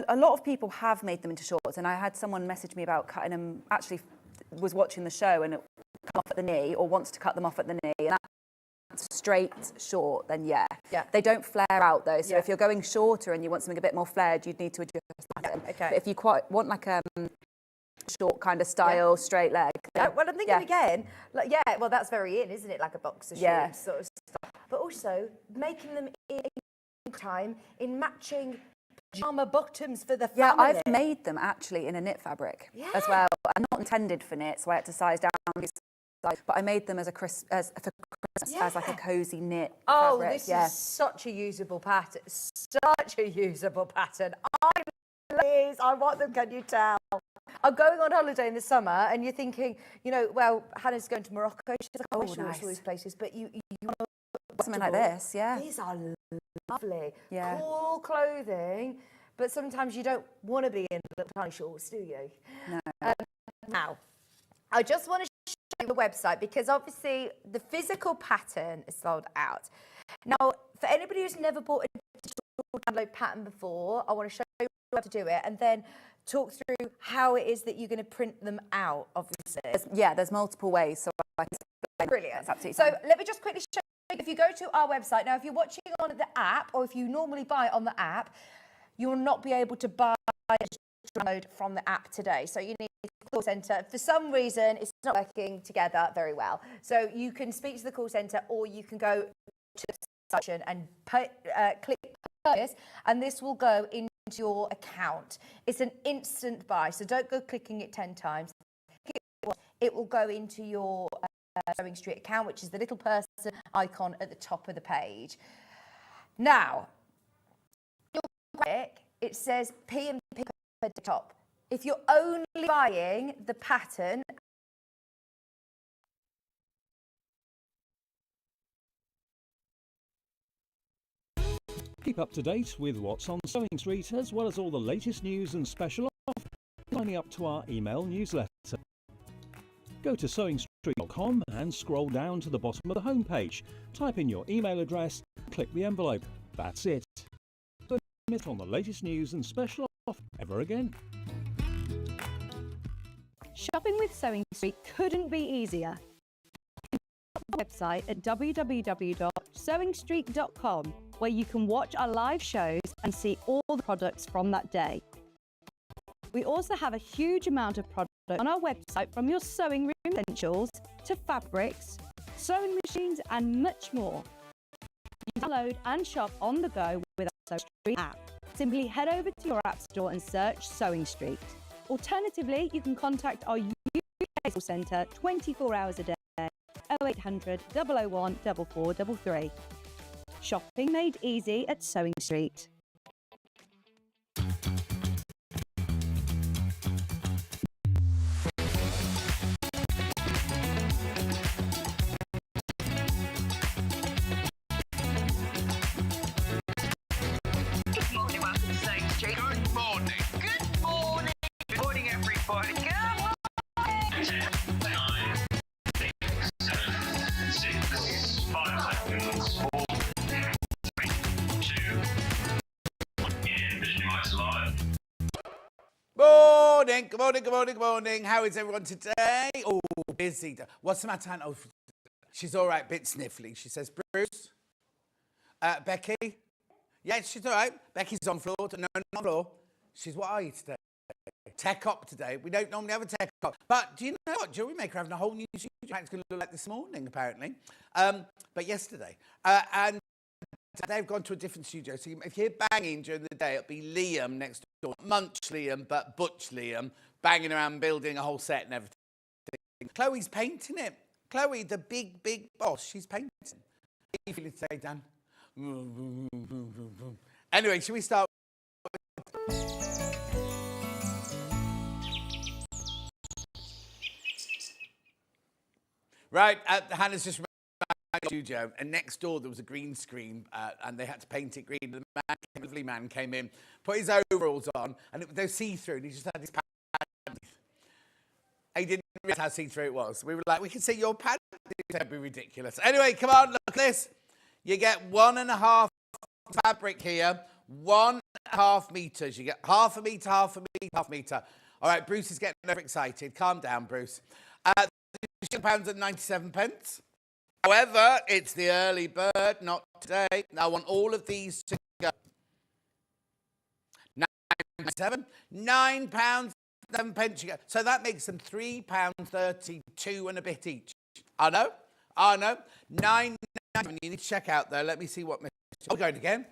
a lot of people have made them into shorts, and I had someone message me about cutting them, actually was watching the show and it come off at the knee or wants to cut them off at the knee, and that's straight short, then yeah. They don't flare out though, so if you're going shorter and you want something a bit more flared, you'd need to adjust the pattern. But if you quite want like a short kind of style, straight leg. Well, I'm thinking again, like, well, that's very in, isn't it? Like a boxer short sort of stuff. But also making them in time in matching pajama bottoms for the family. Yeah, I've made them actually in a knit fabric as well. I'm not intended for knit, so I had to size down. But I made them as for Christmas as like a cozy knit fabric. This is such a usable pattern. Such a usable pattern. I want them, can you tell? I'm going on holiday in the summer and you're thinking, you know, well, Hannah's going to Morocco. She's like, oh, nice. All these places, but you want something like this, These are lovely. Cool clothing, but sometimes you don't want to be in little tiny shorts, do you? No. Now, I just want to show you the website because obviously the physical pattern is sold out. Now, for anybody who's never bought a digital download pattern before, I want to show you how to do it and then talk through how it is that you're going to print them out, obviously. There's multiple ways. So brilliant. That's absolutely so fine. let me just quickly show you. If you go to our website, now if you're watching on the app or if you normally buy it on the app, you will not be able to buy a download from the app today. So you need the call centre. For some reason, it's not working together very well. So you can speak to the call centre or you can go to the section and click purchase, and this will go into your account. It's an instant buy, so don't go clicking it 10 times. It will go into your Sewing Street account, which is the little person icon at the top of the page. Now, it says P and P at the top. If you're only buying the pattern, keep up to date with what's on Sewing Street, as well as all the latest news and special offers, signing up to our email newsletter. Go to sewingstreet.com and scroll down to the bottom of the homepage. Type in your email address, click the envelope. That's it. Don't miss on the latest news and special offers ever again. Shopping with Sewing Street couldn't be easier. Our website at www.sewingstreet.com, where you can watch our live shows and see all the products from that day. We also have a huge amount of products on our website, from your sewing room essentials to fabrics, sewing machines and much more. You can download and shop on the go with our Sewing Street app. Simply head over to your app store and search Sewing Street. Alternatively, you can contact our UK call centre 24 hours a day, 0800 001 4433. Shopping made easy at Sewing Street. Good morning. How is everyone today? Oh, busy. What's the matter? Oh, she's all right, bit sniffly. She says, Bruce? Becky? Yeah, she's all right. Becky's on floor. No, not on floor. She's, what are you today? Tech up today. We don't normally have a tech up. But do you know what? Jewelry maker having a whole new studio. It's going to look like this morning, apparently. But yesterday. And they've gone to a different studio. So if you hear banging during the day, it'll be Liam next door. Munch Liam, but Butch Liam, banging around building a whole set and everything. Chloe's painting it. Chloe, the big, big boss, she's painting. How are you feeling today, Dan? Anyway, shall we start? Right, Hannah's just studio, and next door there was a green screen, and they had to paint it green. The lovely man came in, put his overalls on, and they were see-through, and he just had his pants. He didn't realise how see-through it was. We were like, we can see your pants. That'd be ridiculous. Anyway, come on, look at this. You get 1.5 fabric here, 1.5 metres. You get half a metre, half a metre, half a metre. All right, Bruce is getting overexcited. Calm down, Bruce. £2.97. However, it's the early bird, not today. I want all of these to go. £9.07 you get. So that makes them £3.32 and a bit each. I know. £9.97. You need to check out though. Let me see what. Oh, going again.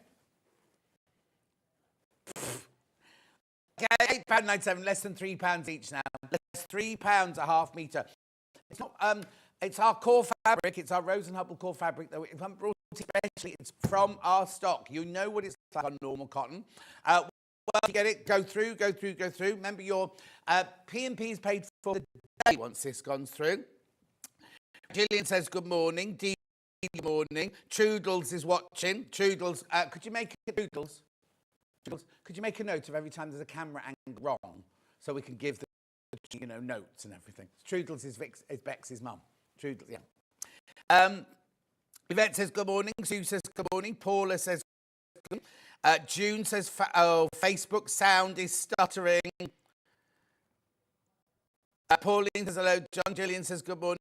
Okay, £8.97, less than £3 each now. Less £3 a half metre. It's not. It's our core fabric. It's our Rose and Hubble core fabric. Though if I'm brought especially, it's from our stock. You know what it's like on normal cotton. Well, you get it. Go through. Remember, your P&P is paid for the day once this gone through. Gillian says good morning. Dee, good morning. Trudels is watching. Trudels, could you make a Trudels? Could you make a note of every time there's a camera angle wrong, so we can give the notes and everything? Trudels is Bex's mum. Trudels, yeah. Yvette says good morning. Sue says good morning. Paula says good morning. June says Facebook sound is stuttering. Pauline says hello. John. Gillian says good morning.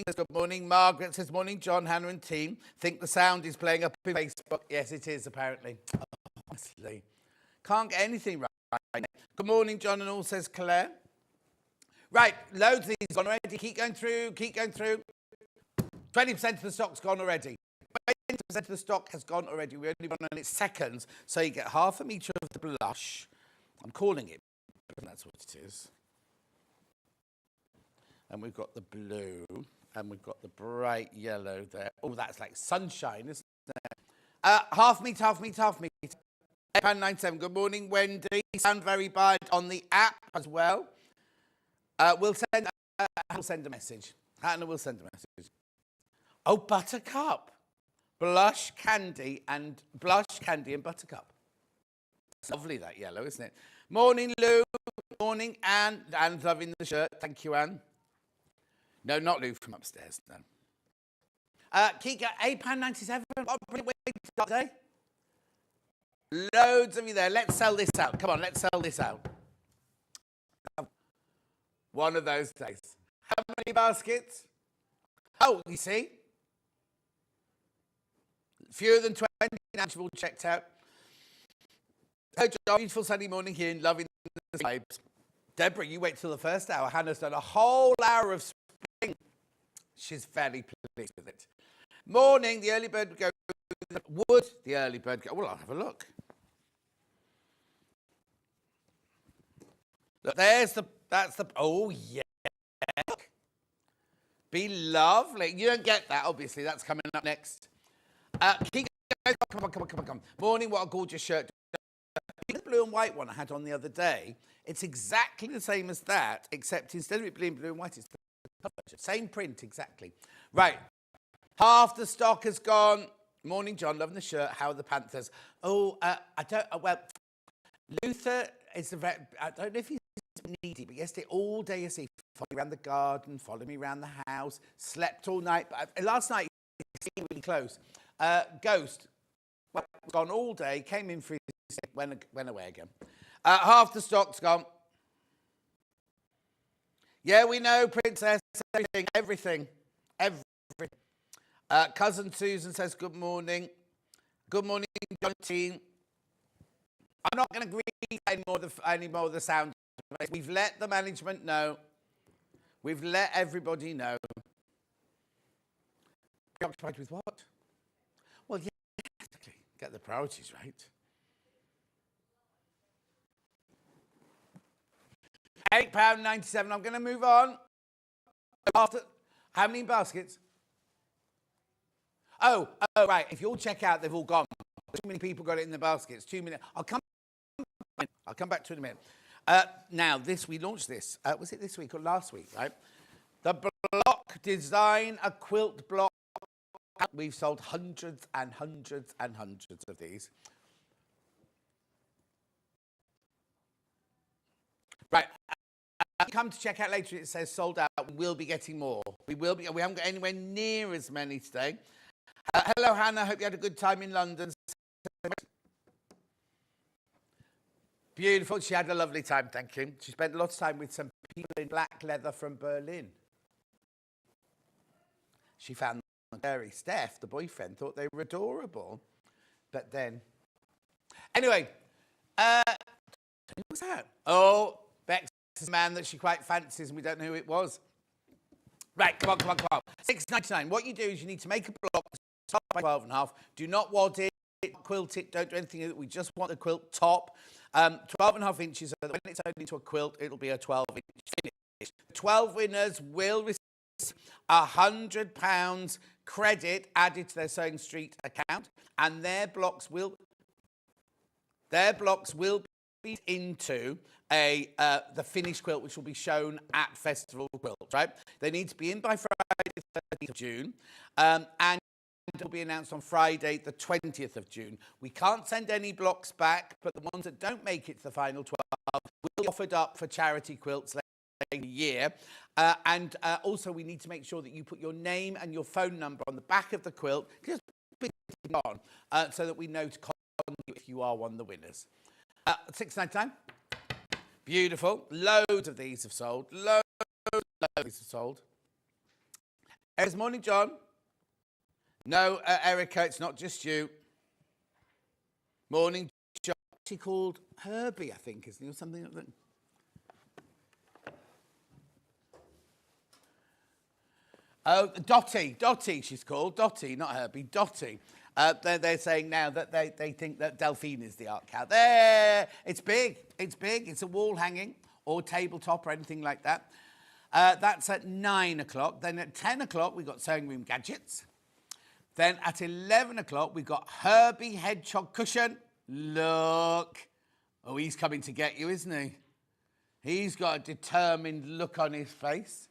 Good morning. Margaret says morning. John, Hannah and team think the sound is playing up in Facebook. Yes, it is apparently. Honestly, can't get anything right. Good morning, John and all, says Claire. Right, loads of these gone already. Keep going through. 20% of the stock's gone already. 20% of the stock has gone already. We only run on it seconds, so you get half a metre of the blush. I'm calling it, and that's what it is. And we've got the blue, and we've got the bright yellow there. Oh, that's like sunshine, isn't it? Half metre. £8.97. Good morning, Wendy. Sound very bad on the app as well. We'll send a message. Hannah will send a message. Oh, buttercup. Blush candy and buttercup. It's lovely, that yellow, isn't it? Morning, Lou. Morning, Anne. Anne's loving the shirt. Thank you, Anne. No, not Lou from upstairs, no. Kika, £8.97. What a brilliant way to start today. Loads of you there. Let's sell this out. Come on, let's sell this out. One of those days. How many baskets? Oh, you see? Fewer than 20 now you've all checked out. Oh, John, beautiful sunny morning here and loving the vibes. Deborah, you wait till the first hour. Hannah's done a whole hour of spring. She's fairly pleased with it. Morning, the early bird goes. Would the early bird go? Well, I'll have a look. Look, that's the, oh yeah. Be lovely. You don't get that, obviously. That's coming up next. Come on. Morning, what a gorgeous shirt. The blue and white one I had on the other day, it's exactly the same as that, except instead of it being blue and white, it's the cover. Same print, exactly. Right. Half the stock has gone. Morning, John. Loving the shirt. How are the Panthers? Oh, well, Luther is a very, I don't know if he's needy, but yesterday all day, you see, followed me around the garden, followed me around the house, slept all night. But last night, he was really close. Ghost, well, gone all day, came in for his, went away again. Half the stock's gone. Yeah, we know, Princess, everything. Cousin Susan says good morning. Good morning, John team. I'm not going to read any more of the sound. We've let the management know. We've let everybody know. Preoccupied with what? Well, yeah, exactly. Get the priorities right. £8.97. I'm going to move on. After how many baskets? Oh, right. If you all check out, they've all gone. Too many people got it in the baskets. 2 minutes. I'll come back to it in a minute. Now, we launched this. Was it this week or last week, right? The block design, a quilt block. We've sold hundreds and hundreds and hundreds of these. Right. Come to check out later. It says sold out. We will be getting more. We haven't got anywhere near as many today. Hello, Hannah. Hope you had a good time in London. Beautiful. She had a lovely time, thank you. She spent a lot of time with some people in black leather from Berlin. She found them scary. Steph, the boyfriend, thought they were adorable. But then... Anyway, who was that? Oh, Bex is a man that she quite fancies and we don't know who it was. Right, come on. £6.99. What you do is you need to make a block top by 12.5. Do not wad it, quilt it, don't do anything. We just want the quilt top. 12.5 inches, so that when it's turned into a quilt, it'll be a 12-inch finish. 12 winners will receive £100 credit added to their Sewing Street account, and their blocks will be into the finished quilt, which will be shown at Festival Quilt, right? They need to be in by Friday, the 30th of June, and it will be announced on Friday, the 20th of June. We can't send any blocks back, but the ones that don't make it to the final 12 will be offered up for charity quilts later in the year. Also, we need to make sure that you put your name and your phone number on the back of the quilt, just on, so that we know to contact you if you are one of the winners. £6.99. Beautiful. Loads of these have sold. Loads of these have sold. Good morning, John. No, Erica, it's not just you. Morning, John. She called Herbie, I think, isn't he, or something like that? Oh, Dottie, she's called. Dottie, not Herbie, Dottie. They're saying now that they think that Delphine is the art cow. There, it's big. It's a wall hanging or tabletop or anything like that. That's at 9 o'clock. Then at 10 o'clock, we've got sewing room gadgets. Then at 11 o'clock, we've got Herbie Hedgehog cushion. Look. Oh, he's coming to get you, isn't he? He's got a determined look on his face.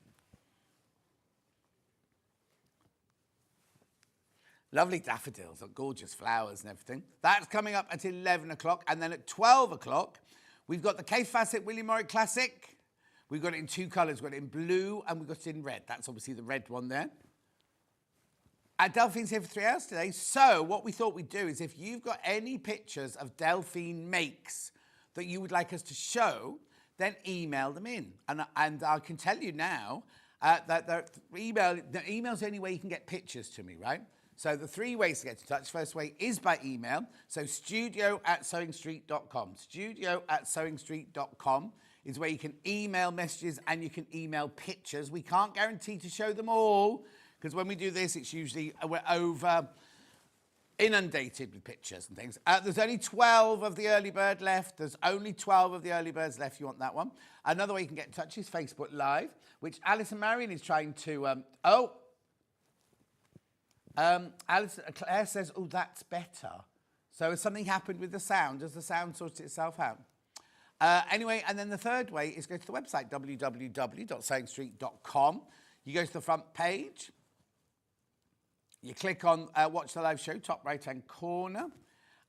Lovely daffodils, gorgeous flowers and everything. That's coming up at 11 o'clock. And then at 12 o'clock, we've got the Kaffe Fassett William Morris Classic. We've got it in two colours. We've got it in blue and we've got it in red. That's obviously the red one there. Delphine's here for 3 hours today. So what we thought we'd do is if you've got any pictures of Delphine makes that you would like us to show, then email them in. And I can tell you now that the email's the only way you can get pictures to me, right? So the 3 ways to get in touch. First way is by email. So studio@sewingstreet.com. Studio@sewingstreet.com is where you can email messages and you can email pictures. We can't guarantee to show them all because when we do this, it's usually we're over inundated with pictures and things. There's only 12 of the early bird left. There's only 12 of the early birds left. You want that one. Another way you can get in touch is Facebook Live, which Alison Marion is trying to... Claire says, oh, that's better. So has something happened with the sound? Does the sound sort itself out? Anyway, and then the third way is go to the website, www.sewingstreet.com. You go to the front page. You click on Watch the Live Show, top right-hand corner.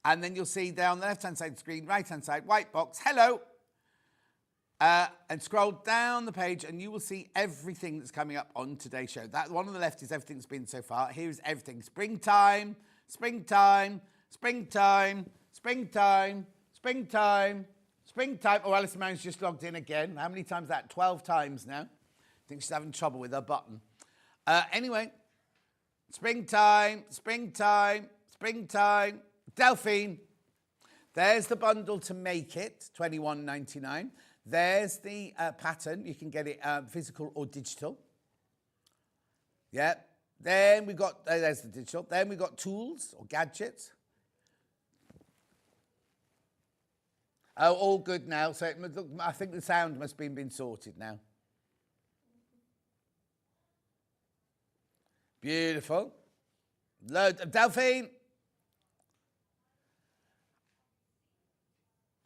And then you'll see there on the left-hand side of the screen, right-hand side, white box, hello. And scroll down the page and you will see everything that's coming up on today's show. That one on the left is everything that's been so far. Here's everything. Springtime, springtime, springtime, springtime, springtime, springtime. Oh, Alison Marion's just logged in again. How many times is that? 12 times now. I think she's having trouble with her button. Anyway, springtime, springtime, springtime. Delphine. There's the bundle to make it, $21.99. There's the pattern. You can get it physical or digital. Yeah. Then we got, there's the digital. Then we got tools or gadgets. Oh, all good now. So I think the sound must have been sorted now. Beautiful. Load of Delphine.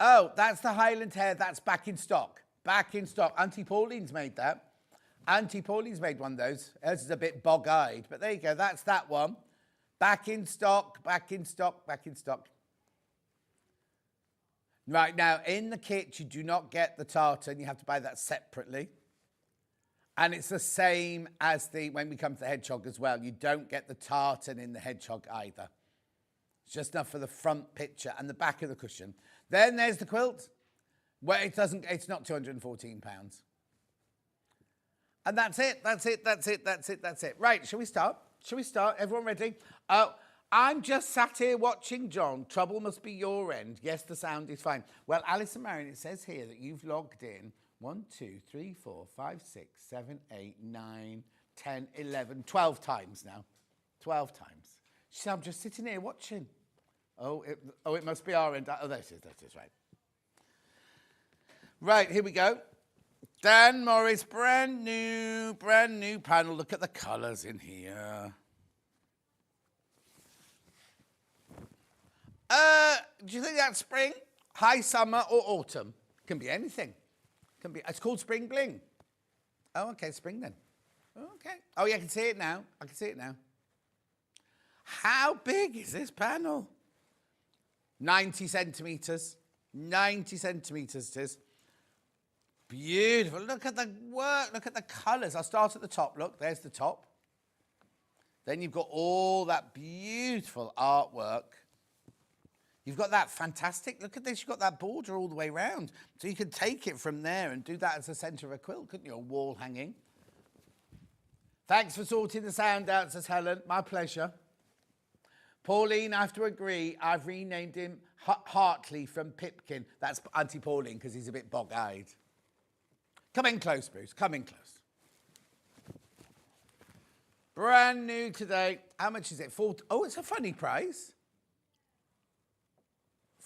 Oh, that's the Highland hair. That's back in stock. Back in stock. Auntie Pauline's made that. Auntie Pauline's made one of those. Hers is a bit bog-eyed, but there you go. That's that one. Back in stock, back in stock, back in stock. Right, now, in the kit, you do not get the tartan. You have to buy that separately. And it's the same as when we come to the Hedgehog as well. You don't get the tartan in the Hedgehog either. It's just enough for the front picture and the back of the cushion. Then there's the quilt. Well, it's not £214. And that's it. Right, shall we start? Everyone ready? I'm just sat here watching John. Trouble must be your end. Yes, the sound is fine. Well, Alice and Marion, it says here that you've logged in 1, 2, 3, 4, 5, 6, 7, 8, 9, 10, 11, 12 times now. 12 times. She said, I'm just sitting here watching. It must be our end. Oh, that is right. Right, here we go. Dan Morris, brand new panel. Look at the colours in here. Do you think that's spring, high summer, or autumn? Can be anything. It's called Spring Bling. Oh, okay, spring then. Okay. Oh, yeah, I can see it now. How big is this panel? 90 centimetres. 90 centimetres it is. Beautiful. Look at the work. Look at the colours. I'll start at the top. Look, there's the top. Then you've got all that beautiful artwork. You've got that fantastic, look at this, you've got that border all the way round. So you could take it from there and do that as the centre of a quilt, couldn't you? A wall hanging. Thanks for sorting the sound out, says Helen. My pleasure. Pauline, I have to agree, I've renamed him Hartley from Pipkin. That's Auntie Pauline, because he's a bit bog-eyed. Come in close, Bruce, come in close. Brand new today. How much is it? Oh, it's a funny price.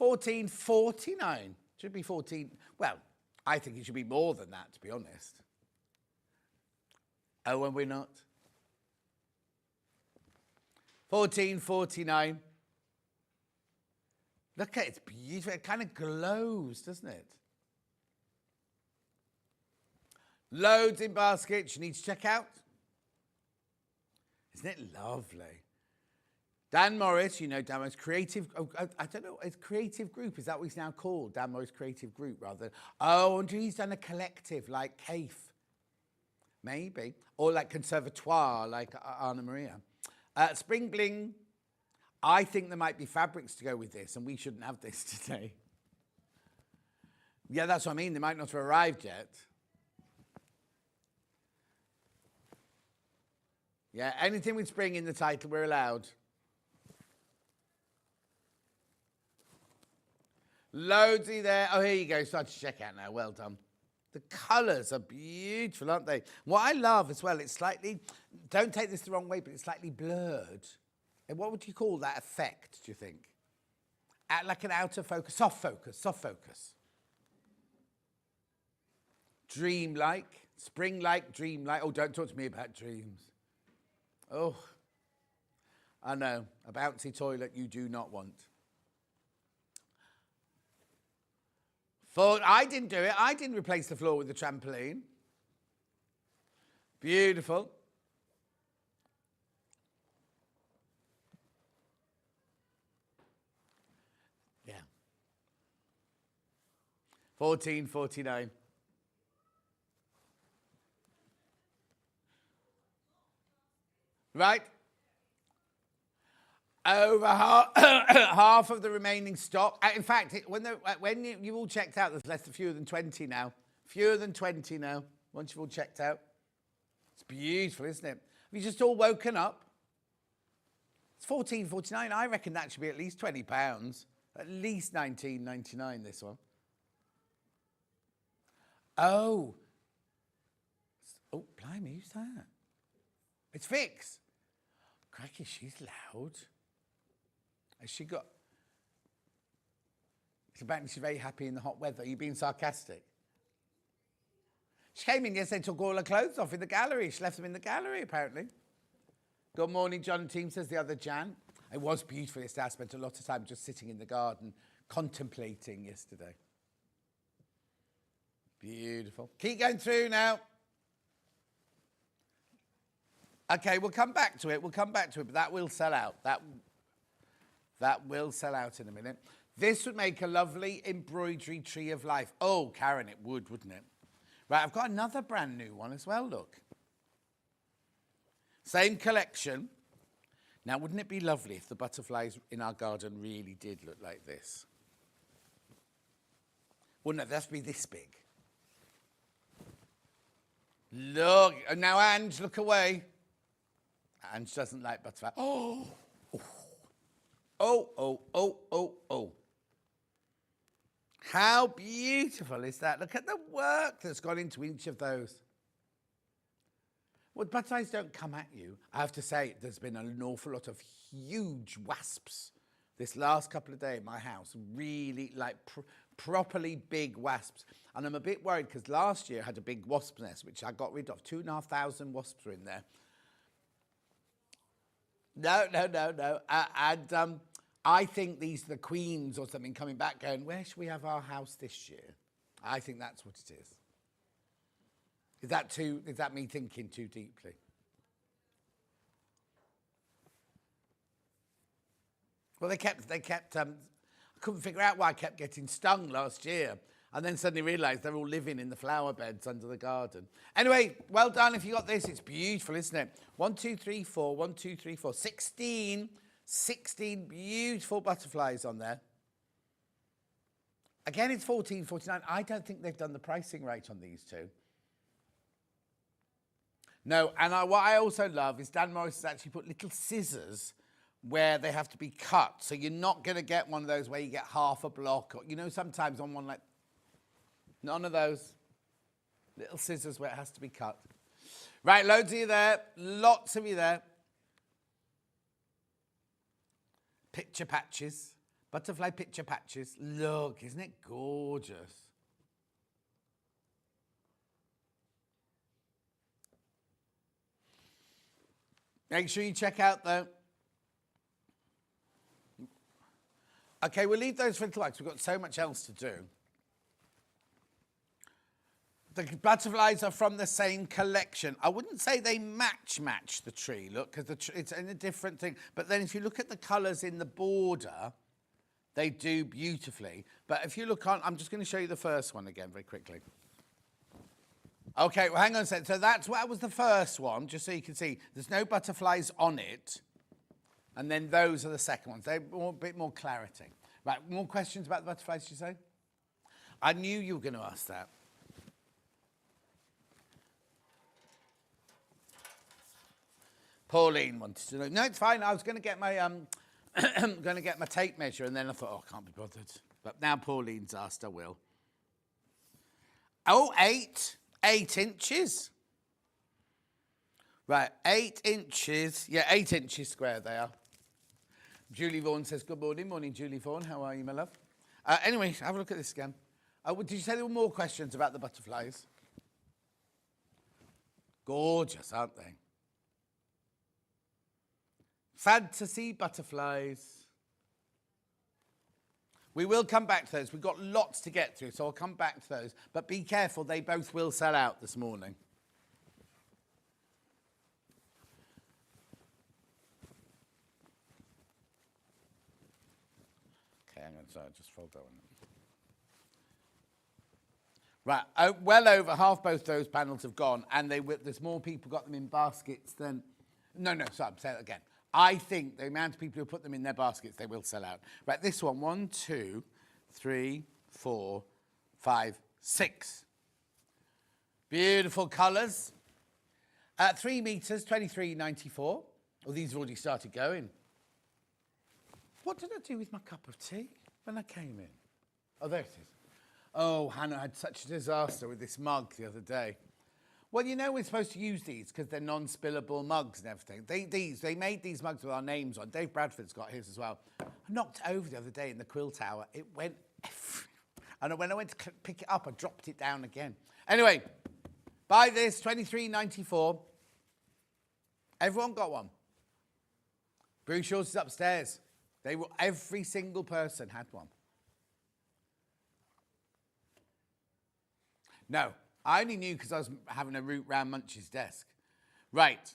$14.49. Should be 14. Well, I think it should be more than that, to be honest. Oh, and we're not. $14.49. Look at it, it's beautiful. It kind of glows, doesn't it? Loads in baskets you need to check out. Isn't it lovely? Dan Morris, you know Dan Morris, creative, I don't know, it's creative group, is that what he's now called? Dan Morris Creative Group, rather. Oh, and he's done a collective like Kaffe, maybe, or like Conservatoire, like Anna Maria. Spring Bling, I think there might be fabrics to go with this, and we shouldn't have this today. Yeah, that's what I mean, they might not have arrived yet. Yeah, anything with spring in the title, we're allowed. Loadsy there. Oh, here you go. Start to check out now. Well done. The colours are beautiful, aren't they? What I love as well, it's slightly, don't take this the wrong way, but it's slightly blurred. And what would you call that effect, do you think? Like an outer focus, soft focus. Dreamlike, spring-like, dreamlike. Oh, don't talk to me about dreams. Oh, I know. A bouncy toilet you do not want. I didn't do it. I didn't replace the floor with the trampoline. Beautiful. Yeah. $14.49. Right. Over half of the remaining stock. In fact, when you all checked out, there's fewer than 20 now. Fewer than 20 now, once you've all checked out. It's beautiful, isn't it? Have you just all woken up? It's $14.49. I reckon that should be at least £20. At least $19.99, this one. Oh. Oh, blimey, who's that? It's Vix. Cracky, she's loud. Has she got... Apparently she's very happy in the hot weather. Are you being sarcastic? She came in yesterday, took all her clothes off in the gallery. She left them in the gallery, apparently. Good morning, John and team, says the other Jan. It was beautiful yesterday. I spent a lot of time just sitting in the garden, contemplating yesterday. Beautiful. Keep going through now. Okay, we'll come back to it. But that will sell out. That will sell out in a minute. This would make a lovely embroidery tree of life. Oh, Karen, it would, wouldn't it? Right, I've got another brand new one as well, look. Same collection. Now, wouldn't it be lovely if the butterflies in our garden really did look like this? Well, no, they have to be this big. Look, and now Ange, look away. Ange doesn't like butterfly. Oh, oh, oh, oh, oh, oh. How beautiful is that? Look at the work that's gone into each of those. Well, butterflies don't come at you. I have to say, there's been an awful lot of huge wasps this last couple of days in my house. Really, like, properly big wasps. And I'm a bit worried because last year I had a big wasp nest, which I got rid of. 2,500 wasps were in there. No. I think these are the queens or something coming back going, where should we have our house this year? I think that's what it is. Is that me thinking too deeply? Well, they kept, I couldn't figure out why I kept getting stung last year. And then suddenly realised they're all living in the flower beds under the garden. Anyway, well done if you got this. It's beautiful, isn't it? 1, 2, 3, 4, 1, 2, 3, 4. 16 beautiful butterflies on there. Again, it's $14.49. I don't think they've done the pricing right on these two. No, and what I also love is Dan Morris has actually put little scissors where they have to be cut. So you're not going to get one of those where you get half a block. Or, you know, sometimes on one like, none of those. Little scissors where it has to be cut. Right, loads of you there. Lots of you there. Picture patches. Butterfly picture patches. Look, isn't it gorgeous? Make sure you check out the... Okay, we'll leave those for the likes. We've got so much else to do. The butterflies are from the same collection. I wouldn't say they match the tree, look, because it's in a different thing. But then if you look at the colours in the border, they do beautifully. But if you look on, I'm just going to show you the first one again very quickly. Okay, well, hang on a second. So that was the first one, just so you can see. There's no butterflies on it. And then those are the second ones. They're a bit more clarity. Right, more questions about the butterflies, you say? I knew you were going to ask that. Pauline wanted to know. No, it's fine. I was going to get my tape measure, and then I thought, oh, I can't be bothered. But now Pauline's asked, I will. Oh, 8 inches. Right, 8 inches. Yeah, 8 inches square they are. Julie Vaughan says, good morning. Morning, Julie Vaughan. How are you, my love? Anyway, have a look at this again. Did you say there were more questions about the butterflies? Gorgeous, aren't they? Fantasy butterflies. We will come back to those. We've got lots to get through, so I'll come back to those. But be careful, they both will sell out this morning. Okay, hang on, sorry, just fold that one. Right, well over half both those panels have gone, and there's more people got them in baskets than... No, sorry, I'm saying that again. I think the amount of people who put them in their baskets, they will sell out. Right, this one, 1, 2, 3, 4, 5, 6. Beautiful colours. 3 metres, 23.94. Oh, these have already started going. What did I do with my cup of tea when I came in? Oh, there it is. Oh, Hannah had such a disaster with this mug the other day. Well, you know we're supposed to use these because they're non-spillable mugs and everything. They made these mugs with our names on. Dave Bradford's got his as well. I knocked over the other day in the quilt tower. It went everywhere. And when I went to pick it up, I dropped it down again. Anyway, buy this, $23.94. Everyone got one. Bruce Shaw's is upstairs. Every single person had one. No. I only knew because I was having a route round Munch's desk. Right.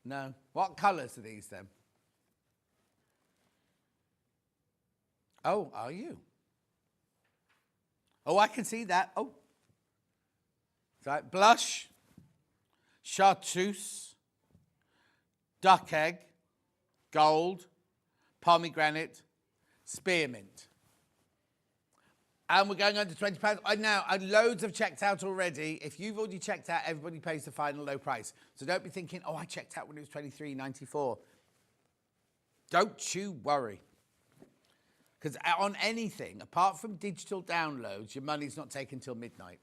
No. What colours are these then? Oh, are you? Oh, I can see that. Oh. Sorry. Blush, chartreuse, duck egg, gold, pomegranate, Spearmint. And we're going under £20. I know, loads have checked out already. If you've already checked out, everybody pays the final low price. So don't be thinking, oh, I checked out when it was $23.94. Don't you worry. Because on anything, apart from digital downloads, your money's not taken till midnight.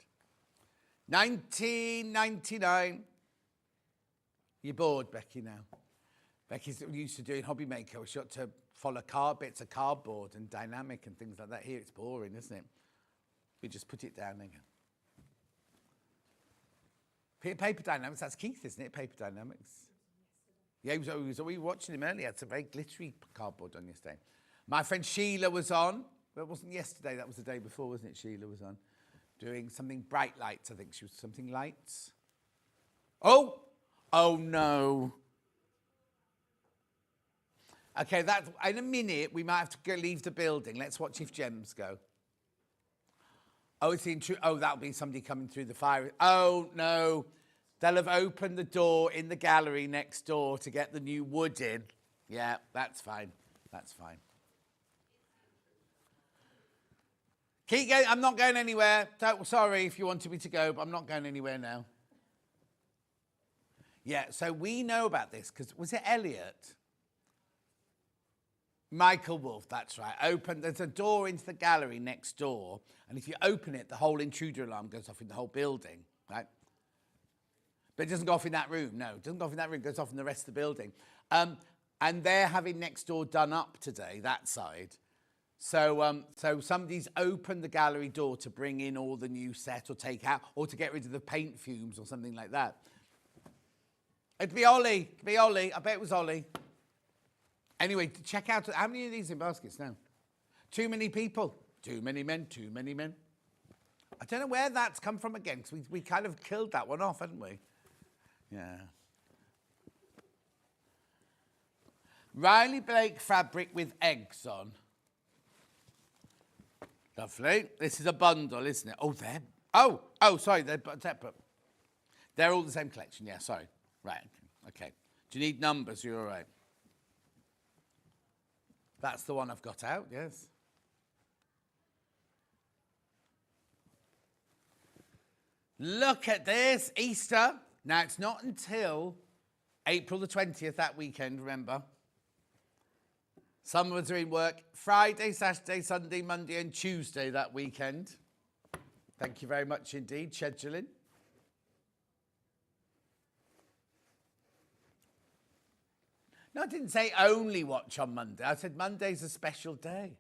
$19.99. You're bored, Becky, now. Becky's used to doing Hobby Maker. She got to follow bits of cardboard and dynamic and things like that. Here it's boring, isn't it? We just put it down again. Paper Dynamics, that's Keith, isn't it? Paper Dynamics. Yeah, we were watching him earlier. He had some very glittery cardboard on yesterday. My friend Sheila was on. Well, it wasn't yesterday, that was the day before, wasn't it? Sheila was on. Doing something bright lights, I think she was. Something lights. Oh no. Okay, in a minute, we might have to go leave the building. Let's watch if gems go. Oh, it's the intruder. Oh, that'll be somebody coming through the fire. Oh, no. They'll have opened the door in the gallery next door to get the new wood in. Yeah, that's fine. That's fine. Keep going. I'm not going anywhere. Sorry if you wanted me to go, but I'm not going anywhere now. Yeah, so we know about this because, was it Elliot? Michael Wolff, that's right. There's a door into the gallery next door, and if you open it, the whole intruder alarm goes off in the whole building, right? But it doesn't go off in that room, no. It doesn't go off in that room, it goes off in the rest of the building. And they're having next door done up today, that side. So somebody's opened the gallery door to bring in all the new set or take out, or to get rid of the paint fumes or something like that. It'd be Ollie. It'd be Ollie. I bet it was Ollie. Anyway, check out, how many of these in baskets now? Too many people. Too many men, too many men. I don't know where that's come from again, because we kind of killed that one off, hadn't we? Yeah. Riley Blake fabric with eggs on. Lovely. This is a bundle, isn't it? Oh, sorry, they're separate. They're all the same collection, yeah, sorry. Right, okay. Do you need numbers? You're all right. That's the one I've got out, yes. Look at this, Easter. Now, it's not until April the 20th, that weekend, remember. Some of us are in work Friday, Saturday, Sunday, Monday and Tuesday that weekend. Thank you very much indeed, scheduling. No, I didn't say only watch on Monday. I said Monday's a special day.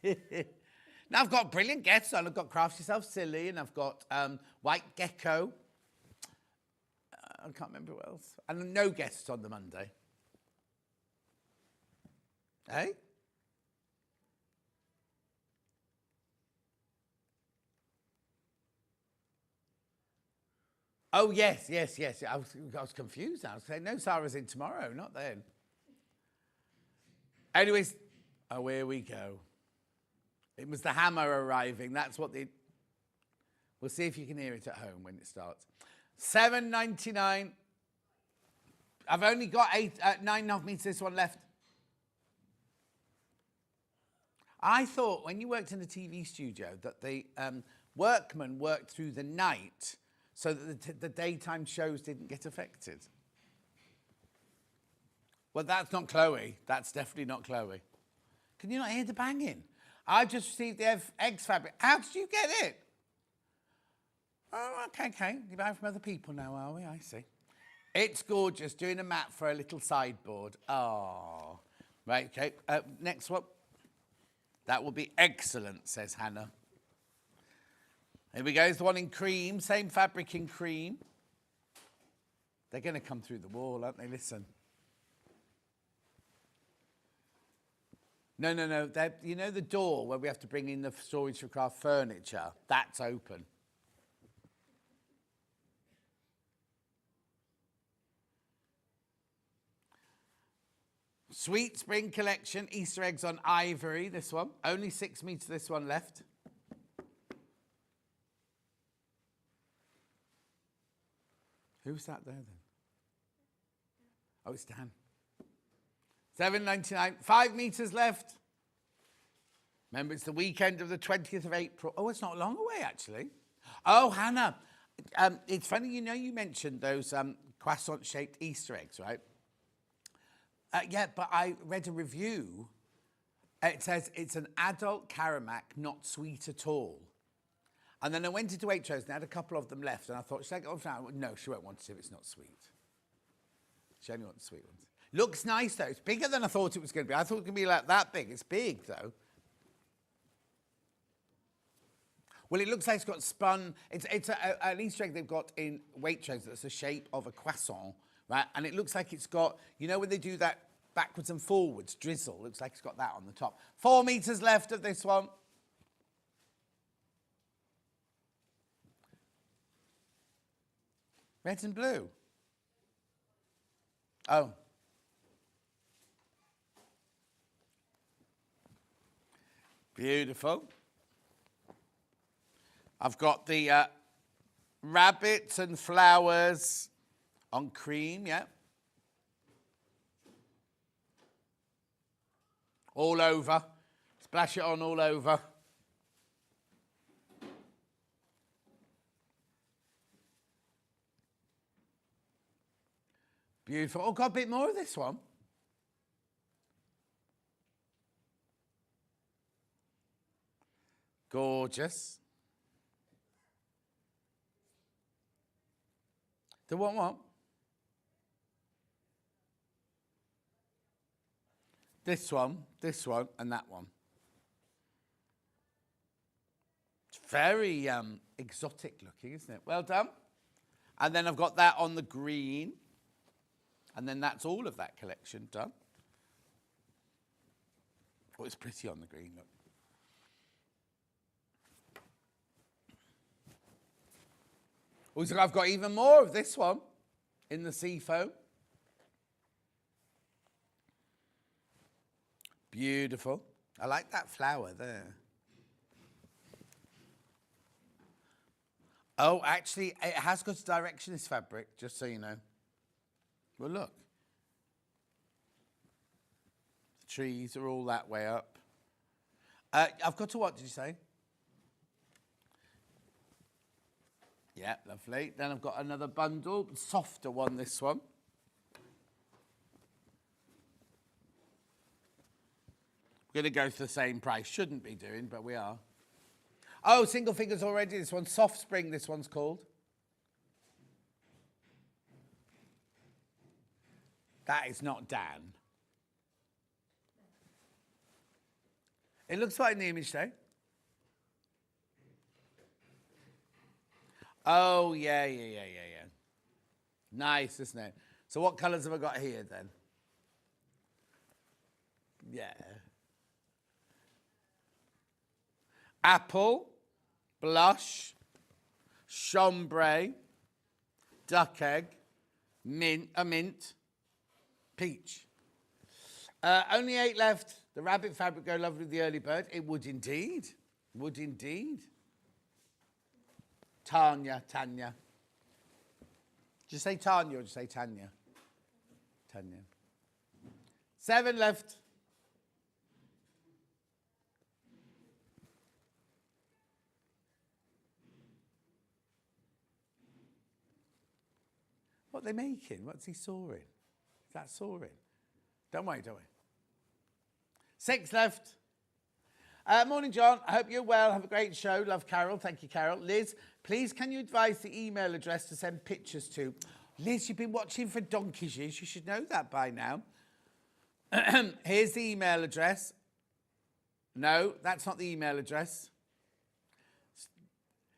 Now, I've got brilliant guests on. I've got Craft Yourself Silly, and I've got White Gecko. I can't remember who else. And no guests on the Monday. Eh? Oh, yes. I was confused. I was saying, no, Sarah's in tomorrow, not then. Anyways, oh, here we go. It was the hammer arriving. That's what the... We'll see if you can hear it at home when it starts. $7.99. I've only got 9.5 meters, this one left. I thought when you worked in the TV studio that the workmen worked through the night so that the daytime shows didn't get affected. Well, that's not Chloe. That's definitely not Chloe. Can you not hear the banging? I just received the eggs fabric. How did you get it? Oh, okay. You're buying from other people now, are we? I see. It's gorgeous. Doing a mat for a little sideboard. Oh. Right, okay. Next one. That will be excellent, says Hannah. Here we go. There's the one in cream. Same fabric in cream. They're going to come through the wall, aren't they? Listen. No. You know the door where we have to bring in the storage for craft furniture? That's open. Sweet Spring Collection, Easter eggs on ivory, this one. Only 6 meters, this one left. Who's that there then? Oh, it's Dan. £7.99. 5 metres left. Remember, it's the weekend of the 20th of April. Oh, it's not long away, actually. Oh, Hannah, it's funny, you know, you mentioned those croissant-shaped Easter eggs, right? Yeah, but I read a review. It says it's an adult Caramac, not sweet at all. And then I went into Waitrose and I had a couple of them left, and I thought, should I go for it? No, she won't want it if it's not sweet. She only wants sweet ones. Looks nice, though. It's bigger than I thought it was going to be. I thought it was going to be like that big. It's big, though. Well, it looks like it's got spun. It's an Easter egg they've got in Waitrose that's the shape of a croissant, right? And it looks like it's got, you know, when they do that backwards and forwards drizzle, looks like it's got that on the top. 4 metres left of this one. Red and blue. Oh. Beautiful. I've got the rabbits and flowers on cream, yeah. All over. Splash it on all over. Beautiful. Oh, got a bit more of this one. Gorgeous. The what? This one, and that one. It's very exotic looking, isn't it? Well done. And then I've got that on the green. And then that's all of that collection done. Oh, it's pretty on the green, look. Also, I've got even more of this one in the seafoam. Beautiful. I like that flower there. Oh, actually, it has got a direction, this fabric, just so you know. Well, look. The trees are all that way up. I've got to what, did you say? Yeah, lovely. Then I've got another bundle, softer one, this one. We're going to go for the same price. Shouldn't be doing, but we are. Oh, single fingers already. This one's Soft Spring, this one's called. That is not Dan. It looks like in the image, though. Oh, yeah. Nice, isn't it? So what colours have I got here, then? Yeah. Apple, blush, chambray, duck egg, mint, peach. Only 8 left. The rabbit fabric go lovely with the early bird. It would indeed. Would indeed. Tanya. Did you say Tanya or did you say Tanya? Tanya. 7 left. What are they making? What's he sawing? Is that sawing? Don't worry. 6 left. Morning, John. I hope you're well. Have a great show. Love, Carol. Thank you, Carol. Liz, please can you advise the email address to send pictures to? Liz, you've been watching for donkey's years. You should know that by now. Here's the email address. No, that's not the email address.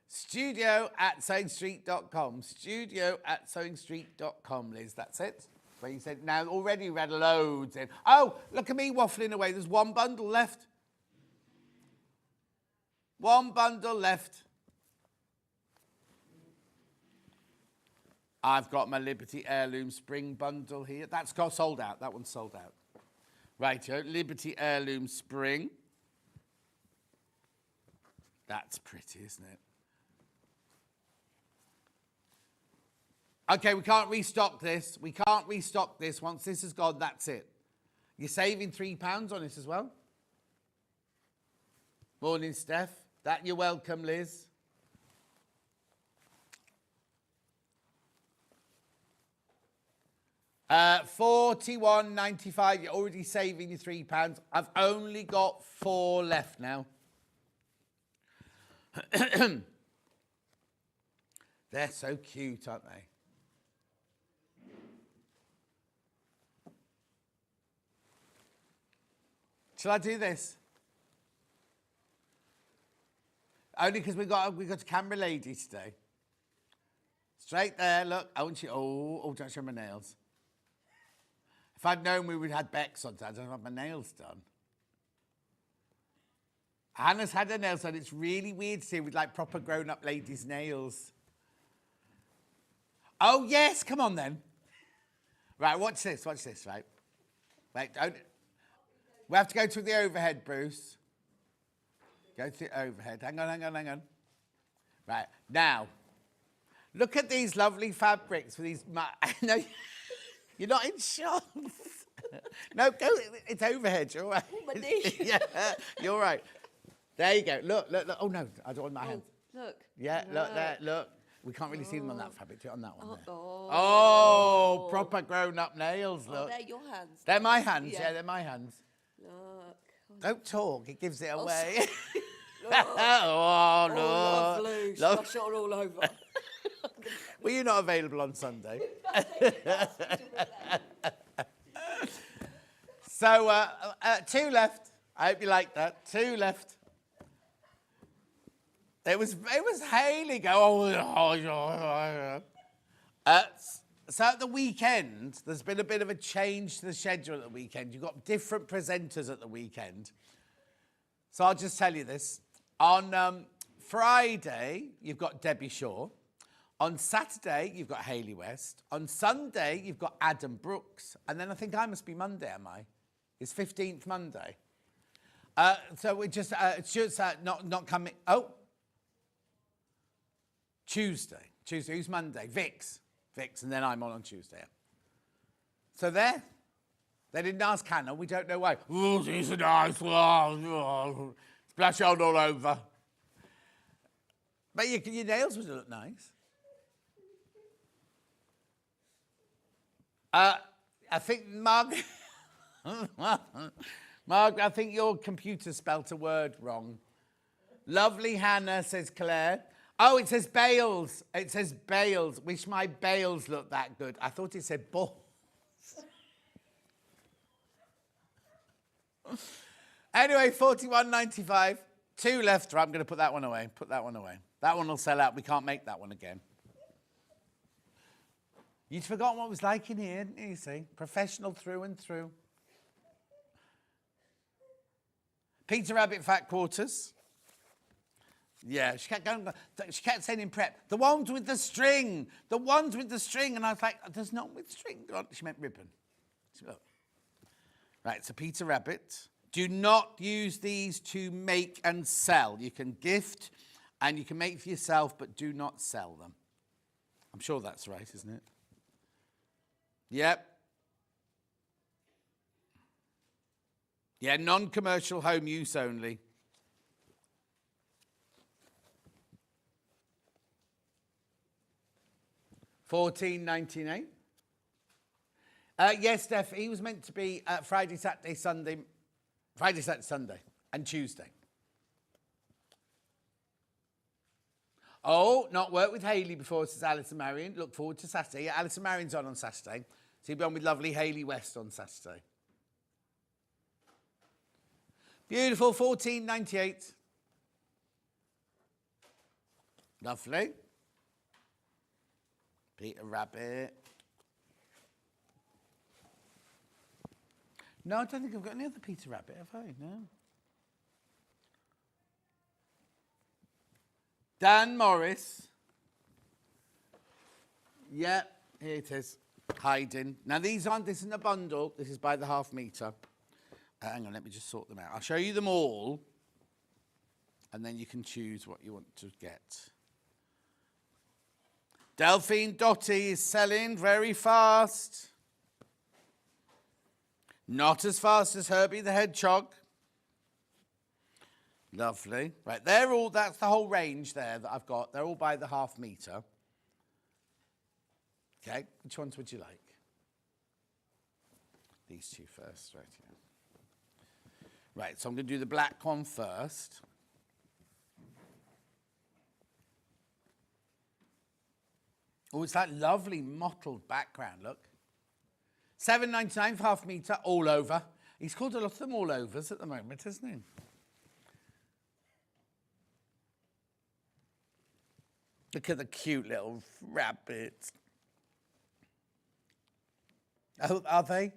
studio@sewingstreet.com. studio@sewingstreet.com, Liz. That's it. Where you said, now already read loads in. Oh, look at me waffling away. There's one bundle left. One bundle left. I've got my Liberty Heirloom Spring bundle here. That's got sold out. That one's sold out. Rightio, Liberty Heirloom Spring. That's pretty, isn't it? Okay, we can't restock this. Once this is gone, that's it. You're saving £3 on it as well. Morning, Steph. That you're welcome, Liz. £41.95. You're already saving your £3. I've only got 4 left now. They're so cute, aren't they? Shall I do this? Only because we got a camera lady today. Straight there, look. I want you. Oh, don't show my nails. If I'd known we would have Bex on time, I'd have my nails done. Hannah's had her nails done. It's really weird to see with like proper grown-up ladies' nails. Oh yes, come on then. Right, watch this, right? Wait, don't. We have to go to the overhead, Bruce. Go to the overhead. Hang on. Right, now, look at these lovely fabrics for these. No, you're not in shots. No, go. It's overhead. You're all right. Oh, my knee. Yeah, you're all right. There you go. Look. Oh no, I don't want my hands. Look. Yeah, look there. Look. We can't really see them on that fabric. Do it on that one. There. Oh. Proper grown-up nails. Look. Oh, they're your hands. They're my hands. Yeah, they're my hands. Look. Don't talk. It gives it away. Look. Oh, no. Oh, lovely. Splash it all over. Were you not available on Sunday? So, 2 left. I hope you like that. 2 left. It was Hayley go. So at the weekend, there's been a bit of a change to the schedule at the weekend. You've got different presenters at the weekend. So I'll just tell you this. On Friday, you've got Debbie Shaw. On Saturday, you've got Hayley West. On Sunday, you've got Adam Brooks. And then I think I must be Monday, am I? It's 15th Monday. So we just, Stuart's not coming. Oh. Tuesday. Who's Monday? Vix, and then I'm on Tuesday. So there. They didn't ask Hannah. We don't know why. Oh, she's a nice one. Splash on all over. But your nails would look nice. I think, Margaret, I think your computer spelt a word wrong. Lovely Hannah, says Claire. Oh, it says Bales. It says Bales. Wish my Bales looked that good. I thought it said balls. Anyway, 41.95. 2 left. Right, I'm going to put that one away. That one will sell out. We can't make that one again. You'd forgotten what it was like in here, didn't you see? Professional through and through. Peter Rabbit Fat Quarters. Yeah, she kept saying in prep, the ones with the string. And I was like, there's none with string. God, she meant ribbon. Right, so Peter Rabbit. Do not use these to make and sell. You can gift and you can make for yourself, but do not sell them. I'm sure that's right, isn't it? Yep. Yeah, non-commercial home use only. $14.98. Yes, Steph, he was meant to be Friday, Saturday, Sunday, and Tuesday. Oh, not worked with Hayley before, says Alison Marion. Look forward to Saturday. Yeah, Alison Marion's on Saturday. So he'll be on with lovely Hayley West on Saturday. Beautiful, $14.98. Lovely. Peter Rabbit. No, I don't think I've got any other Peter Rabbit, have I? No. Dan Morris. Yep, here it is. Hiding. Now, this isn't a bundle. This is by the half metre. Hang on, let me just sort them out. I'll show you them all. And then you can choose what you want to get. Delphine Dottie is selling very fast. Not as fast as Herbie the Hedgehog. Lovely. Right, that's the whole range there that I've got. They're all by the ½ metre. Okay, which ones would you like? These two first, right here. Right, so I'm going to do the black one first. Oh, it's that lovely mottled background, look. $7.99 for ½ metre, all over. He's called a lot of them all overs at the moment, isn't he? Look at the cute little rabbits. Oh, are they?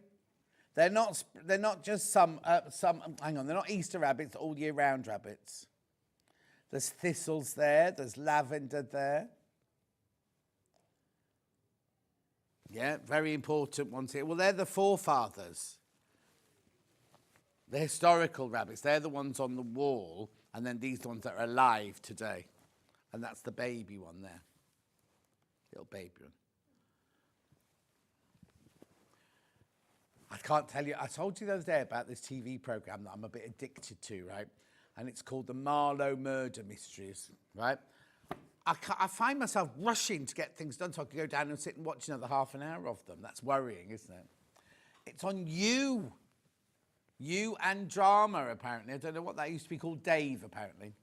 They're not just some, hang on, they're not Easter rabbits, all year round rabbits. There's thistles there, there's lavender there. Yeah, very important ones here. Well, they're the forefathers. The historical rabbits. They're the ones on the wall, and then these are the ones that are alive today. And that's the baby one there. Little baby one. I can't tell you. I told you the other day about this TV programme that I'm a bit addicted to, right? And it's called the Marlowe Murder Mysteries, right? I find myself rushing to get things done so I can go down and sit and watch another half an hour of them. That's worrying, isn't it? It's on You and Drama, apparently. I don't know what that used to be called. Dave, apparently.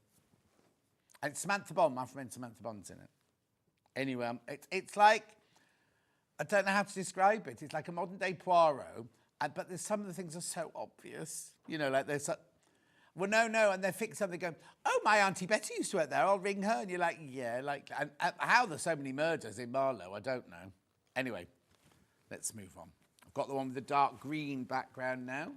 And it's Samantha Bond. My friend Samantha Bond's in it. Anyway, it's like, I don't know how to describe it. It's like a modern-day Poirot, but there's some of the things are so obvious. You know, like there's... Well, no, and they fix something going, oh, my Auntie Betty used to work there, I'll ring her. And you're like, yeah, like, and how there's so many murders in Marlowe, I don't know. Anyway, let's move on. I've got the one with the dark green background now.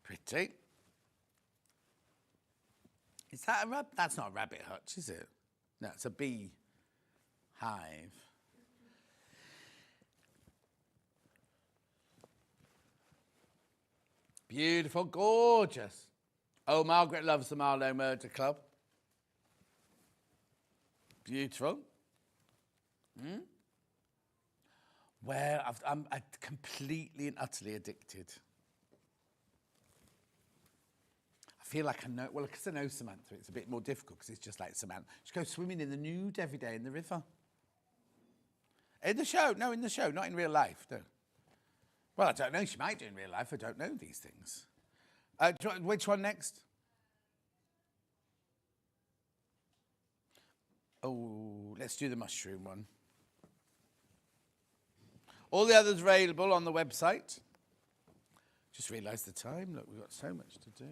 Pretty. Is that a rabbit? That's not a rabbit hutch, is it? No, it's a bee hive. Beautiful, gorgeous. Oh, Margaret loves the Marlowe Murder Club. Beautiful. Well, I'm completely and utterly addicted. I feel like I know, well, because I know Samantha, it's a bit more difficult because it's just like Samantha. She goes swimming in the nude every day in the river. In the show? No, in the show, not in real life, no. Well, I don't know. She might do in real life. I don't know these things. Which one next? Oh, let's do the mushroom one. All the others available on the website. Just realised the time. Look, we've got so much to do.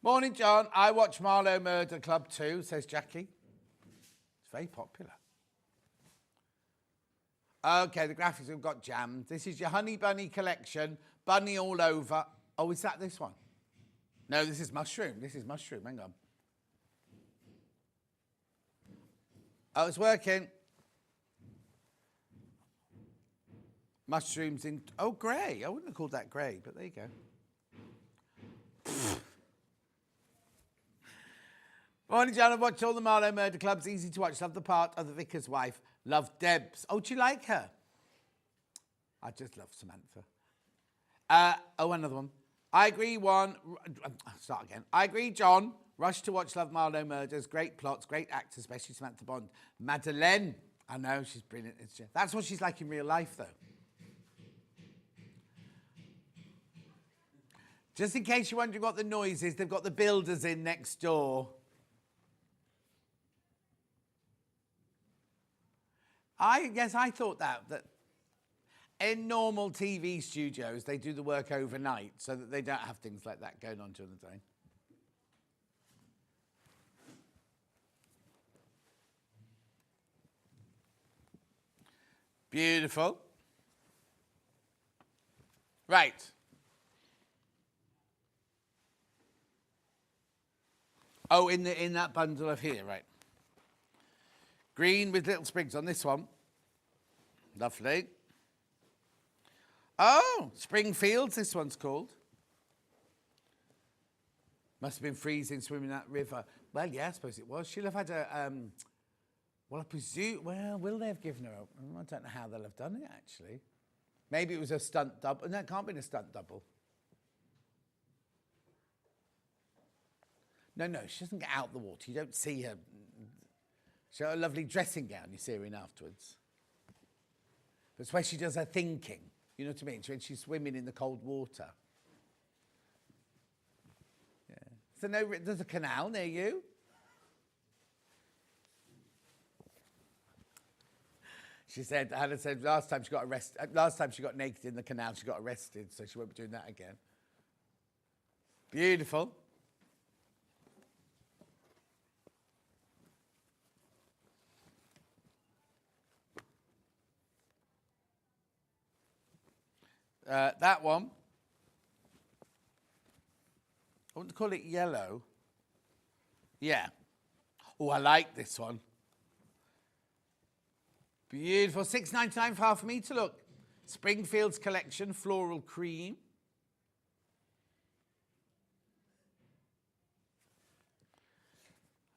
Morning, John. I watch Marlowe Murder Club too, says Jackie. It's very popular. Okay, the graphics have got jammed. This is your Honey Bunny collection. Bunny all over. Oh, is that this one? No, this is mushroom. This is mushroom. Hang on. Oh, it's working. Mushrooms in... Oh, grey. I wouldn't have called that grey, but there you go. Morning, John. I've watched all the Marlowe Murder Clubs. Easy to watch. Love the part of the vicar's wife. Love Debs. Oh, do you like her? I just love Samantha. Oh, another one. I agree, start again. I agree, John. Rush to watch Love Marlowe Murders. Great plots, great actors, especially Samantha Bond. Madeleine. I know, she's brilliant. That's what she's like in real life, though. Just in case you're wondering what the noise is, they've got the builders in next door. I thought that in normal TV studios, they do the work overnight so that they don't have things like that going on during the day. Beautiful. Right. Oh, in that bundle of here, right. Green with little sprigs on this one. Lovely. Oh, Springfields, this one's called. Must have been freezing swimming in that river. Well, yeah, I suppose it was. She'll have had Well, I presume, well, will they have given her a, I don't know how they'll have done it, actually. Maybe it was a stunt double. No, it can't be a stunt double. No, she doesn't get out the water. You don't see her. She's got a lovely dressing gown, you see her in afterwards. That's where she does her thinking. You know what I mean? When she's swimming in the cold water. Yeah. So there's a canal near you. She said, Hannah said, last time she got naked in the canal, she got arrested, so she won't be doing that again. Beautiful. That one, I want to call it yellow. Yeah. Oh, I like this one. Beautiful. $6.99 for half a metre, look. Springfield's collection, floral cream.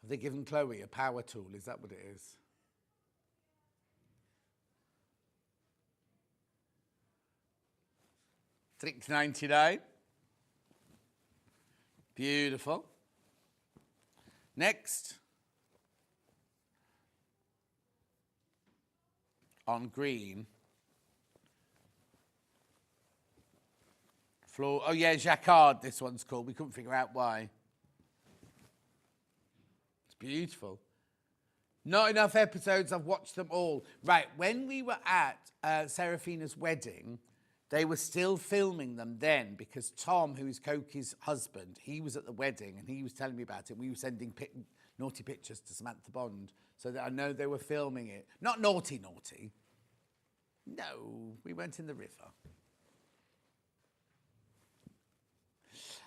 Have they given Chloe a power tool? Is that what it is? $6.99. Beautiful. Next. On green. Floor. Oh, yeah, Jacquard, this one's called. We couldn't figure out why. It's beautiful. Not enough episodes. I've watched them all. Right, when we were at Seraphina's wedding, they were still filming them then because Tom, who is Coki's husband, he was at the wedding and he was telling me about it. We were sending naughty pictures to Samantha Bond so that I know they were filming it. Not naughty. No, we went in the river.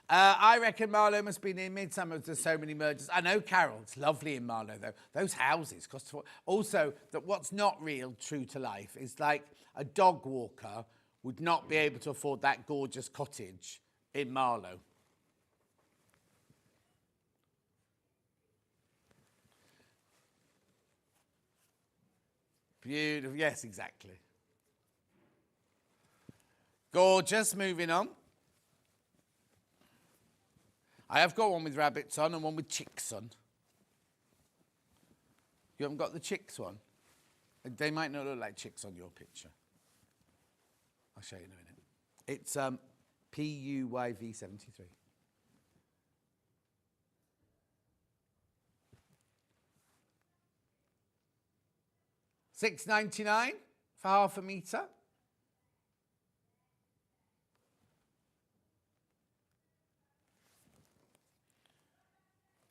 I reckon Marlow must be near Midsummer. There's so many murders. I know, Carol. It's lovely in Marlow, though. Those houses cost... Also, that what's not real, true to life, is like a dog walker would not be able to afford that gorgeous cottage in Marlow. Beautiful. Yes, exactly. Gorgeous. Moving on. I have got one with rabbits on and one with chicks on. You haven't got the chicks one? They might not look like chicks on your picture. I'll show you in a minute. It's PUYV 73. $6.99 for half a metre.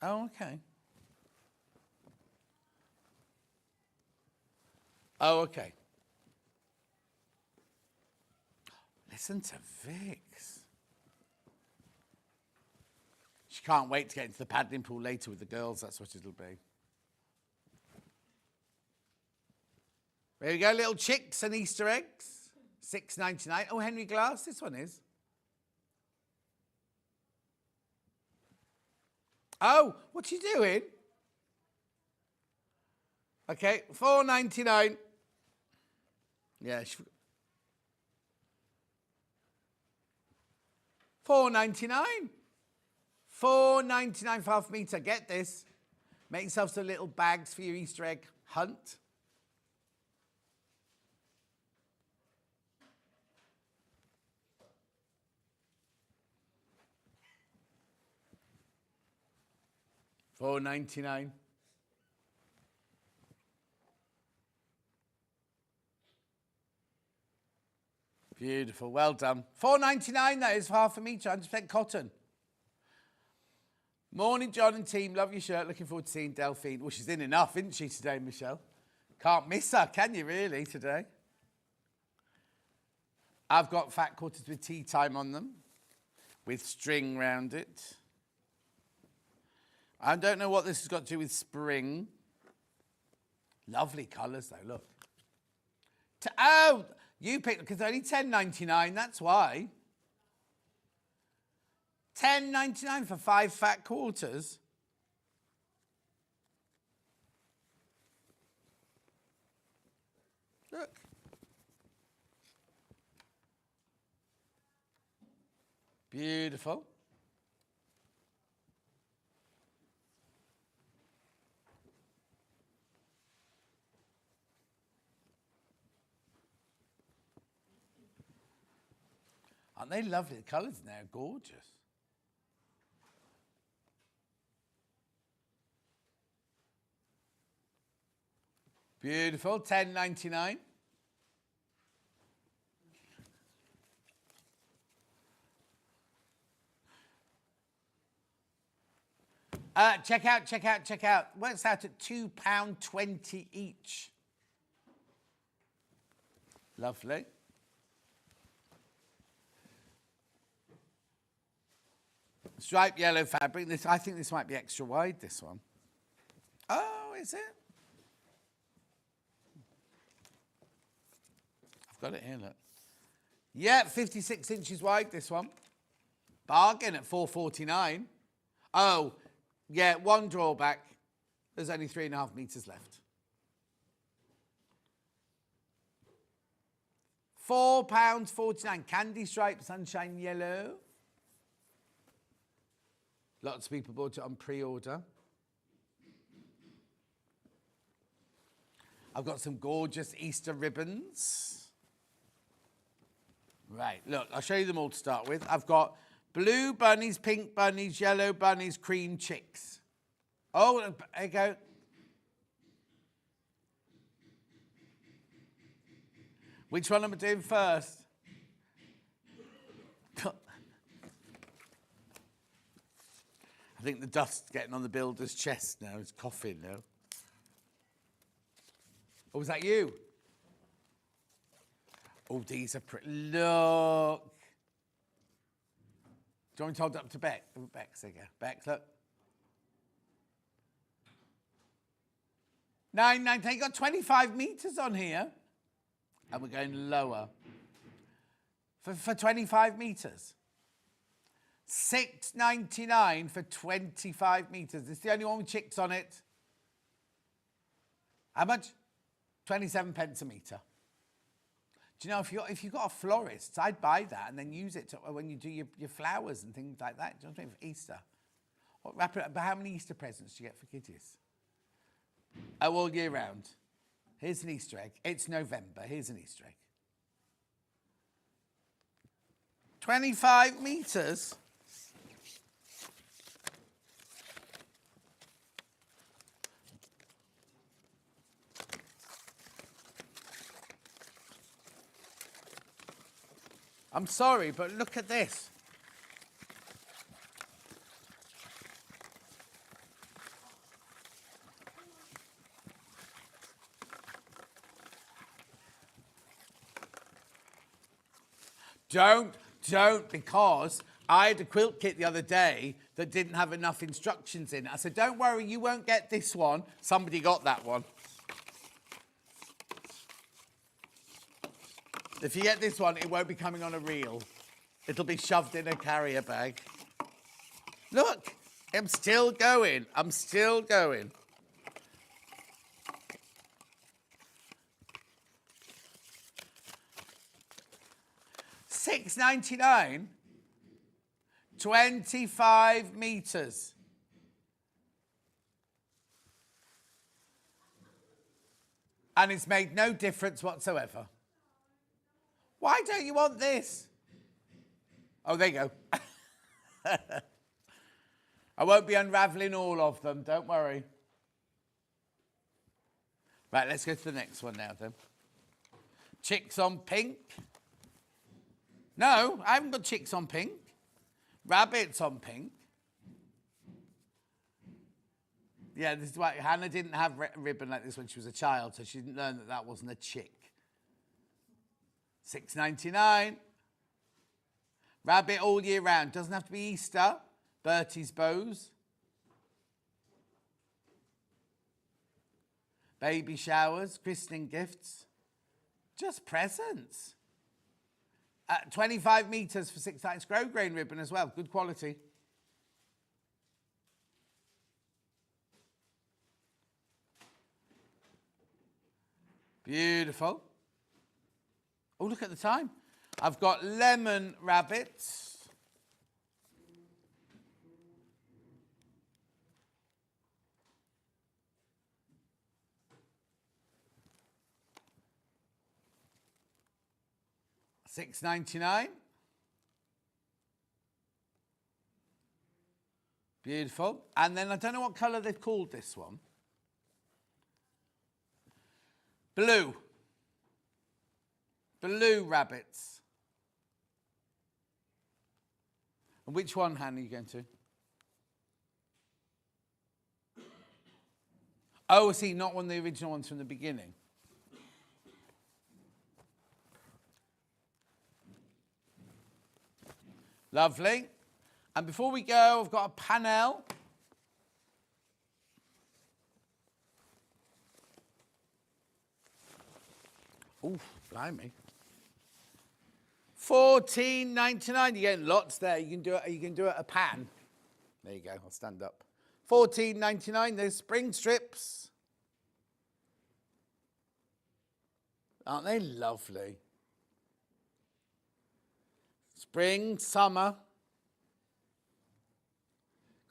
Oh, okay. Oh, okay. Listen to Vix. She can't wait to get into the paddling pool later with the girls. That's what it'll be. There you go, little chicks and Easter eggs. $6.99. Oh, Henry Glass, this one is. Oh, what's she doing? Okay, $4.99. Yeah, $4.99. $4.99 for half a metre. Get this. Make yourself some little bags for your Easter egg hunt. $4.99. Beautiful, well done. $4.99 that is for half a metre, 100% cotton. Morning, John and team. Love your shirt. Looking forward to seeing Delphine. Well, she's in enough, isn't she, today, Michelle? Can't miss her, can you, really, today? I've got fat quarters with tea time on them, with string round it. I don't know what this has got to do with spring. Lovely colours, though, look. Oh, you picked, because they're only $10.99, that's why. $10.99 for 5 fat quarters. Look. Beautiful. Aren't they lovely? The colours in there are gorgeous. Beautiful, $10.99. Check out. Works out at £2.20 each. Lovely. Striped yellow fabric. I think this might be extra wide, this one. Oh, is it? I've got it here, look. Yeah, 56 inches wide, this one. Bargain at $4.49. Oh, yeah, one drawback. There's only 3.5 metres left. £4.49. Candy stripe sunshine yellow. Lots of people bought it on pre-order. I've got some gorgeous Easter ribbons. Right, look, I'll show you them all to start with. I've got blue bunnies, pink bunnies, yellow bunnies, cream chicks. Oh, there you go. Which one am I doing first? I think the dust's getting on the builder's chest now. It's coughing now. Oh, was that you? Oh, these are pretty. Look. Do you want me to hold it up to Beck? Beck's again. Beck, look. $9.99. You got 25 metres on here. And we're going lower. For 25 metres. $6.99 for 25 metres. It's the only one with chicks on it. How much? 27 pence a metre. Do you know, if you've got a florist, I'd buy that and then use it when you do your flowers and things like that. Do you know what I mean? For Easter. Wrap it up. But how many Easter presents do you get for kiddies? Oh, all year round. Here's an Easter egg. It's November. Here's an Easter egg. 25 metres. I'm sorry, but look at this. Don't, because I had a quilt kit the other day that didn't have enough instructions in it. I said, don't worry, you won't get this one. Somebody got that one. If you get this one, it won't be coming on a reel. It'll be shoved in a carrier bag. Look, I'm still going. I'm still going. $6.99, 25 metres. And it's made no difference whatsoever. Why don't you want this? Oh, there you go. I won't be unravelling all of them, don't worry. Right, let's go to the next one now then. Chicks on pink. No, I haven't got chicks on pink. Rabbits on pink. Yeah, this is why Hannah didn't have ribbon like this when she was a child, so she didn't learn that that wasn't a chick. $6.99. Rabbit all year round. Doesn't have to be Easter. Bertie's bows. Baby showers, christening gifts. Just presents. 25 metres for $6. It's grosgrain ribbon as well. Good quality. Beautiful. Oh, look at the time. I've got lemon rabbits. $6.99. Beautiful. And then I don't know what colour they've called this one. Blue. Blue rabbits. And which one, Han, are you going to? Oh, I see, not one of the original ones from the beginning. Lovely. And before we go, I've got a panel. Ooh, blimey. $14.99. You're getting lots there. You can do it a pan. There you go. I'll stand up. $14.99. There's spring strips. Aren't they lovely? Spring, summer.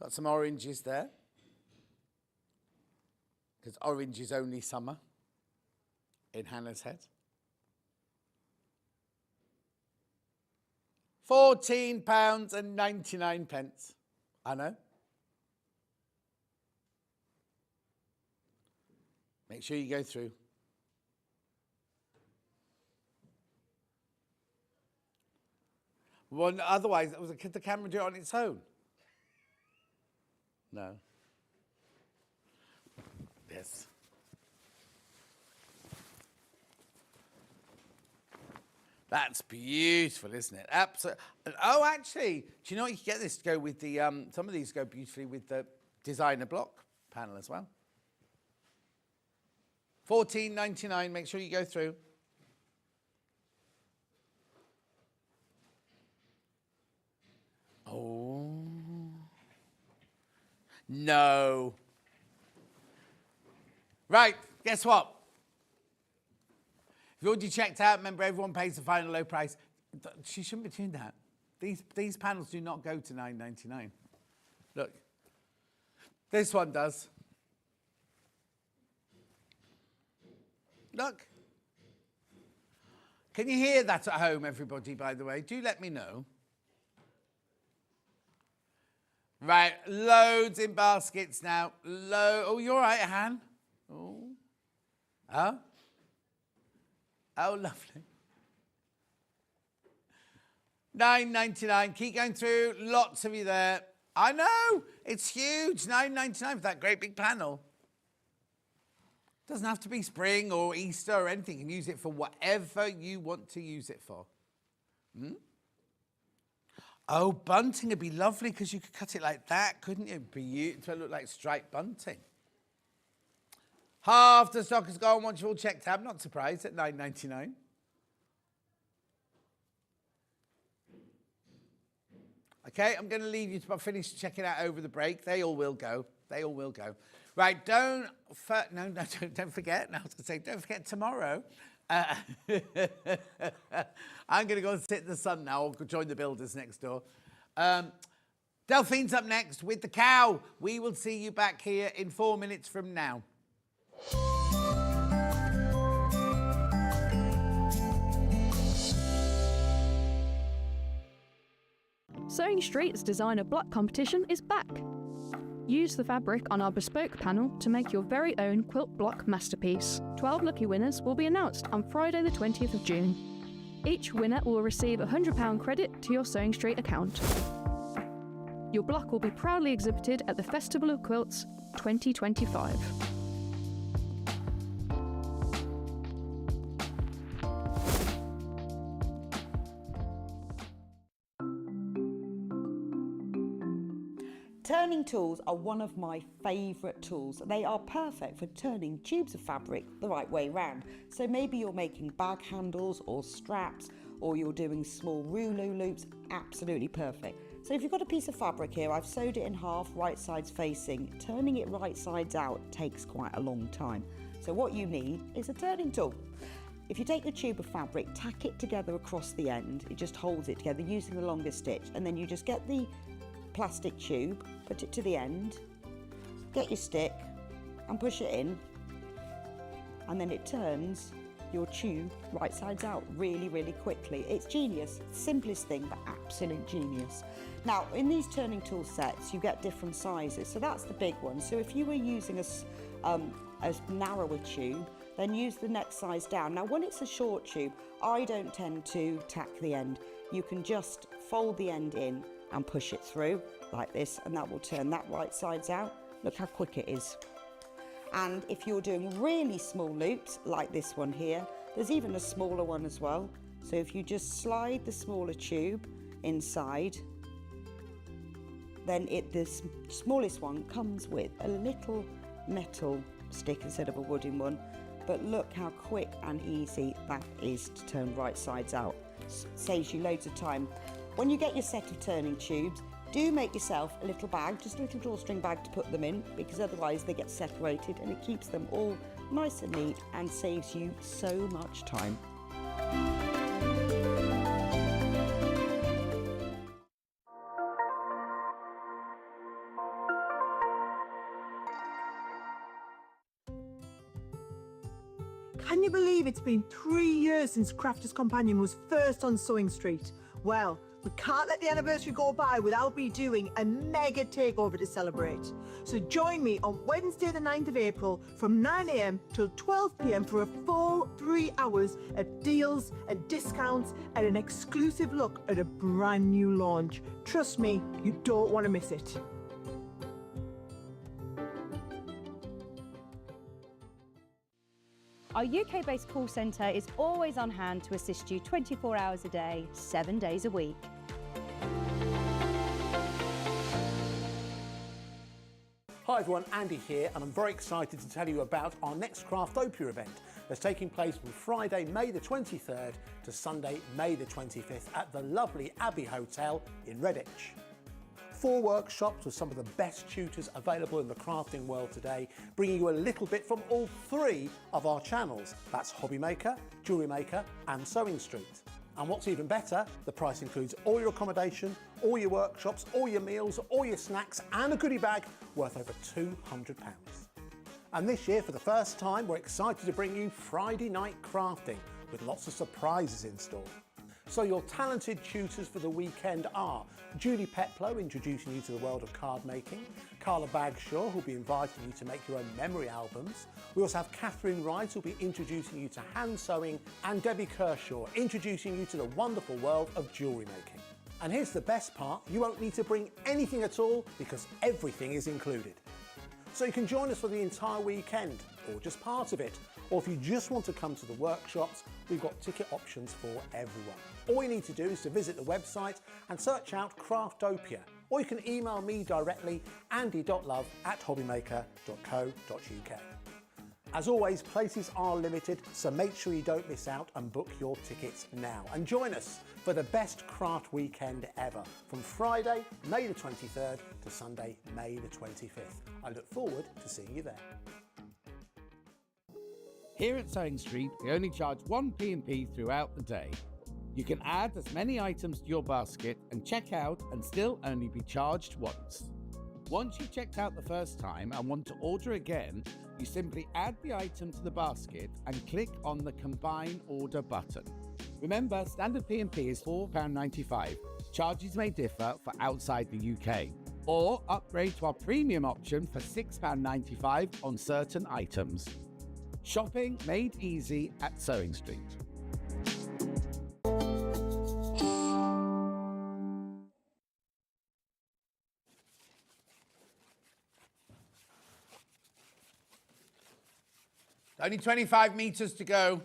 Got some oranges there. Because orange is only summer in Hannah's head. £14.99. I know. Make sure you go through. Well, otherwise, could the camera do it on its own? No. Yes. That's beautiful, isn't it? Absolutely. Oh, actually, do you know what? You can get this to go with the, some of these go beautifully with the designer block panel as well. $14.99, make sure you go through. Oh. No. Right, guess what? If you already checked out, remember everyone pays the final low price. She shouldn't be doing that. These panels do not go to $9.99. Look. This one does. Look. Can you hear that at home, everybody, by the way? Do let me know. Right, loads in baskets now. Oh, you're all right, Han? Oh. Oh? Oh, lovely. $9.99. Keep going through. Lots of you there. I know. It's huge. $9.99 for that great big panel. Doesn't have to be spring or Easter or anything. You can use it for whatever you want to use it for. Hmm? Oh, bunting would be lovely because you could cut it like that, couldn't you? Beautiful. Look like striped bunting. Half the stock is gone once you've all checked out. I'm not surprised at $9.99. Okay, I'm going to leave you to finish checking out over the break. They all will go. They all will go. Right, don't forget. Now, I was going to say, don't forget tomorrow. I'm going to go and sit in the sun now. I'll join the builders next door. Delphine's up next with the cow. We will see you back here in 4 minutes from now. Sewing Street's designer block competition is back. Use the fabric on our bespoke panel to make your very own quilt block masterpiece. 12 lucky winners will be announced on Friday the 20th of June. Each winner will receive a £100 credit to your Sewing Street account. Your block will be proudly exhibited at the Festival of Quilts 2025. Turning tools are one of my favourite tools. They are perfect for turning tubes of fabric the right way round. So maybe you're making bag handles or straps, or you're doing small rouleau loops, absolutely perfect. So if you've got a piece of fabric here, I've sewed it in half, right sides facing. Turning it right sides out takes quite a long time. So what you need is a turning tool. If you take your tube of fabric, tack it together across the end, it just holds it together using the longest stitch, and then you just get the plastic tube, put it to the end, get your stick and push it in, and then it turns your tube right sides out really, really quickly. It's genius, simplest thing, but absolute genius. Now, in these turning tool sets, you get different sizes, so that's the big one. So if you were using a narrower tube, then use the next size down. Now, when it's a short tube, I don't tend to tack the end. You can just fold the end in and push it through like this, and that will turn that right sides out. Look how quick it is. And if you're doing really small loops, like this one here, there's even a smaller one as well. So if you just slide the smaller tube inside, then the smallest one comes with a little metal stick instead of a wooden one. But look how quick and easy that is to turn right sides out. Saves you loads of time. When you get your set of turning tubes, do make yourself a little bag, just a little drawstring bag to put them in, because otherwise they get separated, and it keeps them all nice and neat and saves you so much time. Can you believe it's been 3 years since Crafter's Companion was first on Sewing Street? Well, we can't let the anniversary go by without me doing a mega takeover to celebrate. So join me on Wednesday the 9th of April from 9 AM till 12 PM for a full 3 hours of deals and discounts and an exclusive look at a brand new launch. Trust me, you don't want to miss it. Our UK-based call centre is always on hand to assist you 24 hours a day, 7 days a week. Hi everyone, Andy here, and I'm very excited to tell you about our next Craftopia event that's taking place from Friday, May the 23rd to Sunday, May the 25th at the lovely Abbey Hotel in Redditch. 4 workshops with some of the best tutors available in the crafting world today, bringing you a little bit from all 3 of our channels. That's Hobby Maker, Jewellery Maker and Sewing Street. And what's even better, the price includes all your accommodation, all your workshops, all your meals, all your snacks and a goodie bag worth over £200. And this year, for the first time, we're excited to bring you Friday night crafting with lots of surprises in store. So your talented tutors for the weekend are Julie Peplow, introducing you to the world of card making, Carla Bagshaw, who'll be inviting you to make your own memory albums. We also have Catherine Wright, who'll be introducing you to hand sewing, and Debbie Kershaw, introducing you to the wonderful world of jewellery making. And here's the best part, you won't need to bring anything at all because everything is included. So you can join us for the entire weekend, or just part of it. Or if you just want to come to the workshops, we've got ticket options for everyone. All you need to do is to visit the website and search out Craftopia, or you can email me directly, andy.love@hobbymaker.co.uk. As always, places are limited, so make sure you don't miss out and book your tickets now. And join us for the best craft weekend ever, from Friday, May the 23rd to Sunday, May the 25th. I look forward to seeing you there. Here at Sewing Street, we only charge 1 P&P throughout the day. You can add as many items to your basket and check out and still only be charged once. Once you've checked out the first time and want to order again, you simply add the item to the basket and click on the Combine Order button. Remember, standard P&P is £4.95. Charges may differ for outside the UK. Or upgrade to our premium option for £6.95 on certain items. Shopping made easy at Sewing Street. Only 25 metres to go.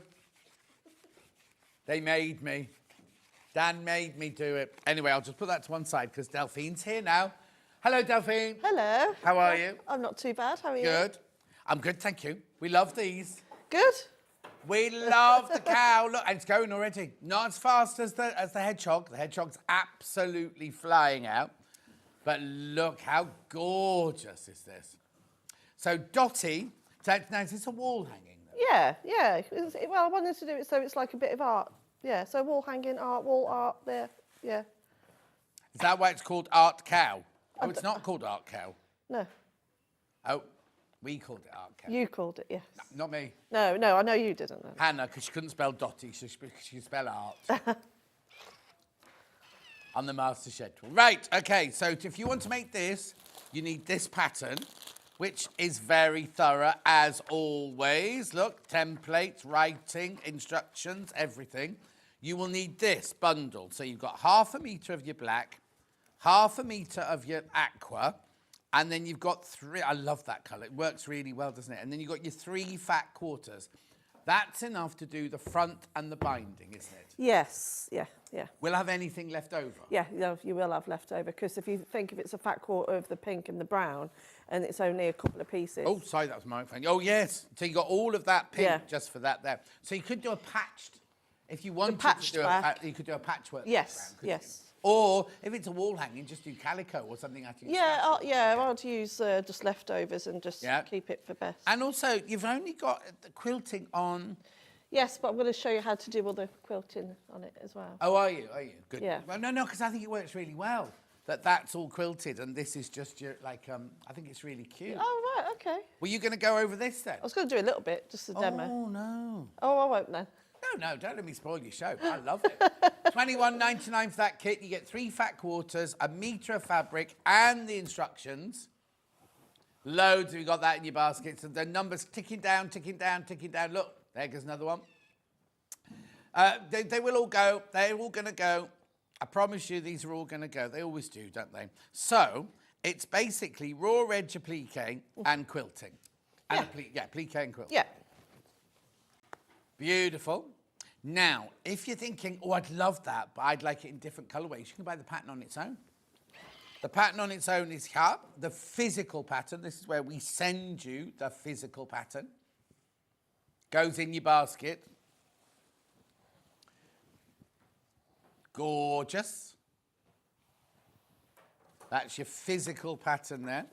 They made me. Dan made me do it. Anyway, I'll just put that to one side because Delphine's here now. Hello, Delphine. Hello. How are you? I'm not too bad. How are you? Good. I'm good, thank you. We love these. Good. We love the cow. Look, and it's going already. Not as fast as the hedgehog. The hedgehog's absolutely flying out. But look how gorgeous is this. So Dottie, now is this a wall hanging? Though? Yeah. Well, I wanted to do it so it's like a bit of art. Yeah, so wall hanging art, wall art there. Yeah. Is that why it's called Art Cow? Oh, it's not called Art Cow. No. Oh, we called it Art Cow. You called it, yes. No, not me. No, I know you didn't. No. Hannah, because she couldn't spell Dottie, so she could spell art. On the master schedule. Right, okay, so if you want to make this, you need this pattern, which is very thorough as always. Look, templates, writing, instructions, everything. You will need this bundle. So you've got 1/2 metre of your black, 1/2 metre of your aqua, and then you've got 3, I love that colour, it works really well, doesn't it? And then you've got your 3 fat quarters. That's enough to do the front and the binding, isn't it? Yes, yeah. We'll have anything left over? Yeah, you will have left over, because if you think if it's a fat quarter of the pink and the brown, and it's only a couple of pieces. Oh, sorry, that was my phone. Oh, yes. So you got all of that pink Yeah. just for that there. So you could do a patched, if you wanted patched to do back. you could do a patchwork. Yes, background, couldn't yes. you? Or if it's a wall hanging, just do calico or something. Yeah, I want to use just leftovers and just keep it for best. And also, you've only got the quilting on. Yes, but I'm going to show you how to do all the quilting on it as well. Oh, are you? Good. Yeah. Well, no, because I think it works really well. That's all quilted, and this is just your, like, I think it's really cute. Oh, right, okay. Were you going to go over this then? I was going to do a little bit, just a demo. Oh, no. Oh, I won't then. No, don't let me spoil your show. I love it. $21.99 for that kit. You get 3 fat quarters, 1 metre of fabric, and the instructions. Loads. You've got that in your baskets. And the numbers ticking down, ticking down, ticking down. Look, there goes another one. They will all go. They're all going to go. I promise you, these are all going to go. They always do, don't they? So it's basically raw edge applique and quilting. And applique and quilting. Yeah. Beautiful. Now, if you're thinking, oh, I'd love that, but I'd like it in different colourways, you can buy the pattern on its own. The pattern on its own is here, the physical pattern. This is where we send you the physical pattern. Goes in your basket. Gorgeous. That's your physical pattern there.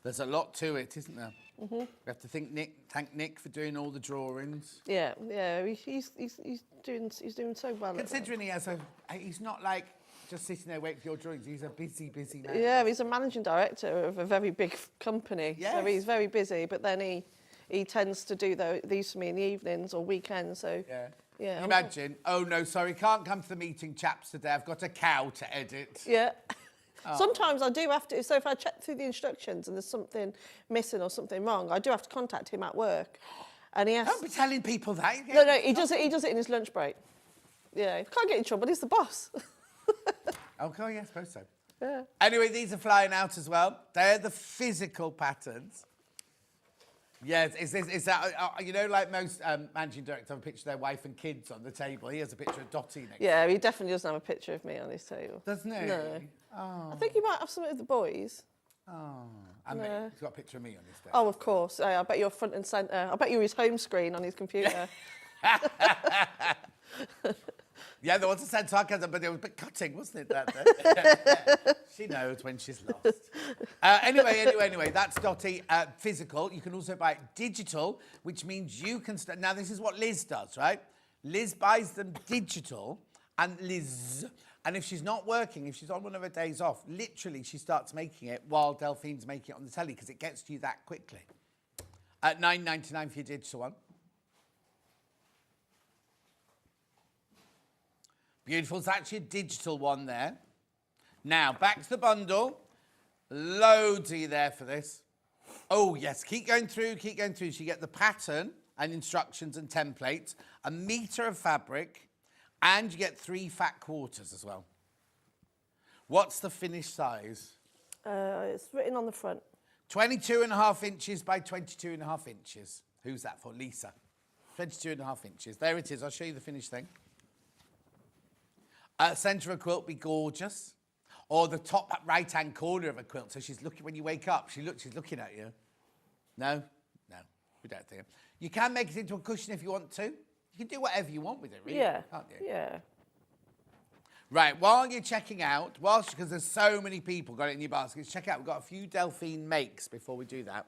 There's a lot to it, isn't there? Mm-hmm. We have to thank Nick for doing all the drawings. Yeah, he's doing so well. Considering he's not like just sitting there waiting for your drawings. He's a busy man. Yeah, he's a managing director of a very big company. Yes. So he's very busy, but then he tends to do these for me in the evenings or weekends. So yeah. Imagine, oh no, sorry, can't come to the meeting, chaps, today. I've got a cow to edit. Yeah. Oh. Sometimes I do have to, so if I check through the instructions and there's something missing or something wrong, I do have to contact him at work. And he has... Don't be telling people that. No, he does it in his lunch break. Yeah, can't get in trouble, he's the boss. Okay, yeah, I suppose so. Yeah. Anyway, these are flying out as well. They're the physical patterns. Yes, is that, you know, like most managing directors have a picture of their wife and kids on the table. He has a picture of Dottie next to him. He definitely doesn't have a picture of me on his table. Doesn't he? No. Oh. I think he might have some of the boys. Oh. And me. He's got a picture of me on his table. Oh, of course. I bet you're front and centre. I bet you're his home screen on his computer. Yeah, there was a sense of sarcasm, but it was a bit cutting, wasn't it, that day? She knows when she's lost. Anyway, that's Dottie. Physical. You can also buy digital, which means you can... Now, this is what Liz does, right? Liz buys them digital, and if she's not working, if she's on one of her days off, literally she starts making it while Delphine's making it on the telly, because it gets to you that quickly. At $9.99 for your digital one. Beautiful. So that's your digital one there. Now, back to the bundle. Loads of you there for this. Oh, yes. Keep going through. So you get the pattern and instructions and templates, 1 metre of fabric, and you get 3 fat quarters as well. What's the finished size? It's written on the front. 22.5 inches by 22.5 inches. Who's that for? Lisa. 22.5 inches. There it is. I'll show you the finished thing. Centre of a quilt, be gorgeous. Or the top right-hand corner of a quilt. So she's looking, when you wake up, she's looking at you. No, we don't think. You can make it into a cushion if you want to. You can do whatever you want with it, really, can't you? Yeah. Right, while you're checking out, because there's so many people got it in your baskets, check out, we've got a few Delphine makes before we do that.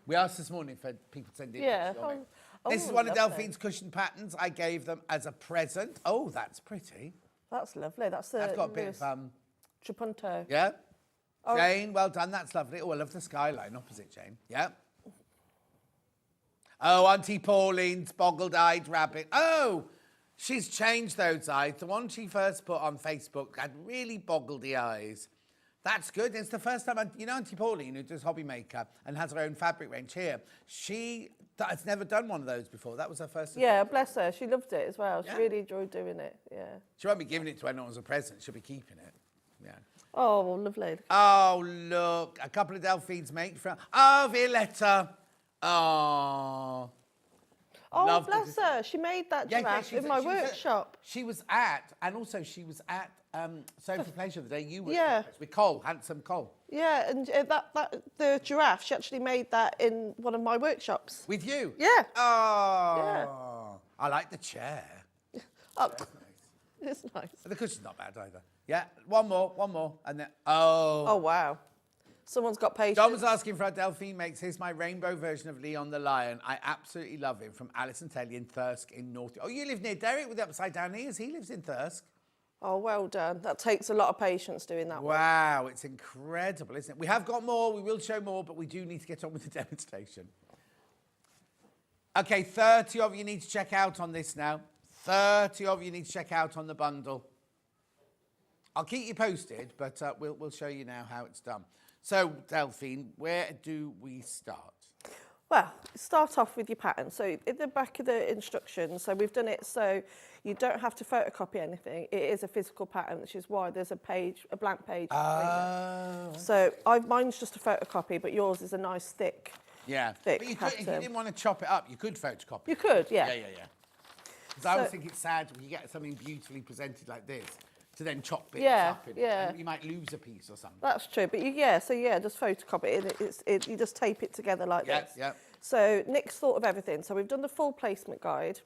We asked this morning for people to send in. Yeah. pictures of it. Oh, This is one of lovely. Delphine's cushion patterns. I gave them as a present. Oh, that's pretty. That's lovely. That's the That's got a bit of Trapunto. yeah. Oh. Jane, well done. That's lovely. Oh, I love the skyline opposite, Jane. Yeah. Oh, Auntie Pauline's boggled-eyed rabbit. Oh, she's changed those eyes. The one she first put on Facebook had really boggledy eyes. That's good. It's the first time, you know, Auntie Pauline, who does hobby maker and has her own fabric range here, she has never done one of those before. That was her first. Yeah, bless her. She loved it as well. She Yeah. really enjoyed doing it. Yeah. She won't be giving it to anyone as a present. She'll be keeping it. Yeah. Oh, lovely. Oh, look. A couple of Delphine's mate from... Oh, Violetta. Oh. Oh, Loved it. bless her. She made that giraffe in my workshop. She was at Sophie Pleasure the day you were Yeah. with Cole, handsome Cole. Yeah, and the giraffe, she actually made that in one of my workshops. With you? Yeah. Oh. Yeah. I like the chair. Oh, it's nice. The cushion's not bad either. Yeah, one more, and then... Oh. Oh, wow. Someone's got patience. John was asking for our Delphine makes. Here's my rainbow version of Leon the Lion. I absolutely love him. From Alison Telly in Thirsk in North... Oh, you live near Derek with the upside down ears. He lives in Thirsk. Oh, well done. That takes a lot of patience doing that. Wow, it's incredible, isn't it? We have got more. We will show more, but we do need to get on with the demonstration. Okay, 30 of you need to check out on this now. 30 of you need to check out on the bundle. I'll keep you posted, but we'll show you now how it's done. So, Delphine, where do we start? Well, start off with your pattern. So in the back of the instructions, so we've done it so you don't have to photocopy anything. It is a physical pattern, which is why there's a blank page. Oh. So mine's just a photocopy, but yours is a nice thick. Yeah. Thick But you could, if you pattern. didn't want to chop it up, you could photocopy. You could, yeah. Yeah. Because I always think it's sad when you get something beautifully presented like this to then chop bits up. And you might lose a piece or something. That's true, but just photocopy it. You just tape it together like this. Yeah. So Nick's thought of everything. So we've done the full placement guide.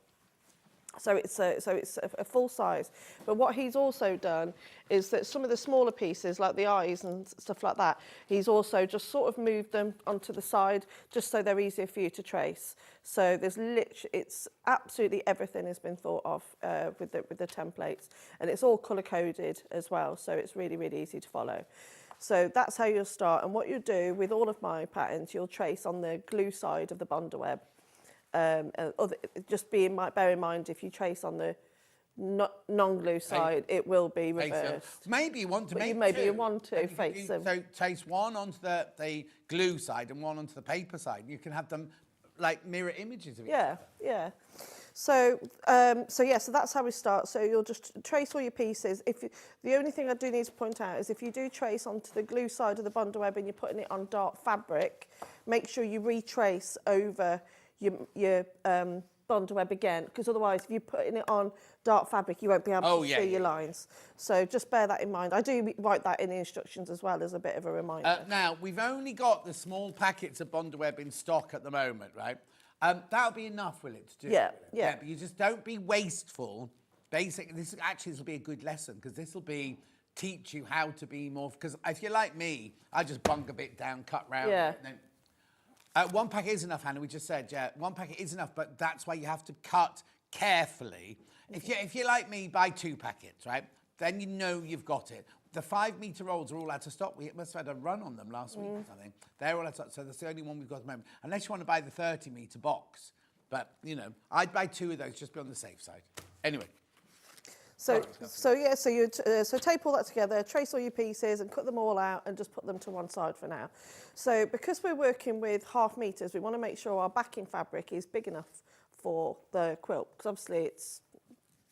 So it's a full size. But what he's also done is that some of the smaller pieces, like the eyes and stuff like that, he's also just sort of moved them onto the side, just so they're easier for you to trace. So it's absolutely everything has been thought of with the templates, and it's all colour coded as well. So it's really, really easy to follow. So that's how you'll start. And what you do with all of my patterns, you'll trace on the glue side of the bundle web. Bear in mind, if you trace on the non-glue side, it will be reversed. Maybe you want to make maybe two. you want to face them. So trace one onto the glue side and one onto the paper side. You can have them like mirror images of each other. Yeah. So that's how we start. So you'll just trace all your pieces. The only thing I do need to point out is if you do trace onto the glue side of the bundle web and you're putting it on dark fabric, make sure you retrace over your bundle web again, because otherwise if you're putting it on dark fabric you won't be able to see your lines. So just bear that in mind. I do write that in the instructions as well as a bit of a reminder. Now, we've only got the small packets of bundle web in stock at the moment, right? That'll be enough, will it, to do? Yeah. But you just don't be wasteful. Basically, this will be a good lesson, because this will teach you how to be more, because if you're like me, I just bung a bit down, cut round. Yeah. And then, one packet is enough, Hannah. We just said, one packet is enough, but that's why you have to cut carefully. If you're like me, buy 2 packets, right? Then you know you've got it. The 5-metre rolls are all out of stock. We must have had a run on them last week or something. They're all out of stock, so that's the only one we've got at the moment. Unless you want to buy the 30-metre box. But, I'd buy 2 of those just to be on the safe side. Anyway. So tape all that together, trace all your pieces and cut them all out and just put them to one side for now. So because we're working with 1/2 meters, we want to make sure our backing fabric is big enough for the quilt, because obviously it's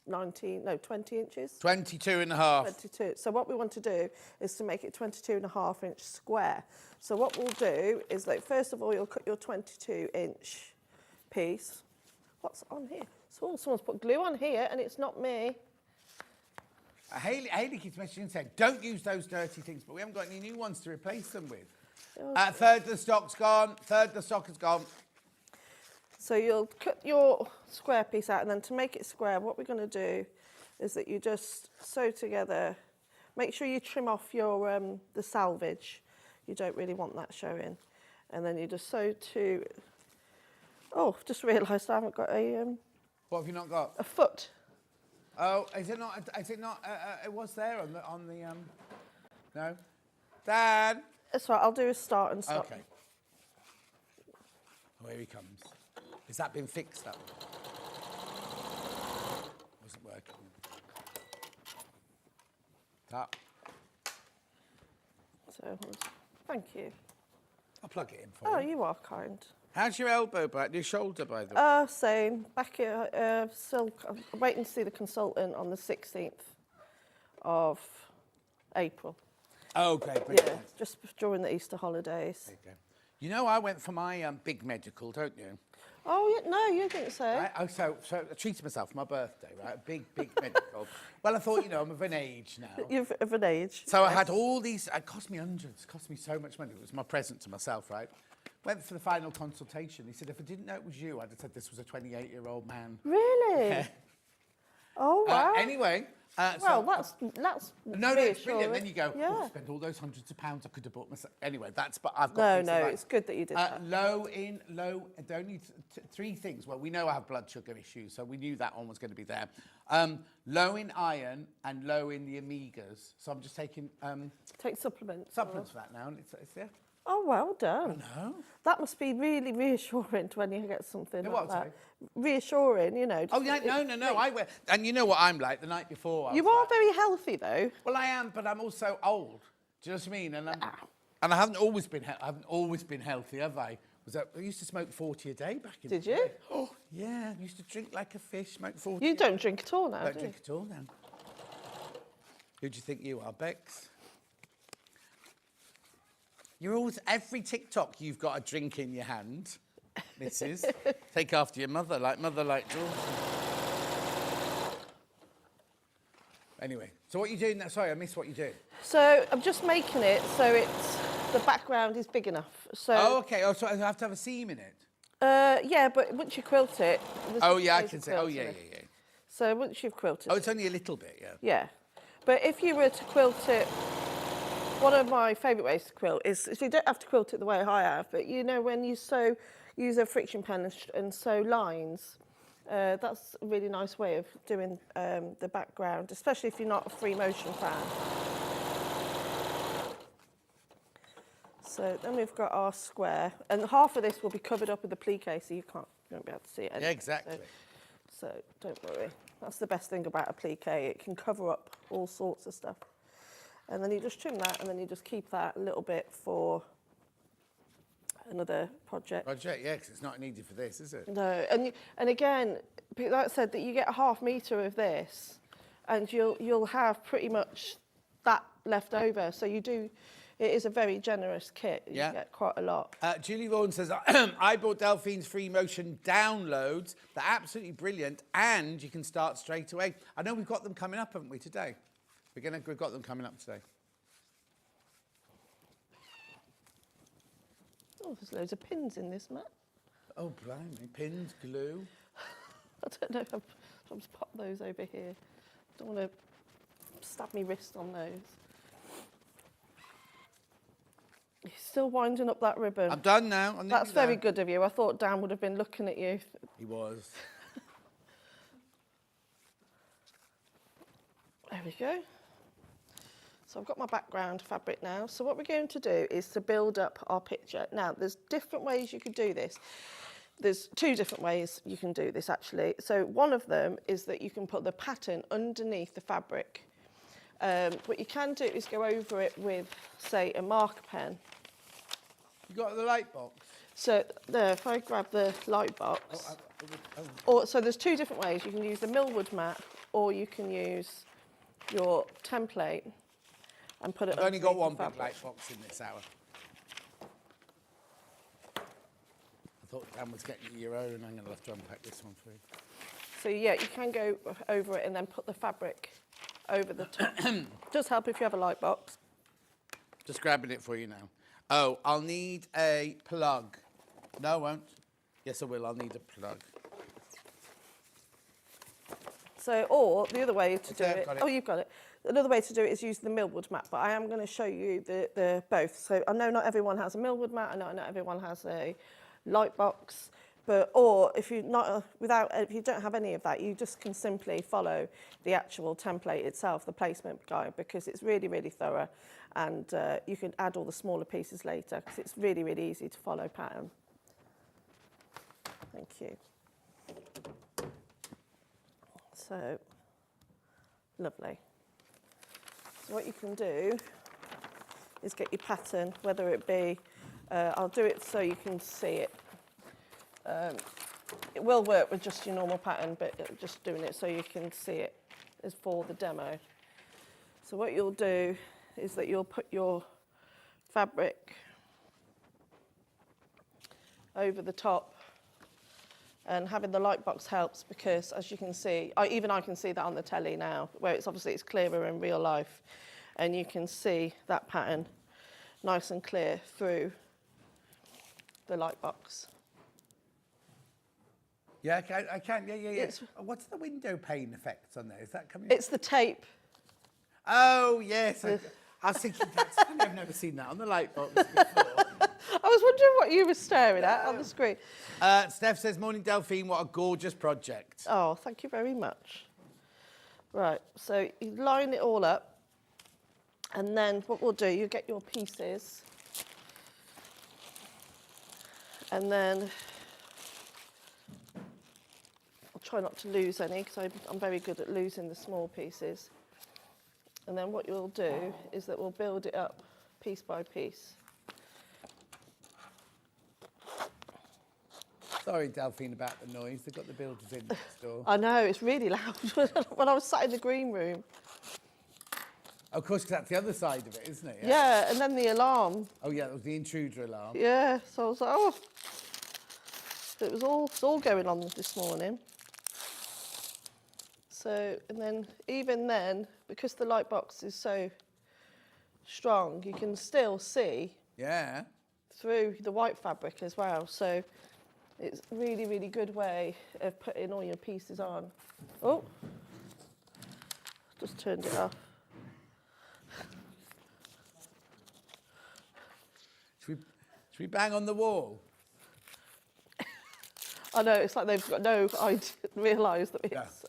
20 inches. 22 and a half. 22. So what we want to do is to make it 22.5 inch square. So what we'll do is first of all, you'll cut your 22-inch piece. What's on here? So someone's put glue on here and it's not me. Hayley keeps messaging and saying, don't use those dirty things, but we haven't got any new ones to replace them with. Third of the stock's gone. Third of the stock is gone. So you'll cut your square piece out, and then to make it square, what we're going to do is that you just sew together. Make sure you trim off your the salvage. You don't really want that showing. And then you just sew to... Oh, I've just realised I haven't got What have you not got? a foot. Oh, is it not? Is it not? It was there on the. No, Dad. That's right. I'll do a start and stop. Okay. Oh, here he comes. Has that been fixed up? Wasn't working. That. So, thank you. I'll plug it in for you. Oh, you are kind. How's your elbow back? Your shoulder, by the way? Same. Back here, still I'm waiting to see the consultant on the 16th of April. Okay, Yeah, just during the Easter holidays. There you go. You know, I went for my big medical, don't you? Oh, yeah, no, you think so? Right? Oh, so I treated myself for my birthday, right? A big medical. Well, I thought, you know, I'm of an age now. You're of an age. So I had all these, it cost me hundreds, it cost me so much money. It was my present to myself, right? Went for the final consultation. He said, if I didn't know it was you, I'd have said this was a 28-year-old man. Really? Yeah. Oh, wow. Anyway. Well, that's No, it's brilliant. Then you go, yeah. oh, spend all those hundreds of pounds I could have bought myself. Anyway, but I've got No, it's good that you did that. Low, only three things. Well, we know I have blood sugar issues, so we knew that one was going to be there. Low in iron and low in the omegas. So I'm just taking... Take supplements. Supplements for that now, and it's there. Oh, well done. I know. That must be really reassuring when you get something like what, that. sorry? Reassuring, you know. Oh, yeah, no. And you know what I'm like the night before. You are very healthy, though. Well, I am, but I'm also old. Do you know what I mean? And I haven't always been healthy, have I? I used to smoke 40 a day back in the day. Did you? Oh, yeah. I used to drink like a fish, smoke 40. You don't drink at all now, Don't do drink you? at all now. Who do you think you are, Bex? You're always, every TikTok, you've got a drink in your hand, Mrs. Take after your mother, like daughter. Anyway, so what are you doing now? Sorry, I missed what you're doing. So I'm just making it so the background is big enough. So. Oh, okay. Oh, so I have to have a seam in it? Yeah, but once you quilt it... Oh, yeah, I can say. Oh, yeah. So once you've quilted Oh, it's only a little bit, yeah. Yeah. But if you were to quilt it... One of my favourite ways to quilt is, you don't have to quilt it the way I have, but you know when you use a friction pen and sew lines, that's a really nice way of doing the background, especially if you're not a free motion fan. So then we've got our square, and half of this will be covered up with the applique, so you won't be able to see it anyway. Yeah, exactly. So don't worry. That's the best thing about applique. It can cover up all sorts of stuff. And then you just trim that, and then you just keep that a little bit for another project. Yeah, because it's not needed for this, is it? No, and again, like I said, that you get a ½ metre of this, and you'll have pretty much that left over. So it is a very generous kit. You get quite a lot. Julie Vaughan says, I bought Delphine's free motion downloads. They're absolutely brilliant, and you can start straight away. I know we've got them coming up, haven't we, today? We've got them coming up today. Oh, there's loads of pins in this, Matt. Oh, blimey. Pins, glue. I don't know if I'll just pop those over here. Don't want to stab me wrist on those. You're still winding up that ribbon. I'm done now. That's very good of you. I thought Dan would have been looking at you. He was. There we go. So I've got my background fabric now. So what we're going to do is to build up our picture. Now, there's different ways you could do this. There's two different ways you can do this, actually. So one of them is that you can put the pattern underneath the fabric. What you can do is go over it with, say, a marker pen. You got the light box? So there, if I grab the light box. So there's two different ways. You can use the millwood mat, or you can use your template and put it. I've only got one big light box in this hour. I thought Dan was getting you your own. I'm going to have to unpack this one for you. So yeah, you can go over it and then put the fabric over the top. Does help if you have a light box. Just grabbing it for you now. Oh, I'll need a plug. No, I won't. Yes, I will. I'll need a plug. So, or the other way to do Okay, it, got it. oh, you've got it. Another way to do it is use the millwood mat, but I am going to show you the both. So I know not everyone has a millwood mat, I know not everyone has a light box, but or if you if you don't have any of that, you just can simply follow the actual template itself, the placement guide, because it's really, really thorough, and you can add all the smaller pieces later because it's really, really easy to follow pattern. Thank you. So, lovely. So what you can do is get your pattern, whether it be, I'll do it so you can see it. It will work with just your normal pattern, but just doing it so you can see it is for the demo. So what you'll do is that you'll put your fabric over the top, and having the light box helps because, as you can see, even I can see that on the telly now, where it's clearer in real life, and you can see that pattern nice and clear through the light box. Yeah, I can. Yeah. What's the window pane effect on there? Is that coming? It's the tape. Oh, yes. I was thinking, that's funny. I've never seen that on the light box before. I was wondering what you were staring at on the screen. Steph says, morning, Delphine. What a gorgeous project. Oh, thank you very much. Right, so you line it all up, and then what we'll do, you get your pieces, and then I'll try not to lose any because I'm very good at losing the small pieces. And then what you'll do is that we'll build it up piece by piece. Sorry, Delphine, about the noise. They've got the builders in next door. I know, it's really loud when I was sat in the green room. Of course, because that's the other side of it, isn't it? Yeah, and then the alarm. Oh, yeah, that was the intruder alarm. Yeah, so I was like, oh. So it's all going on this morning. So, and then, even then, because the light box is so strong, you can still see through the white fabric as well. So it's a really, really good way of putting all your pieces on. Oh, just turned it off. Should we bang on the wall? I know, it's like they've got no idea, realise that it's...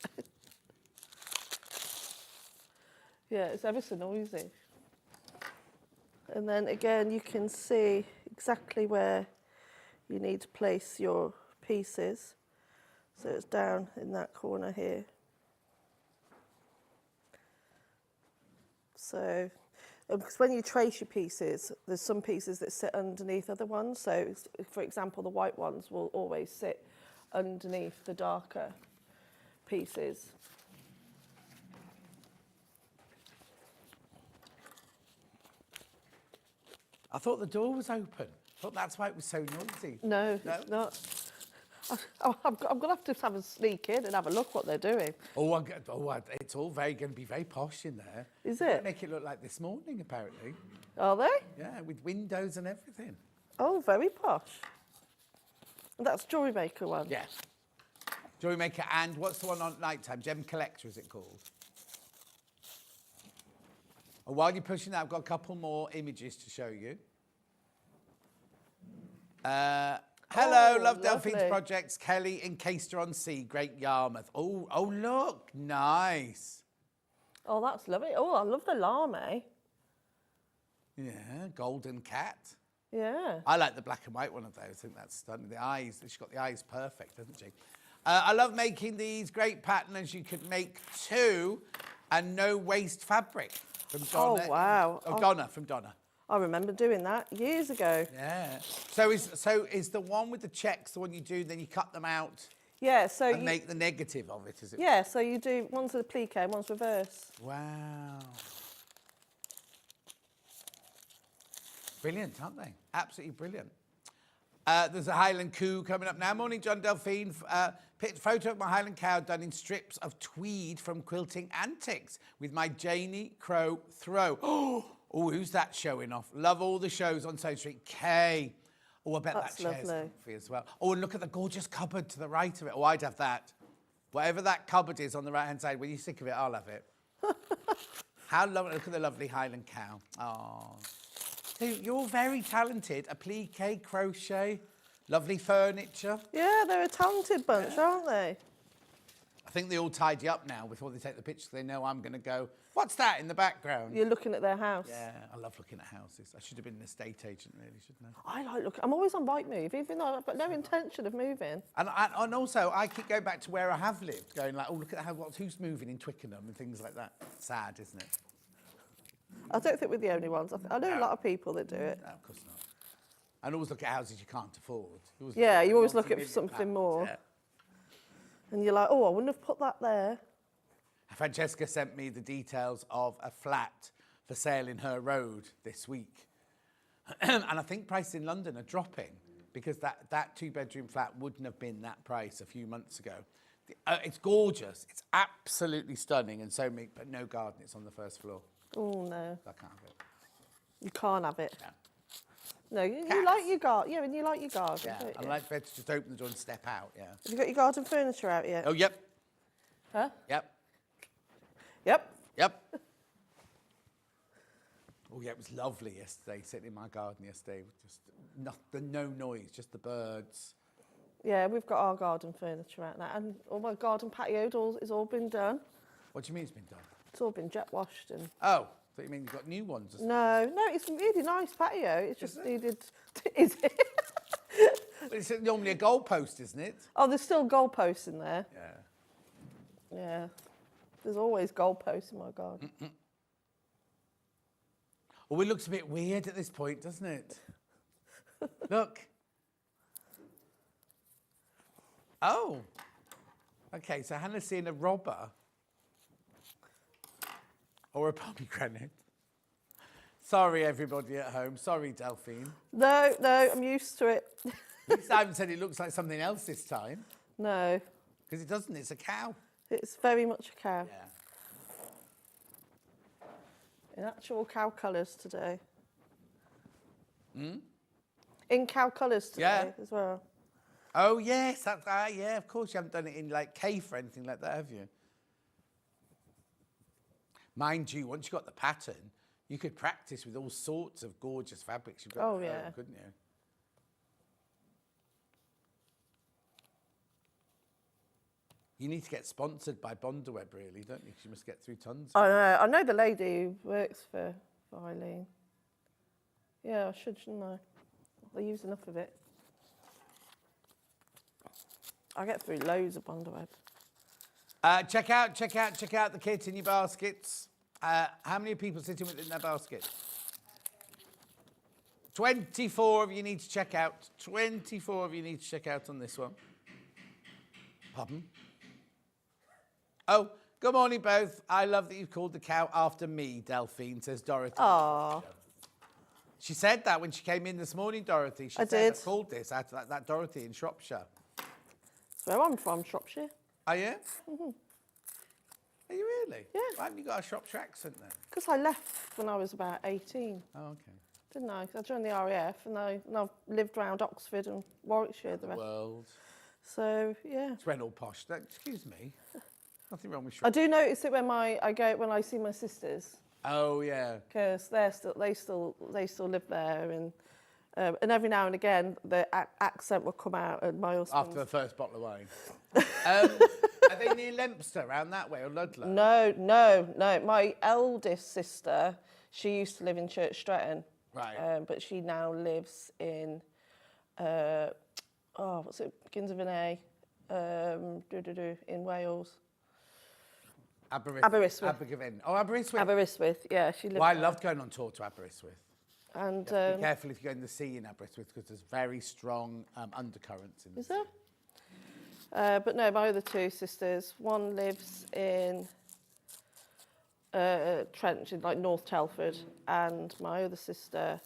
Yeah, it's ever so noisy. And then again, you can see exactly where you need to place your pieces. So it's down in that corner here. So, because when you trace your pieces, there's some pieces that sit underneath other ones. So, for example, the white ones will always sit underneath the darker pieces. I thought the door was open. I thought that's why it was so noisy. No, it's not. I'm going to have a sneak in and have a look what they're doing. It's all going to be very posh in there. Is They it? make it look like this morning, apparently. Are they? Yeah, with windows and everything. Oh, very posh. That's Jewellery Maker one? Yes. Jewellery Maker, and what's the one on nighttime? Gem Collector, is it called? Oh, while you're pushing that, I've got a couple more images to show you. Hello, love Delphine's projects. Kelly in Caister-on-Sea, Great Yarmouth. Oh, look, nice. Oh, that's lovely. Oh, I love the lame. Yeah, golden cat. Yeah. I like the black and white one of those. I think that's stunning. The eyes, she's got the eyes perfect, hasn't she? I love making these great patterns. You could make two and no waste fabric. From Donna. Oh, wow. Donna, from Donna. I remember doing that years ago. Yeah. So is the one with the checks the one you do, then you cut them out? Yeah, so and make the negative of it, is it? Yeah, so you do, one's the applique and one's reverse. Wow. Brilliant, aren't they? Absolutely brilliant. There's a Highland Coo coming up now. Morning, John Delphine. Photo of my Highland cow done in strips of tweed from Quilting Antics with my Janie Crow throw. Oh, who's that showing off? Love all the shows on Sewing Street. Kay. Oh, I bet that chair's comfy as well. Oh, and look at the gorgeous cupboard to the right of it. Oh, I'd have that. Whatever that cupboard is on the right-hand side, when you're sick of it, I'll have it. How lovely. Look at the lovely Highland cow. Oh. So you're very talented. Applique, crochet, lovely furniture. Yeah, they're a talented bunch, aren't they? I think they all tidy up now before they take the picture. They know I'm going to go, what's that in the background? You're looking at their house. Yeah, I love looking at houses. I should have been an estate agent, really, shouldn't I like looking. I'm always on Rightmove, even though I've got no intention of moving. I? And also, I keep going back to where I have lived, going like, oh, look at who's moving in Twickenham and things like that. Sad, isn't it? I don't think we're the only ones. I know a lot of people that do it. No, of course not. And always look at houses you can't afford. You always look at something more. Yeah. And you're like, oh, I wouldn't have put that there. Francesca sent me the details of a flat for sale in her road this week. And I think prices in London are dropping because that two-bedroom flat wouldn't have been that price a few months ago. It's gorgeous. It's absolutely stunning and so neat, but no garden. It's on the first floor. Oh, no. I can't have it. You can't have it. Yeah. No, you like your garden. Yeah, and you like your garden. Yeah, don't I you? like to just open the door and step out, yeah. Have you got your garden furniture out yet? Oh, yep. Huh? Yep. Yep. Yep. Oh, yeah, it was lovely yesterday, sitting in my garden yesterday. Just no noise, just the birds. Yeah, we've got our garden furniture out now. And all my garden patio has all been done. What do you mean it's been done? It's all been jet washed and... Oh, so you mean you've got new ones? Or No, it's a really nice patio. It's just needed... Is it? Well, it's normally a goalpost, isn't it? Oh, there's still goalposts in there. Yeah. Yeah. There's always goalposts in my garden. Oh, it looks a bit weird at this point, doesn't it? Look. Oh. Okay, so Hannah's seeing a robber. Or a pomegranate. Sorry, everybody at home. Sorry, Delphine. No, I'm used to it. At least I haven't said it looks like something else this time. No. Because it doesn't. It's a cow. It's very much a cow. Yeah. In actual cow colours today. In cow colours today as well. Oh, yes. Yeah, of course. You haven't done it in, like, cave or anything like that, have you? Mind you, once you've got the pattern, you could practice with all sorts of gorgeous fabrics you've got at home, couldn't you? You need to get sponsored by Bonderweb, really, don't you? 'Cause you must get through tons. I know the lady who works for Eileen. Yeah, I should, shouldn't I? I use enough of it. I get through loads of Bonderweb. Check out the kit in your baskets. How many people sitting within their basket? 24 of you need to check out. 24 of you need to check out on this one. Pardon? Oh, good morning, both. I love that you've called the cow after me, Delphine, says Dorothy. Aww. She said that when she came in this morning, Dorothy. She said did. I called this after that Dorothy in Shropshire. That's where I'm from, Shropshire. Are you? Are you really? Yeah. Why haven't you got a Shropshire accent then? Because I left when I was about 18, Oh, okay. didn't I? 'Cause I joined the RAF and I've lived around Oxford and Warwickshire the rest. World. So, yeah. It's went all posh. Excuse me. Nothing wrong with I Shropshire. do notice it when I see my sisters, Oh, yeah. because they still live there, and every now and again the accent will come out, and my husband. After the first bottle of wine. Are they near Leinster, around that way, or Ludlow? No. My eldest sister, she used to live in Church Stretton, Right. but she now lives in what's it? Begins with an A. In Wales. Aberystwyth. Oh, Aberystwyth. Aberystwyth, yeah, she lives Well, I there. loved going on tour to Aberystwyth. And Be careful if you go in the sea in Aberystwyth because there's very strong undercurrents in the is sea. there? But no, my other two sisters, one lives in Trent, in like North Telford, and my other sister,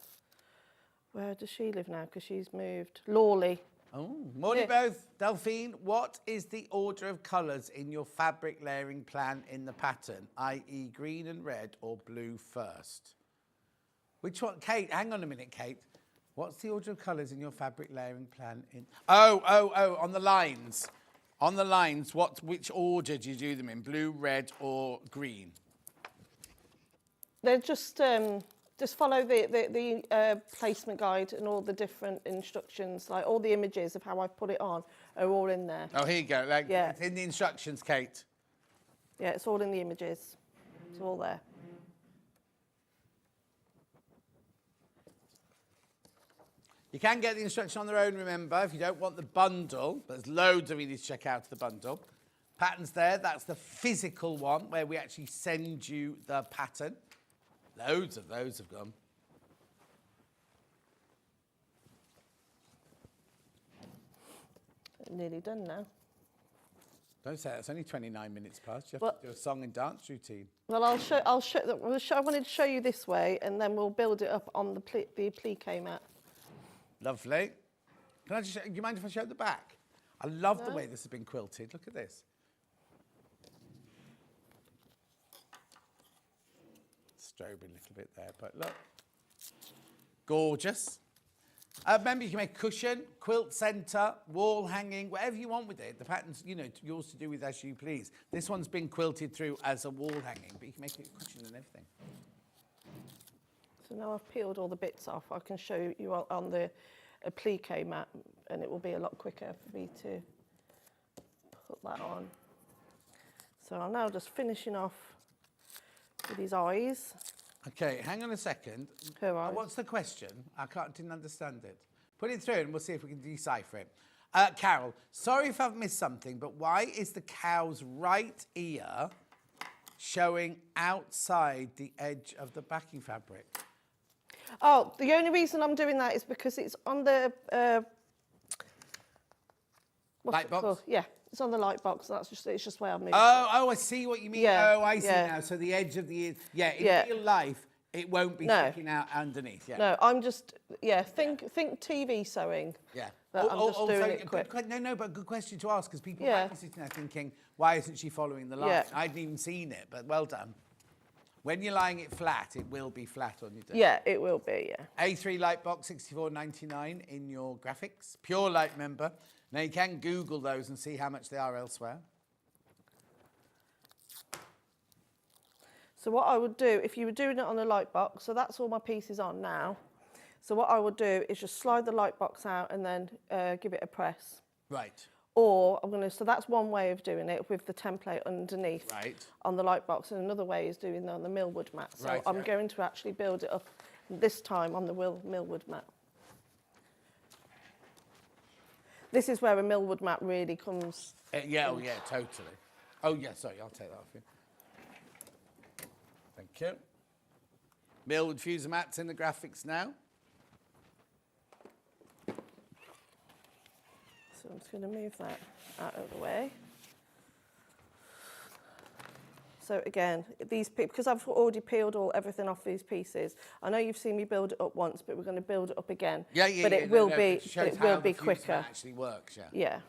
where does she live now? Because she's moved. Lawley. Oh, morning both. Delphine, what is the order of colours in your fabric layering plan in the pattern, i.e. green and red or blue first? Which one? Kate, hang on a minute, Kate. What's the order of colours in your fabric layering plan in... Oh, on the lines. On the lines, which order do you do them in? Blue, red, or green? They're just follow the placement guide and all the different instructions, like all the images of how I've put it on are all in there. Oh, here you go. Like, Yeah. it's in the instructions, Kate. Yeah, it's all in the images. It's all there. You can get the instruction on their own, remember, if you don't want the bundle. There's loads of you need to check out the bundle. Patterns there, that's the physical one where we actually send you the pattern. Loads of those have gone. Nearly done now. Don't say that, it's only 29 minutes past. You have Well- to do a song and dance routine. Well, I wanted to show you this way, and then we'll build it up on the applique mat. Lovely. Can I just, do you mind if I show the back? I love the way this has been quilted. Look at this. Strobing a little bit there, but look. Gorgeous. Remember, you can make cushion, quilt centre, wall hanging, whatever you want with it. The pattern's, you know, yours to do with as you please. This one's been quilted through as a wall hanging, but you can make it a cushion and everything. So now I've peeled all the bits off, I can show you on the applique mat, and it will be a lot quicker for me to put that on. So I'm now just finishing off with his eyes. Okay, hang on a second. Her eyes. What's the question? Didn't understand it. Put it through and we'll see if we can decipher it. Carol, sorry if I've missed something, but why is the cow's right ear showing outside the edge of the backing fabric? Oh, the only reason I'm doing that is because it's on the Light box? Yeah, it's on the light box. It's just where I moved. Oh, I see what you mean. Yeah, Oh, I see yeah. now. So the edge of the ear. Yeah, in Yeah. real life, it won't be No. sticking out underneath. Yeah. No, I'm just think TV sewing. Yeah. But I'm just doing so it quick. But good question to ask because people Yeah. might be sitting there thinking, why isn't she following the line? Yeah. I hadn't even seen it, but well done. When you're lying it flat, it will be flat on your desk. Yeah, it will be. Yeah. A3 light box, $64.99 in your graphics. Pure light member. Now you can Google those and see how much they are elsewhere. So what I would do, if you were doing it on the light box, so that's all my pieces on now. So what I would do is just slide the light box out and then give it a press. Right. Or so that's one way of doing it with the template underneath Right. on the light box, and another way is doing it on the millwood mat. So Right, I'm yeah. going to actually build it up this time on the millwood mat. This is where a millwood mat really comes. Yeah, oh yeah, totally. Oh yeah, sorry, I'll take that off you. Thank you. Millwood fuser mats in the graphics now. So I'm just going to move that out of the way. So again, because I've already peeled everything off these pieces, I know you've seen me build it up once, but we're going to build it up again. Yeah, yeah, but yeah. it will be, it shows but it how will the be fuser quicker. mat actually works, yeah. Yeah.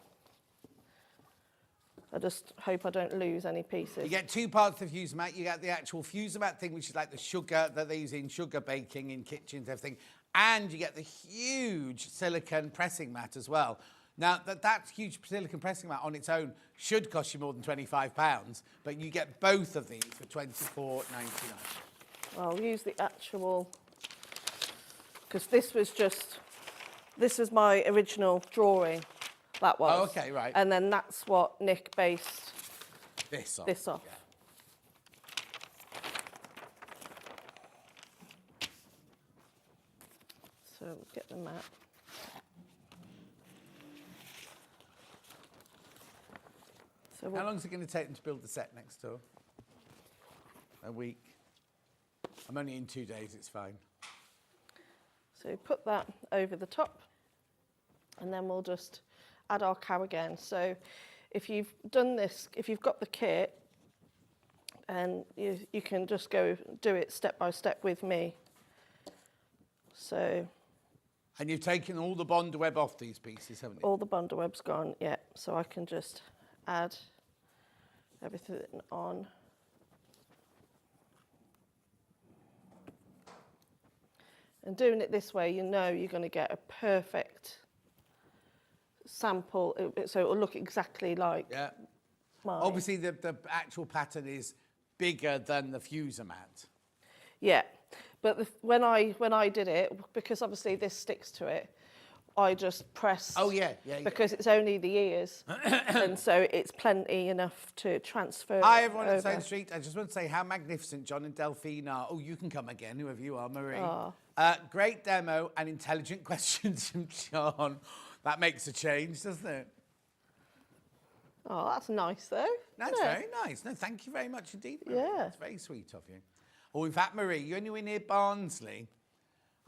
I just hope I don't lose any pieces. You get two parts of the fuser mat. You get the actual fuser mat thing, which is like the sugar that they use in sugar baking in kitchens, everything. And you get the huge silicone pressing mat as well. Now, that huge silicone pressing mat on its own should cost you more than £25, but you get both of these for £24.99. I'll use the actual, because this was my original drawing, that was. Oh, okay, right. And then that's what Nick based This off. this off. Yeah. So let's get the mat. So How long is it going to take them to build the set next door? A week. I'm only in 2 days, it's fine. So put that over the top, and then we'll just add our cow again. So if you've done this, if you've got the kit, and you can just go do it step by step with me. So. And you've taken all the bond web off these pieces, haven't you? All the bundle web's gone, yeah. So I can just add everything on. And doing it this way, you know you're going to get a perfect sample, so it'll look exactly like mine. Obviously, the actual pattern is bigger than the fuser mat. Yeah, but when I did it, because obviously this sticks to it, I just pressed. Oh yeah. Because it's only the ears, and so it's plenty enough to transfer. Hi everyone at over. Sewing Street. I just want to say how magnificent John and Delphine are. Oh, you can come again, whoever you are, Marie. Oh. Great demo and intelligent questions from John. That makes a change, doesn't it? Oh, that's nice though. That's very nice. No, thank you very much indeed, Marie. Yeah. That's very sweet of you. Oh, in fact, Marie, you're anywhere near Barnsley?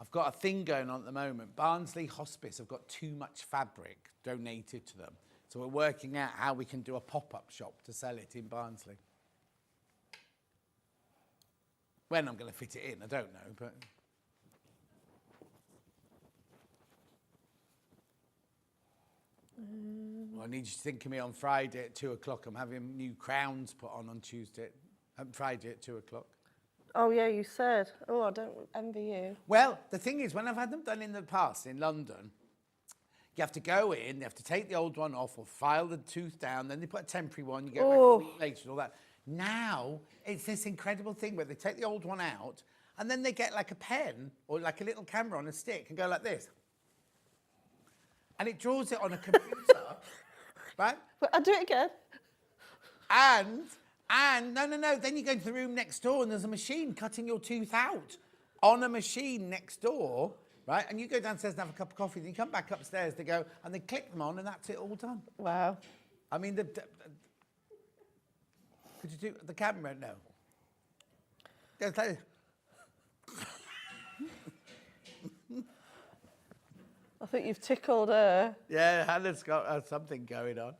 I've got a thing going on at the moment. Barnsley Hospice have got too much fabric donated to them. So we're working out how we can do a pop-up shop to sell it in Barnsley. When I'm going to fit it in, I don't know, but... Well, I need you to think of me on Friday at 2 o'clock. I'm having new crowns put on Tuesday, Friday at 2 o'clock. Oh yeah, you said. Oh, I don't envy you. Well, the thing is, when I've had them done in the past in London, you have to go in, you have to take the old one off or file the tooth down, then they put a temporary one, you get back a week later and all that. Now, it's this incredible thing where they take the old one out and then they get like a pen or like a little camera on a stick and go like this. And it draws it on a computer, right? But I'll do it again. And no, then you go to the room next door and there's a machine cutting your tooth out on a machine next door, right? And you go downstairs and have a cup of coffee, then you come back upstairs, they go, and they click them on and that's it all done. Wow. I mean, could you do the camera? No. I think you've tickled her. Yeah, Hannah's got something going on.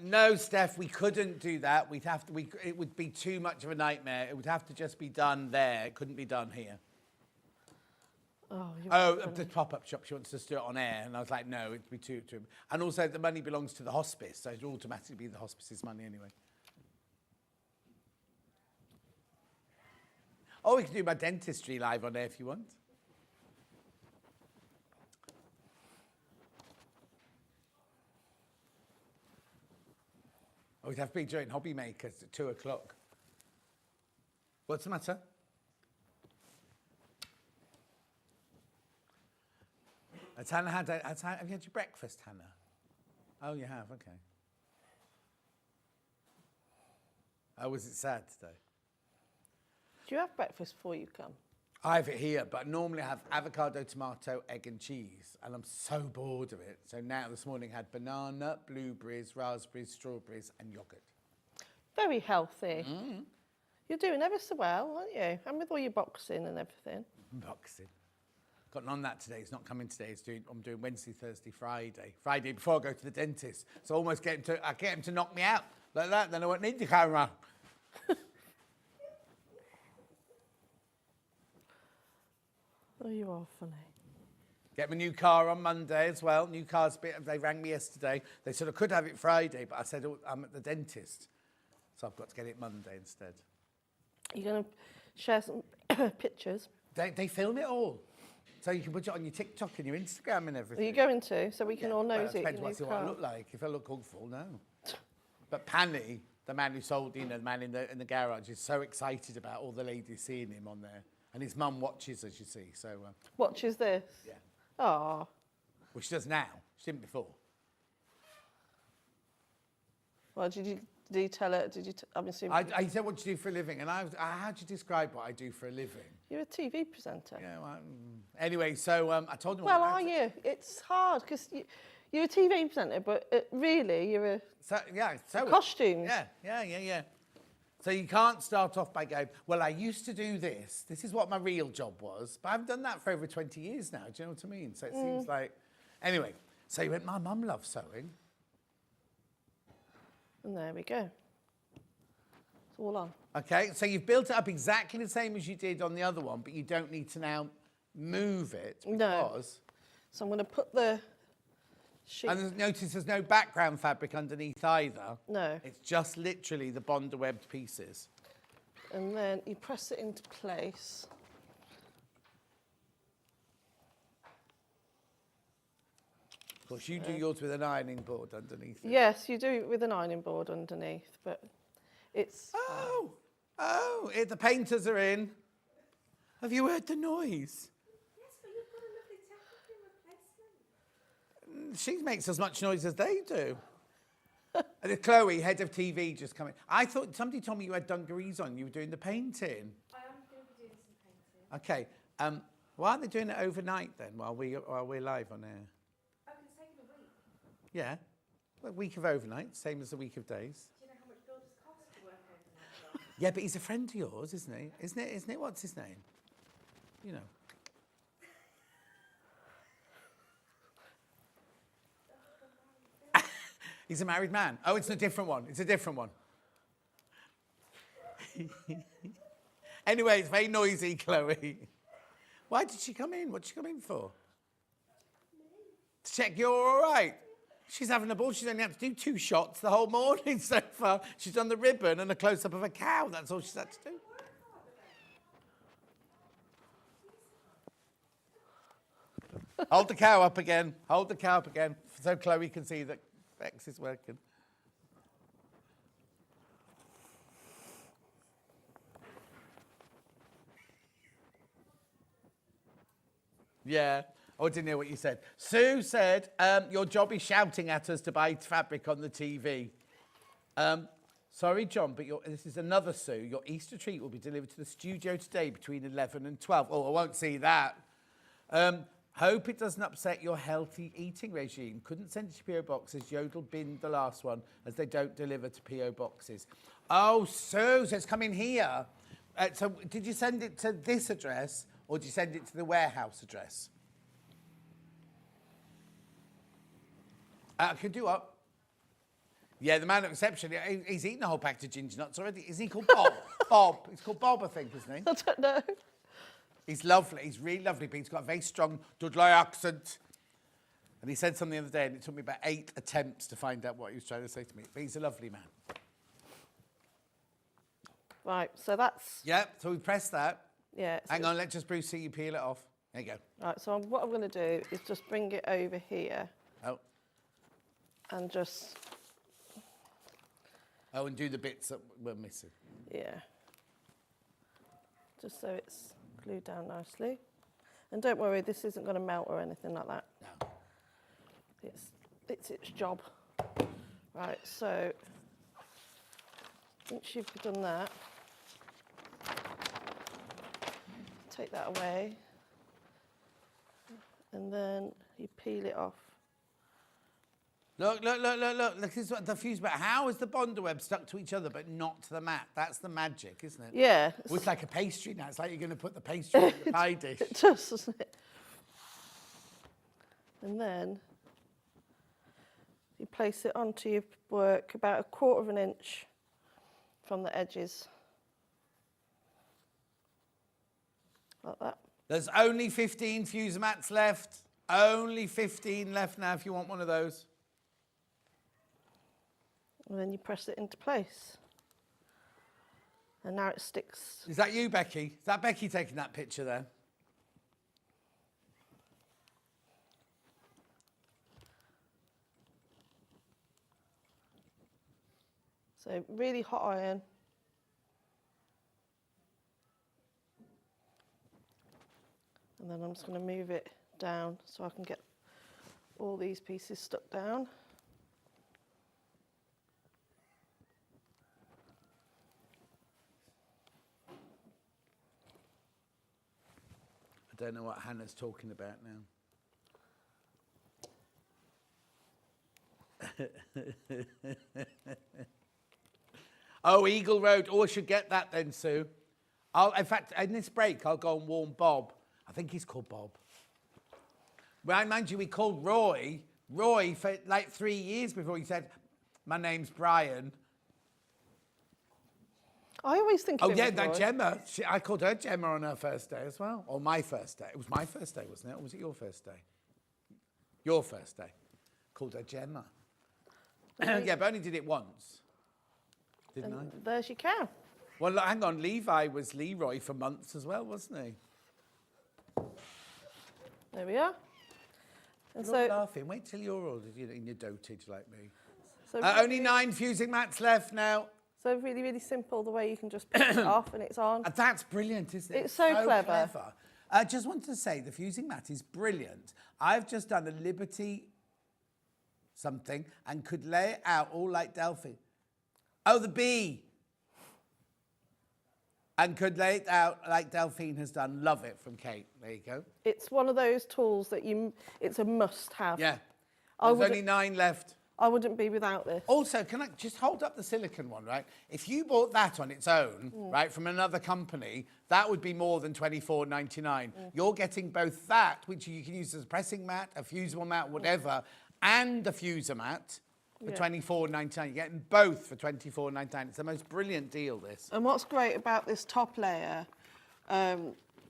No, Steph, we couldn't do that. We'd have to. It would be too much of a nightmare. It would have to just be done there. It couldn't be done here. Oh, the pop-up shop. She wants us to do it on air, and I was like, no, it'd be too. And also, the money belongs to the hospice, so it'd automatically be the hospice's money anyway. Oh, we can do my dentistry live on air if you want. Oh, we'd have to be doing Hobby Makers at 2 o'clock. What's the matter? Has Hannah have you had your breakfast, Hannah? Oh, you have, okay. Oh, was it sad today? Do you have breakfast before you come? I have it here, but normally I have avocado, tomato, egg and cheese, and I'm so bored of it. So now this morning I had banana, blueberries, raspberries, strawberries and yoghurt. Very healthy. You're doing ever so well, aren't you? And with all your boxing and everything. Boxing. Gotten on that today. It's not coming today. I'm doing Wednesday, Thursday, Friday. Friday before I go to the dentist. So I almost get him to knock me out like that. Then I won't need the camera. Oh, you are funny. Get my new car on Monday as well. New car's they rang me yesterday. They said I could have it Friday, but I said I'm at the dentist. So I've got to get it Monday instead. You're going to share some pictures? They film it all. So you can put it on your TikTok and your Instagram and everything. Are you going to? So we can all Well, nose it. depends what I look like. If I look awful, no. But Panny, the man who sold, the man in the garage, is so excited about all the ladies seeing him on there. And his mum watches, as you see. So watches this? Yeah. Oh. Well, she does now. She didn't before. Well, did you tell her? I'm assuming. I said, what do you do for a living? And how do you describe what I do for a living? You're a TV presenter. Yeah. Well, anyway, so I told him. Well, are you? It's hard because you're a TV presenter, but really you're a. Costumes. Yeah. So you can't start off by going, well, I used to do this. This is what my real job was. But I've done that for over 20 years now. Do you know what I mean? So it seems like... Anyway, so he went, my mum loves sewing. And there we go. It's all on. Okay, so you've built it up exactly the same as you did on the other one, but you don't need to now move it because... No. So I'm going to put the... sheet. And notice there's no background fabric underneath either. No. It's just literally the bonder webbed pieces. And then you press it into place. course, you do yours with an ironing board underneath it. Yes, you do it with an ironing board underneath, but it's... Oh, the painters are in. Have you heard the noise? Yes, but you've got a lovely temporary replacement. She makes as much noise as they do. And Chloe, head of TV, just coming. I thought somebody told me you had dungarees on. You were doing the painting. I am going to be doing some painting. Okay. Why aren't they doing it overnight then, while we're live on air? Oh, it's taking a week. Yeah, a week of overnight, same as a week of days. Do you know how much builders cost to work overnight? Yeah, but he's a friend of yours, isn't he? Isn't it? What's his name? You know. He's a married man. Oh, it's a different one. It's a different one. Anyway, it's very noisy, Chloe. Why did she come in? What did she come in for? To check you're all right. She's having a ball. She's only had to do 2 shots the whole morning so far. She's done the ribbon and a close-up of a cow. That's all she's had to do. Hold the cow up again. Hold the cow up again so Chloe can see that Bex is working. Yeah. Oh, I didn't hear what you said. Sue said, your job is shouting at us to buy fabric on the TV. Sorry, John, but this is another Sue. Your Easter treat will be delivered to the studio today between 11 and 12. Oh, I won't see that. Hope it doesn't upset your healthy eating regime. Couldn't send it to PO boxes. Yodel binned the last one as they don't deliver to PO boxes. Oh, Sue, so it's coming here. So did you send it to this address or did you send it to the warehouse address? Can do what? Yeah, the man at reception, he's eaten a whole packet of ginger nuts already. Is he called Bob? Bob. He's called Bob, I think, isn't he? I don't know. He's lovely. He's really lovely, but he's got a very strong Dudley accent. And he said something the other day, and it took me about 8 attempts to find out what he was trying to say to me. But he's a lovely man. Right, so that's... Yeah, so we press that. Yeah. So Hang on, let just Bruce see you peel it off. There you go. Right, so what I'm going to do is just bring it over here. Oh. And just... Oh, and do the bits that we're missing. Yeah. Just so it's glued down nicely. And don't worry, this isn't going to melt or anything like that. No. It's its job. Right, so once you've done that, take that away. And then you peel it off. Look, this is what the fuse about. How is the Bonder web stuck to each other but not to the mat? That's the magic, isn't it? Yeah. Well, it's like a pastry now. It's like you're going to put the pastry in the pie dish. It does, doesn't it? And then you place it onto your work about 1/4 inch from the edges. Like that. There's only 15 fuse mats left. Only 15 left now if you want one of those. And then you press it into place. And now it sticks. Is that you, Becky? Is that Becky taking that picture there? So really hot iron. And then I'm just going to move it down so I can get all these pieces stuck down. I don't know what Hannah's talking about now. Oh, Eagle Road. Oh, I should get that then, Sue. In fact, in this break, I'll go and warn Bob. I think he's called Bob. Well, mind you, we called Roy for like 3 years before he said, my name's Brian. I always think of Oh, him yeah, as that Roy. Gemma. I called her Gemma on her first day as well. Or my first day. It was my first day, wasn't it? Or was it your first day? Your first day. Called her Gemma. Yeah, but I only did it once. Didn't I? There's your cow. Well, look, hang on. Levi was Leroy for months as well, wasn't he? There we are. And You're so, laughing. Wait till you're all in your dotage like me. so Only 9 fusing mats left now. So really, really simple, the way you can just pick it off and it's on. That's brilliant, isn't it? It's so clever. I just wanted to say the fusing mat is brilliant. I've just done a Liberty something and could lay it out all like Delphi. Oh, the bee. And could lay it out like Delphine has done. Love it from Kate. There you go. It's one of those tools that it's a must have. Yeah. There's only 9 left. I wouldn't be without this. Also, can I just hold up the silicone one, right? If you bought that on its own, right, from another company, that would be more than $24.99. You're getting both that, which you can use as a pressing mat, a fusible mat, whatever, and a fuser mat for $24.99. You're getting both for $24.99. It's the most brilliant deal, this. And what's great about this top layer,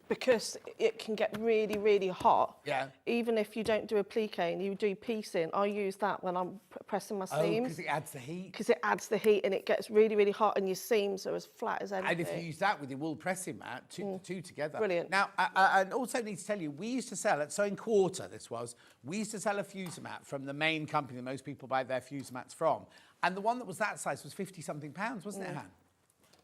because it can get really, really hot. Yeah. Even if you don't do applique and you do piecing, I use that when I'm pressing my seams. Because it adds the heat. Because it adds the heat and it gets really, really hot and your seams are as flat as anything. And if you use that with your wool pressing mat, two together. Brilliant. Now, I also need to tell you, we used to sell it, so in Quarter we used to sell a fuser mat from the main company that most people buy their fuser mats from. And the one that was that size was 50-something pounds, wasn't it, Han?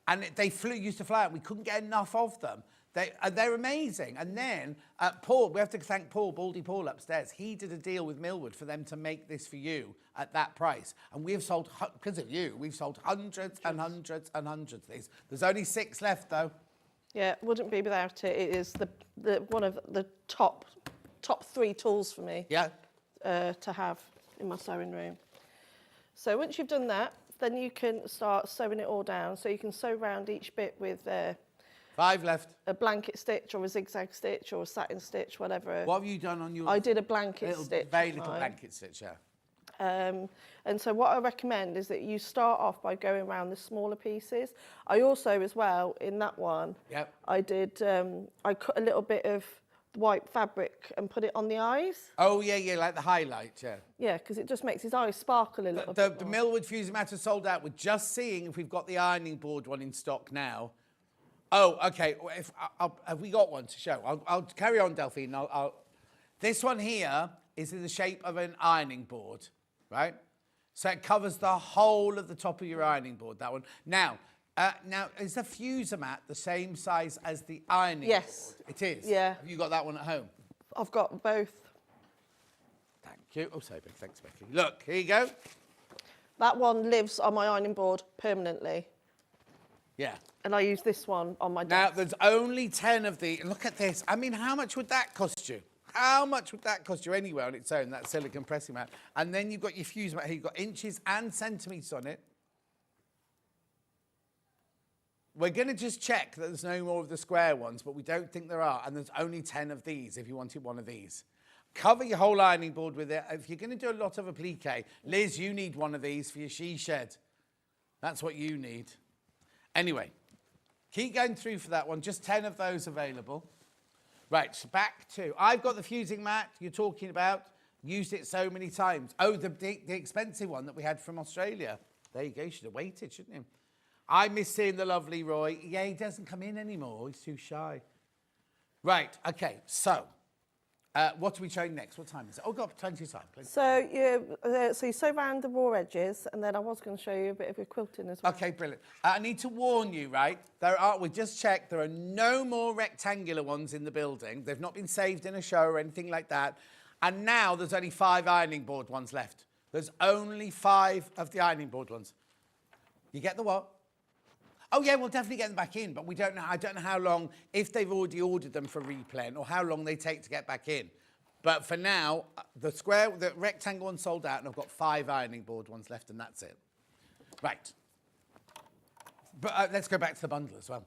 And they used to fly out. We couldn't get enough of them. They're amazing. And then Paul, we have to thank Paul, Baldy Paul upstairs. He did a deal with Millwood for them to make this for you at that price. And we have sold, because of you, we've sold hundreds and hundreds and hundreds of these. There's only 6 left, though. Yeah, wouldn't be without it. It is the one of the top 3 tools for me. Yeah. To have in my sewing room. So once you've done that, then you can start sewing it all down. So you can sew round each bit with 5 left. a blanket stitch or a zigzag stitch or a satin stitch, whatever. What have you done on your... I did a blanket stitch. Very little blanket stitch, yeah. And so what I recommend is that you start off by going around the smaller pieces. I also, as well, in that one, I did, I cut a little bit of white fabric and put it on the eyes. Oh, yeah, like the highlight, yeah. Yeah, because it just makes his eyes sparkle a little bit The Millwood Fusion mat is sold out. We're just seeing if we've got the ironing board one in stock now. Oh, okay. Have we got one to show? I'll carry on, Delphine. This one here is in the shape of an ironing board, right? So it covers the whole of the top of your ironing board, that one. Now, is the fuser mat the same size as the ironing board? It is? Yeah. Have you got that one at home? I've got both. Thank you. Oh, so big. Thanks, Becky. Look, here you go. That one lives on my ironing board permanently. Yeah. And I use this one on my desk. Now, there's only 10 of the... Look at this. I mean, how much would that cost you? How much would that cost you anywhere on its own, that silicone pressing mat? And then you've got your fuse mat here. You've got inches and centimetres on it. We're going to just check that there's no more of the square ones, but we don't think there are. And there's only 10 of these if you wanted one of these. Cover your whole ironing board with it. If you're going to do a lot of applique, Liz, you need one of these for your she shed. That's what you need. Anyway, keep going through for that one. Just 10 of those available. Right, so back to... I've got the fusing mat you're talking about. Used it so many times. Oh, the expensive one that we had from Australia. There you go. You should have waited, shouldn't you? I miss seeing the lovely Roy. Yeah, he doesn't come in anymore. He's too shy. Right, OK, so... what are we showing next? What time is it? Oh, God, plenty of time. So you sew around the raw edges, and then I was going to show you a bit of your quilting as well. OK, brilliant. I need to warn you, right? We just checked, there are no more rectangular ones in the building. They've not been saved in a show or anything like that. And now there's only 5 ironing board ones left. There's only 5 of the ironing board ones. You get the what? Oh, yeah, we'll definitely get them back in, but we don't know. I don't know how long, if they've already ordered them for replen, or how long they take to get back in. But for now, the rectangle one sold out, and I've got 5 ironing board ones left, and that's it. Right. But let's go back to the bundle as well.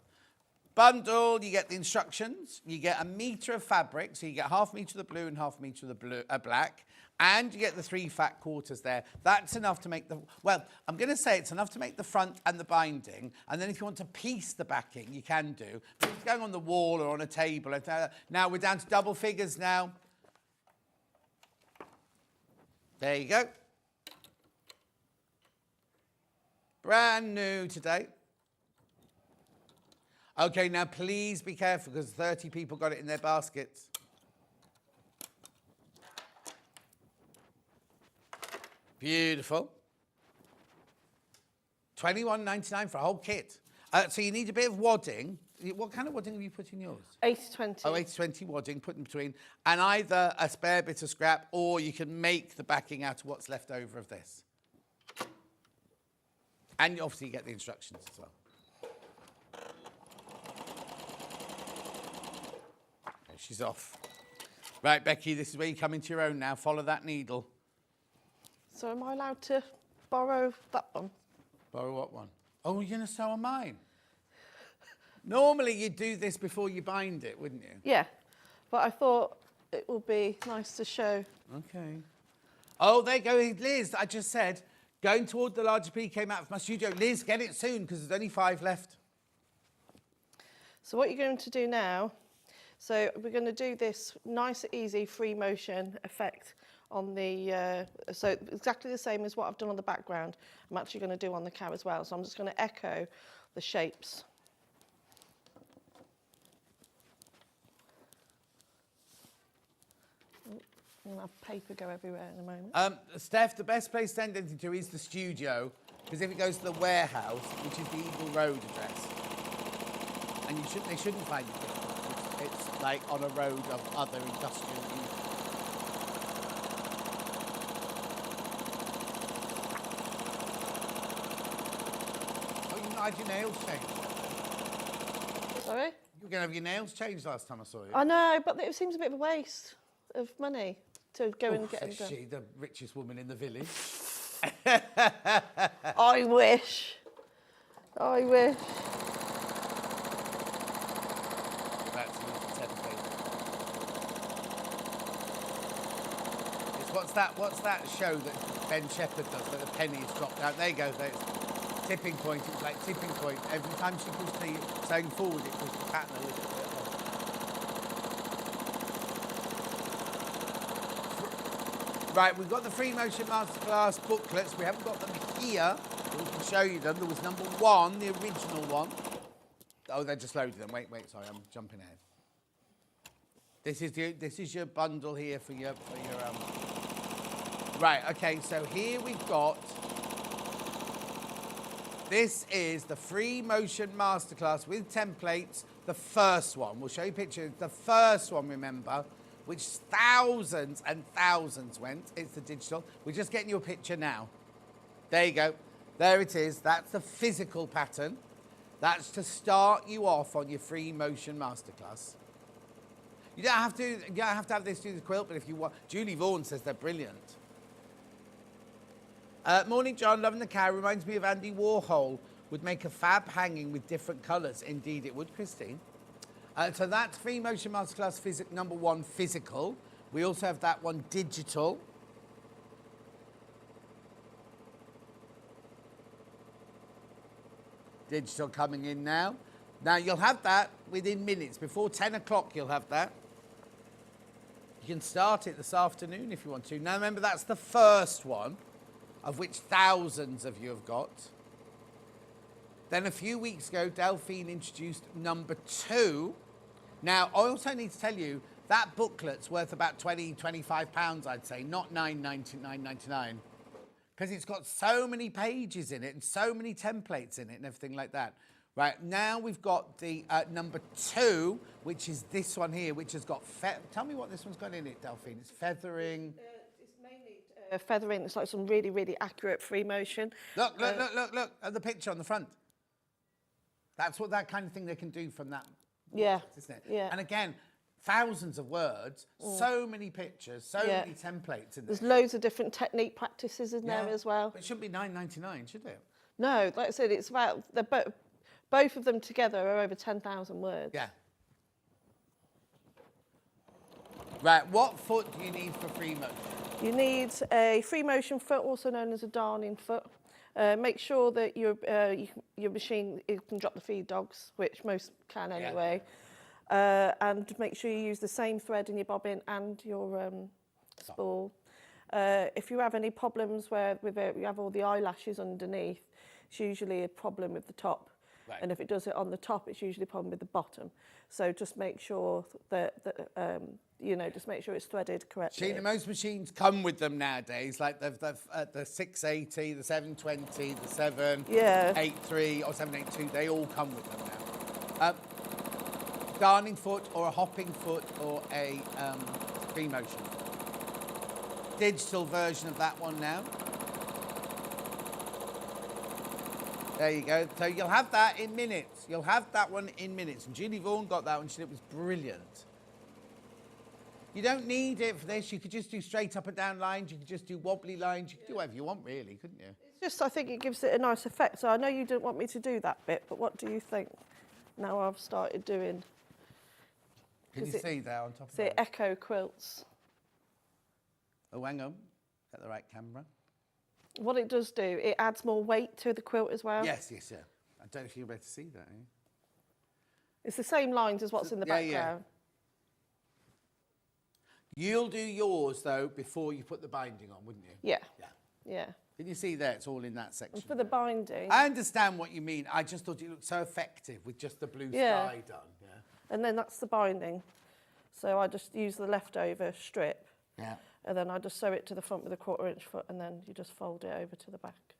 Bundle, you get the instructions. You get a metre of fabric, so you get half metre of the blue and half metre of the black. And you get the 3 fat quarters there. That's enough to make the... Well, I'm going to say it's enough to make the front and the binding. And then if you want to piece the backing, you can do. But if it's going on the wall or on a table... Now, we're down to double figures now. There you go. Brand new today. OK, now please be careful because 30 people got it in their baskets. Beautiful. $21.99 for a whole kit. So you need a bit of wadding. What kind of wadding have you put in yours? 80-20. Oh, 80-20 wadding, put in between. And either a spare bit of scrap or you can make the backing out of what's left over of this. And you obviously get the instructions as well. Okay, she's off. Right, Becky, this is where you come into your own now. Follow that needle. So am I allowed to borrow that one? Borrow what one? Oh, you're going to sew on mine? Normally you'd do this before you bind it, wouldn't you? Yeah, but I thought it would be nice to show. Okay. Oh, there you go, Liz. I just said, going toward the larger P came out of my studio. Liz, get it soon because there's only 5 left. So what you're going to do now, so we're going to do this nice, easy free motion effect on the, so exactly the same as what I've done on the background. I'm actually going to do on the cow as well. So I'm just going to echo the shapes. I'm going to have paper go everywhere in a moment. Steph, the best place to send anything to is the studio, because if it goes to the warehouse, which is the Eagle Road address, and they shouldn't find it difficult. It's like on a road of other industrial use. Oh, you had your nails changed. Sorry? You were going to have your nails changed last time I saw you. I know, but it seems a bit of a waste of money to go and get them Says done. she, the richest woman in the village. I wish. I wish. That's a little template. What's that show that Ben Shepherd does where the pennies dropped out? There you go. There's tipping point. It's like tipping point. Every time she pushed the sewing forward, it pushed the pattern a little bit. Right, we've got the Free Motion Masterclass booklets. We haven't got them here, but we can show you them. There was number 1, the original one. Oh, they just loaded them. Wait, sorry, I'm jumping ahead. This is your bundle here for your Right, okay, so here we've got, this is the Free Motion Masterclass with templates, the first one. We'll show you pictures. The first one, remember, which thousands and thousands went. It's the digital. We're just getting you a picture now. There you go. There it is. That's the physical pattern. That's to start you off on your Free Motion Masterclass. You don't have to have this to do the quilt, but if you want, Julie Vaughan says they're brilliant. Morning, John. Loving the cow. Reminds me of Andy Warhol. Would make a fab hanging with different colours. Indeed, it would, Christine. So that's Free Motion Masterclass number 1, physical. We also have that one, digital. Digital coming in now. Now, you'll have that within minutes. Before 10 o'clock, you'll have that. You can start it this afternoon if you want to. Now, remember, that's the first one, of which thousands of you have got. Then a few weeks ago, Delphine introduced number 2. Now, I also need to tell you, that booklet's worth about £20, £25, I'd say, not $9.99. Because it's got so many pages in it and so many templates in it and everything like that. Right, now we've got the number 2, which is this one here, which has got... Tell me what this one's got in it, Delphine. It's feathering... It's mainly feathering. It's like some really, really accurate free motion. Look at the picture on the front. That's what that kind of thing they can do from that... Yeah, isn't it? yeah. And again, thousands of words, so many pictures, so many templates in there. There's loads of different technique practices in there as well. But it shouldn't be $9.99, should it? No, like I said, it's about both of them together are over 10,000 words. Yeah. Right, what foot do you need for free motion? You need a free motion foot, also known as a darning foot. Make sure that your machine can drop the feed dogs, which most can anyway. And make sure you use the same thread in your bobbin and your spool. If you have any problems where you have all the eyelashes underneath, it's usually a problem with the top. Right. And if it does it on the top, it's usually problem with the bottom. So just make sure that you know, just make sure it's threaded correctly. Sheena, most machines come with them nowadays, like the 680, the 720, the 783 or 782, they all come with them now. Darning foot or a hopping foot or a free motion. Digital version of that one now. There you go. So you'll have that in minutes. You'll have that one in minutes. And Julie Vaughan got that one. She said it was brilliant. You don't need it for this. You could just do straight up and down lines. You could just do wobbly lines. You could do whatever you want, really, couldn't you? It's just, I think it gives it a nice effect. So I know you didn't want me to do that bit, but what do you think? Now I've started doing. Can you see there on top of See, that? echo quilts. Oh, hang on. Get the right camera. What it does do, it adds more weight to the quilt as well. Yes, yes, yeah. I don't know if you're able to see that, eh? It's the same lines as what's in the background. You'll do yours, though, before you put the binding on, wouldn't you? Yeah. Yeah. Yeah. Can you see there? It's all in that section. And for the binding. I understand what you mean. I just thought it looked so effective with just the blue sky done. Yeah. And then that's the binding. So I just use the leftover strip. Yeah. And then I just sew it to the front with a 1/4 inch foot, and then you just fold it over to the back.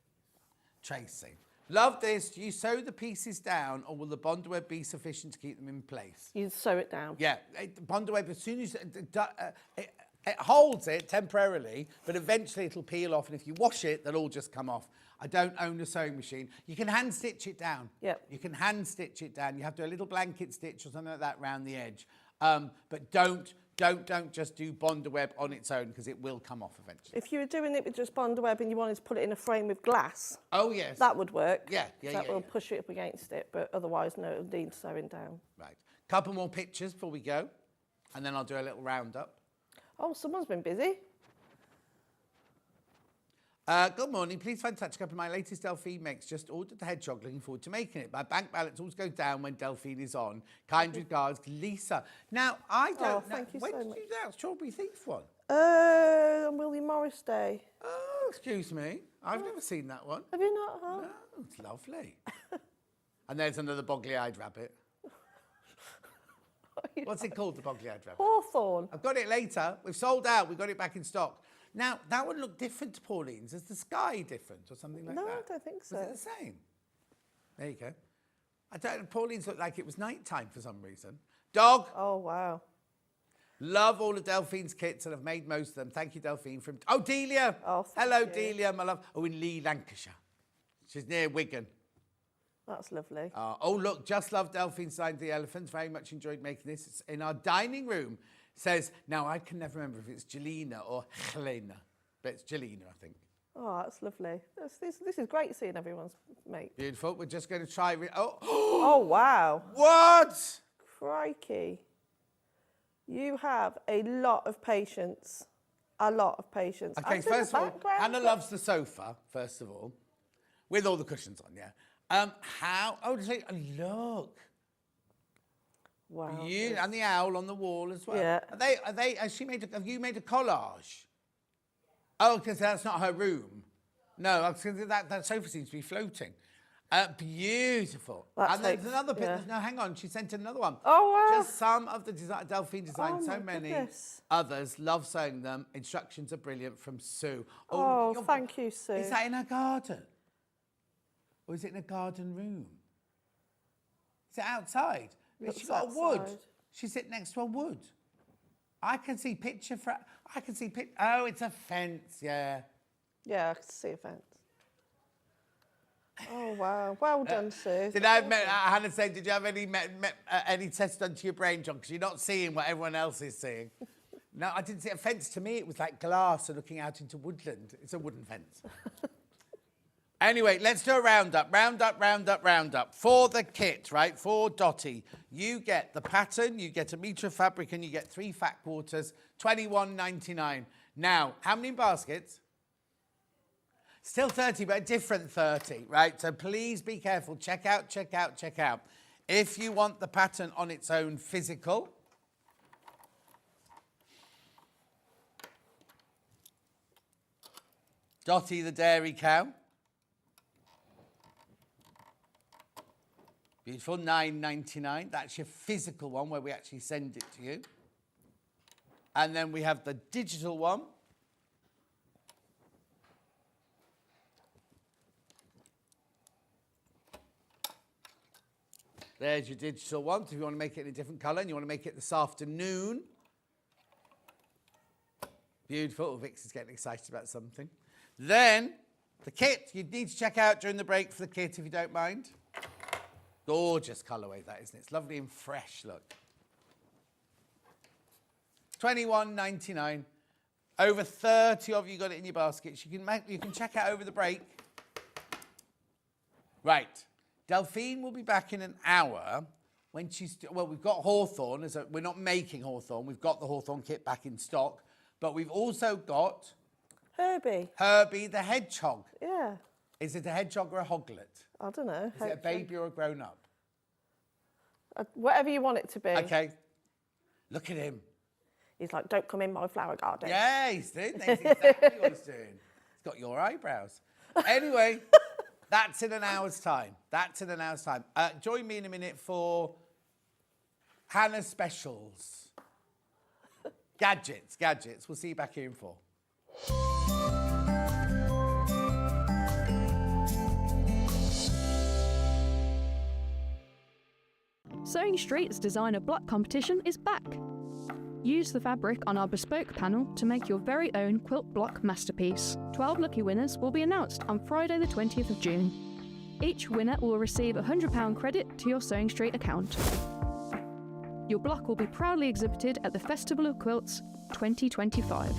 Tracy. Love this. Do you sew the pieces down, or will the bondweb be sufficient to keep them in place? You sew it down. Yeah, bondweb, as soon as it holds it temporarily, but eventually it'll peel off, and if you wash it, they'll all just come off. I don't own a sewing machine. You can hand stitch it down. Yep. You can hand stitch it down. You have to do a little blanket stitch or something like that around the edge. But don't just do bondweb on its own, because it will come off eventually. If you were doing it with just bondweb and you wanted to put it in a frame with glass, oh yes, that would work. Yeah, That will push it up against it, but otherwise, no, it'll need sewing down. Right. Couple more pictures before we go, and then I'll do a little roundup. Oh, someone's been busy. Good morning. Please find touch cup of my latest Delphine mix. Just ordered the Hedgehog. Looking forward to making it. My bank balance always goes down when Delphine is on. Kind regards, Lisa. Now, I don't know. Thank you when so did much. you do that Strawberry Thief one? On William Morris Day. Oh, excuse me. I've never seen that one. Have you not? Huh? No, it's lovely. And there's another boggly-eyed rabbit. What's it called, the boggly-eyed rabbit? Hawthorne. I've got it later. We've sold out. We've got it back in stock. Now, that one looked different to Pauline's. Is the sky different or something like that? No, I don't think so. Was it the same? There you go. I don't. Pauline's looked like it was night time for some reason. Dog. Oh, wow. Love all of Delphine's kits, and I've made most of them. Thank you, Delphine. From Delia. Oh, hello, you. Delia, my love. Oh, in Lee, Lancashire. She's near Wigan. That's lovely. Oh, look, just love Delphine signed the elephants. Very much enjoyed making this. It's in our dining room. Says, now I can never remember if it's Jelena or Helena, but it's Jelena, I think. Oh, that's lovely. This is great seeing everyone's make. Beautiful. We're just going to try. Oh, wow. What? Crikey. You have a lot of patience. A lot of patience. Okay, And in first the of all, background, Hannah loves the sofa, first of all, with all the cushions on, yeah. Look. Wow. You and the owl on the wall as well. Yeah. Have you made a collage? Oh, because that's not her room. No, because that sofa seems to be floating. Beautiful. That and there's takes- another picture. yeah. No, hang on. She sent another one. Oh, wow. Just some of the Delphine designs. Oh, so my many goodness. others. Love sewing them. Instructions are brilliant from Sue. Oh, thank you, Sue. Is that in her garden? Or is it in a garden room? Is it outside? Looks She's got a wood. outside. She's sitting next to a wood. I can see Oh, it's a fence, yeah. Yeah, I can see a fence. Oh, wow. Well done, Sue. Did I have Hannah saying, did you have any tests done to your brain, John? Because you're not seeing what everyone else is seeing. No, I didn't see a fence. To me, it was like glass and looking out into woodland. It's a wooden fence. Anyway, let's do a roundup. Roundup. For the kit, right, for Dottie, you get the pattern, you get a metre of fabric, and you get 3 fat quarters, £21.99. Now, how many baskets? Still 30, but a different 30, right? So please be careful. Check out. If you want the pattern on its own physical, Dottie the dairy cow. Beautiful, £9.99. That's your physical one where we actually send it to you. And then we have the digital one. There's your digital one. So if you want to make it in a different colour and you want to make it this afternoon. Beautiful. Oh, Vix is getting excited about something. Then the kit. You need to check out during the break for the kit if you don't mind. Gorgeous colourway that, isn't it? It's lovely and fresh, look. £21.99. Over 30 of you got it in your baskets. You can check out over the break. Right. Delphine will be back in an hour when she's... Well, we've got Hawthorne. We're not making Hawthorne. We've got the Hawthorne kit back in stock. But we've also got... Herbie. Herbie the Hedgehog. Yeah. Is it a hedgehog or a hoglet? I don't know. Is it a baby or a grown-up? Whatever you want it to be. Okay. Look at him. He's like, don't come in my flower garden. Yeah, he's doing. That's exactly what he's doing. He's got your eyebrows. Anyway, that's in an hour's time. Join me in a minute for Hannah's specials. Gadgets. We'll see you back here in 4. Sewing Street's designer block competition is back. Use the fabric on our bespoke panel to make your very own quilt block masterpiece. 12 lucky winners will be announced on Friday the 20th of June. Each winner will receive a £100 credit to your Sewing Street account. Your block will be proudly exhibited at the Festival of Quilts 2025.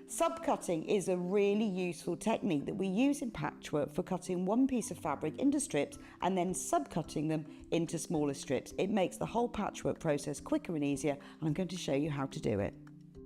Subcutting is a really useful technique that we use in patchwork for cutting one piece of fabric into strips and then subcutting them into smaller strips. It makes the whole patchwork process quicker and easier, and I'm going to show you how to do it.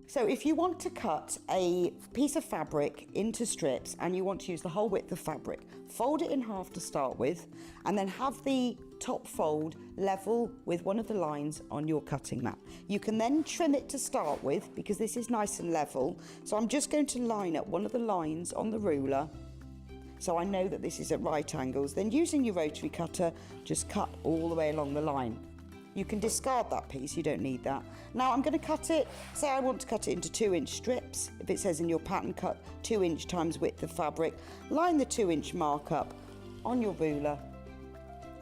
So if you want to cut a piece of fabric into strips and you want to use the whole width of fabric, fold it in half to start with and then have the top fold level with one of the lines on your cutting mat. You can then trim it to start with because this is nice and level. So I'm just going to line up one of the lines on the ruler so I know that this is at right angles. Then using your rotary cutter, just cut all the way along the line. You can discard that piece, you don't need that. Now I'm going to cut it, say I want to cut it into 2-inch strips. If it says in your pattern cut 2-inch times width of fabric, line the 2-inch mark up on your ruler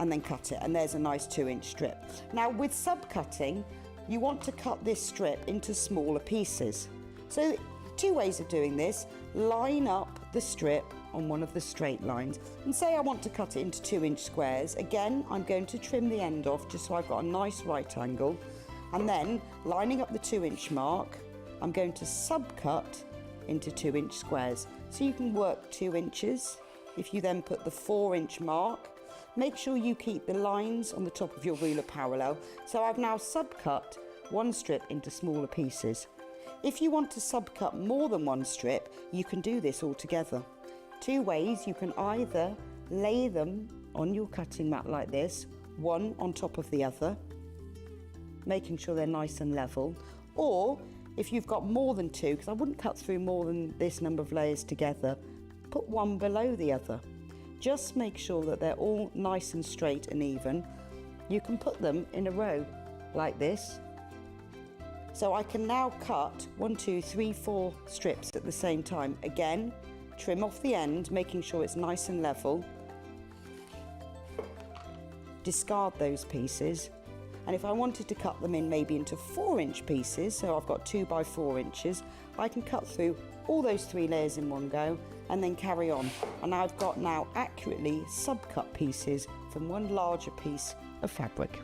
and then cut it, and there's a nice 2-inch strip. Now with subcutting, you want to cut this strip into smaller pieces. So 2 ways of doing this: line up the strip on one of the straight lines and say I want to cut it into 2-inch squares. Again, I'm going to trim the end off just so I've got a nice right angle, and then lining up the 2-inch mark, I'm going to subcut into 2-inch squares. So you can work 2 inches. If you then put the 4-inch mark, make sure you keep the lines on the top of your ruler parallel. So I've now subcut one strip into smaller pieces. If you want to subcut more than one strip, you can do this all together. 2 ways: you can either lay them on your cutting mat like this, one on top of the other, making sure they're nice and level, or if you've got more than 2, because I wouldn't cut through more than this number of layers together, put one below the other. Just make sure that they're all nice and straight and even. You can put them in a row like this. So I can now cut 1, 2, 3, 4 strips at the same time. Again, trim off the end, making sure it's nice and level. Discard those pieces. And if I wanted to cut them in maybe into 4-inch pieces, so I've got 2 by 4 inches, I can cut through all those 3 layers in one go and then carry on. And I've got now accurately subcut pieces from one larger piece of fabric.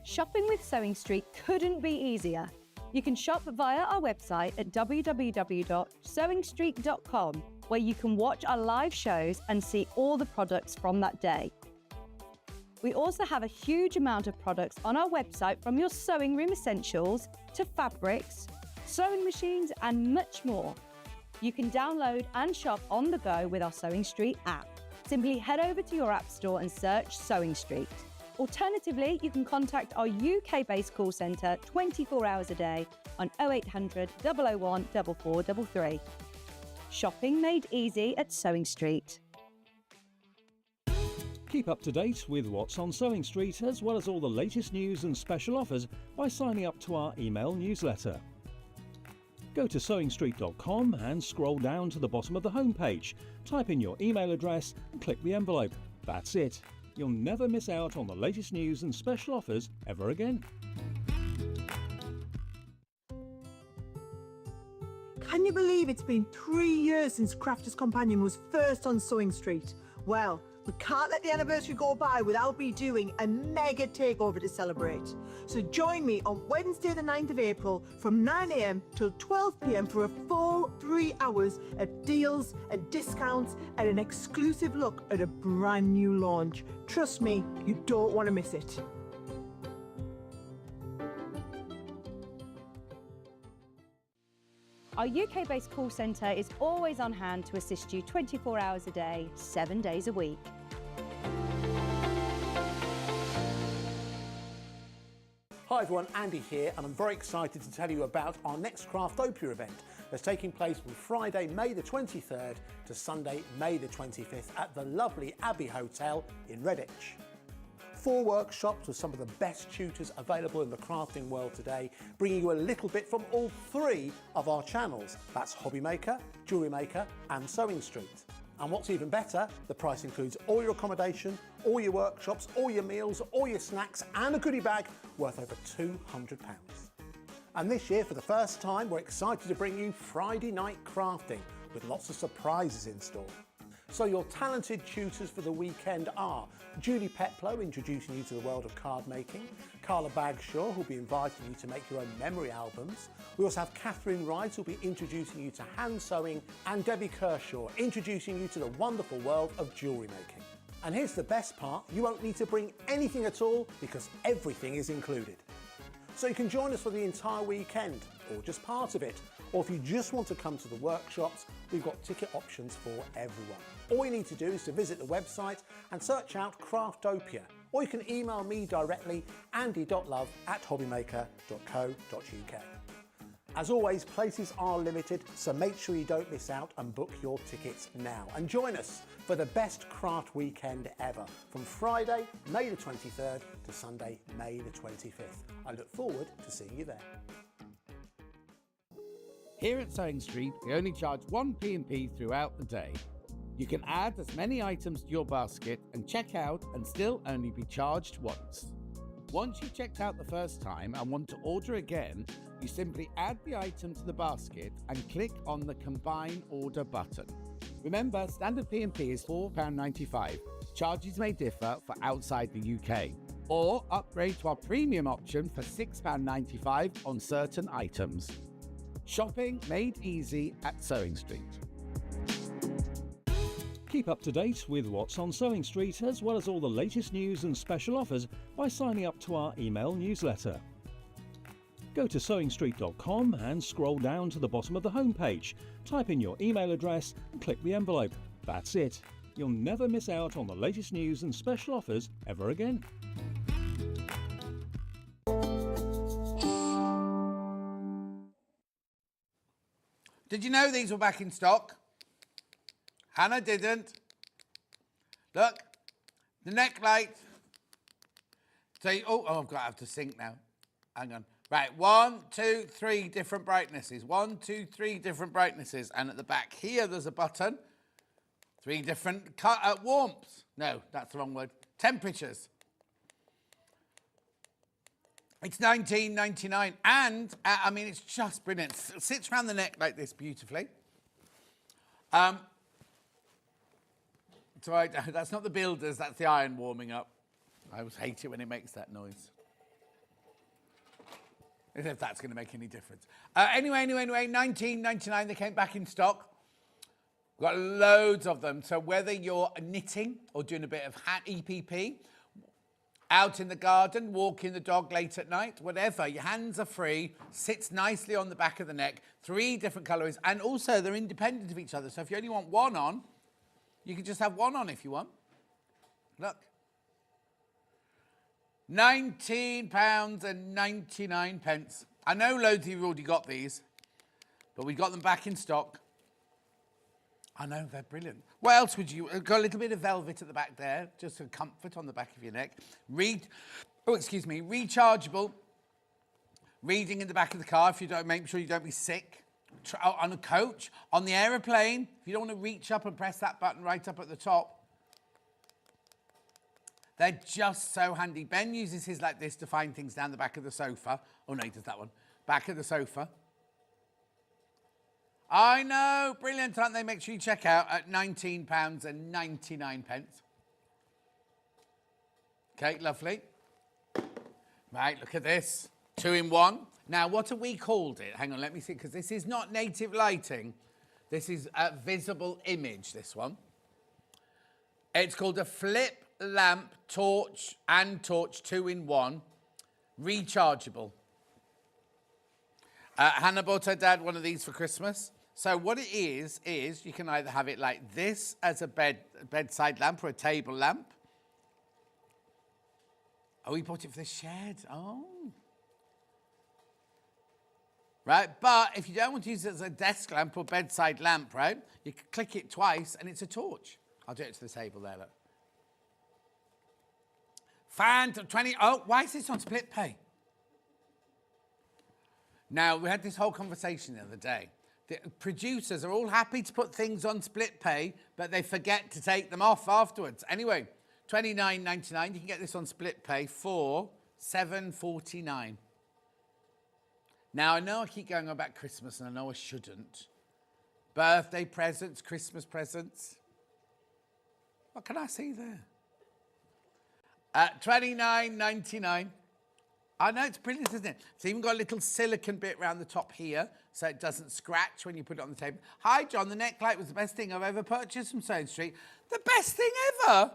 Shopping with Sewing Street couldn't be easier. You can shop via our website at www.sewingstreet.com, where you can watch our live shows and see all the products from that day. We also have a huge amount of products on our website, from your sewing room essentials to fabrics, sewing machines and much more. You can download and shop on the go with our Sewing Street app. Simply head over to your app store and search Sewing Street. Alternatively, you can contact our UK-based call centre 24 hours a day on 0800 001 4433. Shopping made easy at Sewing Street. Keep up to date with what's on Sewing Street, as well as all the latest news and special offers by signing up to our email newsletter. Go to sewingstreet.com and scroll down to the bottom of the homepage. Type in your email address and click the envelope. That's it. You'll never miss out on the latest news and special offers ever again. Can you believe it's been 3 years since Crafter's Companion was first on Sewing Street? Well, we can't let the anniversary go by without me doing a mega takeover to celebrate. So join me on Wednesday the 9th of April from 9 AM till 12 PM for a full 3 hours of deals and discounts and an exclusive look at a brand new launch. Trust me, you don't want to miss it. Our UK-based call centre is always on hand to assist you 24 hours a day, 7 days a week. Hi everyone, Andy here, and I'm very excited to tell you about our next Craftopia event that's taking place from Friday, May the 23rd to Sunday, May the 25th at the lovely Abbey Hotel in Redditch. 4 workshops with some of the best tutors available in the crafting world today, bringing you a little bit from all 3 of our channels. That's Hobby Maker, Jewellery Maker and Sewing Street. And what's even better, the price includes all your accommodation, all your workshops, all your meals, all your snacks and a goodie bag worth over £200. And this year, for the first time, we're excited to bring you Friday night crafting with lots of surprises in store. So your talented tutors for the weekend are Julie Peplow, introducing you to the world of card making, Carla Bagshaw, who'll be inviting you to make your own memory albums. We also have Catherine Wright, who'll be introducing you to hand sewing, and Debbie Kershaw, introducing you to the wonderful world of jewellery making. And here's the best part, you won't need to bring anything at all because everything is included. So you can join us for the entire weekend, or just part of it. Or if you just want to come to the workshops, we've got ticket options for everyone. All you need to do is to visit the website and search out Craftopia, or you can email me directly, andy.love@hobbymaker.co.uk. As always, places are limited, so make sure you don't miss out and book your tickets now. And join us for the best craft weekend ever, from Friday, May the 23rd to Sunday, May the 25th. I look forward to seeing you there. Here at Sewing Street, we only charge 1 P&P throughout the day. You can add as many items to your basket and check out and still only be charged once. Once you've checked out the first time and want to order again, you simply add the item to the basket and click on the Combine Order button. Remember, standard P&P is £4.95. Charges may differ for outside the UK. Or upgrade to our premium option for £6.95 on certain items. Shopping made easy at Sewing Street. Keep up to date with what's on Sewing Street, as well as all the latest news and special offers by signing up to our email newsletter. Go to sewingstreet.com and scroll down to the bottom of the homepage. Type in your email address and click the envelope. That's it. You'll never miss out on the latest news and special offers ever again. Did you know these were back in stock? Hannah didn't. Look, the neck light. So, I've got to have to sync now. Hang on. Right, 1, 2, 3 different brightnesses. 1, 2, 3 different brightnesses. And at the back here, there's a button. 3 different warmths. No, that's the wrong word. Temperatures. It's $19.99, and I mean, it's just brilliant. It sits around the neck like this beautifully. So that's not the builders, that's the iron warming up. I always hate it when it makes that noise. If that's going to make any difference. Anyway, $19.99, they came back in stock. We've got loads of them. So whether you're knitting or doing a bit of hat EPP, out in the garden, walking the dog late at night, whatever. Your hands are free, sits nicely on the back of the neck, 3 different colours, and also they're independent of each other. So if you only want one on, you can just have one on if you want. Look. £19.99. I know loads of you have already got these, but we got them back in stock. I know, they're brilliant. What else would you... Got a little bit of velvet at the back there, just for comfort on the back of your neck. Rechargeable. Reading in the back of the car if you don't... Make sure you don't be sick. On a coach, on the aeroplane, if you don't want to reach up and press that button right up at the top. They're just so handy. Ben uses his like this to find things down the back of the sofa. Oh, no, he does that one. Back of the sofa. I know, brilliant, aren't they? Make sure you check out at £19.99. Okay, lovely. Right, look at this. 2-in-1. Now, what have we called it? Hang on, let me see, because this is not native lighting. This is a visible image, this one. It's called a flip lamp torch and torch 2-in-1, rechargeable. Hannah bought her dad one of these for Christmas. So what it is you can either have it like this as a bedside lamp or a table lamp. Oh, we bought it for the shed. Oh. Right, but if you don't want to use it as a desk lamp or bedside lamp, right, you can click it twice and it's a torch. I'll do it to the table there, look. Oh, why is this on split pay? Now, we had this whole conversation the other day. The producers are all happy to put things on split pay, but they forget to take them off afterwards. Anyway, $29.99. You can get this on split pay for $7.49. Now, I know I keep going on about Christmas, and I know I shouldn't. Birthday presents, Christmas presents. What can I see there? $29.99. I know, it's brilliant, isn't it? It's even got a little silicone bit around the top here, so it doesn't scratch when you put it on the table. Hi, John, the neck light was the best thing I've ever purchased from Sewing Street. The best thing ever?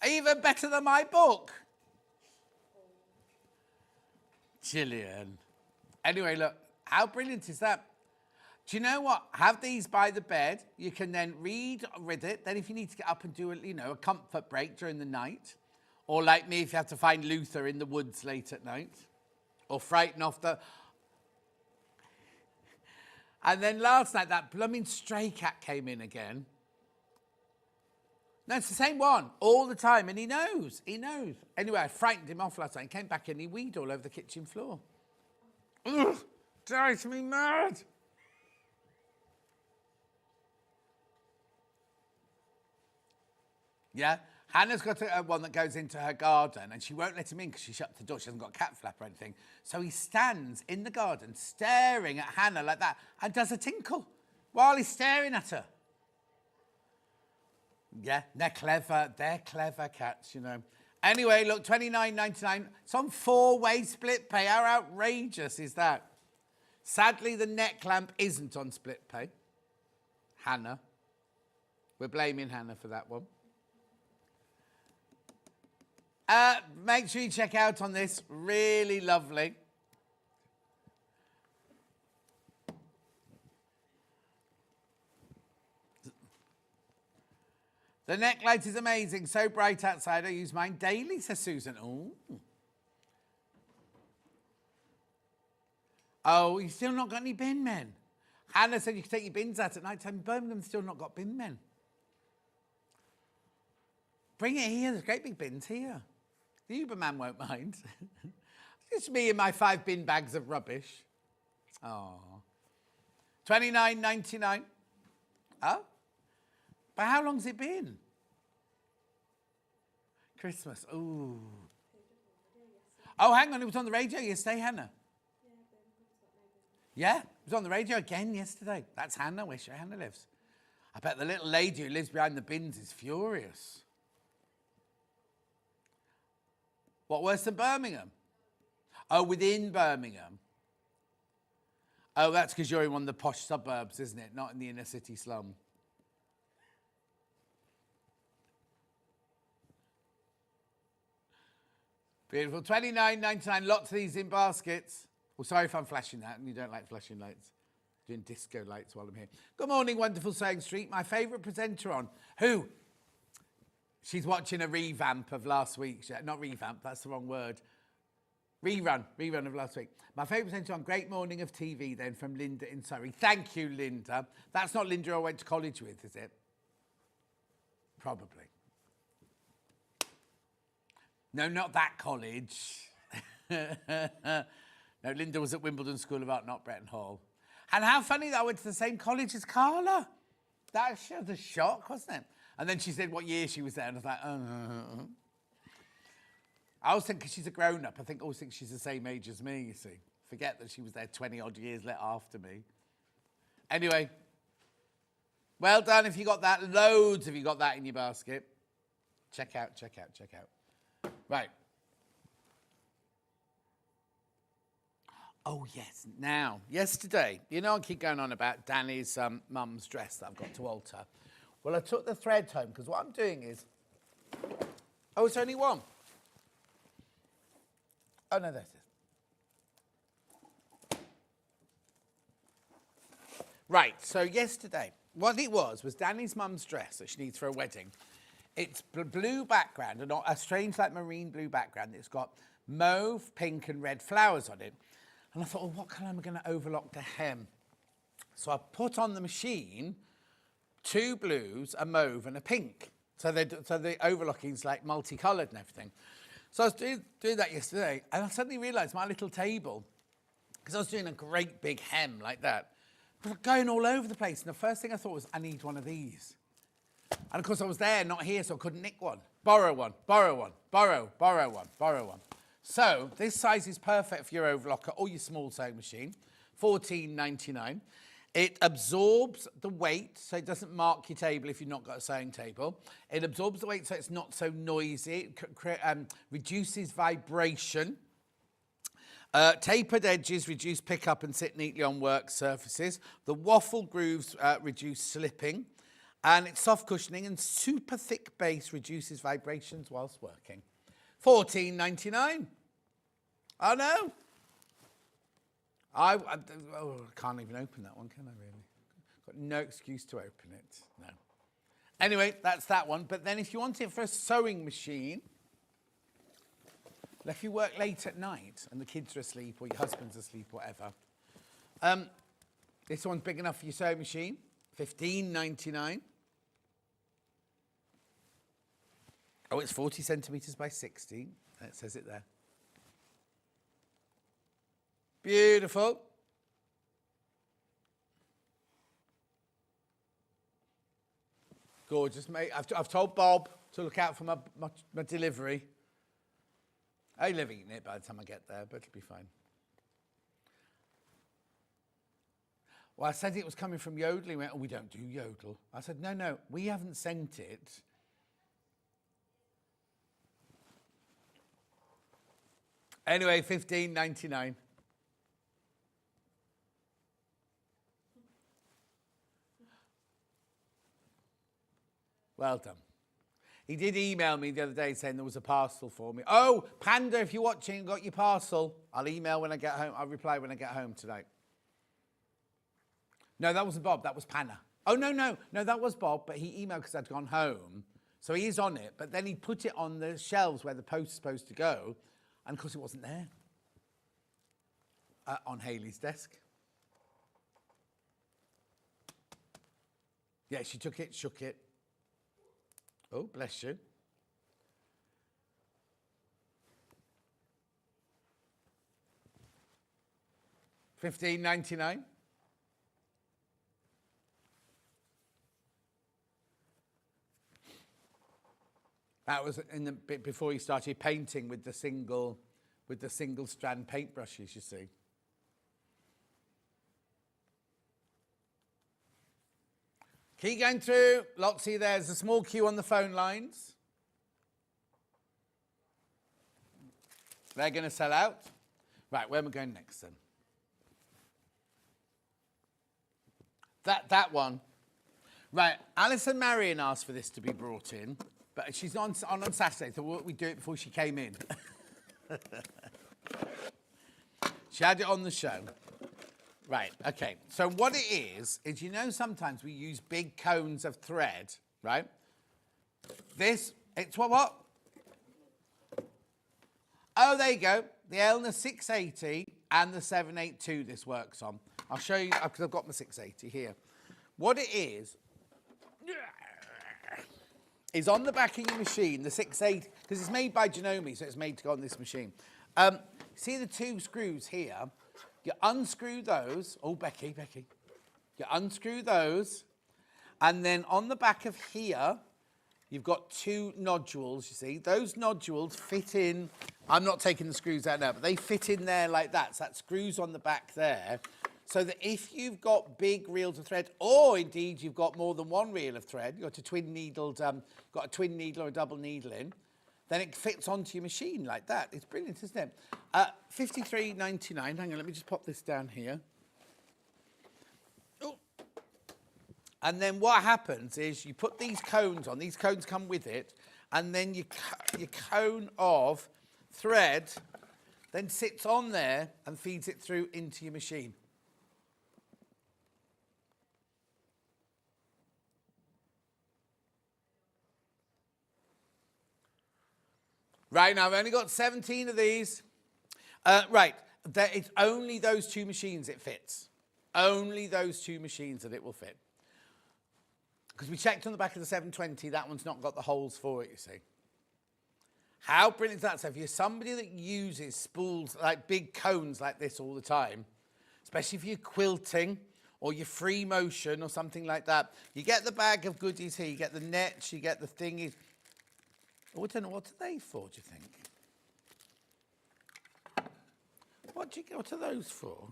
Even better than my book. Gillian. Anyway, look, how brilliant is that? Do you know what? Have these by the bed. You can then read with it. Then if you need to get up and do a comfort break during the night, or like me, if you have to find Luther in the woods late at night, or frighten off the... And then last night, that blooming stray cat came in again. No, it's the same one all the time, and he knows. He knows. Anyway, I frightened him off last night. He came back and he weed all over the kitchen floor. Ugh, drives me mad. Yeah, Hannah's got one that goes into her garden, and she won't let him in because she shut the door. She hasn't got a cat flap or anything. So he stands in the garden staring at Hannah like that and does a tinkle while he's staring at her. Yeah, they're clever. They're clever cats, you know. Anyway, look, $29.99. It's on 4-way split pay. How outrageous is that? Sadly, the neck lamp isn't on split pay. Hannah. We're blaming Hannah for that one. Make sure you check out on this. Really lovely. The neck light is amazing. So bright outside. I use mine daily, says Susan. Ooh. Oh, you've still not got any bin men. Hannah said you could take your bins out at night time. Birmingham's still not got bin men. Bring it here. There's great big bins here. The Uberman won't mind. It's me and my 5 bin bags of rubbish. Oh. $29.99. Oh? But how long's it been? Christmas. Ooh. Oh, hang on. It was on the radio yesterday, Hannah. Yeah, it was on the radio again yesterday. That's Hannah. Where Hannah lives. I bet the little lady who lives behind the bins is furious. What, worse than Birmingham? Oh, within Birmingham. Oh, that's because you're in one of the posh suburbs, isn't it? Not in the inner city slum. Beautiful. $29.99. Lots of these in baskets. Well, sorry if I'm flashing that and you don't like flashing lights. Doing disco lights while I'm here. Good morning, wonderful Sewing Street. My favourite presenter on. Who? She's watching a revamp of last week's. Not revamp, that's the wrong word. Rerun of last week. My favourite presenter on Great Morning of TV then from Linda in Surrey. Thank you, Linda. That's not Linda I went to college with, is it? Probably. No, not that college. No, Linda was at Wimbledon School of Art, not Bretton Hall. And how funny that I went to the same college as Carla. That was a shock, wasn't it? And then she said what year she was there, and I was like, I always think, because she's a grown-up, I always think she's the same age as me, you see. Forget that she was there 20-odd years after me. Anyway, well done if you got that. Loads if you got that in your basket. Check out. Right. Oh, yes. Now, yesterday, you know I keep going on about Danny's mum's dress that I've got to alter. Well, I took the thread home, because what I'm doing is... Oh, it's only one. Oh, no, that's it. Right, so yesterday, what it was Danny's mum's dress that she needs for a wedding. It's blue background, and a strange, like, marine blue background. It's got mauve, pink, and red flowers on it. And I thought, well, what colour am I going to overlock the hem? So I put on the machine 2 blues, a mauve, and a pink. So the overlocking's, like, multicoloured and everything. So I was doing that yesterday, and I suddenly realised my little table, because I was doing a great big hem like that, was going all over the place. And the first thing I thought was, I need one of these. And of course I was there, not here, so I couldn't nick one. Borrow one, borrow one, borrow one. So this size is perfect for your overlocker or your small sewing machine, $14.99. It absorbs the weight, so it doesn't mark your table if you've not got a sewing table. It absorbs the weight so it's not so noisy. It reduces vibration. Tapered edges reduce pick-up and sit neatly on work surfaces. The waffle grooves reduce slipping. And it's soft cushioning, and super thick base reduces vibrations whilst working. $14.99. Oh, no. I can't even open that one, can I, really? Got no excuse to open it. No. Anyway, that's that one. But then if you want it for a sewing machine, if you work late at night and the kids are asleep or your husband's asleep, whatever, this one's big enough for your sewing machine, $15.99. Oh, it's 40 centimetres by 60. It says it there. Beautiful. Gorgeous, mate. I've told Bob to look out for my delivery. I'll have eaten it by the time I get there, but it'll be fine. Well, I said it was coming from Yodel. He went, oh, we don't do Yodel. I said, no, we haven't sent it. Anyway, $15.99. Well done. He did email me the other day saying there was a parcel for me. Oh, Panda, if you're watching and got your parcel, I'll email when I get home. I'll reply when I get home tonight. No, that wasn't Bob. That was Panna. Oh, no, that was Bob, but he emailed because I'd gone home. So he is on it, but then he put it on the shelves where the post's supposed to go, and of course it wasn't there. On Hayley's desk. Yeah, she took it, shook it. Oh, bless you. $15.99. That was in the bit before he started painting with the single strand paintbrushes, you see. Keep going through. Lots of you there. There's a small queue on the phone lines. They're going to sell out. Right, where am I going next then? That one. Right, Alison Marion asked for this to be brought in, but she's on Saturday, so we do it before she came in. She had it on the show. Right, okay. So what it is you know sometimes we use big cones of thread, right? This, it's what? Oh, there you go. The Elna 680 and the 782 this works on. I'll show you, because I've got my 680 here. What it is on the back of your machine, the 680, because it's made by Janome, so it's made to go on this machine. See the two screws here? You unscrew those. Oh, Becky. You unscrew those. And then on the back of here, you've got two nodules, you see. Those nodules fit in. I'm not taking the screws out now, but they fit in there like that. So that screws on the back there. So that if you've got big reels of thread, or indeed you've got more than one reel of thread, you've got a twin needle or a double needle in, then it fits onto your machine like that. It's brilliant, isn't it? $53.99. Hang on, let me just pop this down here. Oh. And then what happens is you put these cones on. These cones come with it. And then your cone of thread then sits on there and feeds it through into your machine. Right, now I've only got 17 of these. Right, it's only those two machines it fits. Only those two machines that it will fit. Because we checked on the back of the 720, that one's not got the holes for it, you see. How brilliant is that? So if you're somebody that uses spools, like big cones like this all the time, especially if you're quilting or you're free motion or something like that, you get the bag of goodies here, you get the nets, you get the thingies. Oh, I don't know, what are they for, do you think? What are those for?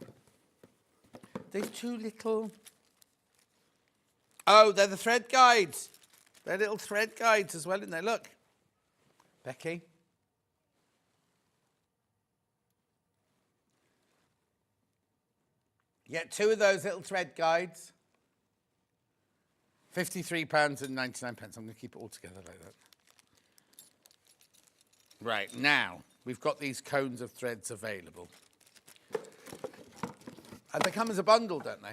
They're two little... Oh, they're the thread guides. They're little thread guides as well in there, look. Becky. You get two of those little thread guides. £53.99. I'm going to keep it all together like that. Right, now, we've got these cones of threads available. And they come as a bundle, don't they?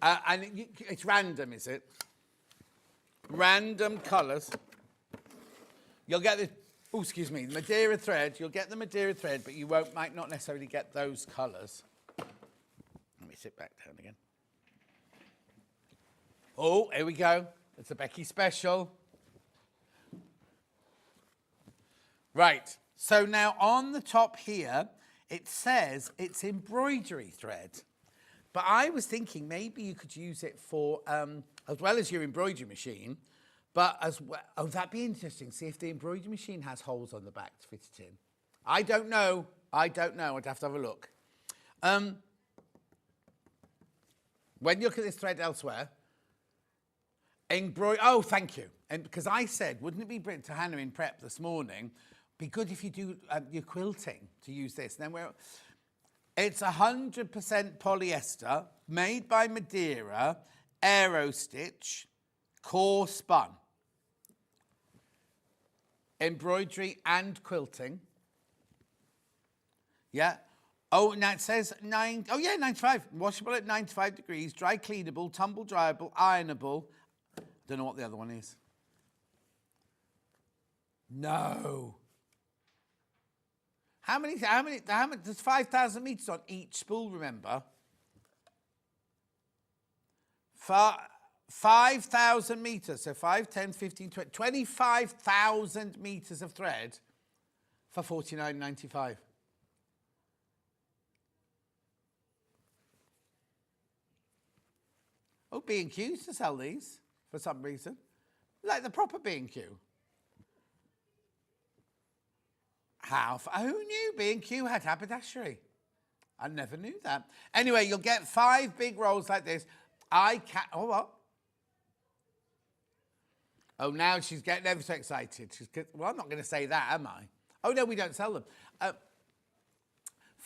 And it's random, is it? Random colours. You'll get the, oh, excuse me, the Madeira thread. You'll get the Madeira thread, but you might not necessarily get those colours. Let me sit back down again. Oh, here we go. It's a Becky special. Right, so now on the top here, it says it's embroidery thread. But I was thinking maybe you could use it for, as well as your embroidery machine, but as well, oh, that'd be interesting. See if the embroidery machine has holes on the back to fit it in. I don't know. I'd have to have a look. When you look at this thread elsewhere, oh, thank you. And because I said, wouldn't it be brilliant to Hannah in prep this morning, be good if you do your quilting to use this. And then it's 100% polyester, made by Madeira, aero stitch, core spun. Embroidery and quilting. Yeah. Oh, now it says 95. Washable at 95 degrees, dry cleanable, tumble dryable, ironable. Don't know what the other one is. No. How many, there's 5,000 metres on each spool, remember? 5,000 metres, so 5, 10, 15, 20, 25,000 metres of thread for $49.95. Oh, B&Q used to sell these for some reason. Like the proper B&Q. Who knew B&Q had haberdashery? I never knew that. Anyway, you'll get 5 big rolls like this. Oh, what? Oh, now she's getting ever so excited. Well, I'm not going to say that, am I? Oh, no, we don't sell them.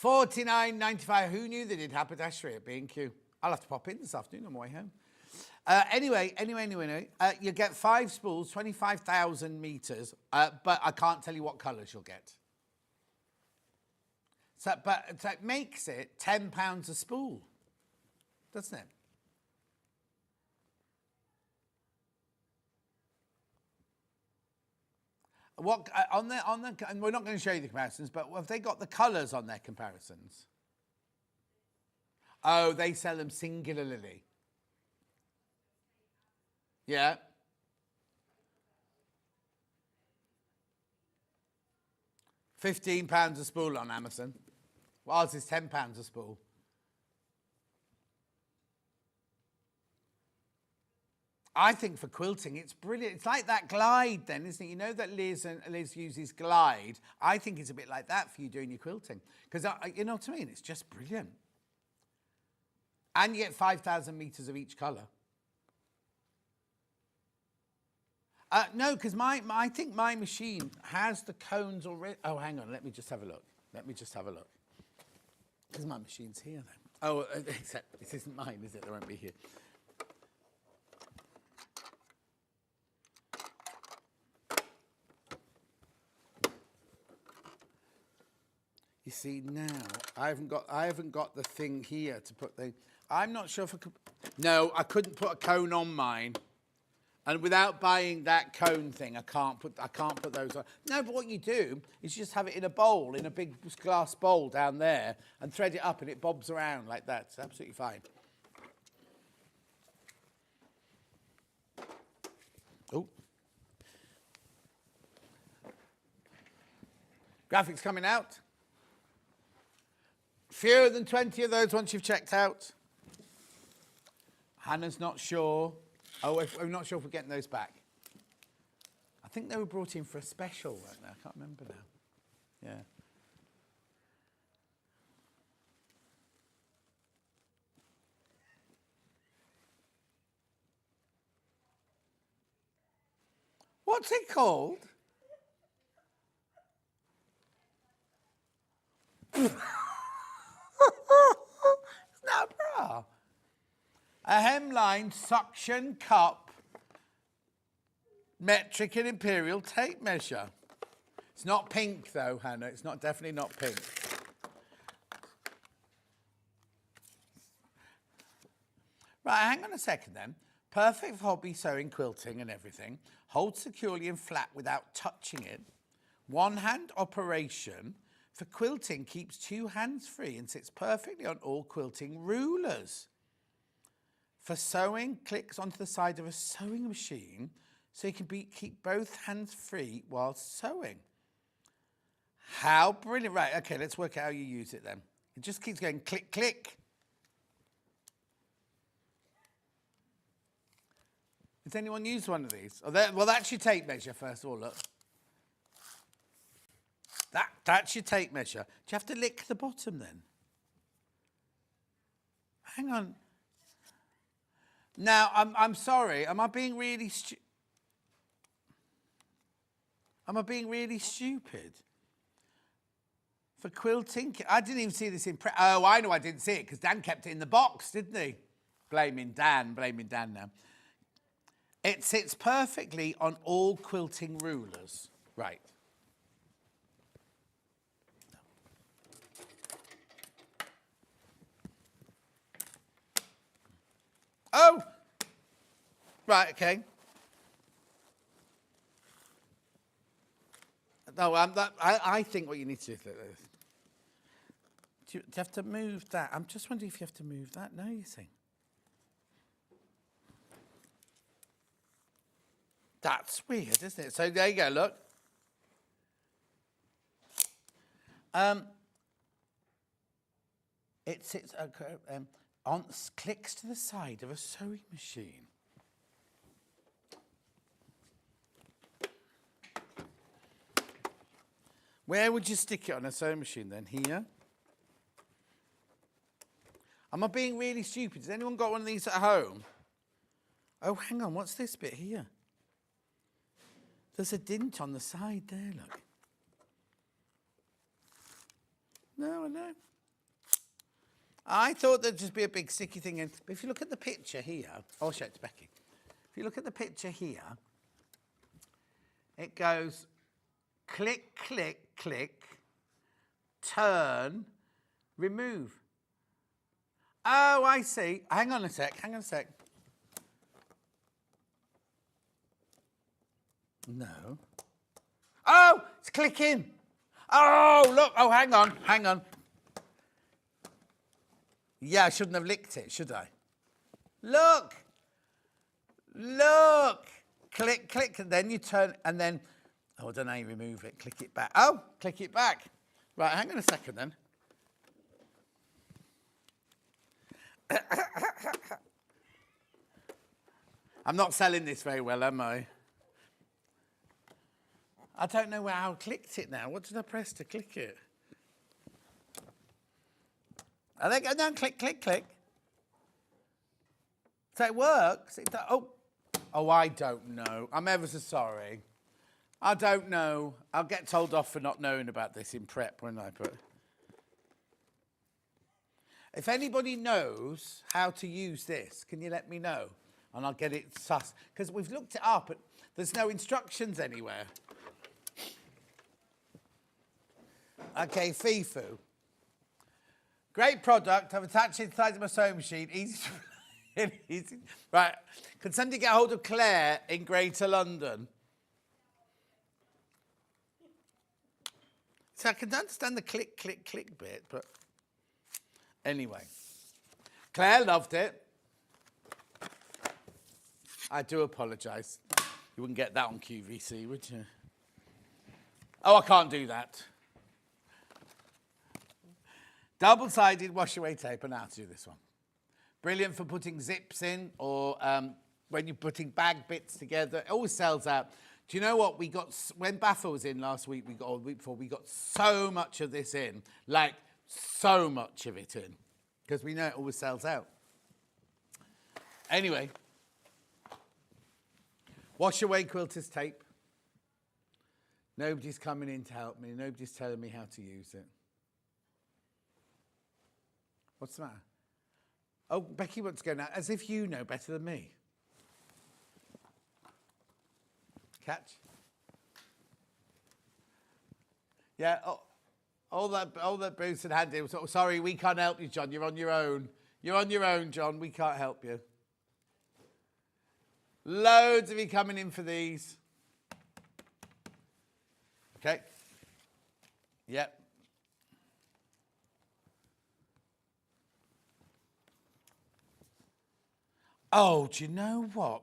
$49.95. Who knew they did haberdashery at B&Q? I'll have to pop in this afternoon on my way home. Anyway, you get 5 spools, 25,000 metres, but I can't tell you what colours you'll get. So, but so it makes it £10 a spool, doesn't it? What on the and we're not going to show you the comparisons, but have they got the colours on their comparisons? Oh, they sell them singularly. Yeah. £15 a spool on Amazon. Well, ours is £10 a spool. I think for quilting, it's brilliant. It's like that glide then, isn't it? You know that Liz uses glide. I think it's a bit like that for you doing your quilting. Because, you know what I mean? It's just brilliant. And you get 5,000 metres of each colour. No, because I think my machine has the cones already. Oh, hang on. Let me just have a look. Because my machine's here then. Oh, except this isn't mine, is it? They won't be here. You see now, I haven't got the thing here to put the. I'm not sure if I could. No, I couldn't put a cone on mine, and without buying that cone thing, I can't put those on. No, but what you do is you just have it in a bowl, in a big glass bowl down there, and thread it up, and it bobs around like that. It's absolutely fine. Oh. Graphics coming out. Fewer than 20 of those once you've checked out. Hannah's not sure. Oh, we're not sure if we're getting those back. I think they were brought in for a special, weren't they? I can't remember now. Yeah. What's it called? It's not a bra. A hemline suction cup metric and imperial tape measure. It's not pink though, Hannah. It's definitely not pink. Right, hang on a second then. Perfect for hobby sewing, quilting and everything. Hold securely and flat without touching it. One hand operation. For quilting, keeps two hands free and sits perfectly on all quilting rulers. For sewing, clicks onto the side of a sewing machine so you can keep both hands free while sewing. How brilliant. Right, okay, let's work out how you use it then. It just keeps going click, click. Has anyone used one of these? Oh, well, that's your tape measure, first of all, look. That's your tape measure. Do you have to lick the bottom then? Hang on. Now, I'm sorry. Am I being really stupid? For quilting? I didn't even see this in oh, I know I didn't see it because Dan kept it in the box, didn't he? Blaming Dan now. It sits perfectly on all quilting rulers. Right. Oh! Right, okay. No, I think what you need to do is like this. Do you have to move that? I'm just wondering if you have to move that. No, you see. That's weird, isn't it? So there you go, look. It sits clicks to the side of a sewing machine. Where would you stick it on a sewing machine then? Here? Am I being really stupid? Has anyone got one of these at home? Oh, hang on, what's this bit here? There's a dint on the side there, look. No, I know. I thought there'd just be a big sticky thing in. But if you look at the picture here, I'll show it to Becky. If you look at the picture here, it goes click, click, click, turn, Remove. Oh, I see. Hang on a sec. No. Oh, it's clicking. Oh, look. Oh, hang on. Yeah, I shouldn't have licked it, should I? Look. Click, and then you turn, and then, oh, I don't know how you remove it. Click it back. Oh, click it back. Right, hang on a second then. I'm not selling this very well, am I? I don't know how I clicked it now. What did I press to click it? I think I don't click. So it works. Oh, I don't know. I'm ever so sorry. I don't know. I'll get told off for not knowing about this in prep, won't I? But if anybody knows how to use this, can you let me know? And I'll get it sus. Because we've looked it up, but there's no instructions anywhere. Okay, Fifu. Great product. I've attached it inside of my sewing machine. Easy. Right. Can somebody get hold of Claire in Greater London? So I can understand the click bit, but anyway. Claire loved it. I do apologise. You wouldn't get that on QVC, would you? Oh, I can't do that. Double-sided wash-away tape. I know how to do this one. Brilliant for putting zips in or when you're putting bag bits together. It always sells out. Do you know what? We got, when Baffa was in last week, or the week before, we got so much of this in. Like, so much of it in. Because we know it always sells out. Anyway. Wash-away quilter's tape. Nobody's coming in to help me. Nobody's telling me how to use it. What's the matter? Oh, Becky wants to go now, as if you know better than me. Catch? Yeah, all that Bruce and Handy was, sorry, we can't help you, John. You're on your own. You're on your own, John. We can't help you. Loads of you coming in for these. Okay. Yep. Oh, do you know what?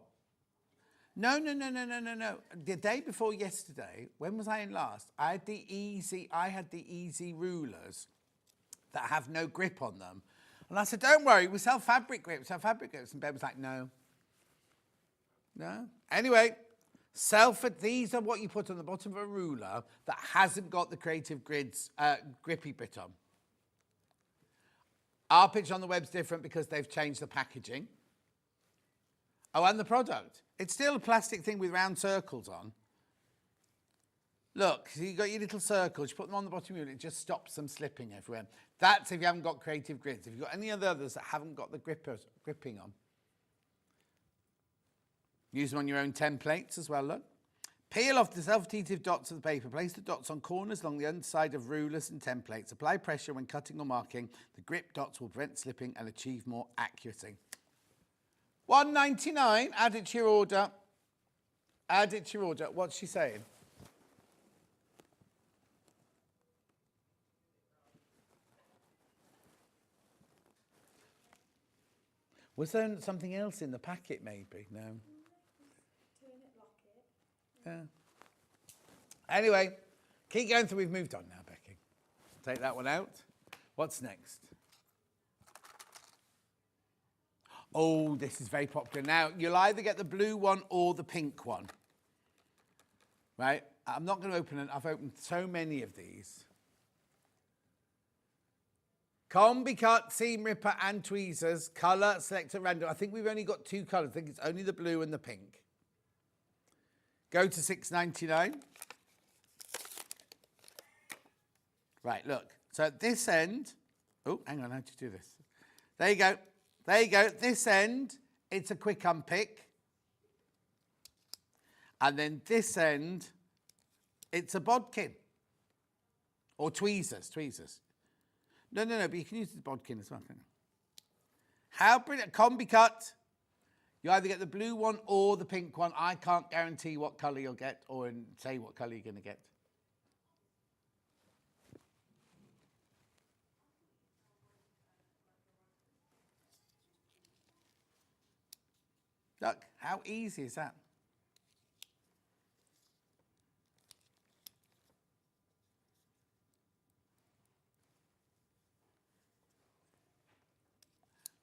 No. The day before yesterday, when was I in last? I had the easy rulers that have no grip on them. And I said, don't worry, we sell fabric grips. And Ben was like, no. Anyway, these are what you put on the bottom of a ruler that hasn't got the Creative Grids grippy bit on. Our picture on the web's different because they've changed the packaging. Oh, and the product. It's still a plastic thing with round circles on. Look, so you've got your little circles, you put them on the bottom of your unit, it just stops them slipping everywhere. That's if you haven't got Creative Grids. If you've got any of the others that haven't got the gripping on. Use them on your own templates as well, look. Peel off the self-adhesive dots of the paper. Place the dots on corners along the underside of rulers and templates. Apply pressure when cutting or marking. The grip dots will prevent slipping and achieve more accuracy. £1.99, add it to your order. Add it to your order. What's she saying? Was there something else in the packet maybe? No. Yeah. Anyway, keep going till we've moved on now, Becky. Take that one out. What's next? Oh, this is very popular. Now, you'll either get the blue one or the pink one. Right? I'm not going to open it. I've opened so many of these. Combi cut, seam ripper and tweezers. Colour, select at random. I think we've only got two colours. I think it's only the blue and the pink. Go to £6.99. Right, look. So at this end... Oh, hang on. How do you do this? There you go. There you go. This end, it's a quick unpick. And then this end, it's a bodkin. Or tweezers. No, but you can use the bodkin as well. Can't you? How brilliant. Combi cut. You either get the blue one or the pink one. I can't guarantee what colour you'll get or say what colour you're going to get. Look, how easy is that?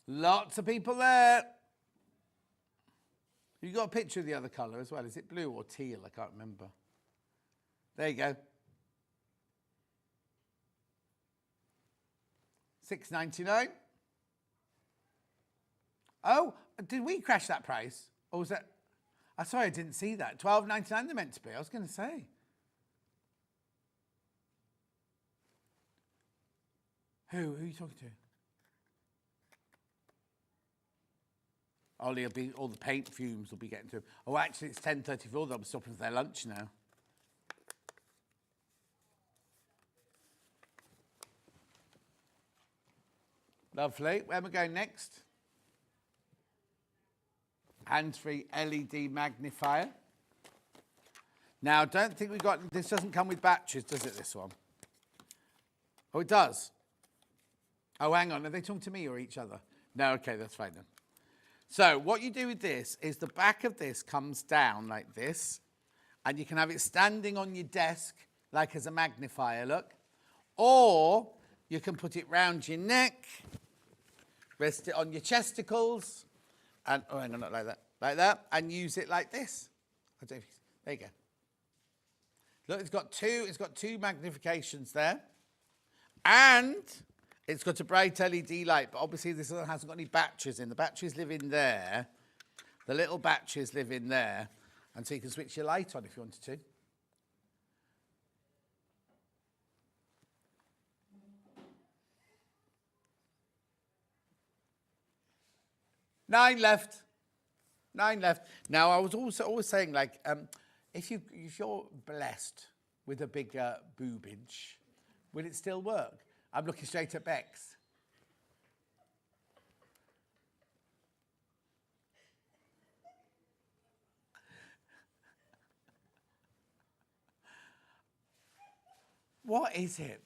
Lots of people there. You got a picture of the other colour as well. Is it blue or teal? I can't remember. There you go. $6.99. Oh, did we crash that price? Or was that... I'm sorry, I didn't see that. $12.99 they're meant to be. I was going to say. Who are you talking to? Oh, there'll be, all the paint fumes will be getting to him. Oh, actually, it's 10:34. They'll be stopping for their lunch now. Lovely. Where am I going next? Hands-free LED magnifier. Now, don't think we got... This doesn't come with batteries, does it, this one? Oh, it does. Oh, hang on. Are they talking to me or each other? No, okay, that's fine then. So what you do with this is the back of this comes down like this, and you can have it standing on your desk like as a magnifier, look. Or you can put it round your neck, rest it on your chesticles, and, oh, hang on, not like that, and use it like this. I don't know if there you go. Look, it's got two magnifications there, and it's got a bright LED light, but obviously this hasn't got any batteries in. The batteries live in there. The little batteries live in there. And so you can switch your light on if you wanted to. Nine left. Now, I was also always saying, like, if you're blessed with a bigger boobage, will it still work? I'm looking straight at Bex. What is it?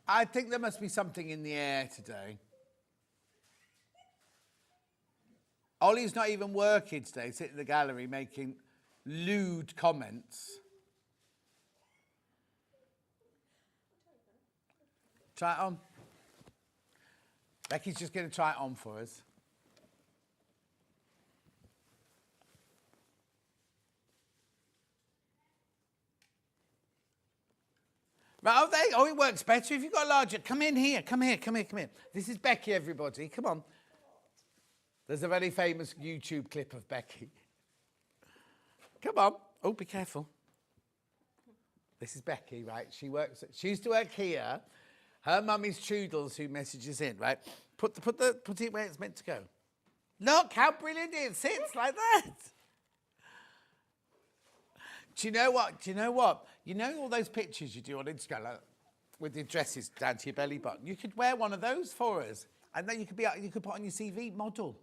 I think there must be something in the air today. Ollie's not even working today, sitting in the gallery making lewd comments. Try it on. Becky's just going to try it on for us. Right, it works better if you've got a larger. Come in here. This is Becky, everybody. Come on. There's a very famous YouTube clip of Becky. Come on. Oh, be careful. This is Becky, right? She used to work here. Her mum is Toodles, who messages in, right? Put it where it's meant to go. Look how brilliant it sits like that. Do you know what? You know all those pictures you do on Instagram, like, with your dresses down to your belly button? You could wear one of those for us, and then you could put on your CV model.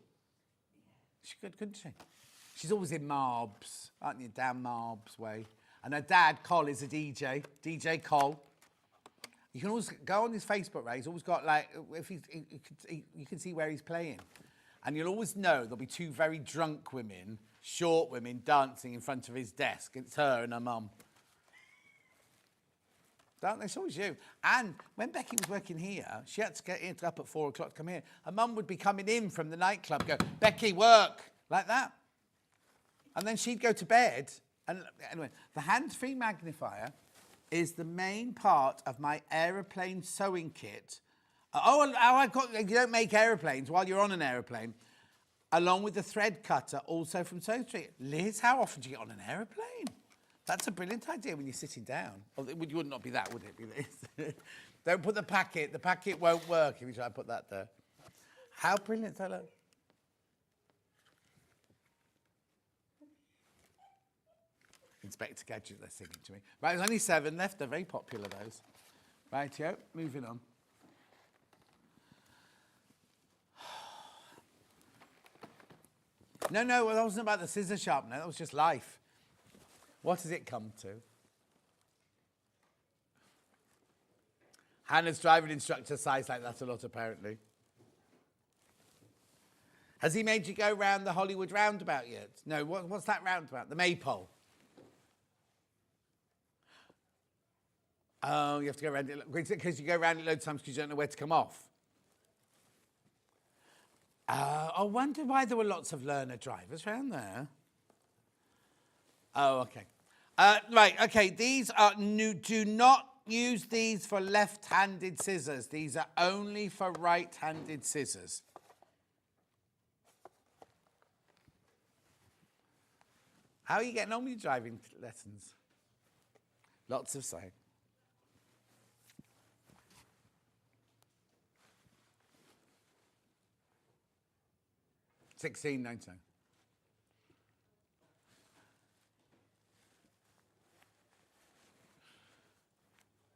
She could, couldn't she? She's always in Marbs, aren't you? Down Marbs way. And her dad, Col, is a DJ. DJ Col. You can always go on his Facebook, right? He's always got, like, if you can see where he's playing. And you'll always know there'll be two very drunk women, short women, dancing in front of his desk. It's her and her mum. Don't they? It's always you. And when Becky was working here, she had to get up at 4 o'clock to come here. Her mum would be coming in from the nightclub, go, Becky, work, like that. And then she'd go to bed. And anyway, the hands-free magnifier is the main part of my aeroplane sewing kit. You don't make aeroplanes while you're on an aeroplane. Along with the thread cutter, also from Sewing Street. Liz, how often do you get on an aeroplane? That's a brilliant idea when you're sitting down. Well, it would not be that, would it? Be this? Don't put the packet. The packet won't work if you try to put that there. How brilliant is that? Look? Inspector Gadget, they're singing to me. Right, there's only 7 left. They're very popular, those. Right, moving on. No, that wasn't about the scissor sharpener. That was just life. What has it come to? Hannah's driving instructor sighs like that a lot, apparently. Has he made you go round the Hollywood roundabout yet? No, what's that roundabout? The Maypole. Oh, you have to go around it because you go around it loads of times because you don't know where to come off. I wonder why there were lots of learner drivers around there. Oh, okay. Right, okay, these are new. Do not use these for left-handed scissors. These are only for right-handed scissors. How are you getting on with your driving lessons? Lots of saying. $16.99.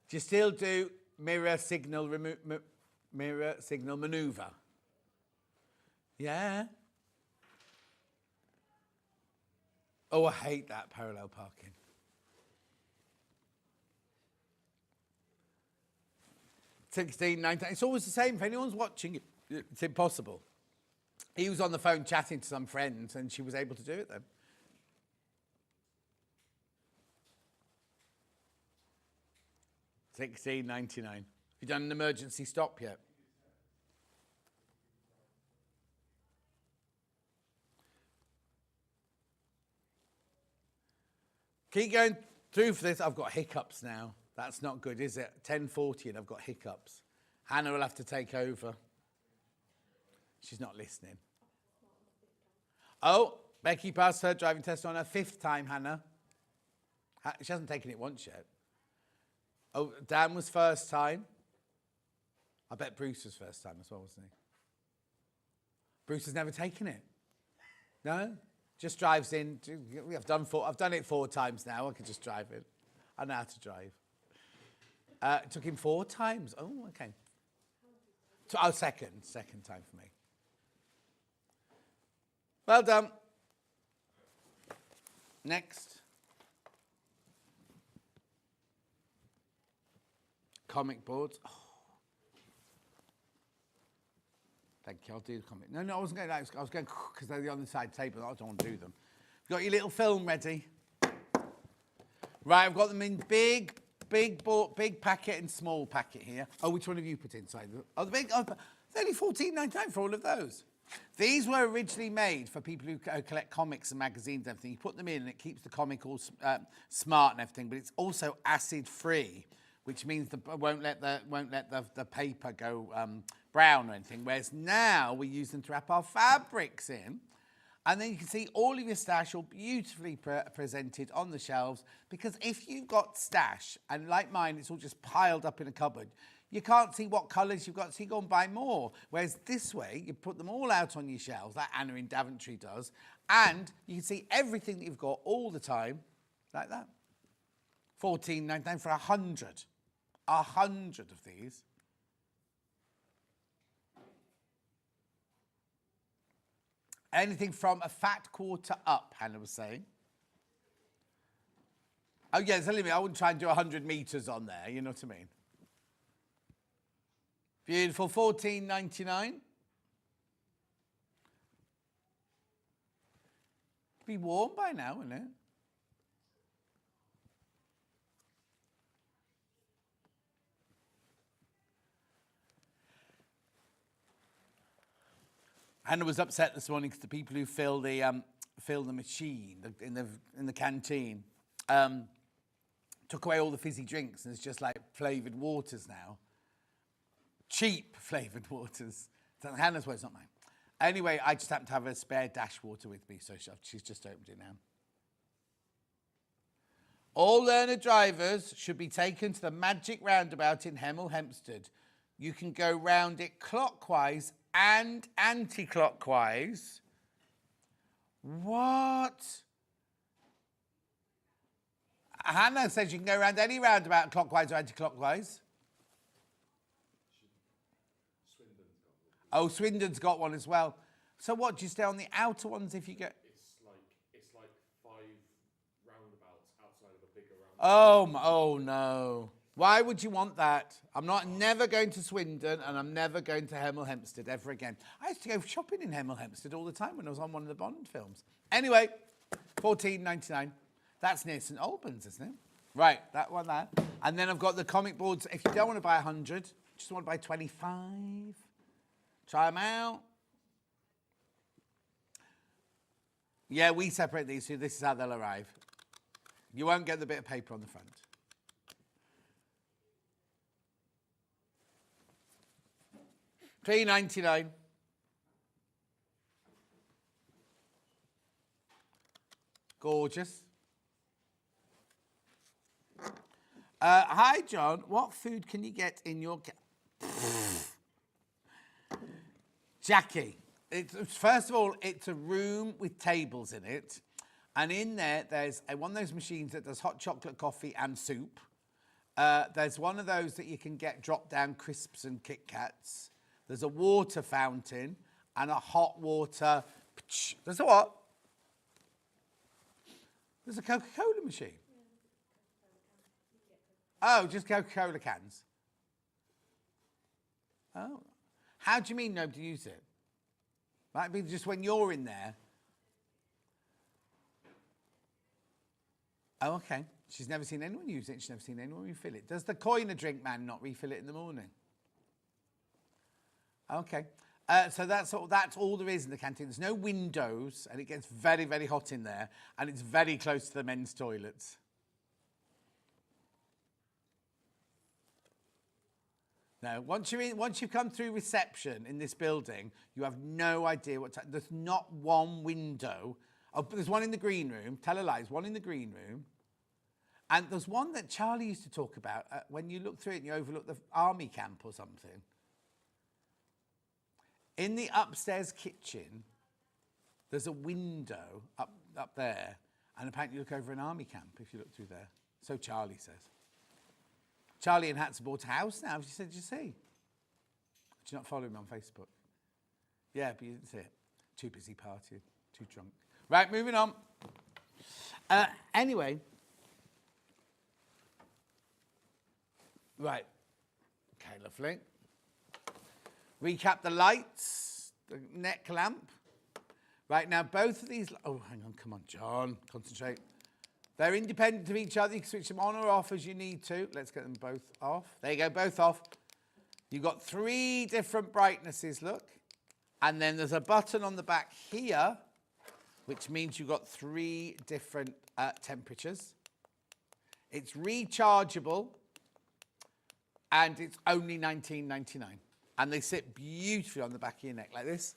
Do you still do mirror signal maneuver? Yeah. Oh, I hate that parallel parking. $16.99. It's always the same. If anyone's watching it, it's impossible. He was on the phone chatting to some friends, and she was able to do it then. $16.99. Have you done an emergency stop yet? Keep going through for this. I've got hiccups now. That's not good, is it? 10:40 and I've got hiccups. Hannah will have to take over. She's not listening. Oh, Becky passed her driving test on her 5th time, Hannah. She hasn't taken it once yet. Oh, Dan was first time. I bet Bruce was first time as well, wasn't he? Bruce has never taken it. No? Just drives in. I've done it 4 times now. I can just drive it. I know how to drive. It took him 4 times. Oh, okay. Second time for me. Well done. Next. Comic boards. Oh. Thank you. I'll do the comic. No, I wasn't going. I was going because they're on the side table. I don't want to do them. You got your little film ready? Right, I've got them in big packet and small packet here. Oh, which one have you put inside? Oh, the big. Oh, it's only $14.99 for all of those. These were originally made for people who collect comics and magazines and everything. You put them in and it keeps the comic all smart and everything, but it's also acid-free, which means won't let the paper go brown or anything. Whereas now we use them to wrap our fabrics in, and then you can see all of your stash all beautifully presented on the shelves. Because if you've got stash, and like mine, it's all just piled up in a cupboard, you can't see what colours you've got, so you go and buy more. Whereas this way, you put them all out on your shelves, like Anna in Daventry does, and you can see everything that you've got all the time, like that. $14.99 for 100. 100 of these. Anything from a fat quarter up, Hannah was saying. Oh, yeah, there's a limit. I wouldn't try and do 100 metres on there, you know what I mean? Beautiful, $14.99. Be warm by now, wouldn't it? Hannah was upset this morning because the people who fill the machine in the canteen took away all the fizzy drinks, and it's just like flavoured waters now. Cheap flavoured waters. Hannah's words, not mine. Anyway, I just happen to have a spare dash water with me, so she's just opened it now. All learner drivers should be taken to the magic roundabout in Hemel Hempstead. You can go round it clockwise and anti-clockwise. What? Hannah says you can go around any roundabout clockwise or anti-clockwise. Oh, Swindon's got one as well. So what, do you stay on the outer ones if you get... It's like 5 roundabouts outside of a bigger roundabout. Oh no. Why would you want that? I'm never going to Swindon and I'm never going to Hemel Hempstead ever again. I used to go shopping in Hemel Hempstead all the time when I was on one of the Bond films. Anyway, $14.99. That's near St Albans, isn't it? Right, that one there. And then I've got the comic boards. If you don't want to buy 100, just want to buy 25. Try them out. Yeah, we separate these two. This is how they'll arrive. You won't get the bit of paper on the front. $3.99. Gorgeous. Hi, John. What food can you get in your... Jackie, first of all, it's a room with tables in it. And in there, there's one of those machines that does hot chocolate coffee and soup. There's one of those that you can get drop-down crisps and Kit Kats. There's a water fountain and a hot water... There's a what? There's a Coca-Cola machine. Oh, just Coca-Cola cans. Oh. How do you mean nobody uses it? Might be just when you're in there. Oh, okay. She's never seen anyone use it. She's never seen anyone refill it. Does the coiner drink man not refill it in the morning? Okay. So that's all there is in the canteen. There's no windows, and it gets very, very hot in there, and it's very close to the men's toilets. No, once you've come through reception in this building, you have no idea what time. There's not one window. Oh, there's one in the green room. Tell a lie, there's one in the green room. And there's one that Charlie used to talk about when you look through it and you overlook the army camp or something. In the upstairs kitchen, there's a window up there, and apparently you look over an army camp if you look through there. So Charlie says. Charlie in Hatton bought a house now. She said, did you see? Did you not follow him on Facebook? Yeah, but you didn't see it. Too busy partying, too drunk. Right, moving on. Anyway. Right. Okay, lovely. Recap the lights, the neck lamp. Right, now both of these... Oh, hang on, come on, John. Concentrate. They're independent of each other. You can switch them on or off as you need to. Let's get them both off. There you go, both off. You've got 3 different brightnesses, look. And then there's a button on the back here, which means you've got 3 different temperatures. It's rechargeable, and it's only $19.99. And they sit beautifully on the back of your neck, like this.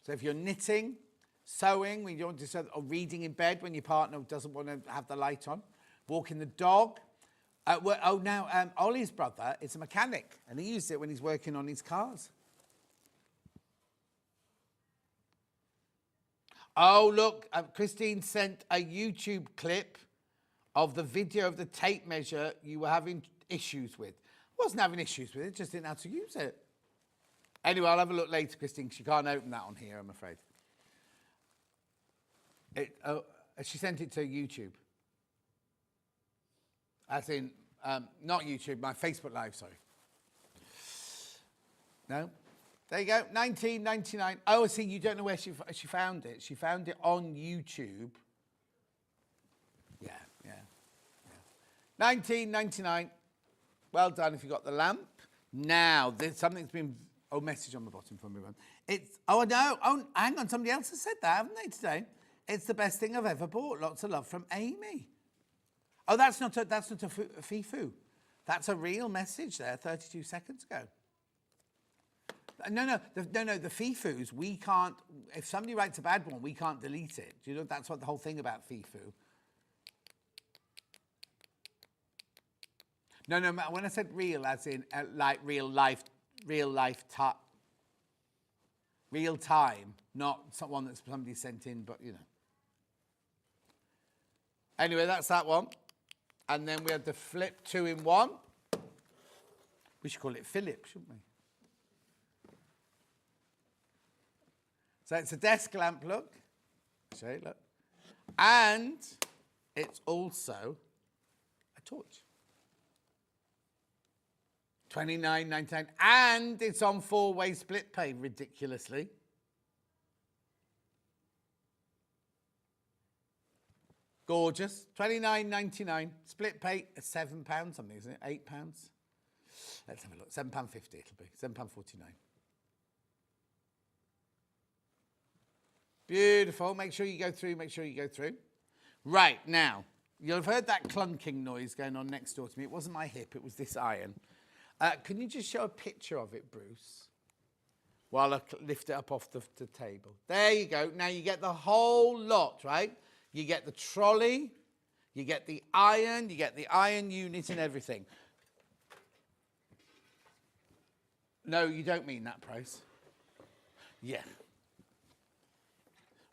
So if you're knitting, sewing, when you want to sew, or reading in bed when your partner doesn't want to have the light on, walking the dog. Ollie's brother is a mechanic, and he uses it when he's working on his cars. Oh, look, Christine sent a YouTube clip of the video of the tape measure you were having issues with. I wasn't having issues with it, just didn't know how to use it. Anyway, I'll have a look later, Christine, because you can't open that on here, I'm afraid. She sent it to YouTube. As in, not YouTube, my Facebook Live, sorry. No? There you go, $19.99. Oh, I see, you don't know where she found it. She found it on YouTube. Yeah. $19.99. Well done if you got the lamp. Now, there's something's been... Oh, message on the bottom from everyone. Hang on, somebody else has said that, haven't they, today? It's the best thing I've ever bought. Lots of love from Amy. Oh, that's not a FIFU. That's a real message there, 32 seconds ago. No, the FIFUs, we can't... If somebody writes a bad one, we can't delete it. Do you know, that's what the whole thing about FIFU. No, when I said real, as in like real time, not someone that somebody sent in, but you know. Anyway, that's that one. And then we had the flip 2-in-1. We should call it Philip, shouldn't we? So it's a desk lamp, look. Show you, look. And it's also a torch. $29.99, and it's on 4-way split pay, ridiculously. Gorgeous. $29.99. Split pay at £7 something, isn't it? £8. Let's have a look. £7.50 it'll be. £7.49. Beautiful. Make sure you go through. Make sure you go through. Right, now, you'll have heard that clunking noise going on next door to me. It wasn't my hip. It was this iron. Can you just show a picture of it, Bruce? While I lift it up off the table. There you go. Now you get the whole lot, right? You get the trolley, you get the iron unit and everything. No, you don't mean that price. Yeah.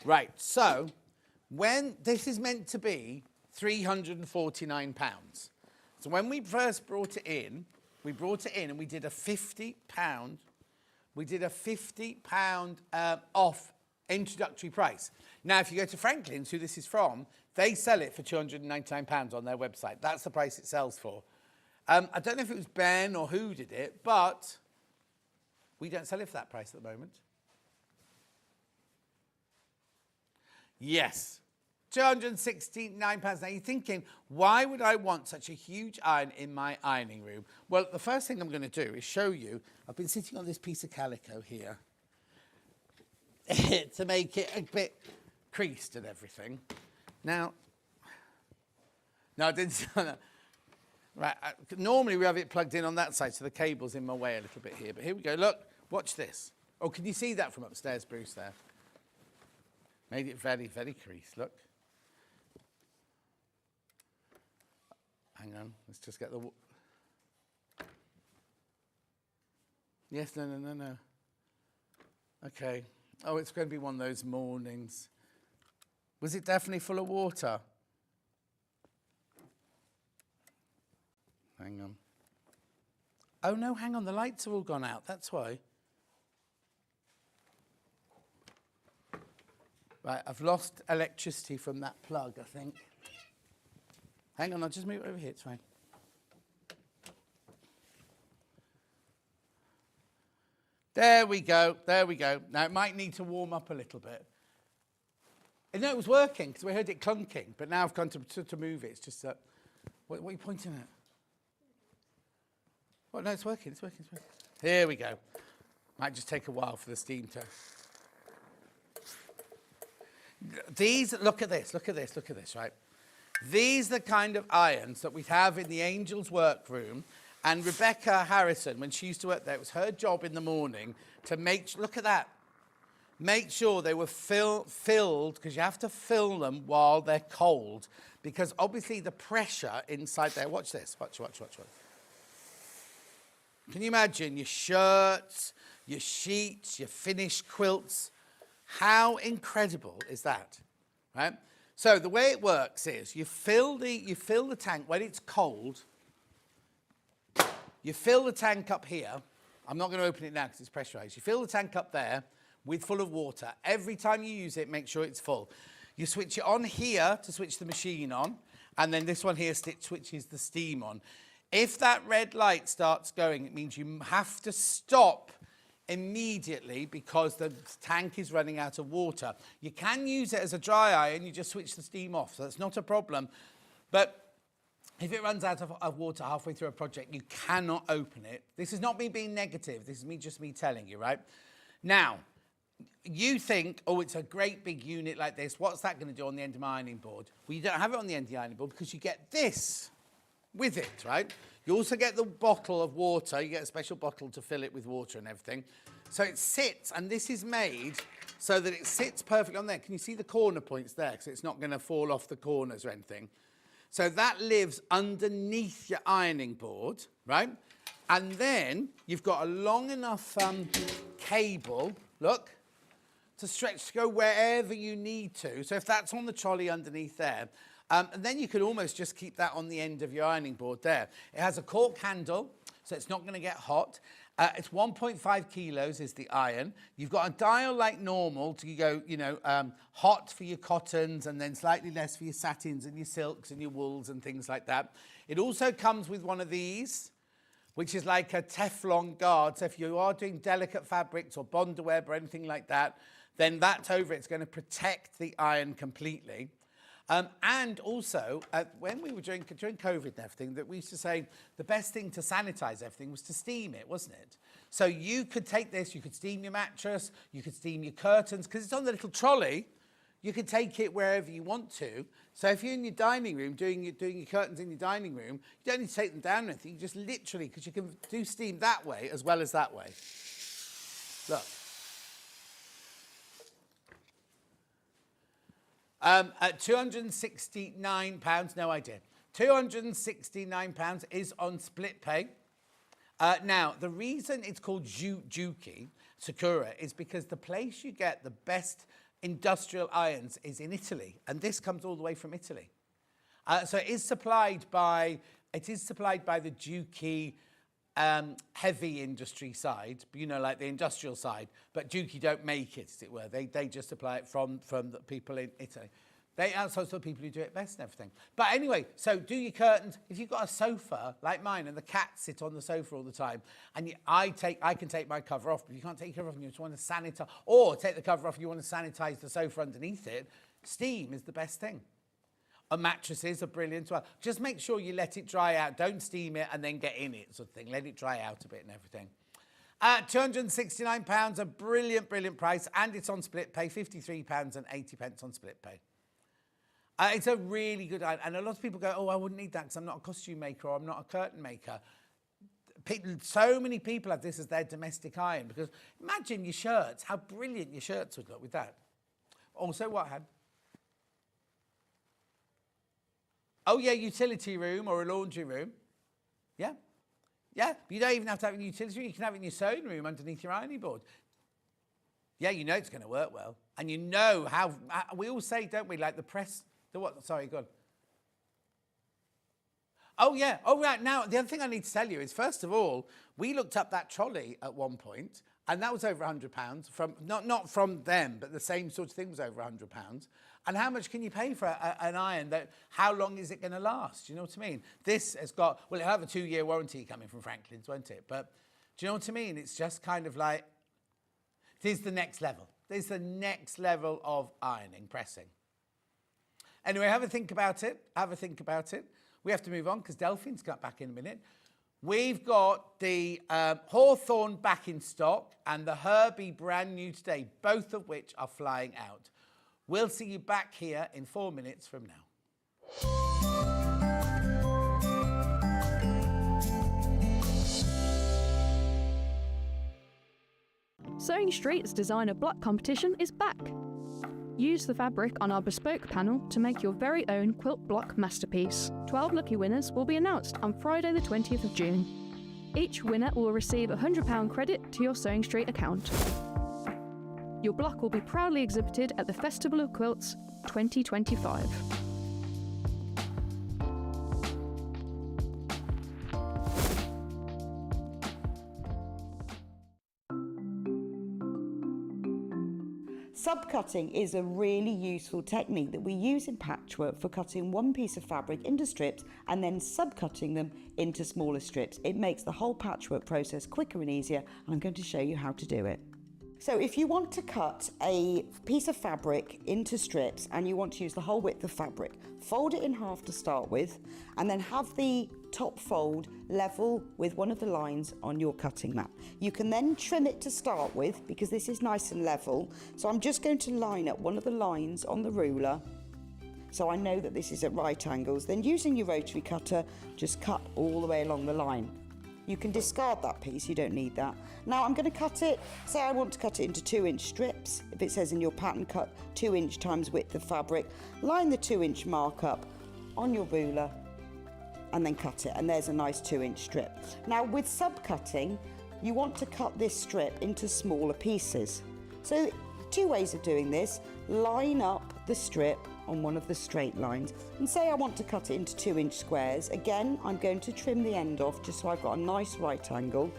Right, so when this is meant to be £349. So when we first brought it in, and we did a £50, off introductory price. Now, if you go to Franklin's, who this is from, they sell it for £299 on their website. That's the price it sells for. I don't know if it was Ben or who did it, but we don't sell it for that price at the moment. Yes. £269. Now you're thinking, why would I want such a huge iron in my ironing room? Well, the first thing I'm going to do is show you, I've been sitting on this piece of calico here to make it a bit creased and everything. Now, no, I didn't. Right, normally we have it plugged in on that side, so the cable's in my way a little bit here. But here we go. Look, watch this. Oh, can you see that from upstairs, Bruce, there? Made it very, very creased, look. Hang on, let's just get the... Yes, no. Okay. Oh, it's going to be one of those mornings. Was it definitely full of water? Hang on. Oh, no, hang on, the lights have all gone out, that's why. Right, I've lost electricity from that plug, I think. Hang on, I'll just move it over here, it's fine. There we go. Now, it might need to warm up a little bit. No, it was working, because we heard it clunking, but now I've gone to move it. It's just, what are you pointing at? Well, no, it's working. Here we go. Might just take a while for the steam to... These, look at this, right? These are the kind of irons that we have in the Angels workroom. And Rebecca Harrison, when she used to work there, it was her job in the morning to look at that. Make sure they were filled, because you have to fill them while they're cold. Because obviously the pressure inside there, watch this, watch. Can you imagine your shirts, your sheets, your finished quilts? How incredible is that, right? So the way it works is you fill the tank when it's cold. You fill the tank up here. I'm not going to open it now because it's pressurized. You fill the tank up there full of water. Every time you use it, make sure it's full. You switch it on here to switch the machine on, and then this one here switches the steam on. If that red light starts going, it means you have to stop immediately because the tank is running out of water. You can use it as a dry iron, you just switch the steam off, so that's not a problem. But if it runs out of water halfway through a project, you cannot open it. This is not me being negative, this is just me telling you, right? Now, you think, oh, it's a great big unit like this, what's that going to do on the end of my ironing board? Well, you don't have it on the end of the ironing board because you get this with it, right? You also get the bottle of water. You get a special bottle to fill it with water and everything. So it sits, and this is made so that it sits perfectly on there. Can you see the corner points there? Because it's not going to fall off the corners or anything. So that lives underneath your ironing board, right? And then you've got a long enough cable, look, to stretch to go wherever you need to. So if that's on the trolley underneath there, and then you could almost just keep that on the end of your ironing board there. It has a cork handle, so it's not going to get hot. It's 1.5 kilos is the iron. You've got a dial like normal to go, you know, hot for your cottons and then slightly less for your satins and your silks and your wools and things like that. It also comes with one of these, which is like a Teflon guard. So if you are doing delicate fabrics or bondweb or anything like that, then that's over. It's going to protect the iron completely. And also, when we were during COVID and everything, that we used to say the best thing to sanitize everything was to steam it, wasn't it? So you could take this, you could steam your mattress, you could steam your curtains, because it's on the little trolley. You can take it wherever you want to. So if you're in your dining room, doing your curtains in your dining room, you don't need to take them down or anything. You just literally, because you can do steam that way as well as that way. Look. At £269, no idea. £269 is on split pay. Now, the reason it's called Juki, Sakura, is because the place you get the best industrial irons is in Italy, and this comes all the way from Italy. So it is supplied by the Juki heavy industry side, you know, like the industrial side, but Juki don't make it, as it were. They just supply it from the people in Italy. They outsource the people who do it best and everything. But anyway, so do your curtains. If you've got a sofa like mine and the cats sit on the sofa all the time, and I can take my cover off, but you can't take your cover off and you just want to sanitize, or take the cover off and you want to sanitize the sofa underneath it, steam is the best thing. Mattresses are brilliant as well. Just make sure you let it dry out. Don't steam it and then get in it, sort of thing. Let it dry out a bit and everything. £269, a brilliant, brilliant price, and it's on split pay, £53.80 on split pay. It's a really good iron, and a lot of people go, oh, I wouldn't need that because I'm not a costume maker or I'm not a curtain maker. So many people have this as their domestic iron, because imagine your shirts, how brilliant your shirts would look with that. Also, what had? Oh, yeah, utility room or a laundry room. Yeah. Yeah, but you don't even have to have it in a utility room. You can have it in your sewing room underneath your ironing board. Yeah, you know it's going to work well. And you know how we all say, don't we, like the press, the what? Sorry, go on. Oh, yeah. Oh, right. Now, the other thing I need to tell you is, first of all, we looked up that trolley at one point, and that was over £100 from, not from them, but the same sort of thing was over £100. And how much can you pay for an iron? That how long is it going to last? Do you know what I mean? This has got, well, it'll have a 2-year warranty coming from Franklin's, won't it? But do you know what I mean? It's just kind of like, this is the next level. This is the next level of ironing, pressing. Anyway, have a think about it. Have a think about it. We have to move on because Delphine's got back in a minute. We've got the Hawthorne back in stock and the Herbie brand new today, both of which are flying out. We'll see you back here in 4 minutes from now. Sewing Street's designer block competition is back. Use the fabric on our bespoke panel to make your very own quilt block masterpiece. 12 lucky winners will be announced on Friday the 20th of June. Each winner will receive a £100 credit to your Sewing Street account. Your block will be proudly exhibited at the Festival of Quilts 2025. Subcutting is a really useful technique that we use in patchwork for cutting one piece of fabric into strips and then subcutting them into smaller strips. It makes the whole patchwork process quicker and easier, and I'm going to show you how to do it. So if you want to cut a piece of fabric into strips and you want to use the whole width of fabric, fold it in half to start with, and then have the top fold level with one of the lines on your cutting mat. You can then trim it to start with because this is nice and level. So I'm just going to line up one of the lines on the ruler so I know that this is at right angles. Then using your rotary cutter, just cut all the way along the line. You can discard that piece, you don't need that. Now I'm going to cut it, say I want to cut it into 2-inch strips. If it says in your pattern, cut 2-inch times width of fabric. Line the 2-inch mark up on your ruler and then cut it, and there's a nice 2-inch strip. Now with subcutting, you want to cut this strip into smaller pieces. So 2 ways of doing this: line up the strip on one of the straight lines, and say I want to cut it into 2-inch squares. Again, I'm going to trim the end off just so I've got a nice right angle,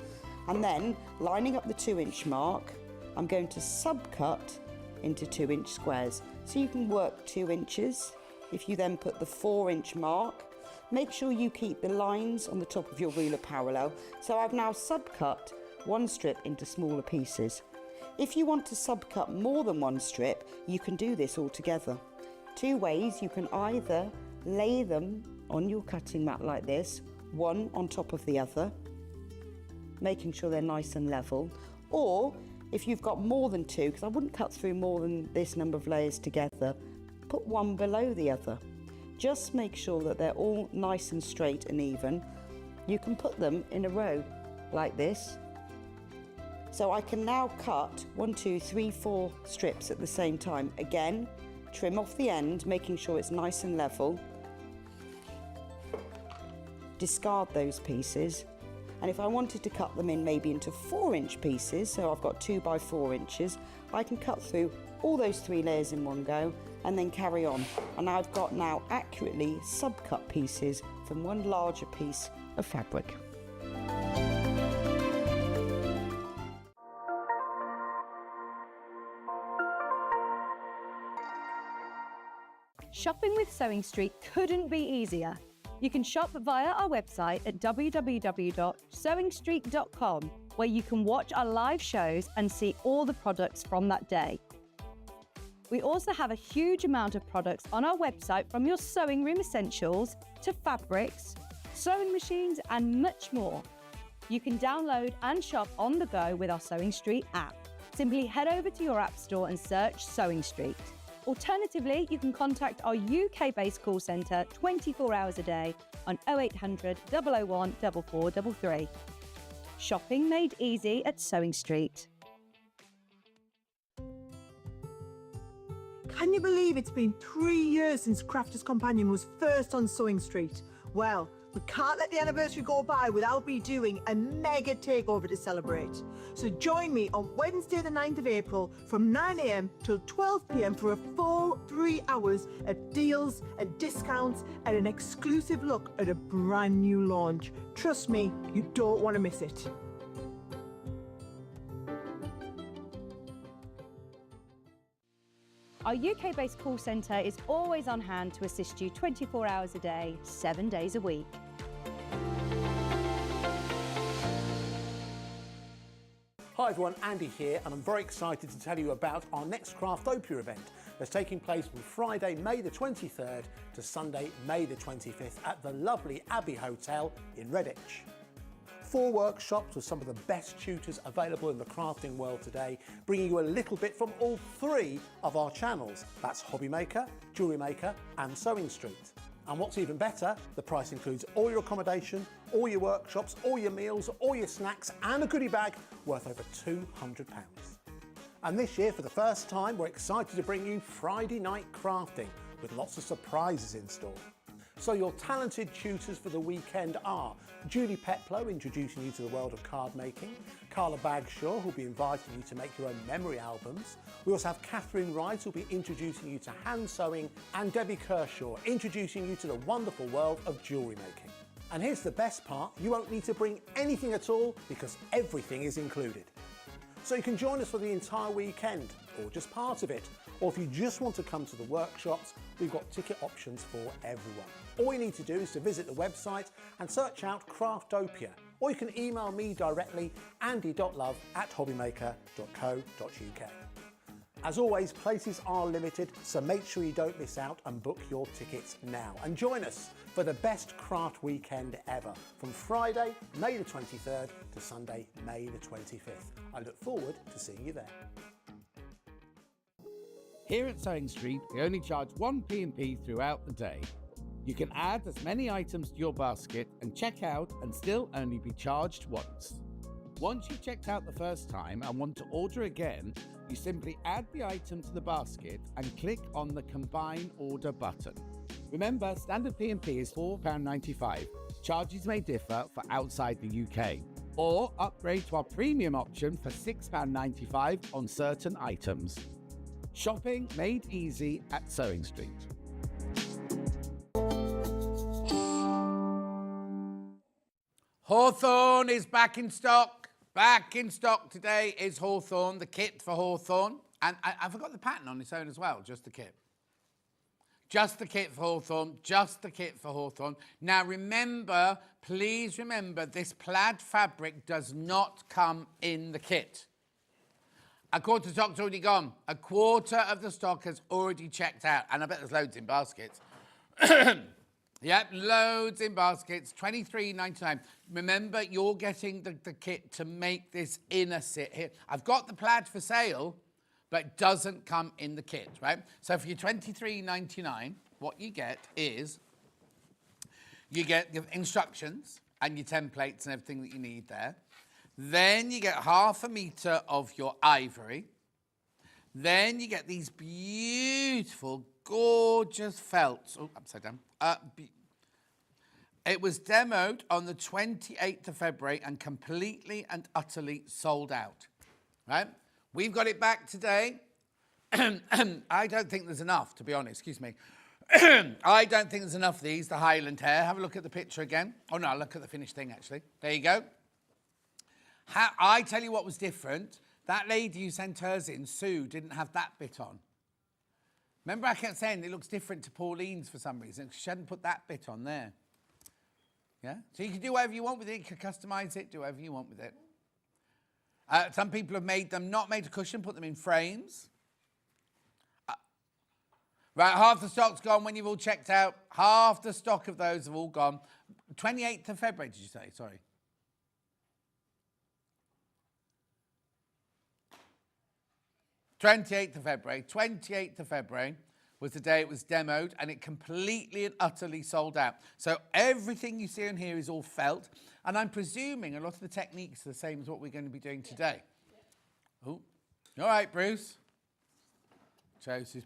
And then, lining up the 2-inch mark, I'm going to subcut into 2-inch squares. So you can work 2 inches. If you then put the 4-inch mark, make sure you keep the lines on the top of your ruler parallel. So I've now subcut one strip into smaller pieces. If you want to subcut more than one strip, you can do this all together. 2 ways: you can either lay them on your cutting mat like this, one on top of the other, making sure they're nice and level, or if you've got more than 2, because I wouldn't cut through more than this number of layers together, put one below the other. Just make sure that they're all nice and straight and even. You can put them in a row like this. So I can now cut 1, 2, 3, 4 strips at the same time. Again, trim off the end, making sure it's nice and level. Discard those pieces. And if I wanted to cut them in maybe into 4-inch pieces, so I've got 2 by 4 inches, I can cut through all those 3 layers in one go and then carry on. And I've got now accurately subcut pieces from one larger piece of fabric. Shopping with Sewing Street couldn't be easier. You can shop via our website at www.sewingstreet.com, where you can watch our live shows and see all the products from that day. We also have a huge amount of products on our website, from your sewing room essentials to fabrics, sewing machines and much more. You can download and shop on the go with our Sewing Street app. Simply head over to your app store and search Sewing Street. Alternatively, you can contact our UK-based call centre 24 hours a day on 0800 001 4433. Shopping made easy at Sewing Street. Can you believe it's been 3 years since Crafter's Companion was first on Sewing Street? Well, we can't let the anniversary go by without me doing a mega takeover to celebrate. So join me on Wednesday the 9th of April from 9 AM till 12 PM for a full 3 hours of deals and discounts and an exclusive look at a brand new launch. Trust me, you don't want to miss it. Our UK-based call centre is always on hand to assist you 24 hours a day, 7 days a week. Hi everyone, Andy here, and I'm very excited to tell you about our next Craftopia event that's taking place from Friday, May the 23rd to Sunday, May the 25th at the lovely Abbey Hotel in Redditch. 4 workshops with some of the best tutors available in the crafting world today, bringing you a little bit from all 3 of our channels. That's Hobby Maker, Jewellery Maker and Sewing Street. And what's even better, the price includes all your accommodation, all your workshops, all your meals, all your snacks and a goodie bag worth over £200. And this year, for the first time, we're excited to bring you Friday night crafting with lots of surprises in store. So your talented tutors for the weekend are Julie Peplow, introducing you to the world of card making, Carla Bagshaw, who'll be inviting you to make your own memory albums. We also have Catherine Wright, who'll be introducing you to hand sewing, and Debbie Kershaw, introducing you to the wonderful world of jewellery making. And here's the best part, you won't need to bring anything at all because everything is included. So you can join us for the entire weekend, or just part of it, or if you just want to come to the workshops, we've got ticket options for everyone. All you need to do is to visit the website and search out Craftopia, or you can email me directly, andy.love@hobbymaker.co.uk. As always, places are limited, so make sure you don't miss out and book your tickets now. And join us for the best craft weekend ever, from Friday, May the 23rd to Sunday, May the 25th. I look forward to seeing you there. Here at Sewing Street, we only charge 1 P&P throughout the day. You can add as many items to your basket and check out and still only be charged once. Once you've checked out the first time and want to order again, you simply add the item to the basket and click on the Combine Order button. Remember, standard P&P is £4.95. Charges may differ for outside the UK. Or upgrade to our premium option for £6.95 on certain items. Shopping made easy at Sewing Street. Hawthorne is back in stock. Back in stock today is Hawthorne, the kit for Hawthorne. And I forgot the pattern on its own as well, just the kit. Just the kit for Hawthorne, just the kit for Hawthorne. Now remember, please remember, this plaid fabric does not come in the kit. A quarter of the stock's already gone. A quarter of the stock has already checked out. And I bet there's loads in baskets. Yep, loads in baskets, $23.99. Remember, you're getting the kit to make this inner sit here. I've got the plaid for sale, but it doesn't come in the kit, right? So for your $23.99, what you get is, you get your instructions and your templates and everything that you need there. Then you get 1/2 meter of your ivory. Then you get these beautiful, gorgeous felts. Oh, upside down. It was demoed on the 28th of February and completely and utterly sold out, right? We've got it back today. I don't think there's enough, to be honest. Excuse me. I don't think there's enough of these, the Highland hair. Have a look at the picture again. Oh, no, look at the finished thing, actually. There you go. I tell you what was different. That lady who sent hers in, Sue, didn't have that bit on. Remember I kept saying it looks different to Pauline's for some reason. She hadn't put that bit on there. Yeah? So you can do whatever you want with it. You can customise it, do whatever you want with it. Some people have made them, not made a cushion, put them in frames. Right, half the stock's gone when you've all checked out. Half the stock of those have all gone. 28th of February, did you say? Sorry. '28th of February was the day it was demoed, and it completely and utterly sold out. So everything you see in here is all felt, and I'm presuming a lot of the techniques are the same as what we're going to be doing today. Oh, all right, Bruce.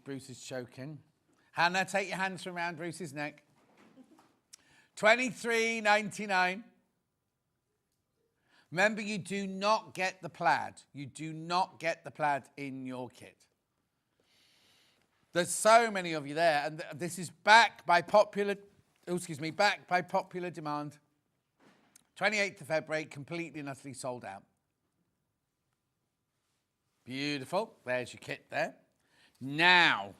Bruce is choking. Hannah, take your hands from around Bruce's neck. $23.99. Remember, you do not get the plaid. You do not get the plaid in your kit. There's so many of you there, and this is back by popular demand. 28th of February, completely and utterly sold out. Beautiful. There's your kit there. Now,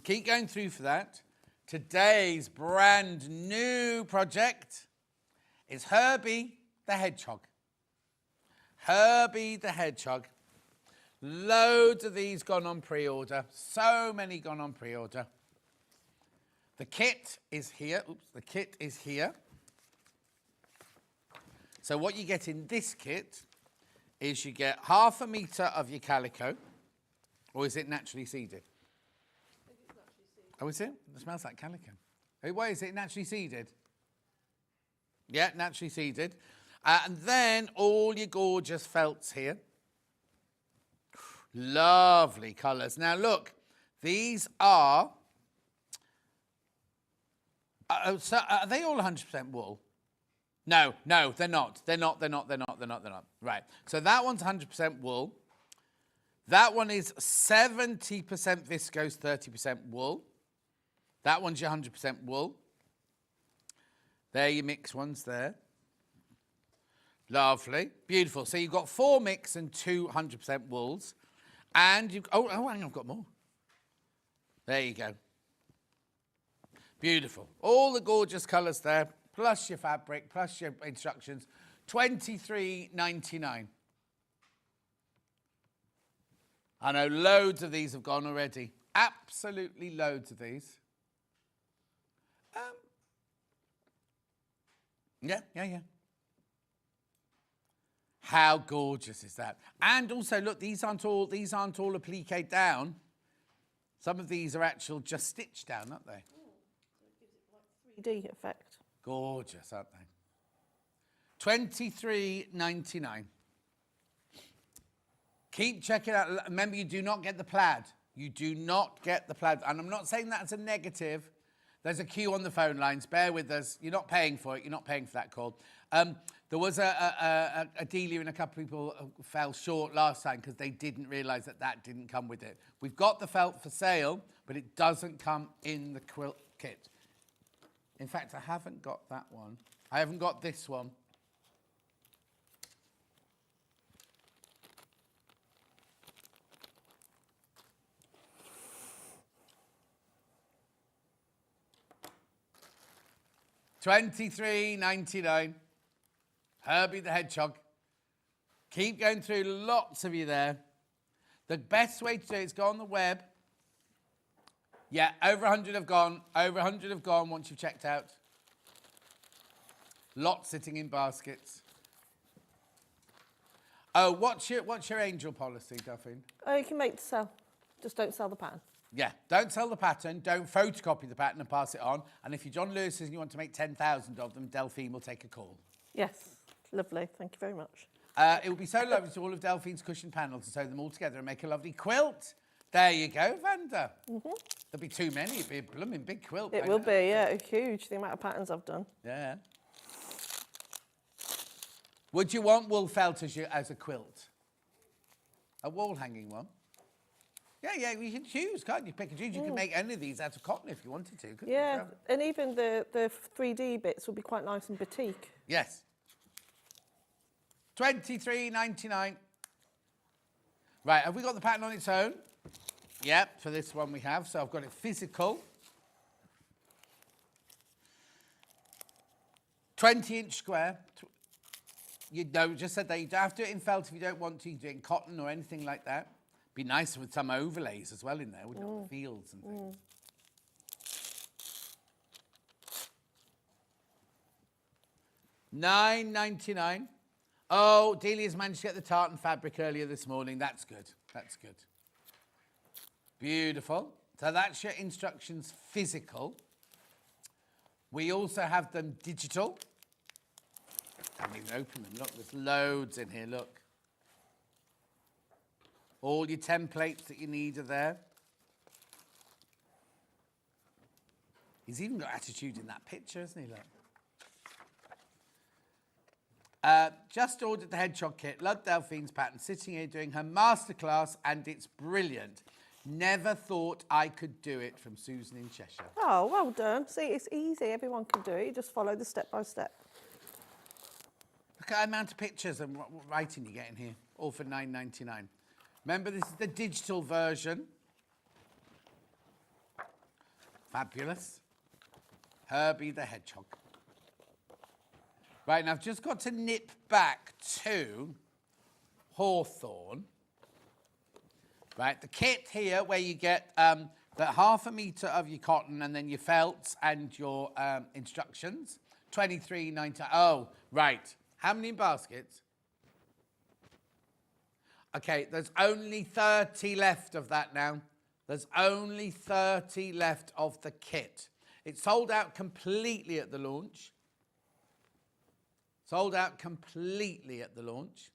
keep going through for that. Today's brand new project is Herbie the Hedgehog. Herbie the Hedgehog. Loads of these gone on pre-order. So many gone on pre-order. The kit is here. Oops, the kit is here. So what you get in this kit is you get 1/2 meter of your calico. Or is it naturally seeded? Oh, is it? It smells like calico. Why is it naturally seeded? Yeah, naturally seeded. And then all your gorgeous felts here. Lovely colours. Now look, these are... so are they all 100% wool? No, they're not. They're not. Right. So that one's 100% wool. That one is 70% viscose, 30% wool. That one's your 100% wool. There are your mixed ones there. Lovely. Beautiful. So you've got 4 mix and 2 100% wools. And you've... Oh, hang on, I've got more. There you go. Beautiful. All the gorgeous colours there, plus your fabric, plus your instructions. $23.99. I know loads of these have gone already. Absolutely loads of these. Yeah. How gorgeous is that? And also, look, these aren't all appliqued down. Some of these are actual just stitched down, aren't they? So it gives it like 3D effect. Gorgeous, aren't they? $23.99. Keep checking out. Remember, you do not get the plaid. You do not get the plaid. And I'm not saying that as a negative. There's a queue on the phone lines. Bear with us. You're not paying for it. You're not paying for that call. There was a dealer and a couple of people fell short last time because they didn't realise that didn't come with it. We've got the felt for sale, but it doesn't come in the quilt kit. In fact, I haven't got that one. I haven't got this one. $23.99. Herbie the Hedgehog. Keep going through, lots of you there. The best way to do it is go on the web. Yeah, over 100 have gone. Over 100 have gone once you've checked out. Lots sitting in baskets. Oh, what's your angel policy, Duffin? Oh, you can make to sell. Just don't sell the pattern. Yeah, don't sell the pattern, don't photocopy the pattern and pass it on. And if you're John Lewis and you want to make 10,000 of them, Delphine will take a call. Yes, lovely. Thank you very much. It would be so lovely to all of Delphine's cushion panels to sew them all together and make a lovely quilt. There you go, Vanda. There'll be too many. It'll be a blooming big quilt. It will be, yeah, huge, the amount of patterns I've done. Yeah. Would you want wool felt as a quilt? A wall hanging one? Yeah, you can choose, can't you? Pick and choose. You can make any of these out of cotton if you wanted to. Yeah, and even the 3D bits would be quite nice and batik. Yes. $23.99. Right, have we got the pattern on its own? Yep, for this one we have. So I've got it physical. 20-inch square. You know, just said that you don't have to do it in felt if you don't want to. You can do it in cotton or anything like that. Be nice with some overlays as well in there, wouldn't it? Fields and things. $9.99. Oh, Delia's managed to get the tartan fabric earlier this morning. That's good. That's good. Beautiful. So that's your instructions physical. We also have them digital. Haven't even opened them. Look, there's loads in here. Look. All your templates that you need are there. He's even got attitude in that picture, hasn't he? Look. Just ordered the Hedgehog kit. Love Delphine's pattern. Sitting here doing her masterclass, and it's brilliant. Never thought I could do it, from Susan in Cheshire. Oh, well done. See, it's easy. Everyone can do it. You just follow the step by step. Look at the amount of pictures and writing you get in here. All for $9.99. Remember, this is the digital version. Fabulous. Herbie the Hedgehog. Right, now I've just got to nip back to Hawthorne. Right, the kit here where you get the 1/2 metre of your cotton and then your felts and your instructions. $23.99. Oh, right. How many baskets? Okay, there's only 30 left of that now. There's only 30 left of the kit. It sold out completely at the launch. Sold out completely at the launch.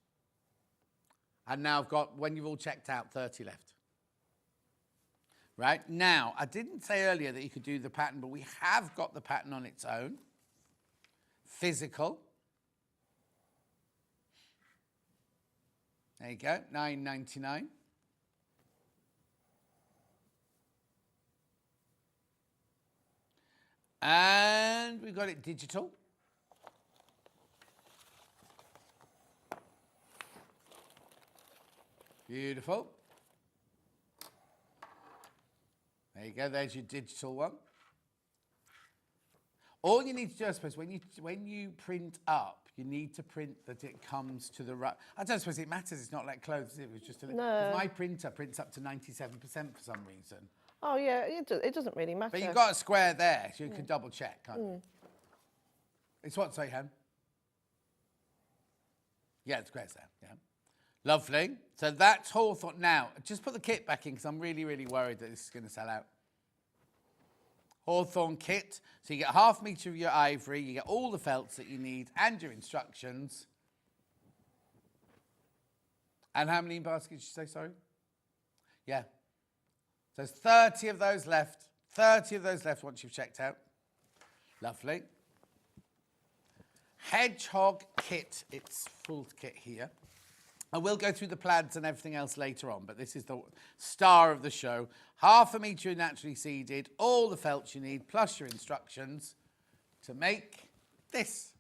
And now I've got, when you've all checked out, 30 left. Right, now, I didn't say earlier that you could do the pattern, but we have got the pattern on its own. Physical. There you go, $9.99. And we've got it digital. Beautiful. There you go, there's your digital one. All you need to do, I suppose, when you print up, you need to print that it comes to the right. I don't suppose it matters. It's not like clothes. It was just No. My printer prints up to 97% for some reason. Oh, yeah, it doesn't really matter. But you've got a square there, so you can double check, can't you? It's what, sorry, Ham? Yeah, the square's there, yeah. Lovely. So that's Hawthorne. Now, just put the kit back in because I'm really, really worried that this is going to sell out. Hawthorne kit. So you get 1/2 metre of your ivory, you get all the felts that you need and your instructions. And how many baskets did you say, sorry? Yeah. So there's 30 of those left. 30 of those left once you've checked out. Lovely. Hedgehog kit. It's full kit here. And we'll go through the plaids and everything else later on, but this is the star of the show. 1/2 metre naturally seeded, all the felts you need, plus your instructions to make this.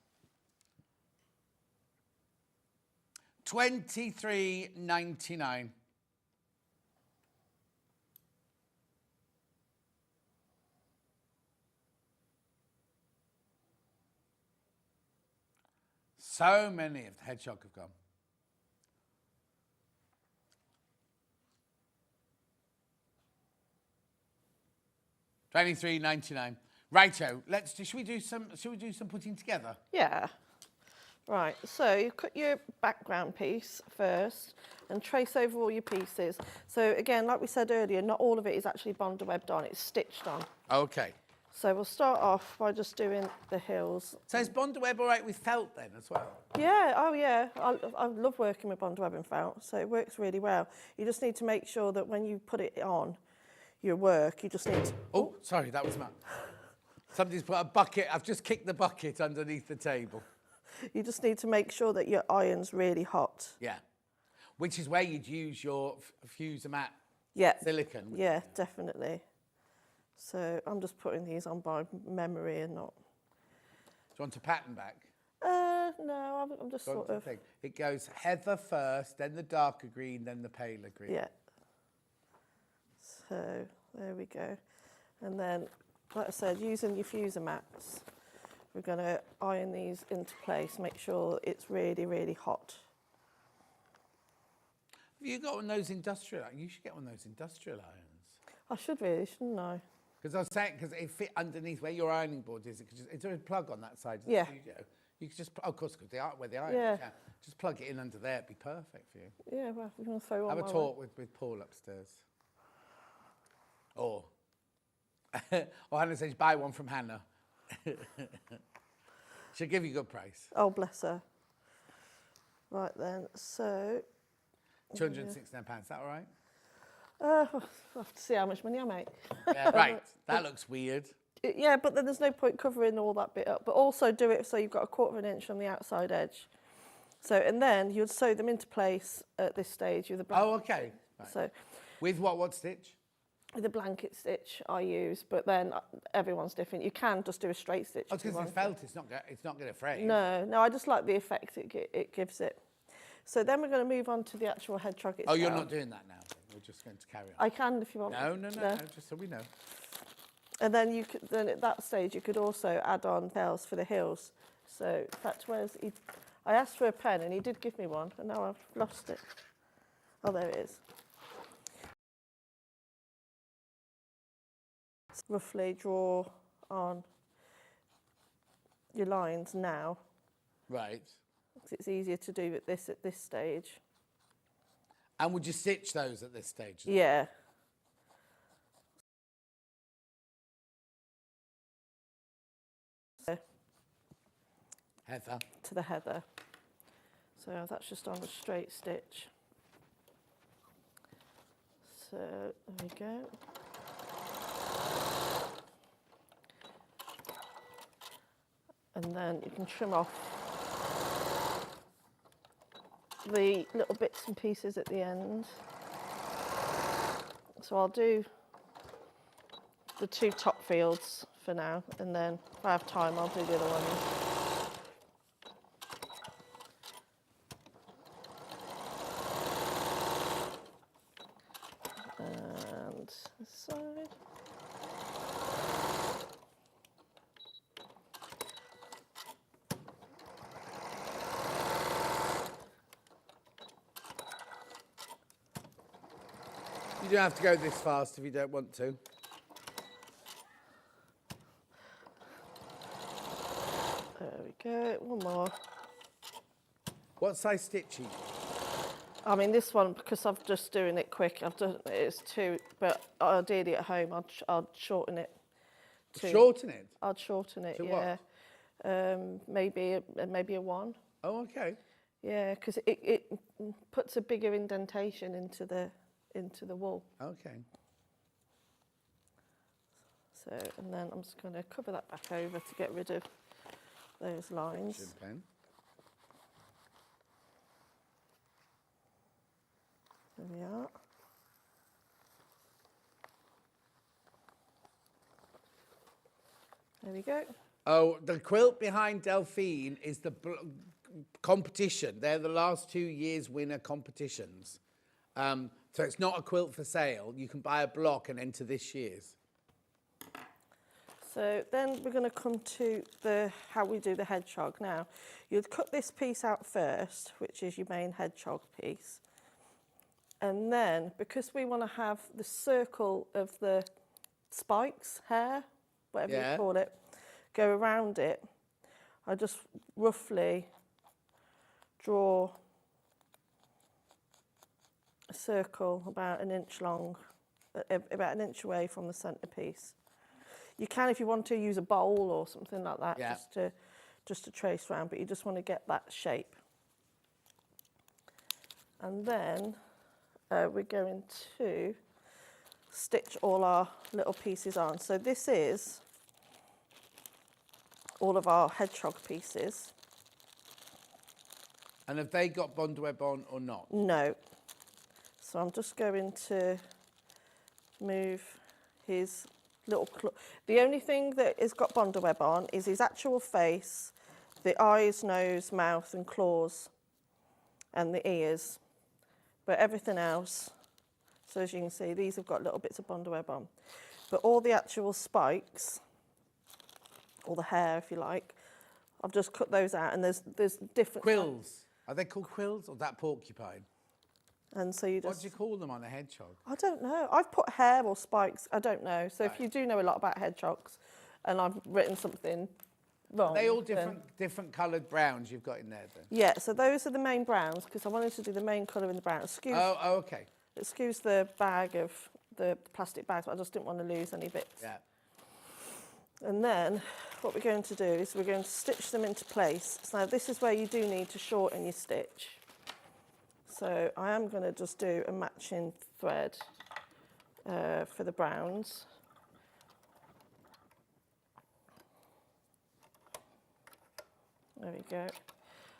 $23.99. So many of the Hedgehog have gone. $23.99. Righto. Should we do some putting together? Yeah. Right, so you cut your background piece first and trace over all your pieces. So again, like we said earlier, not all of it is actually bond webbed on, it's stitched on. Okay. So we'll start off by just doing the hills. So is bond web all right with felt then as well? Yeah, oh yeah, I love working with bond web and felt, so it works really well. You just need to make sure that when you put it on your work, you just need to... Oh, sorry, that was somebody's put a bucket, I've just kicked the bucket underneath the table. You just need to make sure that your iron's really hot. Yeah, which is where you'd use your fuser matte silicone. Yeah, definitely. So I'm just putting these on by memory and not... Do you want a pattern back? No, I'm just sort of... It goes heather first, then the darker green, then the paler green. Yeah. So there we go. And then, like I said, using your fuser mats, we're going to iron these into place, make sure it's really, really hot. Have you got one of those industrial irons? You should get one of those industrial irons. I should really, shouldn't I? Because I was saying, because it fit underneath where your ironing board is. Is there a plug on that side of Yeah. the studio? You could just, of course, because where the iron is, just plug it in under there. It'd be perfect for you. Yeah, well, we're going to throw on Have a talk with Paul upstairs. Or Hannah says, buy one from Hannah. She'll give you a good price. Oh, bless her. Right then, so... £269, is that all right? I'll have to see how much money I make. Yeah, right. That looks weird. Yeah, but then there's no point covering all that bit up. But also do it so you've got 1/4 inch on the outside edge. So, and then you'd sew them into place at this stage with a blanket. Oh, okay. Right. So, with what stitch? With a blanket stitch I use, but then everyone's different. You can just do a straight stitch. I was going to say felt, it's not going to fray. No, I just like the effect it gives it. So then we're going to move on to the actual hedgehog itself. Oh, you're not doing that now? We're just going to carry on. I can if you want. No, just so we know. And then then at that stage you could also add on bells for the hills. So in fact, I asked for a pen and he did give me one, and now I've lost it. Oh, there it is. Roughly draw on your lines now. Right. It's easier to do at this stage. And would you stitch those at this stage? Yeah. Heather. To the heather. So that's just on a straight stitch. So there we go. And then you can trim off the little bits and pieces at the end. So I'll do the 2 top fields for now, and then if I have time I'll do the other ones. And this side. You don't have to go this fast if you don't want to. There we go, one more. What size stitch are you? I mean, this one, because I'm just doing it quick, it's 2, but ideally at home I'd shorten it. Shorten it? I'd shorten it, to yeah. What? Maybe a 1. Oh, okay. Yeah, because it puts a bigger indentation into the wool. Okay. So, and then I'm just going to cover that back over to get rid of those lines. Pen. There we are. There we go. Oh, the quilt behind Delphine is the competition. They're the last 2 years' winner competitions. So it's not a quilt for sale. You can buy a block and enter this year's. So then we're going to come to how we do the hedgehog. Now, you'd cut this piece out first, which is your main hedgehog piece. And then, because we want to have the circle of the spikes, hair, whatever you call it, go around it, I just roughly draw a circle about an inch long, about an inch away from the centrepiece. You can, if you want to, use a bowl or something like that, just to trace around, but you just want to get that shape. And then we're going to stitch all our little pieces on. So this is all of our hedgehog pieces. And have they got bondweb on or not? No. So I'm just going to move his little claw. The only thing that has got bondweb on is his actual face, the eyes, nose, mouth and claws and the ears. But everything else, so as you can see, these have got little bits of bondweb on. But all the actual spikes, or the hair if you like, I've just cut those out, and there's different... Quills. Are they called quills or that porcupine? And so you just... What do you call them on a hedgehog? I don't know. I've put hair or spikes. I don't know. So if you do know a lot about hedgehogs and I've written something wrong... Are they all different coloured browns you've got in there then? Yeah, so those are the main browns because I wanted to do the main colour in the brown. Okay. Excuse the bag of the plastic bags, but I just didn't want to lose any bits. Yeah. And then what we're going to do is we're going to stitch them into place. So now this is where you do need to shorten your stitch. So I am going to just do a matching thread for the browns. There we go.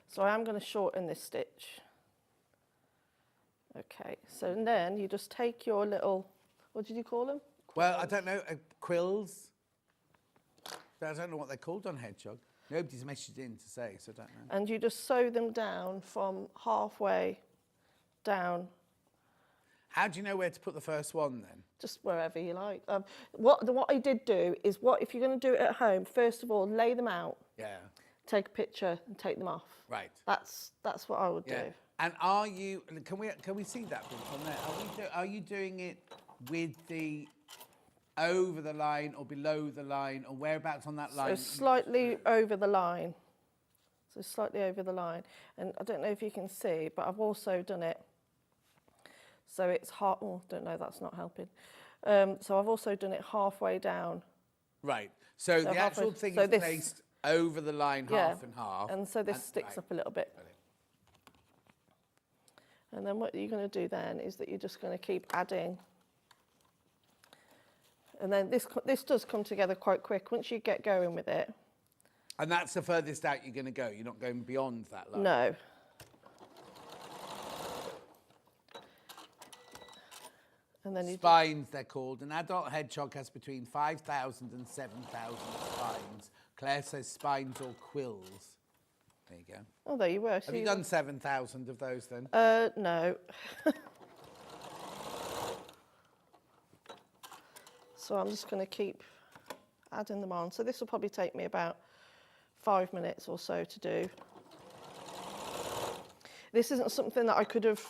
So I am going to shorten this stitch. Okay, so then you just take your little, what did you call them? Well, I don't know, quills. I don't know what they're called on hedgehog. Nobody's messaged in to say, so I don't know. And you just sew them down from halfway down. How do you know where to put the first one then? Just wherever you like. What I did do is, if you're going to do it at home, first of all, lay them out. Yeah. Take a picture and take them off. Right. That's what I would do. And are you? Can we see that bit on there? Are you doing it with the over the line or below the line or whereabouts on that line? So slightly over the line. So slightly over the line. And I don't know if you can see, but I've also done it. So it's half. Oh, don't know. That's not helping. So I've also done it halfway down. Right. So the actual thing is placed over the line, half and half. And so this sticks up a little bit. Brilliant. And then what you're going to do then is that you're just going to keep adding. And then this does come together quite quick once you get going with it. And that's the furthest out you're going to go. You're not going beyond that line. No. And then spines, they're called. An adult hedgehog has between 5,000 and 7,000 spines. Claire says spines or quills. There you go. Oh, there you were. Have you done 7,000 of those then? No. So I'm just going to keep adding them on. So this will probably take me about 5 minutes or so to do. This isn't something that I could have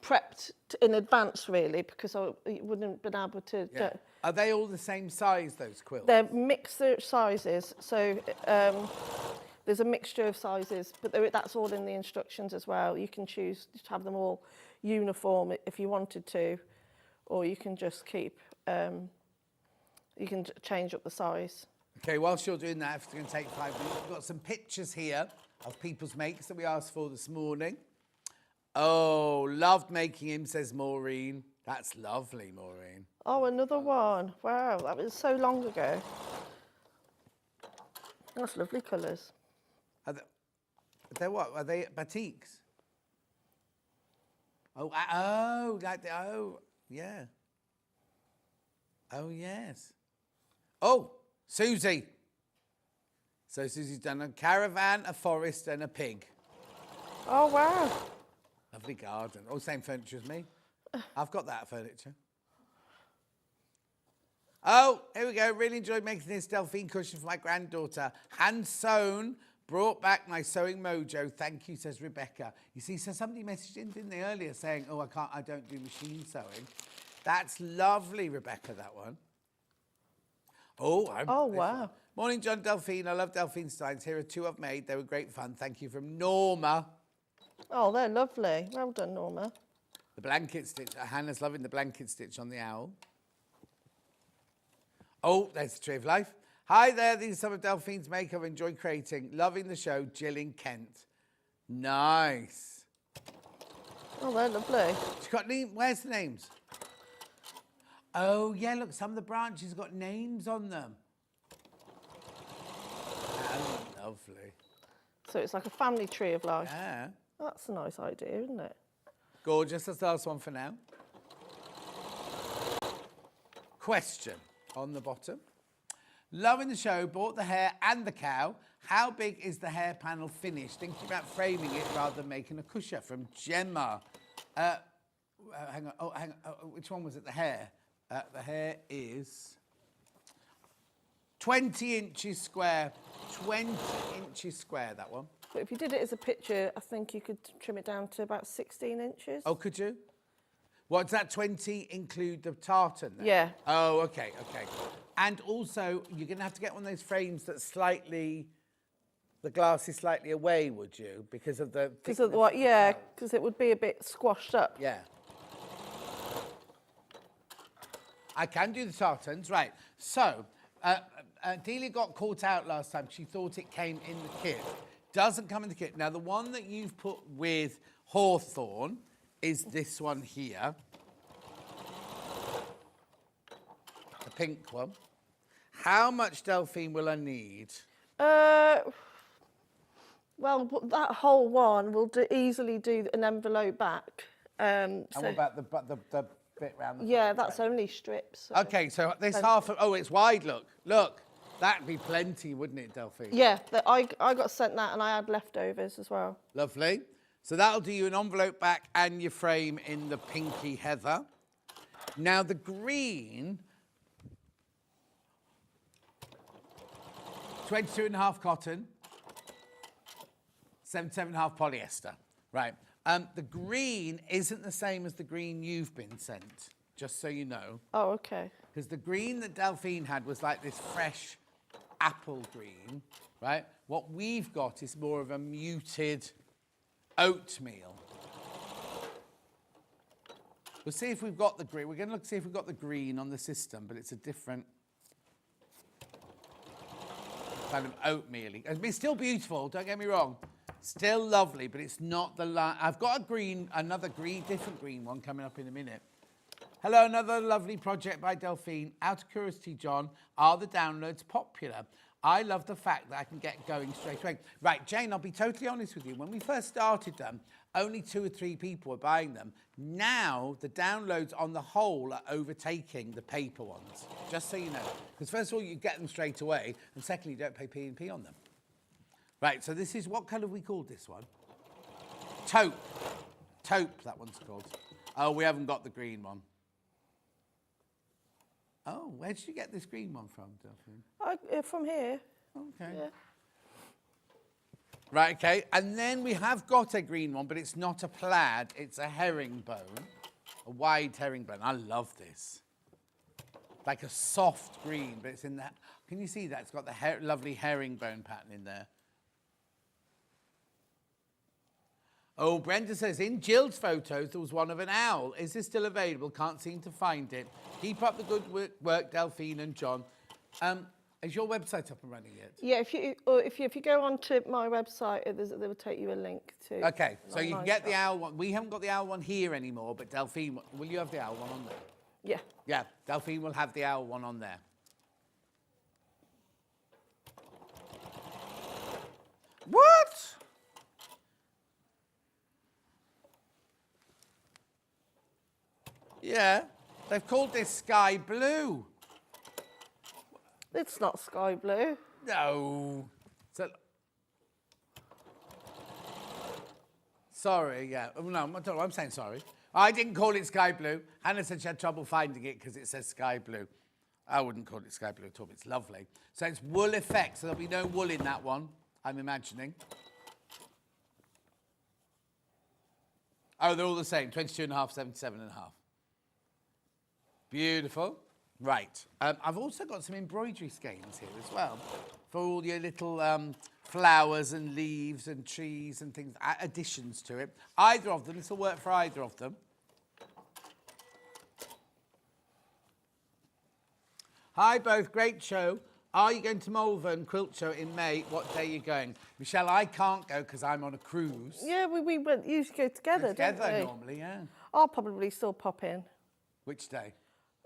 prepped in advance, really, because I wouldn't have been able to... Yeah. Are they all the same size, those quilts? They're mixed sizes, so there's a mixture of sizes, but that's all in the instructions as well. You can choose to have them all uniform if you wanted to, or you can just keep... you can change up the size. Okay, whilst you're doing that, it's going to take 5 minutes. We've got some pictures here of people's makes that we asked for this morning. Oh, loved making him, says Maureen. That's lovely, Maureen. Oh, another one. Wow, that was so long ago. That's lovely colours. Are they what? Are they batiks? Oh, yeah. Oh, yes. Oh, Susie. So Susie's done a caravan, a forest and a pig. Oh, wow. Lovely garden. All the same furniture as me. I've got that furniture. Oh, here we go. Really enjoyed making this Delphine cushion for my granddaughter. Hand sewn. Brought back my sewing mojo. Thank you, says Rebecca. You see, so somebody messaged in, didn't they, earlier saying, oh, I don't do machine sewing. That's lovely, Rebecca, that one. Oh, wow. Morning, John Delphine. I love Delphine Steins. Here are 2 I've made. They were great fun. Thank you from Norma. Oh, they're lovely. Well done, Norma. The blanket stitch. Hannah's loving the blanket stitch on the owl. Oh, there's the Tree of Life. Hi there, these are some of Delphine's makeup. Enjoy creating. Loving the show, Jill in Kent. Nice. Oh, they're lovely. She's got where's the names? Oh, yeah, look, some of the branches have got names on them. Oh, lovely. So it's like a family tree of life. Yeah. That's a nice idea, isn't it? Gorgeous. That's the last one for now. Question on the bottom. Loving the show, bought the hare and the cow. How big is the hair panel finished? Thinking about framing it rather than making a cushion. From Gemma. Hang on. Oh, hang on. Which one was it? The hair. The hair is 20 inches square. 20 inches square, that one. But if you did it as a picture, I think you could trim it down to about 16 inches. Oh, could you? What, does that 20 include the tartan then? Yeah. Oh, okay, okay. And also, you're going to have to get one of those frames that's slightly, the glass is slightly away, would you? Because of the... Because of what? Yeah, because it would be a bit squashed up. Yeah. I can do the tartans, right. So, Delia got caught out last time. She thought it came in the kit. Doesn't come in the kit. Now, the one that you've put with Hawthorne is this one here. The pink one. How much Delphine will I need? Well, that whole one will easily do an envelope back. And what about the bit round the Yeah, that's only strips. So. Okay, so this half of... Oh, it's wide, look. Look. That'd be plenty, wouldn't it, Delphine? Yeah, I got sent that and I had leftovers as well. Lovely. So that'll do you an envelope back and your frame in the pinky heather. Now the green, 22.5 cotton, 77.5 polyester. Right. The green isn't the same as the green you've been sent, just so you know. Oh, okay. Because the green that Delphine had was like this fresh apple green, right? What we've got is more of a muted oatmeal. We'll see if we've got the green. We're going to look see if we've got the green on the system, but it's a different kind of oatmeal-y. It's still beautiful, don't get me wrong. Still lovely, but it's not the line. I've got a green, different green one coming up in a minute. Hello, another lovely project by Delphine. Out of curiosity, John, are the downloads popular? I love the fact that I can get going straight away. Right, Jane, I'll be totally honest with you. When we first started them, only 2 or 3 people were buying them. Now, the downloads on the whole are overtaking the paper ones, just so you know. Because first of all, you get them straight away, and secondly, you don't pay P&P on them. Right, so this is, what colour have we called this one? Taupe. Taupe, that one's called. Oh, we haven't got the green one. Oh, where did you get this green one from, Delphine? From here. Okay. Yeah. Right, okay. And then we have got a green one, but it's not a plaid. It's a herringbone, a wide herringbone. I love this. Like a soft green, but it's in that. Can you see that? It's got the lovely herringbone pattern in there. Oh, Brenda says, in Jill's photos, there was one of an owl. Is this still available? Can't seem to find it. Keep up the good work, Delphine and John. Is your website up and running yet? Yeah, if you go onto my website, they will take you a link to. Okay, so you can get the owl one. We haven't got the owl one here anymore, but Delphine, will you have the owl one on there? Yeah. Yeah, Delphine will have the owl one on there. What? Yeah, they've called this sky blue. It's not sky blue. No. So, sorry, yeah. No, I'm saying sorry. I didn't call it sky blue. Hannah said she had trouble finding it because it says sky blue. I wouldn't call it sky blue at all, but it's lovely. So it's wool effect, so there'll be no wool in that one, I'm imagining. Oh, they're all the same, 22.5, 77.5. Beautiful. Right. I've also got some embroidery skeins here as well for all your little flowers and leaves and trees and things, additions to it. Either of them, this will work for either of them. Hi both, great show. Are you going to Malvern Quilt Show in May? What day are you going? Michelle, I can't go because I'm on a cruise. Yeah, we usually go together, don't we? Normally, yeah. I'll probably still pop in. Which day?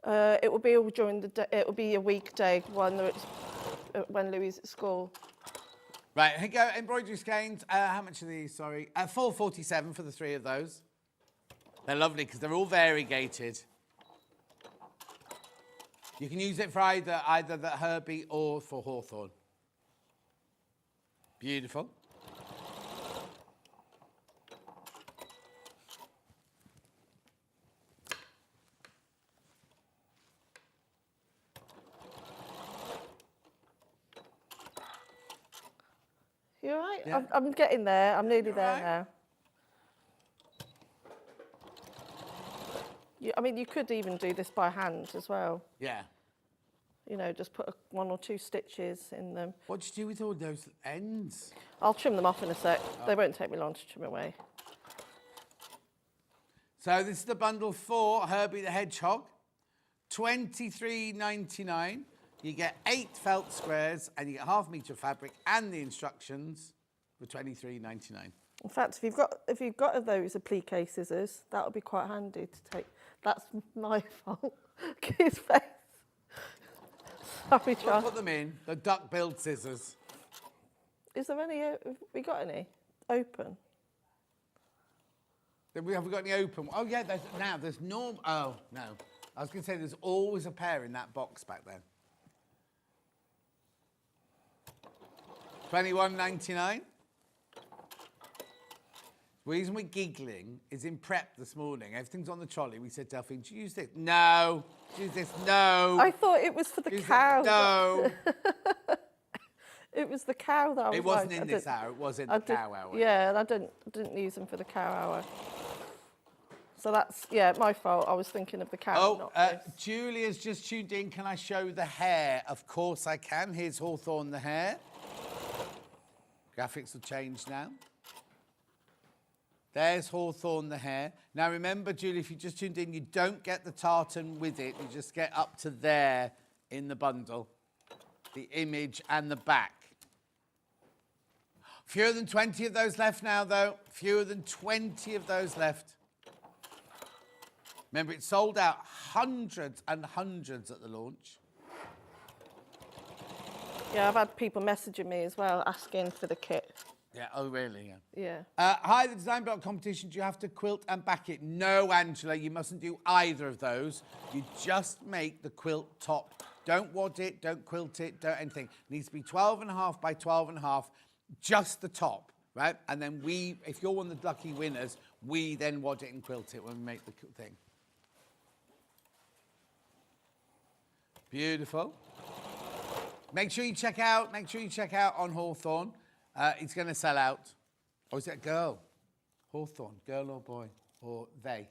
It will be during the day. It will be a weekday when Louis is at school. Right, here you go. Embroidery skeins. How much are these? Sorry, $4.47 for the 3 of those. They're lovely because they're all variegated. You can use it for either the Herbie or for Hawthorne. Beautiful. You all right? Yeah. I'm getting there. I'm nearly there now. I mean, you could even do this by hand as well. Yeah. You know, just put 1 or 2 stitches in them. What do you do with all those ends? I'll trim them off in a sec. They won't take me long to trim away. So this is the bundle for Herbie the Hedgehog. $23.99. You get 8 felt squares and you get half metre of fabric and the instructions for $23.99. In fact, if you've got those applique scissors, that would be quite handy to take. That's my fault. His face. Sorry, We'll Charles. put them in, the duck-billed scissors. Is there any? Have we got any open? Have we got any open? Oh yeah, there's no. Oh no, I was going to say there's always a pair in that box back there. $21.99. The reason we're giggling is in prep this morning. Everything's on the trolley. We said, Delphine, do you use this? No. Do you use this? No. I thought it was for the cow. No. It was the cow that I was. It wasn't in this hour. It was in the cow hour. Yeah, and I didn't use them for the cow hour. So that's my fault. I was thinking of the cow. Julia's just tuned in. Can I show the hair? Of course I can. Here's Hawthorne the hair. Graphics will change now. There's Hawthorne the hair. Now remember, Julie, if you just tuned in, you don't get the tartan with it. You just get up to there in the bundle. The image and the back. Fewer than 20 of those left now, though. Fewer than 20 of those left. Remember, it sold out hundreds and hundreds at the launch. Yeah, I've had people messaging me as well, asking for the kit. Yeah, oh really, Yeah. Hi, the design block competition, do you have to quilt and back it? No, Angela, you mustn't do either of those. You just make the quilt top. Don't wad it, don't quilt it, don't anything. It needs to be 12.5 by 12.5, just the top, right? And then if you're one of the lucky winners, we then wad it and quilt it when we make the thing. Beautiful. Make sure you check out on Hawthorne. It's going to sell out. Or is it a girl? Hawthorne, girl or boy? Or they?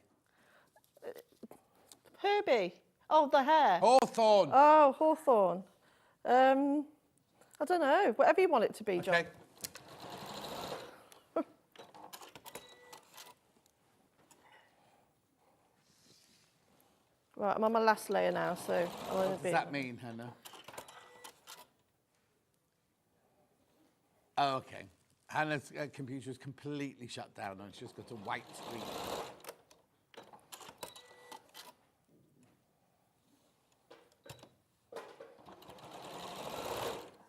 Herbie. Oh, the hair. Hawthorne. Oh, Hawthorne. I don't know. Whatever you want it to be, John. Okay. Right, I'm on my last layer now, so I'm going to What does that mean, Hannah? Oh, okay. Hannah's computer is completely shut down and it's just got a white screen.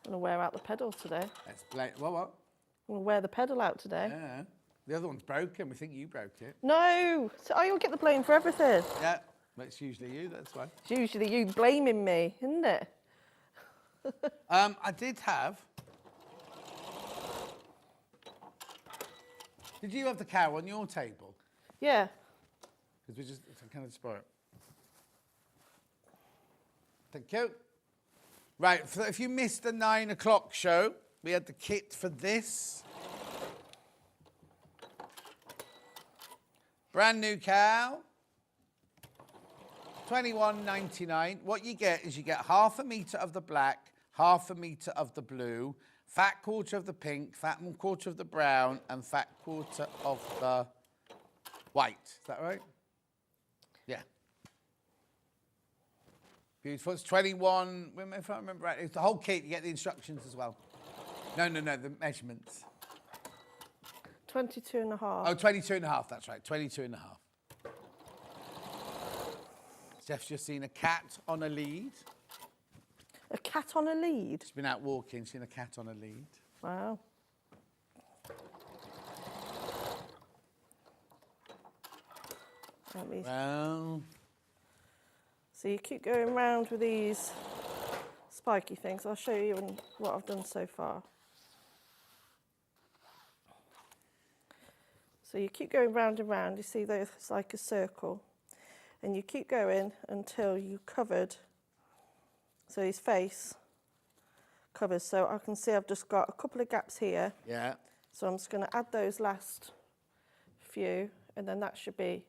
I'm going to wear out the pedal today. Let's play. What? I'm going to wear the pedal out today. Yeah. The other one's broken. We think you broke it. No! So you'll get the blame for everything. Yeah. That's usually you, that's why. It's usually you blaming me, isn't it? I did have... Did you have the cow on your table? Yeah. Because we just kind of spoil it. Thank you. Right, so if you missed the 9 o'clock show, we had the kit for this. Brand new cow. $21.99. What you get is you get half a metre of the black, half a metre of the blue, fat quarter of the pink, fat quarter of the brown, and fat quarter of the white. Is that right? Yeah. Beautiful. It's 21, if I remember right, it's the whole kit. You get the instructions as well. No, the measurements. 22 and a half. Oh, 22 and a half, that's right. 22 and a half. Steph's just seen a cat on a lead. A cat on a lead? She's been out walking, seen a cat on a lead. Wow. Well. So you keep going round with these spiky things. I'll show you what I've done so far. So you keep going round and round. You see there's like a circle. And you keep going until you covered. So his face covers. So I can see I've just got a couple of gaps here. Yeah. So I'm just going to add those last few, and then that should be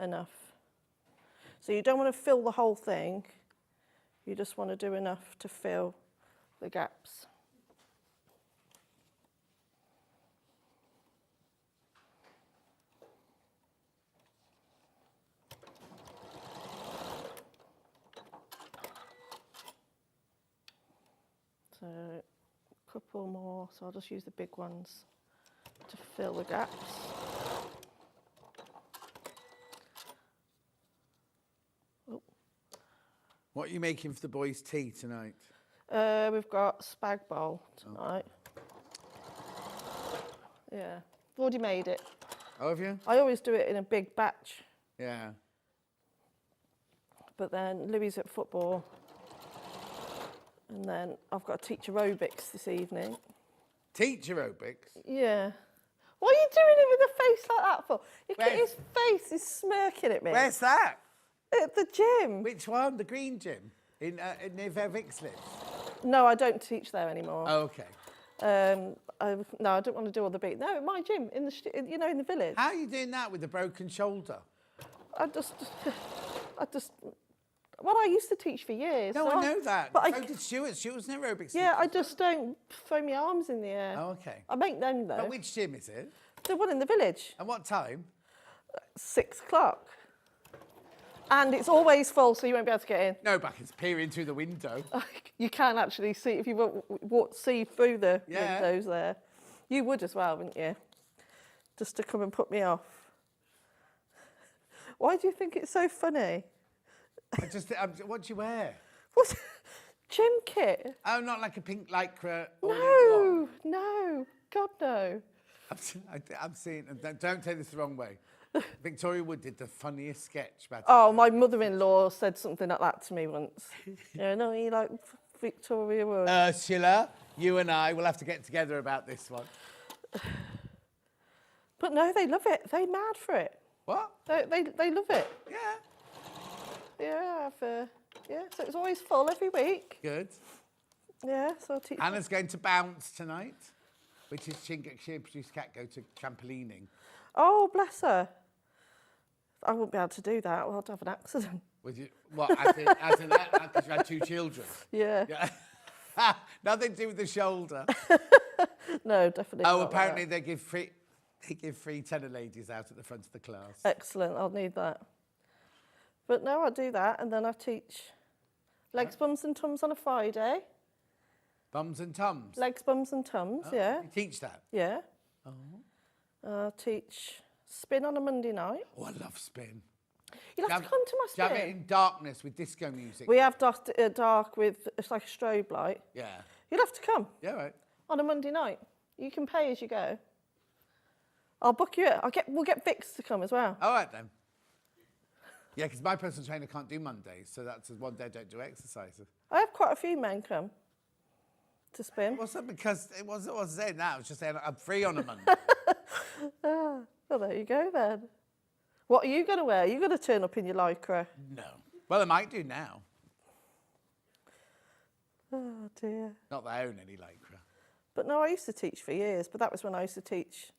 enough. So you don't want to fill the whole thing. You just want to do enough to fill the gaps. So a couple more, so I'll just use the big ones to fill the gaps. Oh. What are you making for the boys' tea tonight? We've got spag bowl tonight. Yeah, I've already made it. Oh, have you? I always do it in a big batch. Yeah. But then Louis at football. And then I've got to teach aerobics this evening. Teach aerobics? Yeah. What are you doing it with a face like that for? His face is smirking at me. Where's that? At the gym. Which one? The green gym? Near where Vix lives? No, I don't teach there anymore. Oh, okay. No, I don't want to do all the beat. No, at my gym, in the village. How are you doing that with a broken shoulder? Well, I used to teach for years. No, so I know that. But so did Stuart. Stuart was an aerobics Yeah, teacher. I just don't throw my arms in the air. Oh, okay. I make them, though. But which gym is it? The one in the village. And what time? 6 o'clock. And it's always full, so you won't be able to get in. No, but I can peer in through the window. You can actually see, if you see through the windows there. You would as well, wouldn't you? Just to come and put me off. Why do you think it's so funny? What do you wear? What? Gym kit? Oh, not like a pink lycra? No. God, no. I'm seeing, don't take this the wrong way. Victoria Wood did the funniest sketch about Oh, my mother-in-law said something like that to me once. Yeah, no, you like Victoria Wood. Ursula, you and I will have to get together about this one. But no, they love it. They're mad for it. What? They love it. Yeah. Yeah, so it's always full every week. Good. Yeah, so I'll teach. Anna's going to bounce tonight, which is she and producer Cat go to trampolining. Oh, bless her. I wouldn't be able to do that. Well, I'd have an accident. Would you? What? As in that? Because you had 2 children. Yeah. Nothing to do with the shoulder. No, definitely. Oh, not apparently like they give free tenor ladies out at the front of the class. Excellent. I'll need that. But no, I do that, and then I teach legs, bums, and tums on a Friday. Bums and tums. Legs, bums, and tums. Yeah. You teach that? Yeah. Oh. I teach spin on a Monday night. Oh, I love spin. You'll have to come to my Do you spin. have it in darkness with disco music? We have dark with, it's like a strobe light. Yeah. You'll have to come. Yeah, right. On a Monday night. You can pay as you go. I'll book you in. We'll get Vix to come as well. All right, then. Yeah, because my personal trainer can't do Mondays, so that's one day I don't do exercise. I have quite a few men come to spin. What's that? Because it wasn't saying that. I was just saying I'm free on a Monday. Well, there you go then. What are you going to wear? Are you going to turn up in your lycra? No. Well, I might do now. Oh dear. Not that I own any lycra. But no, I used to teach for years, but that was when I used to teach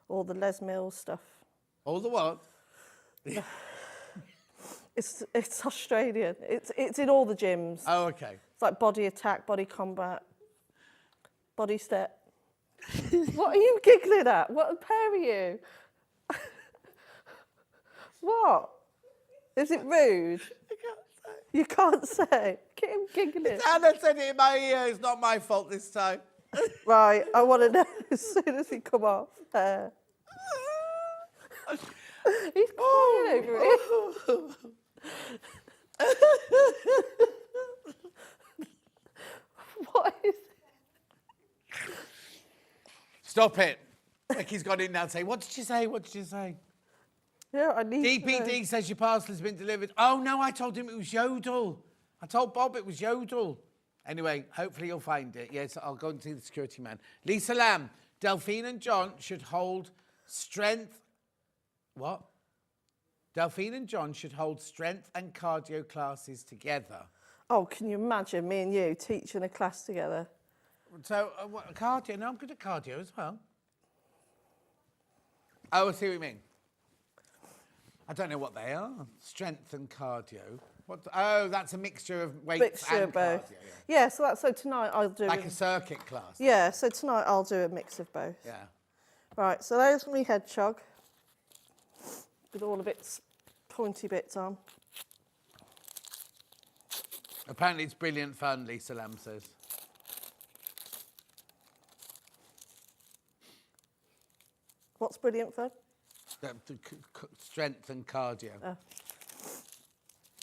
all the Les Mills stuff. All the what? It's Australian. It's in all the gyms. Oh, okay. It's like body attack, body combat, body step. What are you giggling at? What pair are you? What? Is it rude? I can't say. You can't say. Get him giggling. Anna said it in my ear. It's not my fault this time. Right, I want to know as soon as he come off. He's crying over it. What is it? Stop it. Becky's got in now saying, what did you say? What did you say? Yeah, I need to know. DPD says your parcel has been delivered. Oh, no, I told him it was Yodel. I told Bob it was Yodel. Anyway, hopefully you'll find it. Yes, I'll go and see the security man. Lisa Lamb, Delphine and John should hold strength... What? Delphine and John should hold strength and cardio classes together. Oh, can you imagine me and you teaching a class together? So, what, cardio? No, I'm good at cardio as well. Oh, I see what you mean. I don't know what they are. Strength and cardio. What? Oh, that's a mixture of weights Mixture and of both. cardio. Yeah, so tonight I'll do... Like a circuit class. Yeah, so tonight I'll do a mix of both. Yeah. Right, so there's my hedgehog with all the bits, pointy bits on. Apparently it's brilliant fun, Lisa Lamb says. What's brilliant fun? Strength and cardio. Oh.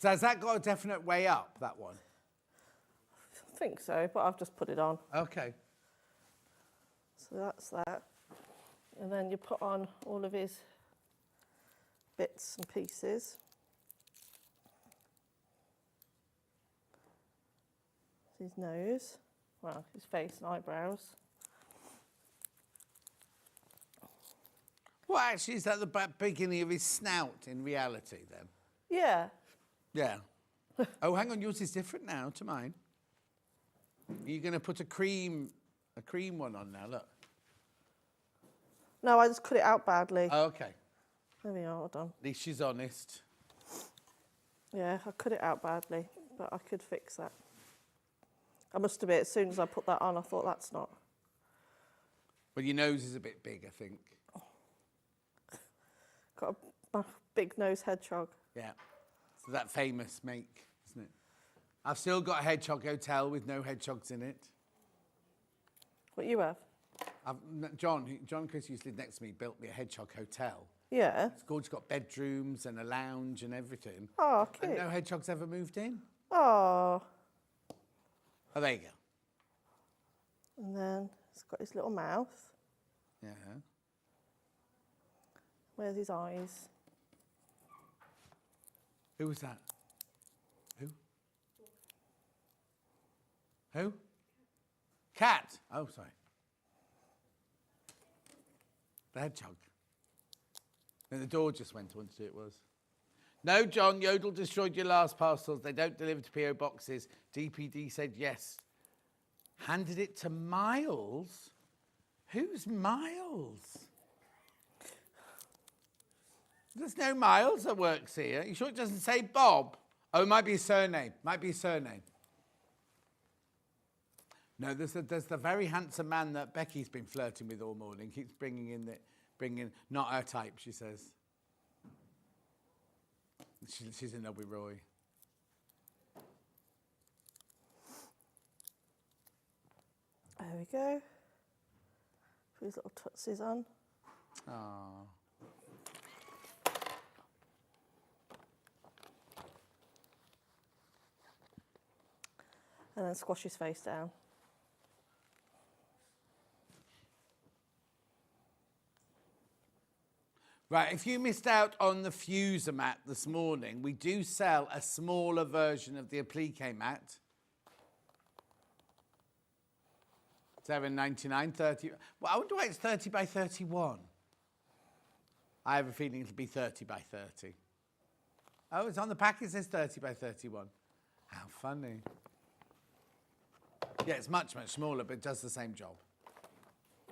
So has that got a definite way up, that one? I think so, but I've just put it on. Okay. So that's that. And then you put on all of his bits and pieces. His nose, well, his face and eyebrows. Well, actually, is that the beginning of his snout in reality, then? Yeah. Yeah. Oh, hang on, yours is different now to mine. Are you going to put a cream one on now? Look. No, I just cut it out badly. Oh, okay. There we are, hold on. At least she's honest. Yeah, I cut it out badly, but I could fix that. I must admit, as soon as I put that on, I thought that's not. Well, your nose is a bit big, I think. Got a big nose hedgehog. Yeah. So that famous make, isn't it? I've still got a hedgehog hotel with no hedgehogs in it. What you have? John Chris used to live next to me, built me a hedgehog hotel. Yeah. It's gorgeous, got bedrooms and a lounge and everything. Oh, cute. And no hedgehogs ever moved in. Oh. Oh, there you go. And then he's got his little mouth. Yeah. Where's his eyes? Who was that? Who? Cat. Oh, sorry. The hedgehog. Then the door just went. I wanted to see who it was. No, John, Yodel destroyed your last parcels. They don't deliver to PO boxes. DPD said yes. Handed it to Miles? Who's Miles? There's no Miles that works here. You sure it doesn't say Bob? Oh, it might be a surname. Might be a surname. No, there's the very handsome man that Becky's been flirting with all morning. Keeps bringing not her type, she says. She's in love with Roy. There we go. Put his little tootsies on. Aww. And then squash his face down. Right, if you missed out on the fuser mat this morning, we do sell a smaller version of the applique mat. $7.99, 30. Well, I wonder why it's 30 by 31. I have a feeling it'll be 30 by 30. Oh, it's on the pack, it says 30 by 31. How funny. Yeah, it's much, much smaller, but it does the same job.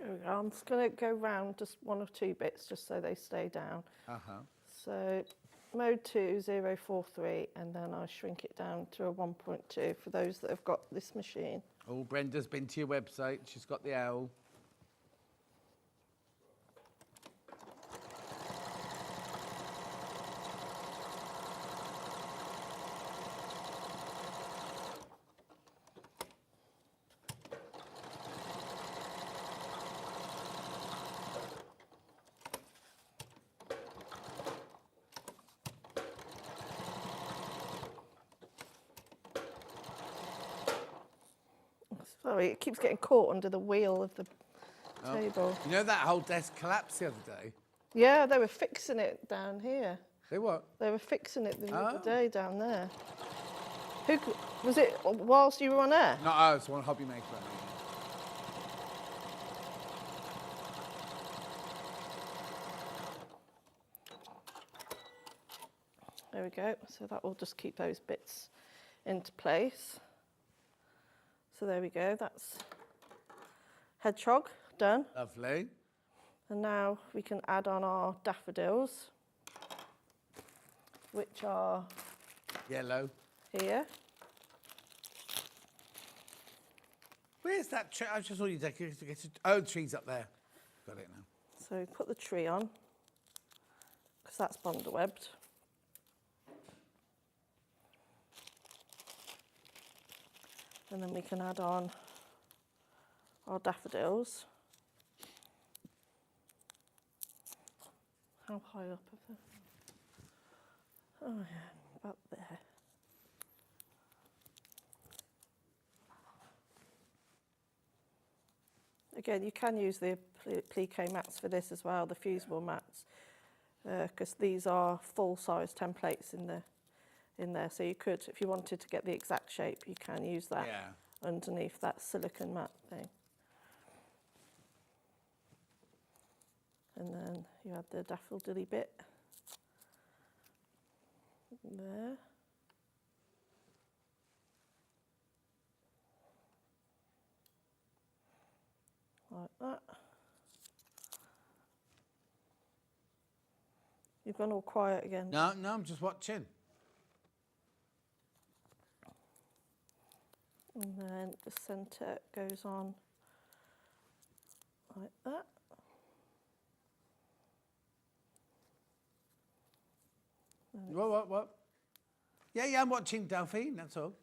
There we go. I'm just going to go round just 1 or 2 bits just so they stay down. So mode 2, 043, and then I shrink it down to a 1.2 for those that have got this machine. Oh, Brenda's been to your website. She's got the owl. Sorry, it keeps getting caught under the wheel of the table. You know that whole desk collapsed the other day? Yeah, they were fixing it down here. They what? They were fixing it the other day down there. Was it whilst you were on air? No, I was one hobby maker. There we go. So that will just keep those bits into place. So there we go. That's Hedgehog done. Lovely. And now we can add on our daffodils, which are Yellow. here. Where's that tree? I just saw you decorate. Oh, the tree's up there. Got it now. So we put the tree on, because that's bonder-webbed. And then we can add on our daffodils. How high up are they? Oh yeah, about there. Again, you can use the applique mats for this as well, the fusible mats, because these are full-size templates in there. So you could, if you wanted to get the exact shape, you can use that underneath that silicone mat thing. And then you add the daffodilly bit there. Like that. You've gone all quiet again. No, I'm just watching. And then the centre goes on like that. What? Yeah, I'm watching Delphine, that's all.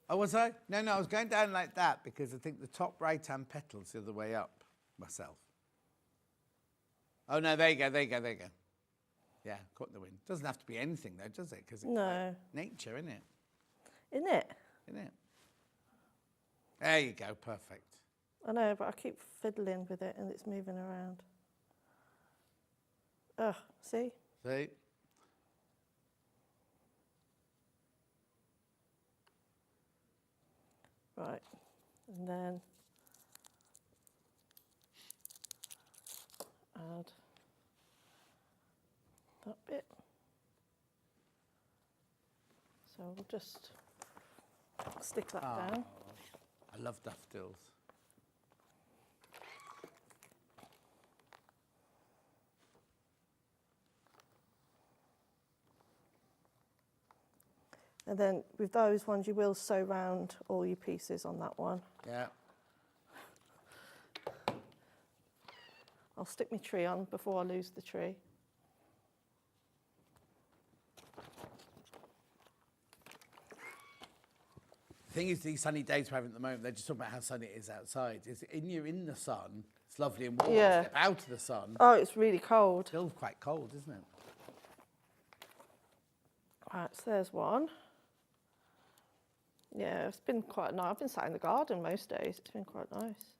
Oh, was I? No, I was going down like that because I think the top right-hand petal's the other way up myself. Oh, no, there you go. Yeah, caught the wind. Doesn't have to be anything, though, does it? Because it's like nature, isn't it? Isn't it? Isn't it? There you go, perfect. I know, but I keep fiddling with it and it's moving around. Oh, see? See? Right, and then add that bit. So we'll just stick that down. I love daffodils. And then with those ones, you will sew round all your pieces on that one. Yeah. I'll stick my tree on before I lose the tree. The thing is, these sunny days we're having at the moment, they're just talking about how sunny it is outside. You're in the sun, it's lovely and warm. Yeah. Step out of the sun. Oh, it's really cold. Still quite cold, isn't it? Right, so there's one. Yeah, it's been quite nice. I've been sat in the garden most days. It's been quite nice.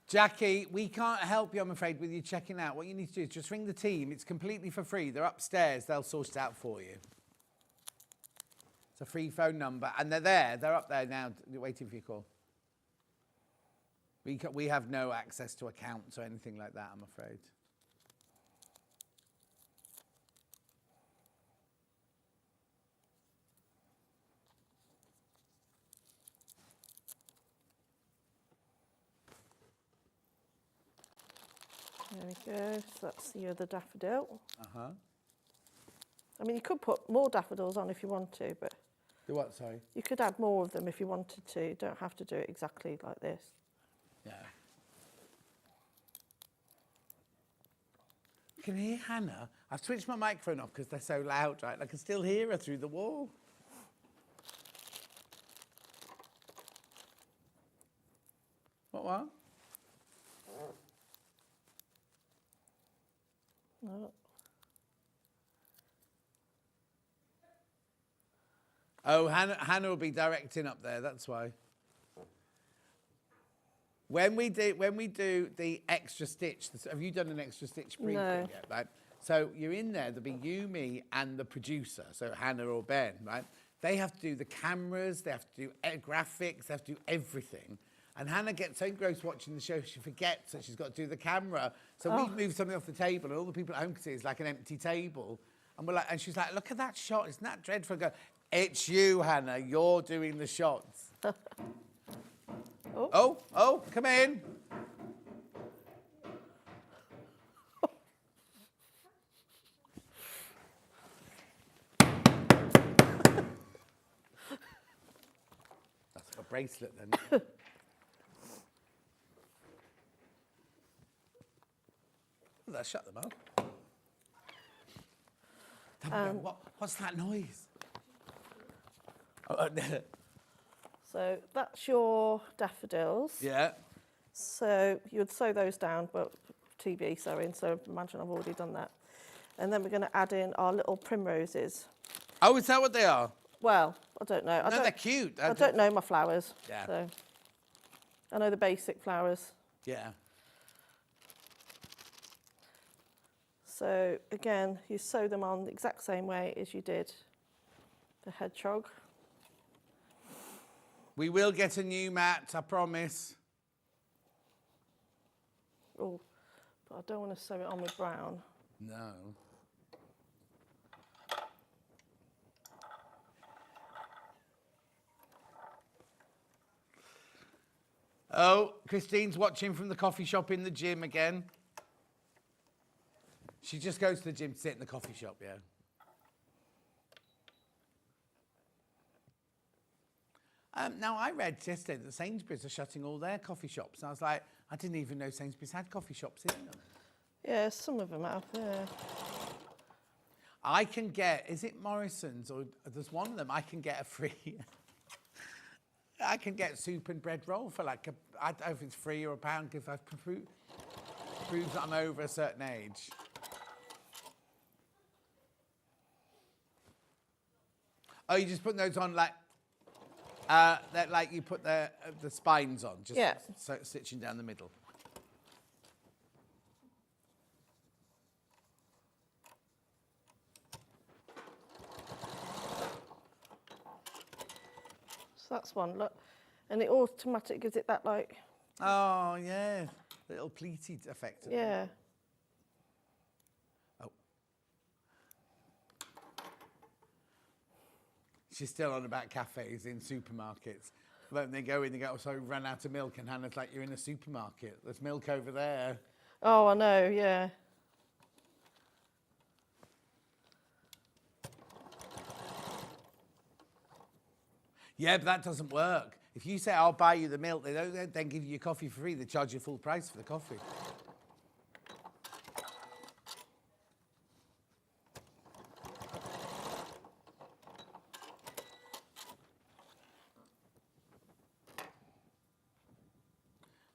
Jackie, we can't help you, I'm afraid, with you checking out. What you need to do is just ring the team. It's completely for free. They're upstairs. They'll sort it out for you. It's a free phone number. And they're there. They're up there now waiting for your call. We have no access to accounts or anything like that, I'm afraid. There we go. So that's the other daffodil. Uh-huh. I mean, you could put more daffodils on if you want to, but... Do what, sorry? You could add more of them if you wanted to. You don't have to do it exactly like this. Yeah. You can hear Hannah. I've switched my microphone off because they're so loud, right? I can still hear her through the wall. What? No. Oh, Hannah will be directing up there, that's why. When we do the extra stitch, have you done an extra stitch briefing yet, right? So you're in there, there'll be you, me, and the producer, so Hannah or Ben, right? They have to do the cameras, they have to do graphics, they have to do everything. And Hannah gets so engrossed watching the show, she forgets that she's got to do the camera. So we've moved something off the table, and all the people at home can see it's like an empty table. And we're like, and she's like, look at that shot, isn't that dreadful? I go, it's you, Hannah, you're doing the shots. Oh, come in. That's a bracelet then. Well, shut them up. What's that noise? So that's your daffodils. Yeah. So you would sew those down, but TB sewing, so imagine I've already done that. And then we're going to add in our little primroses. Oh, is that what they are? Well, I don't know. No, they're cute. I don't know my flowers. Yeah. So I know the basic flowers. Yeah. So again, you sew them on the exact same way as you did the hedgehog. We will get a new mat, I promise. Oh, but I don't want to sew it on with brown. No. Oh, Christine's watching from the coffee shop in the gym again. She just goes to the gym to sit in the coffee shop, yeah. Now, I read yesterday that Sainsbury's are shutting all their coffee shops. And I was like, I didn't even know Sainsbury's had coffee shops in them. Yeah, some of them have, yeah. I can get, is it Morrison's or there's one of them, I can get a free, I can get soup and bread roll for like, I don't know if it's free or £1 if I prove that I'm over a certain age. Oh, you just put those on like, that like you put the spines on, just stitching down the middle. So that's one, look. And it automatically gives it that like... Oh, yeah. Little pleated effect. Yeah. Oh. She's still on about cafes in supermarkets. When they go in, they go, oh, sorry, run out of milk. And Hannah's like, you're in a supermarket. There's milk over there. Oh, I know, yeah. Yeah, but that doesn't work. If you say, I'll buy you the milk, they don't then give you your coffee for free. They charge you full price for the coffee.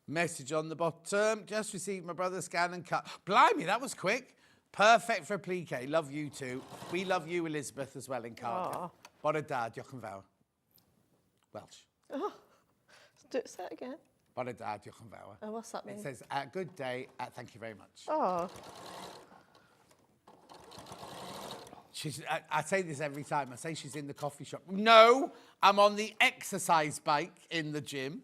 Message on the bottom. Just received my brother's scan and cut. Blimey, that was quick. Perfect for applique. Love you too. We love you, Elizabeth, as well in Cardiff. Bore dad, Jochen Vauer. Welsh. Oh, say it again. Bore dad, Jochen Vauer. Oh, what's that mean? It says, good day, thank you very much. Oh. I say this every time. I say she's in the coffee shop. No, I'm on the exercise bike in the gym.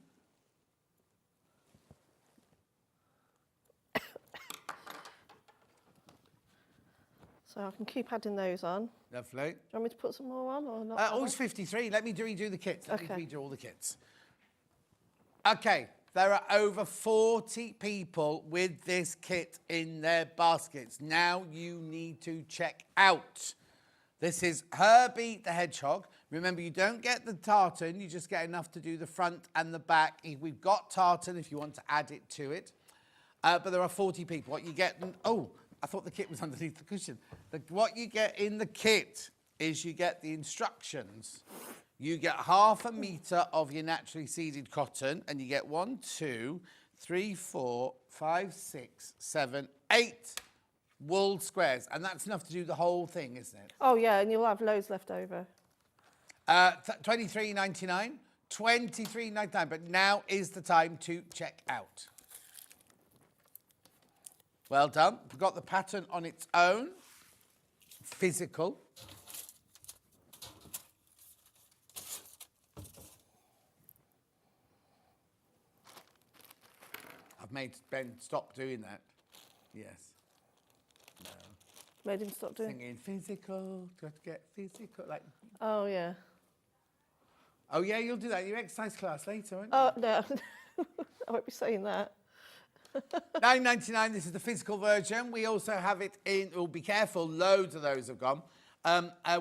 So I can keep adding those on. Lovely. Do you want me to put some more on or not? It's 53. Let me redo the kits. Let me redo all the kits. Okay, There are over 40 people with this kit in their baskets. Now you need to check out. This is Herbie the Hedgehog. Remember, you don't get the tartan, you just get enough to do the front and the back. We've got tartan if you want to add it to it. But there are 40 people. What you get, oh, I thought the kit was underneath the cushion. What you get in the kit is you get the instructions. You get 1/2 metre of your naturally seeded cotton, and you get 1, 2, 3, 4, 5, 6, 7, 8 wool squares. And that's enough to do the whole thing, isn't it? Oh, yeah, and you'll have loads left over. $23.99. $23.99. But now is the time to check out. Well done. We've got the pattern on its own. Physical. I've made Ben stop doing that. Yes. No. Made him stop doing. Singing physical, got to get physical. Like. Oh, yeah. Oh, yeah, you'll do that in your exercise class later, won't you? Oh, no. I won't be saying that. $9.99, this is the physical version. We also have it in, oh, be careful, loads of those have gone.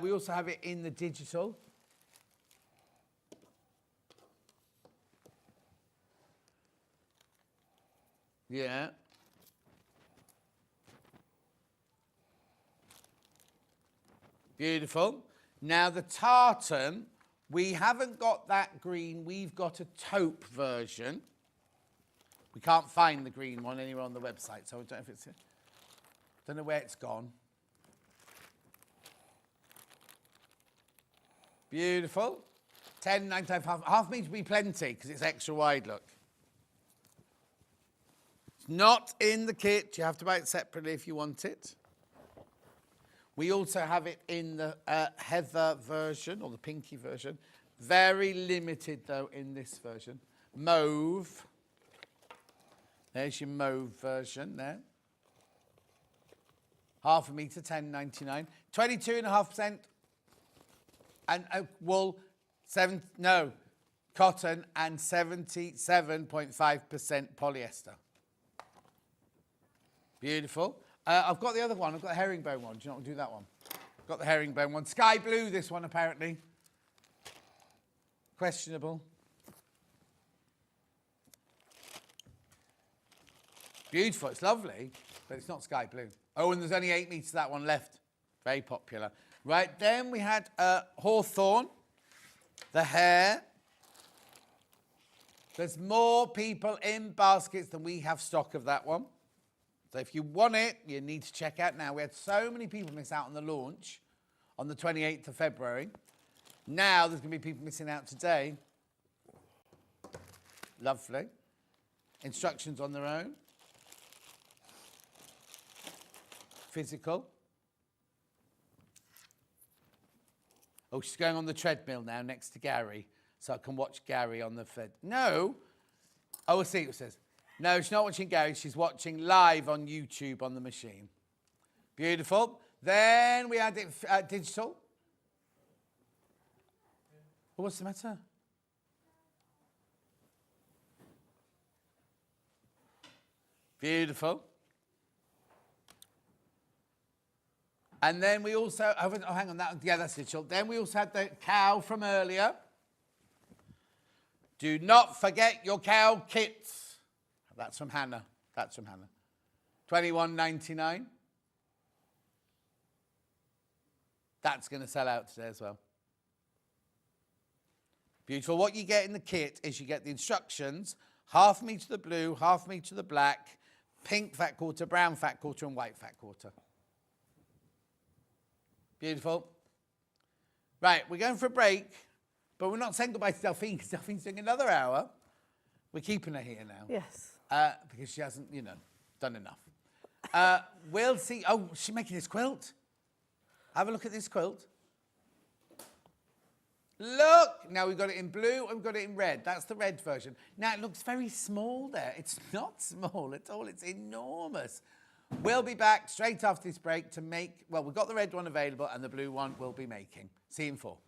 We also have it in the digital. Yeah. Beautiful. Now the tartan, we haven't got that green, we've got a taupe version. We can't find the green one anywhere on the website, so I don't know if it's, don't know where it's gone. Beautiful. 10.95, half means to be plenty because it's extra wide, look. It's not in the kit, you have to buy it separately if you want it. We also have it in the heather version, or the pinky version. Very limited, though, in this version. Mauve. There's your mauve version there. 1/2 metre, $10.99. 22.5%. And wool, cotton, and 77.5% polyester. Beautiful. I've got the other one. I've got the herringbone one. Do you not want to do that one? I've got the herringbone one. Sky blue, this one, apparently. Questionable. Beautiful. It's lovely, but it's not sky blue. Oh, and there's only 8 metres of that one left. Very popular. Right, then we had Hawthorne, the hare. There's more people in baskets than we have stock of that one. So if you want it, you need to check out now. We had so many people miss out on the launch on the 28th of February. Now there's going to be people missing out today. Lovely. Instructions on their own. Physical. Oh, she's going on the treadmill now next to Gary, so I can watch Gary on the fed. No. Oh, I see what it says. No, she's not watching Gary. She's watching live on YouTube on the machine. Beautiful. Then we had it digital. Oh, what's the matter? Beautiful. And then we also, oh, hang on, that's digital. Then we also had the cow from earlier. Do not forget your cow kits. That's from Hannah. That's from Hannah. $21.99. That's going to sell out today as well. Beautiful. What you get in the kit is you get the instructions, 1/2 metre the blue, 1/2 metre the black, pink fat quarter, brown fat quarter, and white fat quarter. Beautiful. Right, we're going for a break, but we're not saying goodbye to Delphine because Delphine's doing another hour. We're keeping her here now. Yes. Because she hasn't, done enough. We'll see. Oh, she's making this quilt. Have a look at this quilt. Look! Now we've got it in blue and we've got it in red. That's the red version. Now it looks very small there. It's not small at all. It's enormous. We'll be back straight after this break to make, well, we've got the red one available and the blue one we'll be making. See you in 4.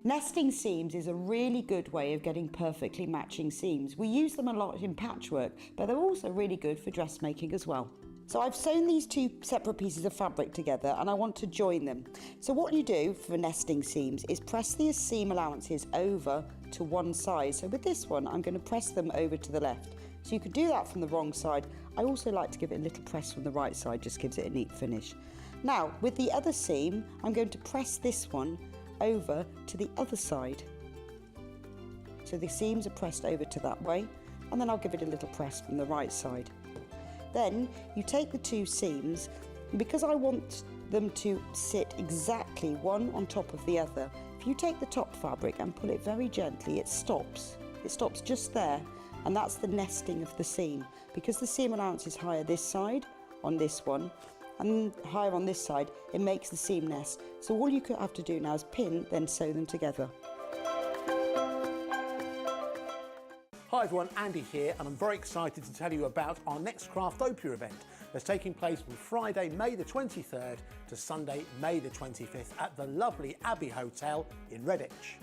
Nesting seams is a really good way of getting perfectly matching seams. We use them a lot in patchwork, but they're also really good for dressmaking as well. So I've sewn these two separate pieces of fabric together and I want to join them. So what you do for nesting seams is press the seam allowances over to one side. So with this one, I'm going to press them over to the left. So you could do that from the wrong side. I also like to give it a little press from the right side, just gives it a neat finish. Now, with the other seam, I'm going to press this one over to the other side. So the seams are pressed over to that way, and then I'll give it a little press from the right side. Then you take the two seams, and because I want them to sit exactly one on top of the other, if you take the top fabric and pull it very gently, it stops. It stops just there, and that's the nesting of the seam. Because the seam allowance is higher this side on this one, and higher on this side, it makes the seam nest. So all you have to do now is pin, then sew them together. Hi everyone, Andy here, and I'm very excited to tell you about our next Craftopia event that's taking place from Friday, May the 23rd to Sunday, May the 25th at the lovely Abbey Hotel in Redditch.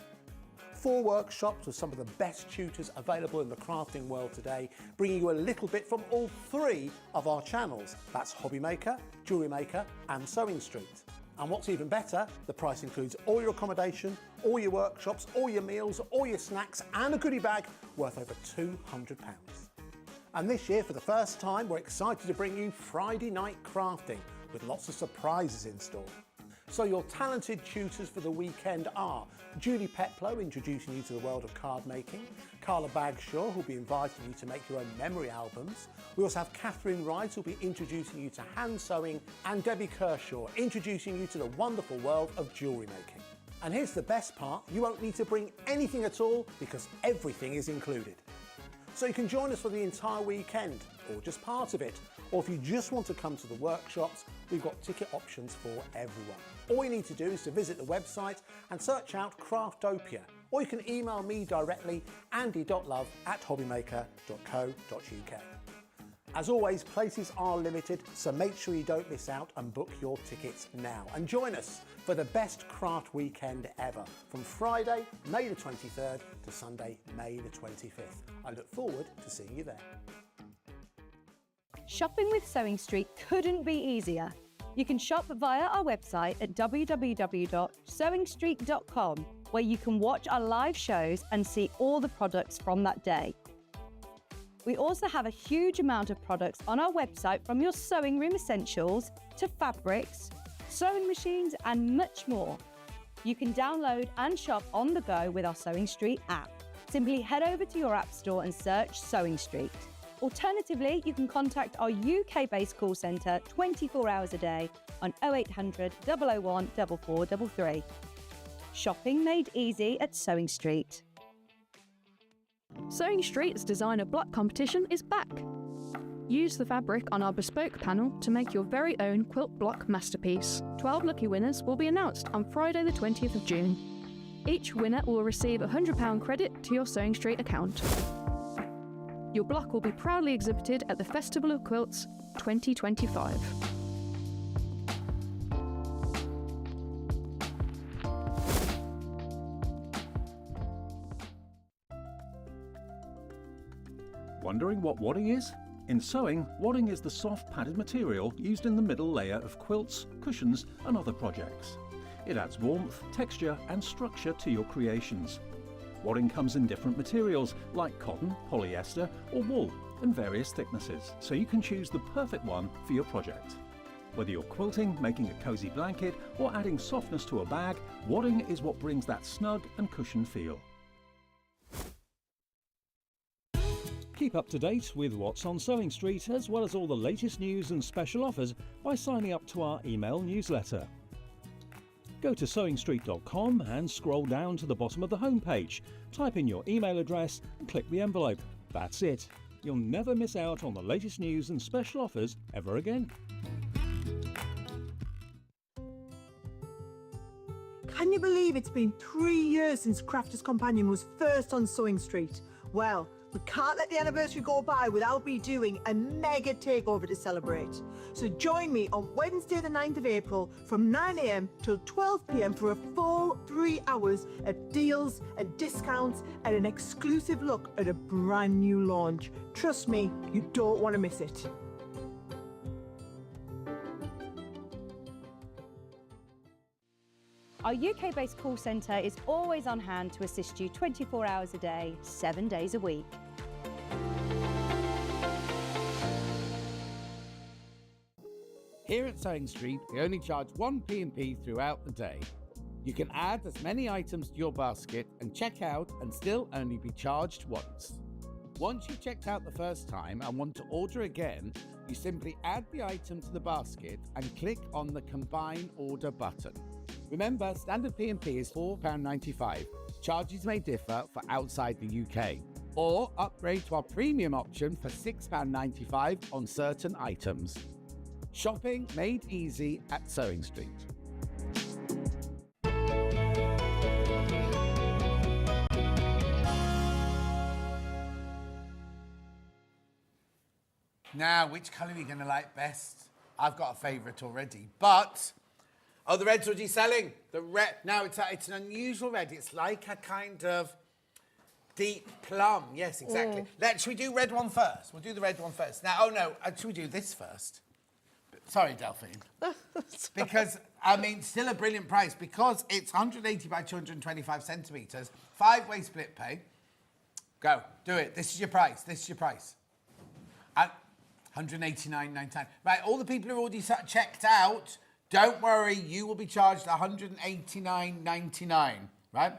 4 workshops with some of the best tutors available in the crafting world today, bringing you a little bit from all 3 of our channels. That's Hobby Maker, Jewellery Maker and Sewing Street. And what's even better, the price includes all your accommodation, all your workshops, all your meals, all your snacks and a goodie bag worth over £200. And this year, for the first time, we're excited to bring you Friday night crafting with lots of surprises in store. So your talented tutors for the weekend are Julie Peplow, introducing you to the world of card making, Carla Bagshaw, who'll be inviting you to make your own memory albums. We also have Catherine Wright, who'll be introducing you to hand sewing, and Debbie Kershaw, introducing you to the wonderful world of jewellery making. And here's the best part, you won't need to bring anything at all because everything is included. So you can join us for the entire weekend, or just part of it, or if you just want to come to the workshops, we've got ticket options for everyone. All you need to do is to visit the website and search out Craftopia, or you can email me directly, andy.love@hobbymaker.co.uk. As always, places are limited, so make sure you don't miss out and book your tickets now. And join us for the best craft weekend ever, from Friday, May the 23rd to Sunday, May the 25th. I look forward to seeing you there. Shopping with Sewing Street couldn't be easier. You can shop via our website at www.sewingstreet.com, where you can watch our live shows and see all the products from that day. We also have a huge amount of products on our website, from your sewing room essentials to fabrics, sewing machines and much more. You can download and shop on the go with our Sewing Street app. Simply head over to your app store and search Sewing Street. Alternatively, you can contact our UK-based call centre 24 hours a day on 0800 001 4433. Shopping made easy at Sewing Street. Sewing Street's designer block competition is back. Use the fabric on our bespoke panel to make your very own quilt block masterpiece. 12 lucky winners will be announced on Friday the 20th of June. Each winner will receive a £100 credit to your Sewing Street account. Your block will be proudly exhibited at the Festival of Quilts 2025. Wondering what wadding is? In sewing, wadding is the soft padded material used in the middle layer of quilts, cushions and other projects. It adds warmth, texture and structure to your creations. Wadding comes in different materials like cotton, polyester or wool, and various thicknesses, so you can choose the perfect one for your project. Whether you're quilting, making a cosy blanket or adding softness to a bag, wadding is what brings that snug and cushioned feel. Keep up to date with what's on Sewing Street, as well as all the latest news and special offers by signing up to our email newsletter. Go to sewingstreet.com and scroll down to the bottom of the homepage. Type in your email address and click the envelope. That's it. You'll never miss out on the latest news and special offers ever again. Can you believe it's been 3 years since Crafter's Companion was first on Sewing Street? Well, we can't let the anniversary go by without me doing a mega takeover to celebrate. So join me on Wednesday the 9th of April from 9 a.m. till 12 p.m. for a full 3 hours of deals and discounts and an exclusive look at a brand new launch. Trust me, you don't want to miss it. Our UK-based call centre is always on hand to assist you 24 hours a day, 7 days a week. Here at Sewing Street, we only charge one P&P throughout the day. You can add as many items to your basket and check out and still only be charged once. Once you've checked out the first time and want to order again, you simply add the item to the basket and click on the Combine Order button. Remember, standard P&P is £4.95. Charges may differ for outside the UK. Or upgrade to our premium option for £6.95 on certain items. Shopping made easy at Sewing Street. Now, which colour are you going to like best? I've got a favourite already, but... Oh, the red's already selling. The red. Now, it's an unusual red. It's like a kind of deep plum. Yes, exactly. Should we do red one first? We'll do the red one first. Now, oh no, should we do this first? Sorry, Delphine. Because, I mean, still a brilliant price because it's 180 by 225 centimetres, 5-way split pay. Go, do it. This is your price. This is your price. At 189.99. Right, all the people who already checked out, don't worry, you will be charged 189.99, right?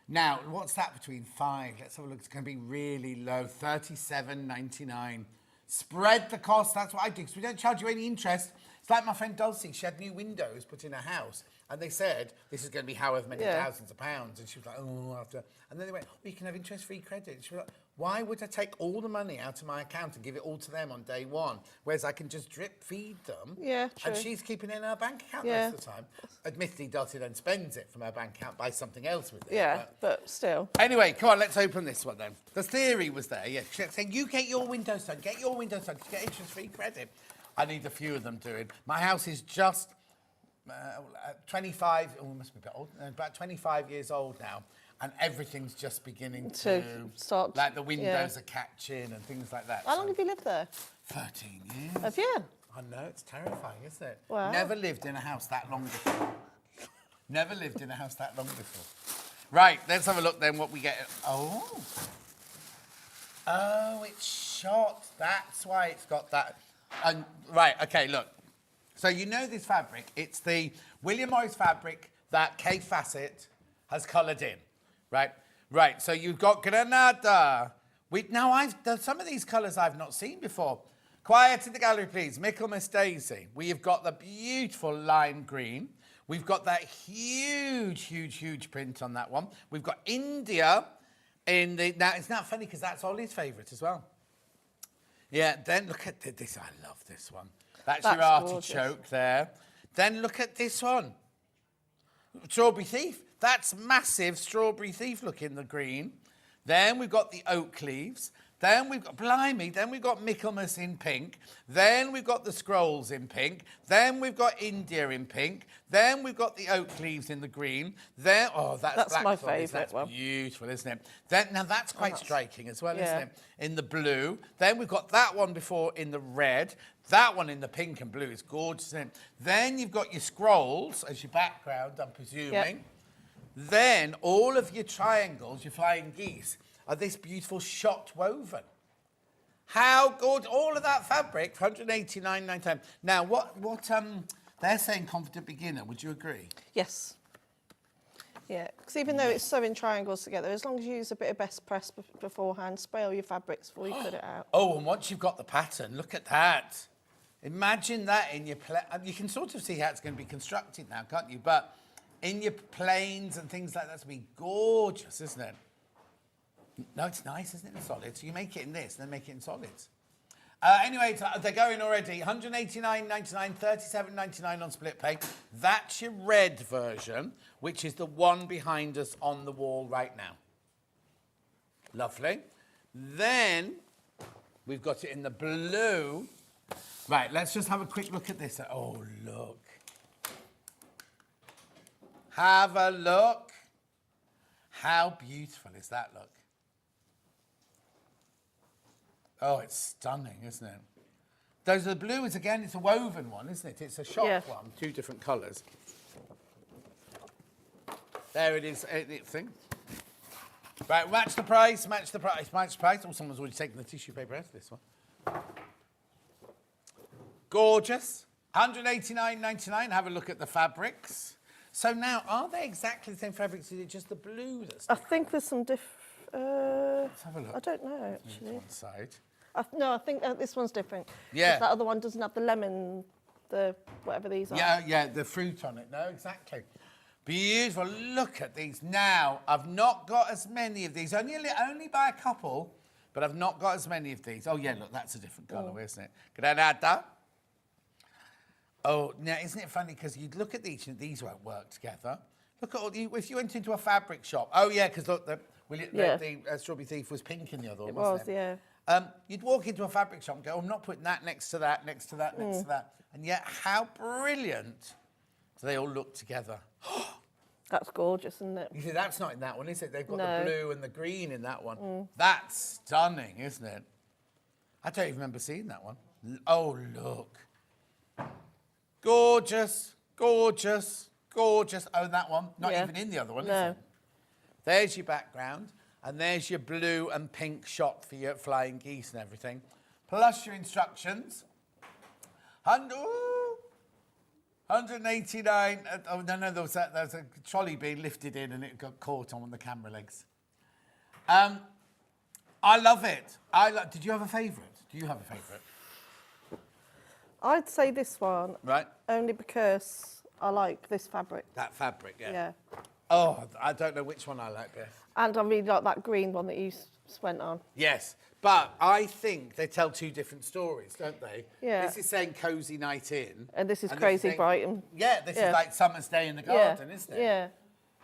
Now, what's that between 5? Let's have a look. It's going to be really low, 37.99. Spread the cost. That's what I do, because we don't charge you any interest. It's like my friend Dulcie. She had new windows put in her house, and they said, this is going to be however many thousands of pounds. And she was like, oh, after. And then they went, oh, you can have interest-free credit. And she was like, why would I take all the money out of my account and give it all to them on day one, whereas I can just drip feed them? Yeah, true. And she's keeping it in her bank account most of the time. Admittedly, Dottie then spends it from her bank account, buys something else with it. Yeah, but still. Anyway, come on, let's open this one then. The theory was there, yeah. Saying, you get your windows done, get interest-free credit. I need a few of them doing. My house is just 25, oh, it must be a bit old, about 25 years old now. And everything's just beginning to start. Like the windows are catching and things like that. How long have you lived there? 13 years. Have you? I know, it's terrifying, isn't it? Wow. Never lived in a house that long before. Never lived in a house that long before. Right, let's have a look then what we get. Oh, it's shot. That's why it's got that. And right, okay, look. So you know this fabric. It's the William Morris fabric that Kaffe Fassett has coloured in. Right. So you've got Granada. There's some of these colours I've not seen before. Quiet in the gallery, please. Michaelmas Daisy. We have got the beautiful lime green. We've got that huge print on that one. We've got India in the... Now, it's not funny because that's Ollie's favourite as well. Yeah, then look at this. I love this one. That's your artichoke there. Then look at this one. Strawberry Thief. That's massive Strawberry Thief look in the green. Then we've got the oak leaves. Then we've got, blimey, then we've got Michaelmas in pink. Then we've got the scrolls in pink. Then we've got India in pink. Then we've got the oak leaves in the green. Then, oh, that's my favourite one. That's beautiful, isn't it? Then, now that's quite striking as well, isn't it? In the blue. Then we've got that one before in the red. That one in the pink and blue is gorgeous, isn't it? Then you've got your scrolls as your background, I'm presuming. Yep. Then all of your triangles, your flying geese, are this beautiful shot woven. How good, all of that fabric, 189.99. Now, what they're saying confident beginner, would you agree? Yes. Yeah, because even though it's sewing triangles together, as long as you use a bit of best press beforehand, spray all your fabrics before you cut it out. Oh, and once you've got the pattern, look at that. Imagine that in your... You can sort of see how it's going to be constructed now, can't you? But in your planes and things like that, to be gorgeous, isn't it? No, it's nice, isn't it, in solids? So you make it in this, then make it in solids. Anyway, they're going already. 189.99, 37.99 on split pay. That's your red version, which is the one behind us on the wall right now. Lovely. Then we've got it in the blue. Right, let's just have a quick look at this. Oh, look. Have a look. How beautiful is that look? Oh, it's stunning, isn't it? Those are the blues again. It's a woven one, isn't it? It's a shot one, 2 different colours. There it is. Thing. Right, match the price, match the price, match the price. Oh, someone's already taken the tissue paper out of this one. Gorgeous. £189.99. Have a look at the fabrics. So now, are they exactly the same fabrics? Is it just the blue that's I think there's some Let's have a look. I don't know, actually. One side. No, I think this one's different. Yeah. That other one doesn't have the lemon, the whatever these are. Yeah, the fruit on it. No, exactly. Beautiful. Look at these. Now, I've not got as many of these. Only by a couple, but I've not got as many of these. Oh, yeah, look, that's a different colour, isn't it? Granada. Oh, now, isn't it funny? Because you'd look at these and these won't work together. Look at all the... If you went into a fabric shop... Oh, yeah, because look, the Strawberry Thief was pink in the other one, wasn't it? Yeah. You'd walk into a fabric shop and go, I'm not putting that next to that, next to that, next to that. And yet, how brilliant do they all look together? That's gorgeous, isn't it? You see, that's not in that one, is it? They've got No. the blue and the green in that one. That's stunning, isn't it? I don't even remember seeing that one. Oh, look. Gorgeous, gorgeous, gorgeous. Oh, that one. Not even in the other one, is it? There's your background. And there's your blue and pink shot for your flying geese and everything. Plus your instructions. 189. Oh, no, there was a trolley being lifted in and it got caught on one of the camera legs. I love it. Did you have a favourite? Do you have a favourite? I'd say this one. Right. Only because I like this fabric. That fabric, yeah. Yeah. Oh, I don't know which one I like best. And I really like that green one that you went on. Yes, but I think they tell 2 different stories, don't they? Yeah. This is saying cosy night in. And this is crazy Brighton. Yeah, this is like summer's day in the garden, isn't it? Yeah.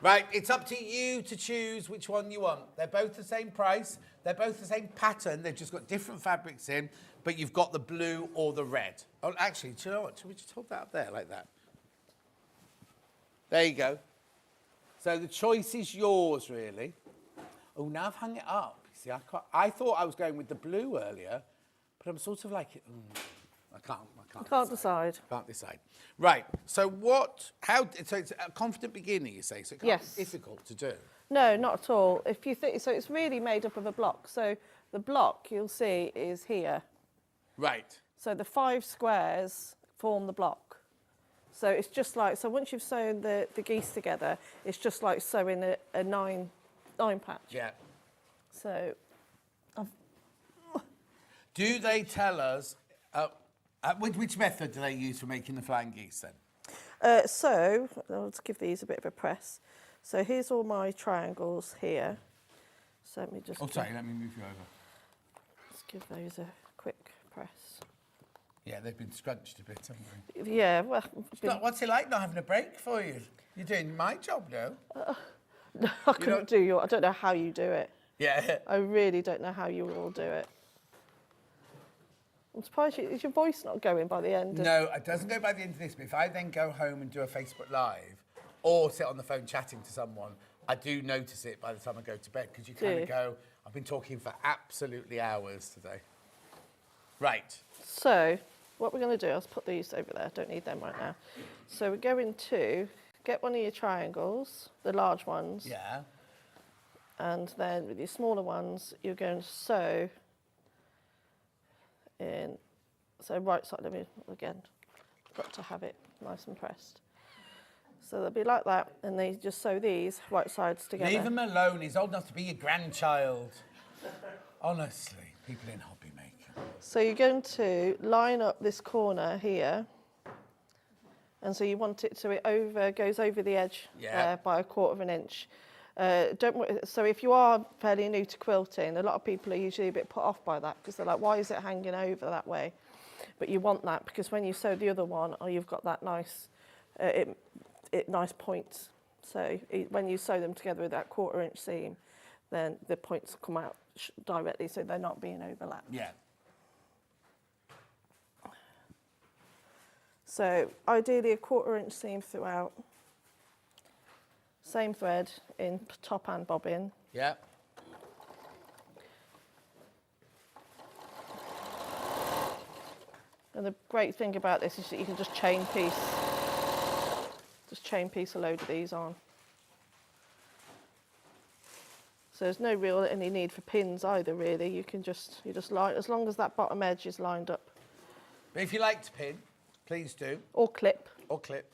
Right, it's up to you to choose which one you want. They're both the same price. They're both the same pattern. They've just got different fabrics in, but you've got the blue or the red. Oh, actually, do you know what? Should we just hold that up there like that? There you go. So the choice is yours, really. Oh, now I've hung it up. See, I thought I was going with the blue earlier, but I'm sort of like, I can't decide. Can't decide. Right. So so it's a confident beginner, you say? So it can't be difficult to do. No, not at all. If you think so, it's really made up of a block. So the block you'll see is here. Right. So the 5 squares form the block. So it's just like, so once you've sewn the geese together, it's just like sewing a 9 patch. Yeah. So, do they tell us, which method do they use for making the flying geese then? So, let's give these a bit of a press. So here's all my triangles here. So let me just... Oh, sorry, let me move you over. Let's give those a quick press. Yeah, they've been scrunched a bit, haven't they? Yeah, well... What's it like not having a break for you? You're doing my job now. No, I couldn't do your... I don't know how you do it. Yeah. I really don't know how you all do it. I'm surprised, is your voice not going by the end? No, it doesn't go by the end of this, but if I then go home and do a Facebook Live or sit on the phone chatting to someone, I do notice it by the time I go to bed, because you kind of go, I've been talking for absolutely hours today. Right. So, what we're going to do, I'll put these over there, don't need them right now. So we're going to get one of your triangles, the large ones. Yeah. And then with your smaller ones, you're going to sew in, so right side, let me, again, got to have it nice and pressed. So they'll be like that, and they just sew these right sides together. Leave him alone, he's old enough to be your grandchild. Honestly, people in hobby making. So you're going to line up this corner here, and so you want it so it goes over the edge there by 1/4 inch. So if you are fairly new to quilting, a lot of people are usually a bit put off by that, because they're like, why is it hanging over that way? But you want that, because when you sew the other one, you've got that nice, nice points. So when you sew them together with that 1/4 inch seam, then the points come out directly so they're not being overlapped. Yeah. So ideally a 1/4 inch seam throughout. Same thread in top and bobbin. Yeah. And the great thing about this is that you can just chain piece a load of these on. So there's no real any need for pins either, really. You just line, as long as that bottom edge is lined up. But if you like to pin, please do. Or clip. Or clip.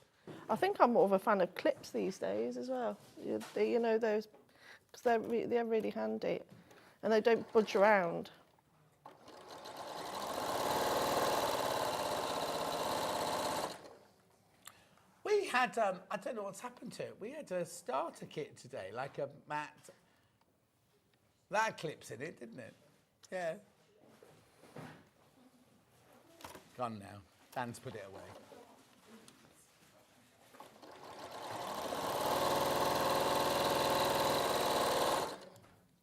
I think I'm more of a fan of clips these days as well. You know those, because they're really handy, and they don't budge around. We had, I don't know what's happened to it. We had a starter kit today, like a mat. That had clips in it, didn't it? Yeah. Gone now. Dan's put it away.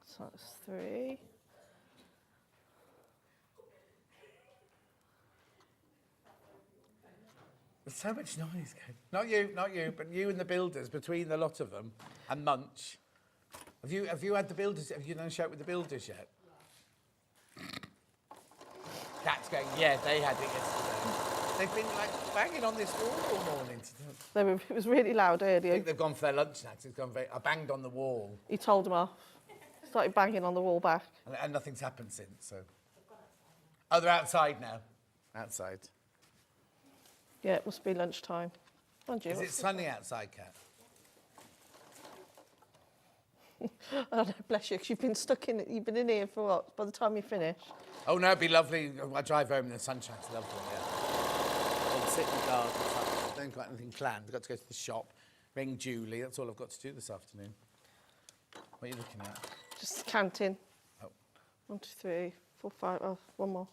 So that's 3. There's so much noise going. Not you, but you and the builders, between the lot of them, and Munch. Have you had the builders? Have you done a shout with the builders yet? Cat's going, yeah, they had it yesterday. They've been like banging on this wall all morning. It was really loud earlier. I think they've gone for their lunch now. It's gone I banged on the wall. He told them off. Started banging on the wall back. And nothing's happened since, so. Oh, they're outside now. Outside. Yeah, it must be lunchtime. Is it sunny outside, Kat? Oh, no, bless you, 'cause you've been in here for what? By the time you finish? Oh, no, it'd be lovely. I drive home in the sunshine. It's lovely, yeah. I'll sit in the garden. I don't got anything planned. I've got to go to the shop, ring Julie. That's all I've got to do this afternoon. What are you looking at? Just counting. Oh. 1, 2, 3, 4, 5. Oh, one more.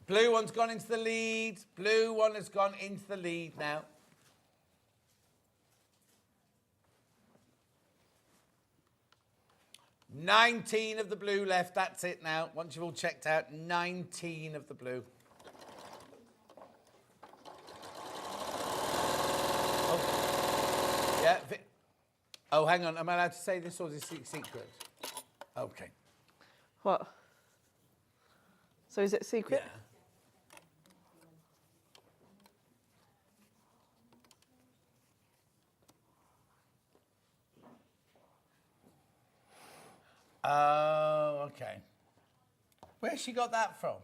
Blue one's gone into the lead. Blue one has gone into the lead now. $19 of the blue left. That's it now. Once you've all checked out, 19 of the blue. Oh. Yeah. Oh, hang on. Am I allowed to say this, or is this secret? Okay. What? So is it secret? Yeah. Oh, okay. Where's she got that from?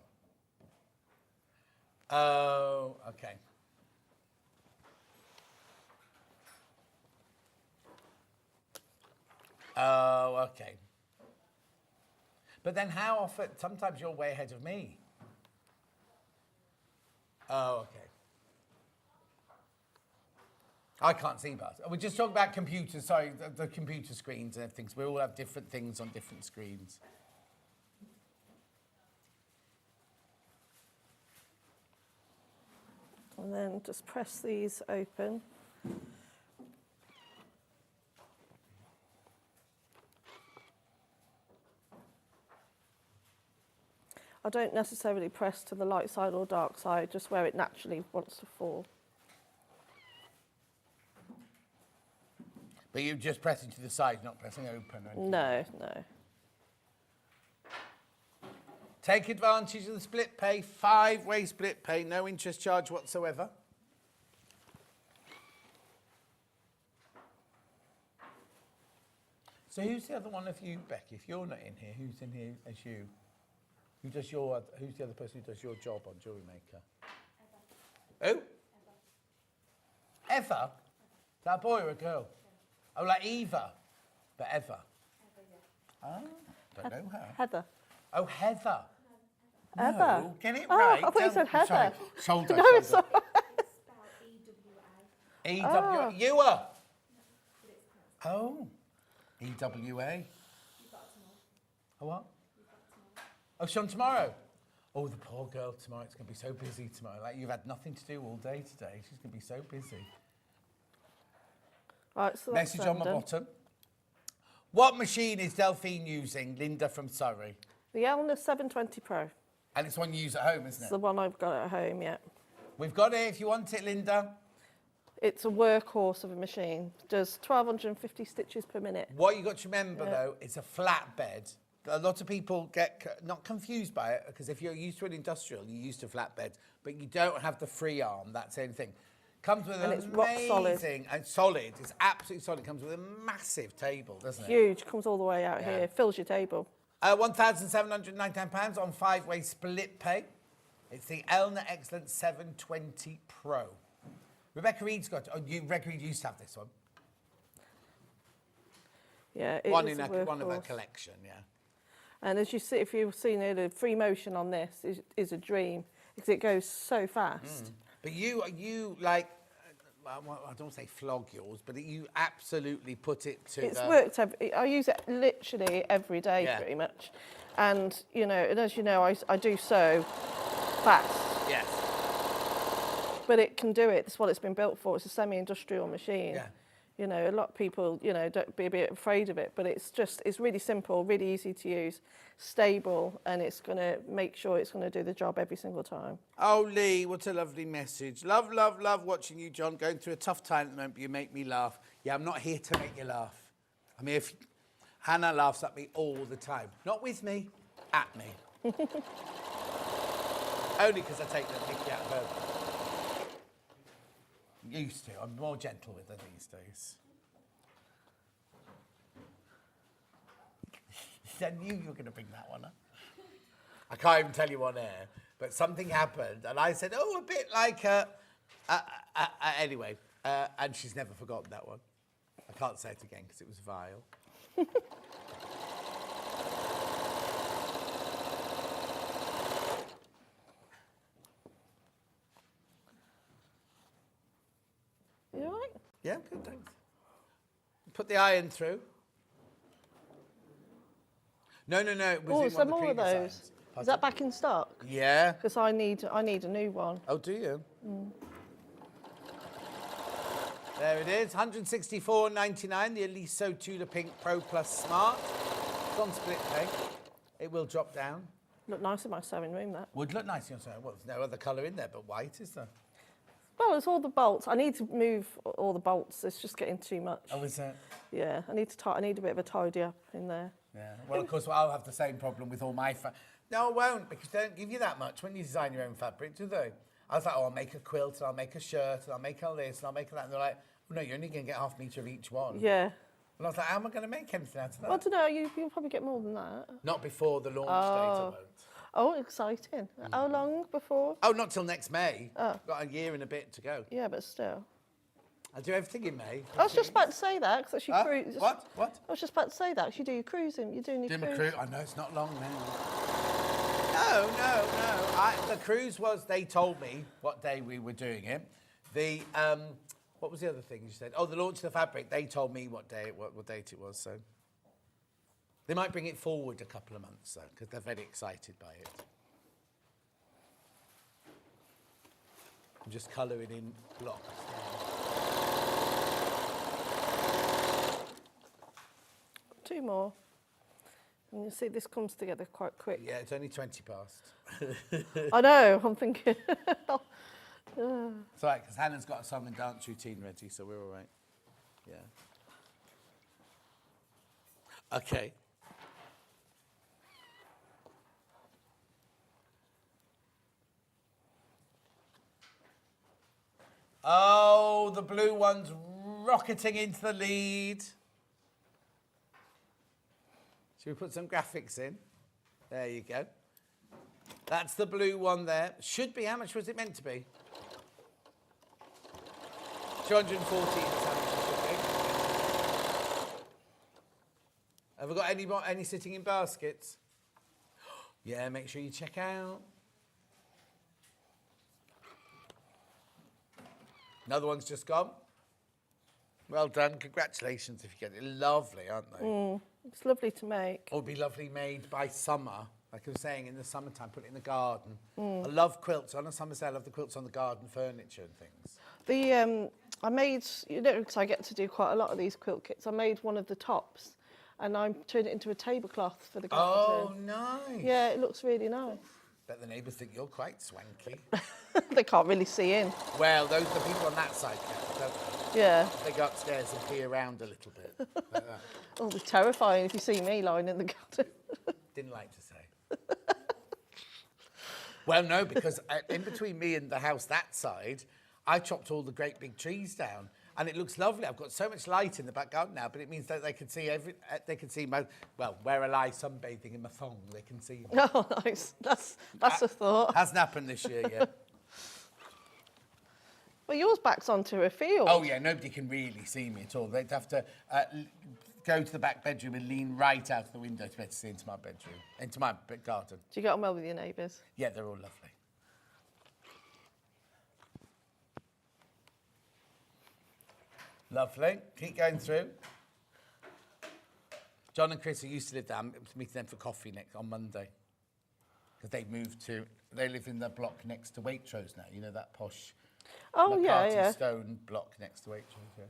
Oh, okay. Oh, okay. But then how often, sometimes you're way ahead of me. Oh, okay. I can't see bars. We're just talking about computers, sorry, the computer screens and everything. So we all have different things on different screens. And then just press these open. I don't necessarily press to the light side or dark side, just where it naturally wants to fall. But you just pressing to the side, not pressing open. Or anything. No, no. Take advantage of the split pay, 5-way split pay, no interest charge whatsoever. So who's the other one of you, Becky? If you're not in here, who's in here as you? Who's the other person who does your job on Jewellery Maker? Eva. Who? Eva? Is that a boy or a girl? Oh, like Eva, but Eva. Ah, don't know her. Heather. Oh, Heather. Heather. No, get it Oh, right. I thought you said Heather. Sorry. Shoulder, No, shoulder. it's all right. EWA. You were? Oh. EWA. Oh, what? Oh, Sean, tomorrow? Oh, the poor girl tomorrow. It's going to be so busy tomorrow. Like, you've had nothing to do all day today. She's going to be so busy. Right, so that's Message on my done. bottom. What machine is Delphine using? Linda from Surrey. The Elna 720 Pro. And it's one you use at home, isn't It's it? the one I've got at home, yeah. We've got it if you want it, Linda. It's a workhorse of a machine. Does 1,250 stitches per minute. What you got to remember, though, it's a flatbed. A lot of people get not confused by it, because if you're used to an industrial, you're used to flatbed, but you don't have the free arm. That's the only thing. Comes with And an it's rock solid. amazing and solid. It's absolutely solid. Comes with a massive table, doesn't it? Huge, comes all the way out Yeah. here, fills your table. £1,799 on 5-way split pay. It's the Elna Excellent 720 Pro. Rebecca Reed's got. Rebecca Reed used to have this one. Yeah, it One is in a one of her workhorse. collection. Yeah. And as you see, if you've seen it, the free motion on this is a dream because it goes so fast. But you like, well, I don't say flog yours, but you absolutely put it to It's the... worked. I use it literally every day, Yeah. pretty much. And you know, and as you know, I do sew fast. Yes. But it can do it. That's what it's been built for. It's a semi-industrial machine. Yeah. You know, a lot of people, you know, don't be a bit afraid of it, but it's really simple, really easy to use, stable, and it's going to make sure it's going to do the job every single time. Oh, Lee, what a lovely message. Love, love, love watching you, John. Going through a tough time at the moment, but you make me laugh. Yeah, I'm not here to make you laugh. I mean, if Hannah laughs at me all the time. Not with me, at me. Only because I take the mickey out of her. Used to. I'm more gentle with her these days. I knew you were going to bring that one up. I can't even tell you on air, but something happened, and I said, oh, a bit like anyway, and she's never forgotten that one. I can't say it again because it was vile. You all right? Yeah, good, thanks. Put the iron through. No. It was Oh, in some one more of of the previous those. irons. Is that back in stock? Yeah. Because I need a new one. Oh, do you? There it is, £164.99, the Eliso Tudor Pink Pro Plus Smart. It's on split pay. It will drop down. Look nice in my sewing room, that. Would look nice in your sewing. Well, there's no other colour in there but white, is there? Well, it's all the bolts. I need to move all the bolts. It's just getting too much. Oh, is it? Yeah, I need a bit of a tidy up in there. Yeah. Well, of course, I'll have the same problem with all my No, I won't, because they don't give you that much when you design your own fabric, do they? I was like, oh, I'll make a quilt, and I'll make a shirt, and I'll make all this, and I'll make that. And they're like, oh, no, you're only going to get half a metre of each one. Yeah. And I was like, how am I going to make anything out of that? Well, I don't know. You'll probably get more than that. Not before the launch date, I won't. Oh, exciting. How long before? Oh, not till next May. Oh. Got a year and a bit to go. Yeah, but still. I'll do everything in May. I was just about to say that, because Huh? cruise. What? I was just about to say that, 'cause you do your cruising. You're doing your Do my cruise. cruise. I know it's not long now. No. The cruise was, they told me what day we were doing it. The, what was the other thing you said? Oh, the launch of the fabric. They told me what date it was, so. They might bring it forward a couple of months, though, because they're very excited by it. I'm just colouring in blocks now. 2 more. And you'll see this comes together quite quick. Yeah, it's only 20 past. I know, I'm thinking. It's all right, because Hannah's got a song and dance routine ready, so we're all right. Yeah. Okay. Oh, the blue one's rocketing into the lead. Should we put some graphics in? There you go. That's the blue one there. Should be, how much was it meant to be? 214 is how much it should be. Have we got any sitting in baskets? Yeah, make sure you check out. Another one's just gone. Well done, congratulations if you get it. Lovely, aren't they? It's lovely to make. Or it'd be lovely made by summer. Like I was saying, in the summertime, put it in the garden. I love quilts. On a summer's day, I love the quilts on the garden furniture and things. I made, you know, because I get to do quite a lot of these quilt kits, I made one of the tops and I'm turning it into a tablecloth for the Oh, garden. nice. Yeah, it looks really nice. Bet the neighbours think you're quite swanky. They can't really see in. Well, those are the people on that side, Kat, don't they? Yeah. They go upstairs and pee around a little bit. Like that. Oh, it's terrifying if you see me lying in the garden. Didn't like to say. Well, no, because in between me and the house that side, I chopped all the great big trees down, and it looks lovely. I've got so much light in the back garden now, but it means that they can see they can see my, well, where I lie sunbathing in my thong, they can see me. Oh, nice. That's a thought. Hasn't happened this year yet. Well, yours backs onto a field. Oh yeah, nobody can really see me at all. They'd have to go to the back bedroom and lean right out of the window to be able to see into my bedroom, into my garden. Do you get on well with your neighbours? Yeah, they're all lovely. Lovely. Keep going through. John and Chris, who used to live there, I'm meeting them for coffee on Monday. Because they live in the block next to Waitrose now. You know, that posh McCarthy stone block next to Waitrose, yeah.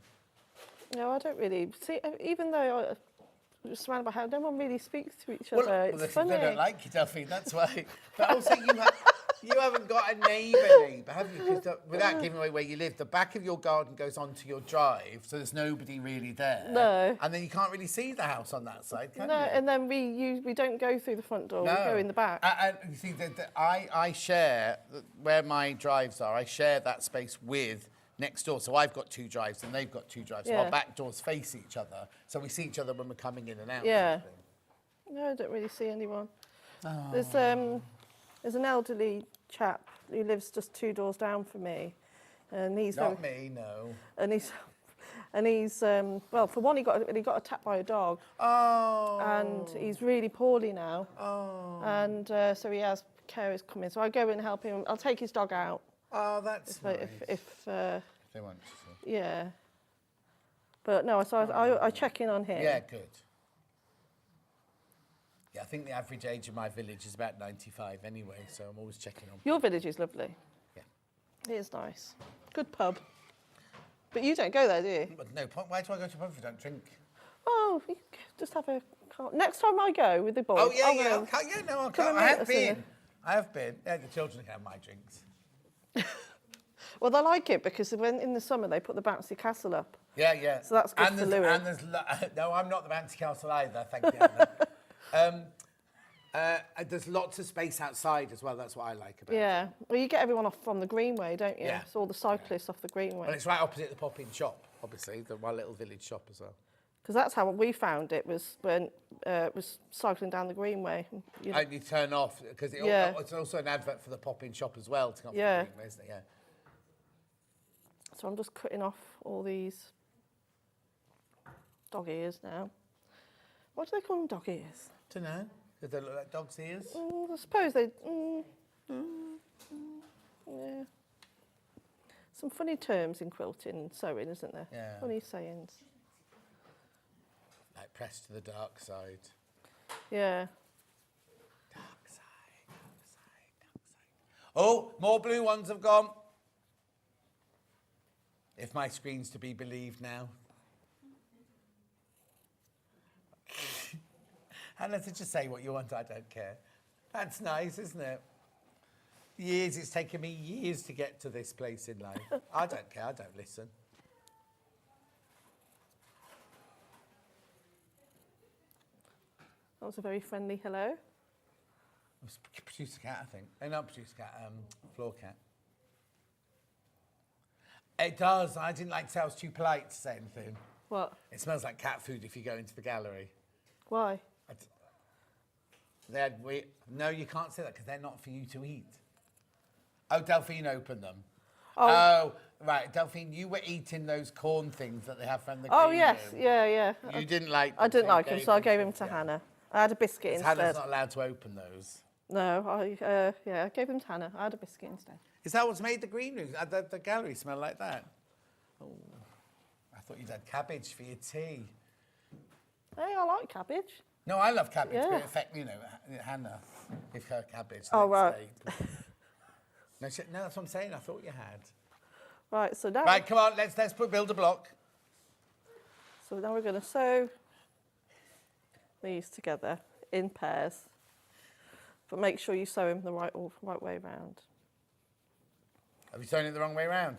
No, I don't really. See, even though I'm surrounded by how no one really speaks to each other. It's funny. They don't like you, Delphine, that's why. But also, you haven't got a neighbour, have you? Because without giving away where you live, the back of your garden goes onto your drive, so there's nobody really there. No. And then you can't really see the house on that side, can you? No, and then we don't go through the front door, we go in the back. And you see, I share, where my drives are, I share that space with next door. So I've got 2 drives and they've got 2 drives. So our back doors face each other, so we see each other when we're coming in and out. Yeah. No, I don't really see anyone. Oh. There's an elderly chap who lives just 2 doors down from me, and he's not me, no. And he's well, for one, he got attacked by a dog. Oh. And he's really poorly now. Oh. And so he has carers come in. So I go in and help him. I'll take his dog out. Oh, that's nice. If they want to. Yeah. But no, so I check in on him. Yeah, good. Yeah, I think the average age of my village is about 95 anyway, so I'm always checking on. Your village is lovely. Yeah. It is nice. Good pub. But you don't go there, do you? But no point. Why do I go to a pub if I don't drink? Oh, you just have a... Next time I go with the boys... Oh, yeah, I'll come. I have been. Yeah, the children can have my drinks. Well, they like it because when in the summer they put the bouncy castle up. Yeah, yeah. So that's good for Louis. No, I'm not the bouncy castle either, thank you, Anna. There's lots of space outside as well. That's what I like about it. Yeah. Well, you get everyone off from the Greenway, don't you? Yeah. So all the cyclists off the Greenway. Well, it's right opposite the pop-in shop, obviously, my little village shop as well. Because that's how we found it, was when was cycling down the Greenway. You know. And you turn off, because it's also an advert for the pop-in shop as well to come off the Greenway, isn't it? Yeah. So I'm just cutting off all these dog ears now. What do they call them, dog ears? Don't know. Do they look like dog's ears? I suppose they... yeah. Some funny terms in quilting and sewing, isn't there? Yeah. Funny sayings. Like press to the dark side. Yeah. Dark side, dark side, dark side. Oh, more blue ones have gone. If my screen's to be believed now. Hannah, to just say what you want, I don't care. That's nice, isn't it? It's taken me years to get to this place in life. I don't care, I don't listen. That was a very friendly hello. It was producer cat, I think. Not producer cat, floor cat. It does. I didn't like to say I was too polite to say anything. What? It smells like cat food if you go into the gallery. Why? No, you can't say that because they're not for you to eat. Oh, Delphine opened them. Oh, right. Delphine, you were eating those corn things that they have from the Oh, green yes. room. Yeah. You didn't like them. I didn't so like them, so I gave them to Hannah. I had a biscuit instead. Hannah's not allowed to open those. No, I gave them to Hannah. I had a biscuit instead. Is that what's made the green room? The gallery smell like that? Oh, I thought you'd had cabbage for your tea. Hey, I like cabbage. No, I love cabbage, Yeah. but it affects, Hannah, if her cabbage. Oh, right. No, that's what I'm saying. I thought you had. Right, so now... Right, come on, let's build a block. So now we're going to sew these together in pairs. But make sure you sew them the right way round. Have you sewn it the wrong way round?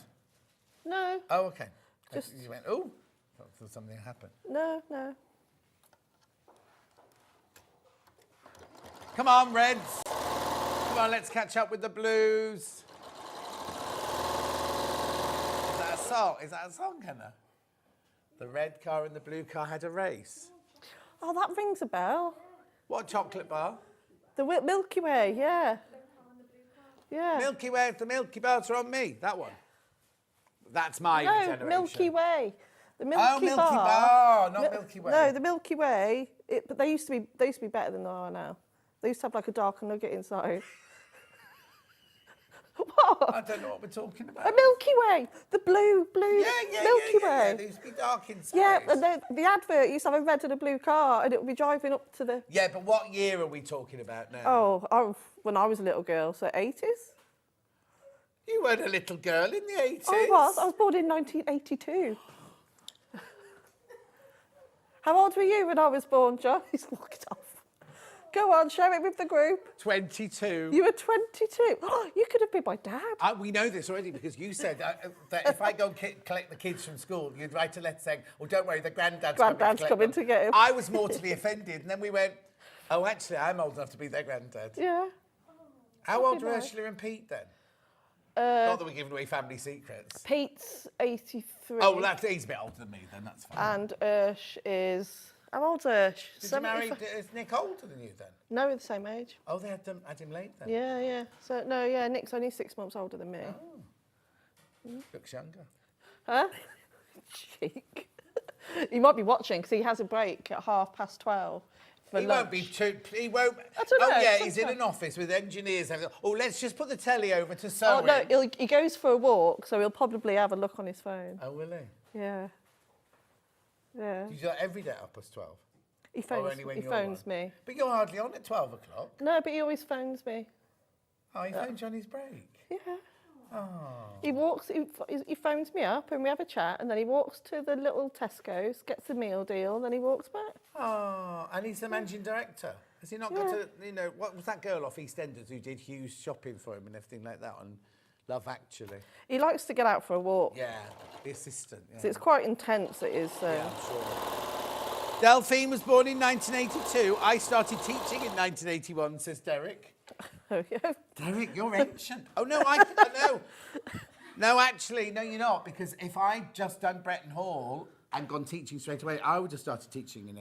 No. Oh, okay. Just... You went, oh, I thought something happened. No, no. Come on, Reds. Come on, let's catch up with the Blues. Is that a song? Is that a song, Hannah? The red car and the blue car had a race. Oh, that rings a bell. What chocolate bar? The Milky Way, yeah. Yeah. Milky Way, the Milky Bars are on me. That one. That's my generation. Milky Way. The Milky Milky Bar. Bar, not Milky Way. No, the Milky Way. But they used to be better than they are now. They used to have like a darker nugget inside. What? I don't know what we're talking about. A Milky Way. The blue Milky Way. Yeah, they used to be dark inside. Yeah, and the advert used to have a red and a blue car, and it would be driving up to the... Yeah, but what year are we talking about now? Oh, when I was a little girl, so 80s. You weren't a little girl in the 80s. I was born in 1982. How old were you when I was born, John? He's walked off. Go on, share it with the group. 22. You were 22. Oh, you could have been my dad. We know this already because you said that if I go and collect the kids from school, you'd write a letter saying, "Oh, don't worry, the granddad's coming to get him." I was mortally offended, and then we went, "Oh, actually, I'm old enough to be their granddad." Yeah. How old are Ursula and Pete then? Not that we're giving away family secrets. Pete's 83. Oh, well, he's a bit older than me then. That's fine. And Ursh is... How old's Ursh? Did you marry... Is Nick older than you then? No, we're the same age. Oh, they had him late then? Yeah, yeah. So, no, yeah, Nick's only 6 months older than me. Oh. Looks younger. Huh? Cheek. He might be watching because he has a break at 12:30. He won't be too... He won't... I don't know. Oh, yeah, he's in an office with engineers. Oh, let's just put the telly over to sewing. Oh, no, he goes for a walk, so he'll probably have a look on his phone. Oh, will he? Yeah. Yeah. Do you do that every day at 12:30? He phones me. But you're hardly on at 12 o'clock. No, but he always phones me. Oh, he phones you on his break? Yeah. Oh. He walks, he phones me up and we have a chat, and then he walks to the little Tesco's, gets a meal deal, then he walks back. Oh, and he's the managing director. Has he not got to, what was that girl off EastEnders who did Hugh's shopping for him and everything like that on Love Actually? He likes to get out for a walk. Yeah, the assistant. Yeah. So it's quite intense, it is. Yeah, I'm sure. Delphine was born in 1982. I started teaching in 1981, says Derek. Oh, yeah. Derek, you're ancient. Oh, no, no. No, actually, no, you're not. Because if I'd just done Bretton Hall and gone teaching straight away, I would have started teaching in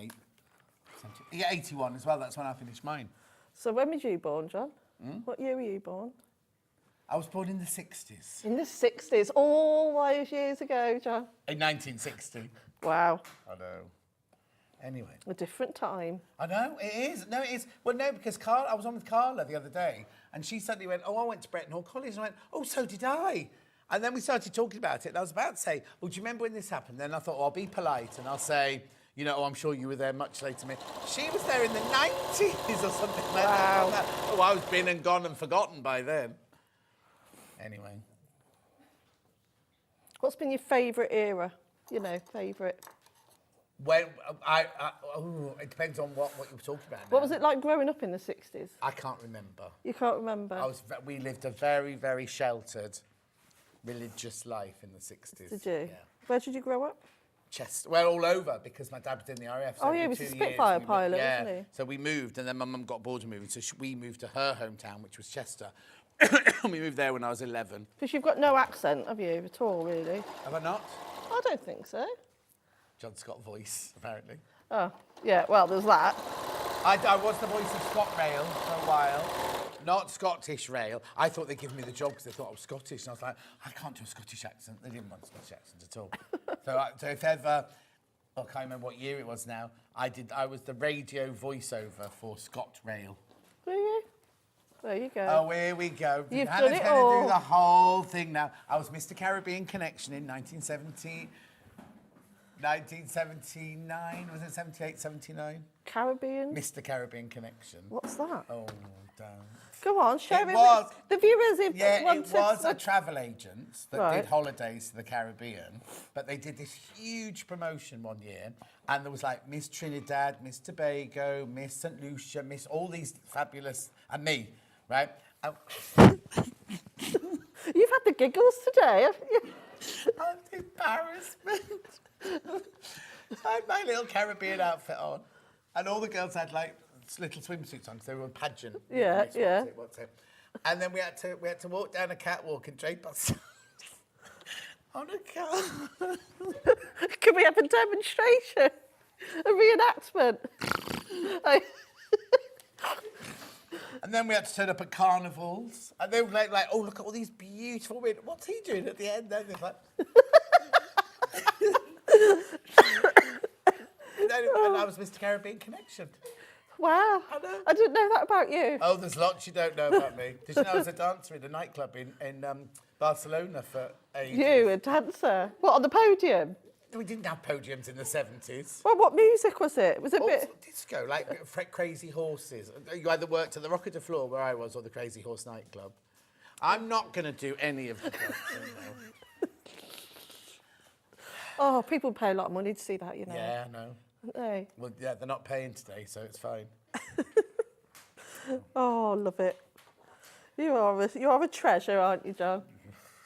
81 as well. That's when I finished mine. So when was you born, John? What year were you born? I was born in the 60s. In the 60s, all those years ago, John. In 1960. Wow. I know. Anyway. A different time. I know, it is. No, it is. Well, no, because I was on with Carla the other day, and she suddenly went, "Oh, I went to Bretton Hall College." And I went, "Oh, so did I." And then we started talking about it, and I was about to say, "Well, do you remember when this happened?" Then I thought, I'll be polite, and I'll say, I'm sure you were there much later than me. She was there in the 90s or something like that. Oh, I was been and gone and forgotten by then. Anyway. What's been your favourite era? Favourite? Well, it depends on what you're talking about. What was it like growing up in the 60s? I can't remember. You can't remember? We lived a very, very sheltered, religious life in the 60s. Did you? Yeah. Where did you grow up? Chester. Well, all over, because my dad was in the RAF. So he was a Spitfire pilot, wasn't he? So we moved, and then my mum got bored of moving, so we moved to her hometown, which was Chester. We moved there when I was 11. Because you've got no accent, have you, at all, really? Have I not? I don't think so. John Scott voice, apparently. Oh, yeah, well, there's that. I was the voice of ScotRail for a while. Not Scottish Rail. I thought they'd give me the job because they thought I was Scottish. And I was like, I can't do a Scottish accent. They didn't want a Scottish accent at all. So if ever... I can't remember what year it was now. I was the radio voiceover for ScotRail. Were you? There you go. Oh, here we go. You've Hannah's done it going all. to do the whole thing now. I was Mr. Caribbean Connection in 1979. Was it 78, 79? Caribbean? Mr. Caribbean Connection. What's that? Oh, don't. Go on, share it was. with the viewers if Yeah, want it to. was a travel agent that Right. did holidays to the Caribbean, but they did this huge promotion one year, and there was like Miss Trinidad, Miss Tobago, Miss St. Lucia, Miss all these fabulous, and me, right? You've had the giggles today, haven't you? Oh, the embarrassment. So I had my little Caribbean outfit on, and all the girls had like little swimsuits on because they were a pageant. Yeah, yeah. What's it? And then we had to walk down a catwalk and drape ourselves on a car. Can we have a demonstration? A reenactment? And then we had to turn up at carnivals, and they were like, oh, look at all these beautiful women. What's he doing at the end? Then they're like, and I was Mr. Caribbean Connection. Wow. I didn't know that about you. Oh, there's lots you don't know about me. Did you know I was a dancer in a nightclub in Barcelona for ages? You, a dancer? What, on the podium? We didn't have podiums in the 70s. Well, what music was it? Was it a bit... Disco, like Crazy Horses. You either worked at the Rocket de Flor, where I was, or the Crazy Horse nightclub. I'm not going to do any of the clubs. Oh, people pay a lot of money to see that, you know. Yeah, I know. Don't they? Well, yeah, they're not paying today, so it's fine. Oh, love it. You are a treasure, aren't you, John?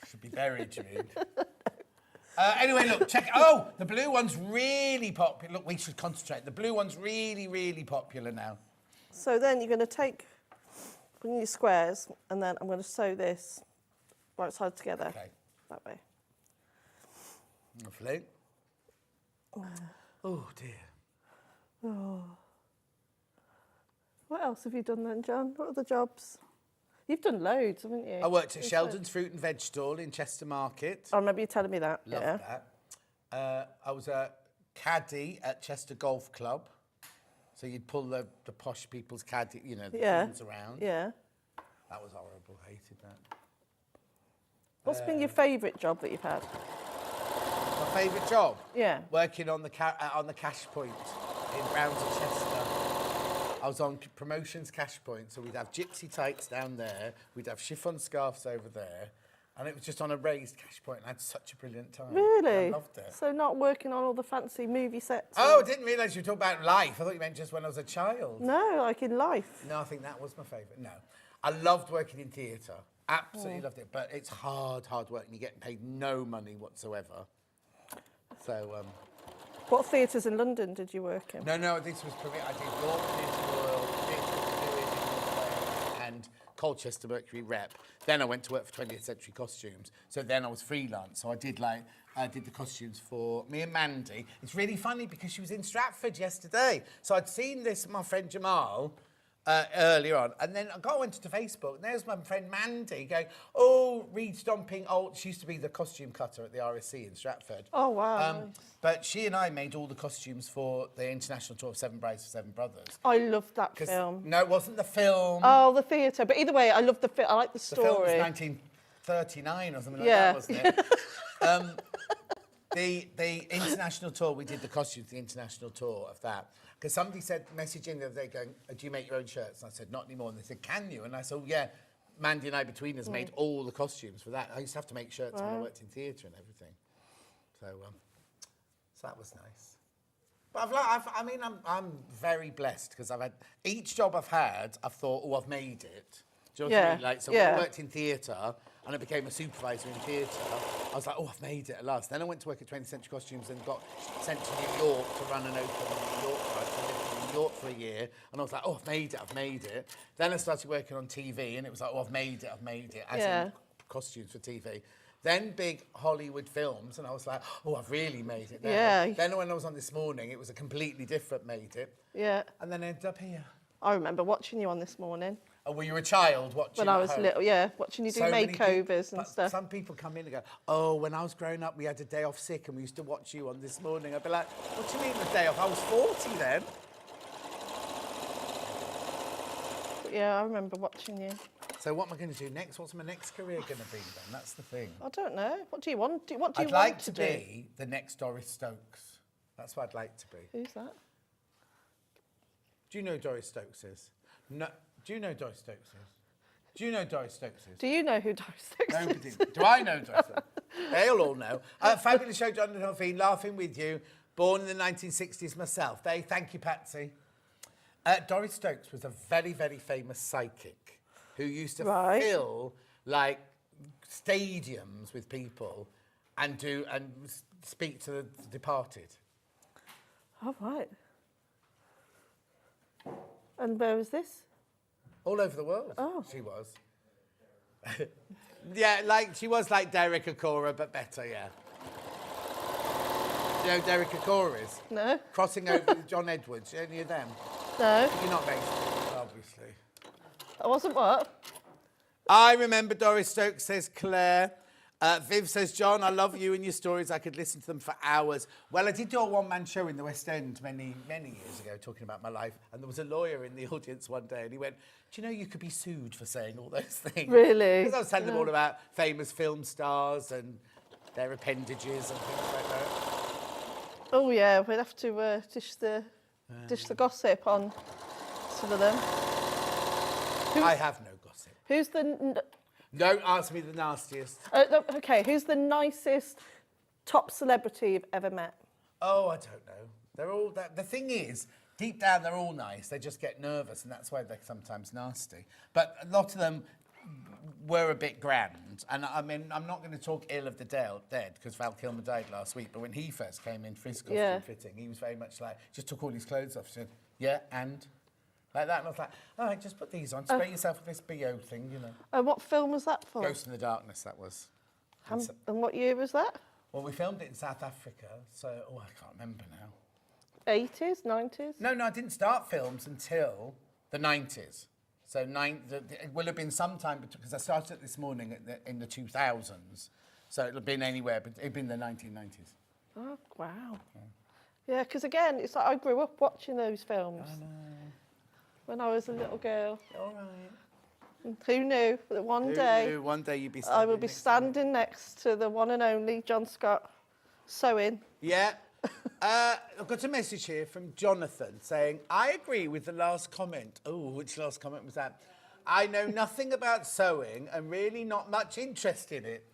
Should be buried, you mean? Anyway, look, check. Oh, the blue one's really popular. Look, we should concentrate. The blue one's really, really popular now. So then you're going to take your squares, and then I'm going to sew this right side together. Okay. That way. Lovely. Oh, dear. Oh. What else have you done then, John? What other jobs? You've done loads, haven't you? I worked at Sheldon's Fruit and Veg stall in Chester Market. I remember you telling me that. Loved that. I was a caddy at Chester Golf Club. So you'd pull the posh people's caddy, you know, the things around. Yeah. That was horrible. Hated that. What's been your favourite job that you've had? My favourite job? Yeah. Working on the cash point in Browns and Chester. I was on promotions cash point, so we'd have gypsy tights down there, we'd have chiffon scarves over there, and it was just on a raised cash point, and I had such a brilliant time. Really? I loved it. So not working on all the fancy movie sets? Oh, I didn't realise you were talking about life. I thought you meant just when I was a child. No, like in life. No, I think that was my favourite. No. I loved working in theatre. Absolutely loved it. But it's hard work, and you get paid no money whatsoever. So, What theatres in London did you work in? No, this was I did York Theatre Royal, Theatre and Colchester Mercury Rep. Then I went to work for 20th Century Costumes. So then I was freelance. So I did the costumes for me and Mandy. It's really funny because she was in Stratford yesterday. So I'd seen my friend Jamal earlier on, and then I went to Facebook, and there's my friend Mandy going, oh, Reed Stomping old. She used to be the costume cutter at the RSC in Stratford. Oh, wow. But she and I made all the costumes for the international tour of Seven Brides for Seven Brothers. I loved that film. No, it wasn't the film. Oh, the theatre. But either way, I loved the film. I like the story. The film was 1939 or something like that, wasn't it? The international tour, we did the costumes, the international tour of that. Because somebody said, messaging the other day going, do you make your own shirts? And I said, not anymore. And they said, can you? And I said, oh, yeah. Mandy and I, between us, made all the costumes for that. I used to have to make shirts when I worked in theatre and everything. So that was nice. But I'm very blessed because I've had, each job I've had, I've thought, oh, I've made it. Do you know what I mean? Like, so when I worked in theatre and I became a supervisor in theatre, I was like, oh, I've made it at last. Then I went to work at 20th Century Costumes and got sent to New York to run an open in New York. I lived in New York for a year, and I was like, oh, I've made it. Then I started working on TV, and it was like, oh, I've made it, as in costumes for TV. Then big Hollywood films, and I was like, oh, I've really made it now. Yeah. Then when I was on This Morning, it was a completely different made it. Yeah. And then I ended up here. I remember watching you on This Morning. Oh, were you a child watching? When I was little, watching you do makeovers and stuff. Some people come in and go, oh, when I was growing up, we had a day off sick and we used to watch you on This Morning. I'd be like, what do you mean a day off? I was 40 then. Yeah, I remember watching you. So what am I going to do next? What's my next career going to be then? That's the thing. I don't know. What do you want? I'd like to be the next Doris Stokes. That's what I'd like to be. Who's that? Do you know who Doris Stokes is? No. Do you know who Doris Stokes is? Do you know Doris Stokes is? Do you know who Doris Stokes is? Nobody. Do I know Doris Stokes? They'll all know. Fabulous show, John and Hawthorne, laughing with you. Born in the 1960s myself. Thank you, Patsy. Doris Stokes was a very, very famous psychic who used to fill like stadiums with people and speak to the departed. Oh, right. And where was this? All over the world. Oh. She was. Yeah, like she was like Derek Acora, but better, yeah. Do you know who Derek Acora is? No. Crossing over with John Edwards. Any of them? No. You're not racist, obviously. I wasn't what? I remember Doris Stokes, says Claire. Viv says, John, I love you and your stories. I could listen to them for hours. Well, I did do a one-man show in the West End many, many years ago talking about my life. And there was a lawyer in the audience one day and he went, do you know you could be sued for saying all those things? Really? Because I was telling them all about famous film stars and their appendages and things like that. Oh, yeah, we'd have to dish the gossip on some of them. I have no gossip. Who's the... Don't ask me the nastiest. No, okay, who's the nicest top celebrity you've ever met? Oh, I don't know. They're all... The thing is, deep down, they're all nice. They just get nervous, and that's why they're sometimes nasty. But a lot of them were a bit grand. And, I mean, I'm not going to talk ill of the dead, because Val Kilmer died last week. But when he first came in for his costume fitting, he was very much like... Just took all his clothes off. He said, yeah, and... Like that, and I was like, all right, just put these on. Spray yourself with this BO thing, you know. And what film was that for? Ghost in the Darkness, that was. And what year was that? Well, we filmed it in South Africa, so... Oh, I can't remember now. 80s, 90s? No, I didn't start films until the 90s. So it will have been sometime, because I started it this morning in the 2000s. So it'll have been anywhere, but it'll been the 1990s. Oh, wow. Yeah, because again, it's like I grew up watching those films. I know. When I was a little girl. All right. And who knew that one day you'd be standing I will be standing next to the one and only John Scott sewing. Yeah. I've got a message here from Jonathan saying, I agree with the last comment. Oh, which last comment was that? I know nothing about sewing and really not much interest in it.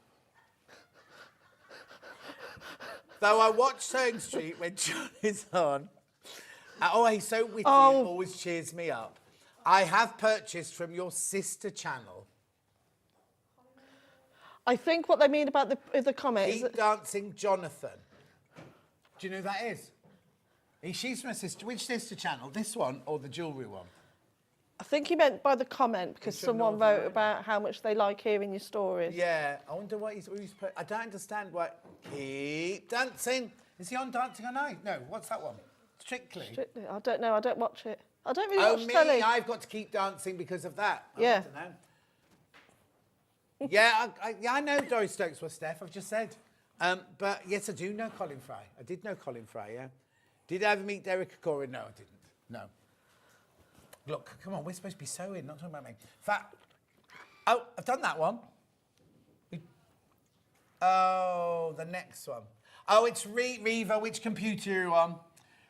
Though I watch Sewing Street when John is on. Oh, he's so witty, it always cheers me up. I have purchased from your sister channel. I think what they mean about the comment is... Keep Dancing Jonathan. Do you know who that is? She's from a sister... Which sister channel? This one or the jewellery one? I think he meant by the comment because someone wrote about how much they like hearing your stories. Yeah, I wonder what he's put... I don't understand what... Keep Dancing. Is he on Dancing on Ice? No, what's that one? Strictly? I don't know. I don't watch it. I don't really watch telly. I've got to keep dancing because of that. Yeah. I don't know. Yeah, I know Doris Stokes was Steph, I've just said. But yes, I do know Colin Fry. I did know Colin Fry, yeah. Did I ever meet Derek Acora? No, I didn't. No. Look, come on, we're supposed to be sewing, not talking about me. Oh, I've done that one. Oh, the next one. Oh, it's Reva. Which computer are you on?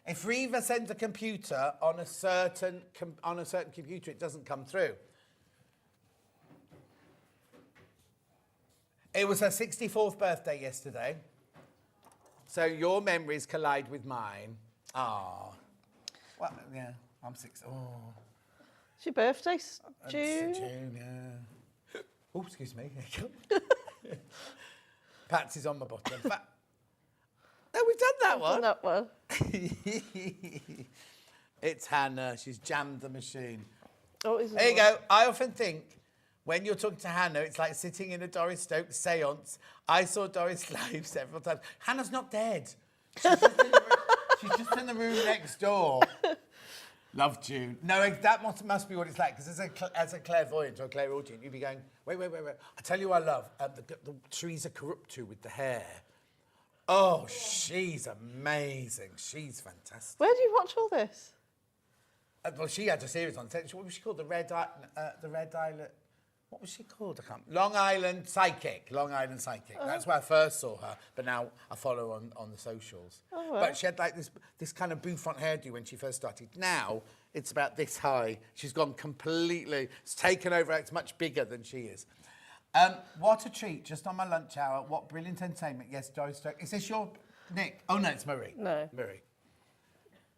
If Reva sends a computer on a certain computer, it doesn't come through. It was her 64th birthday yesterday. So your memories collide with mine. Ah. Well, yeah, I'm 6. Oh. It's your birthday, June? June, yeah. Oh, excuse me. Patsy's on my bottom. No, we've done that one. Done that one. It's Hannah. She's jammed the machine. Oh, is it? There you go. I often think when you're talking to Hannah, it's like sitting in a Doris Stokes seance. I saw Doris live several times. Hannah's not dead. She's just in the room next door. Love June. No, that must be what it's like, because as a clairvoyant or a clairaudient, you'd be going, wait. I tell you what I love, the Teresa Corruptu with the hair. Oh, she's amazing. She's fantastic. Where do you watch all this? Well, she had a series on. What was she called? The Red Islet. what was she called? I can't. Long Island Psychic. Long Island Psychic. That's where I first saw her, but now I follow her on the socials. Oh, right. But she had like this kind of bouffant hairdo when she first started. Now it's about this high. She's gone completely. It's taken over. It's much bigger than she is. What a treat! Just on my lunch hour. What brilliant entertainment! Yes, Doris Stokes. Is this your Nick? Oh no, it's Marie. No. Marie.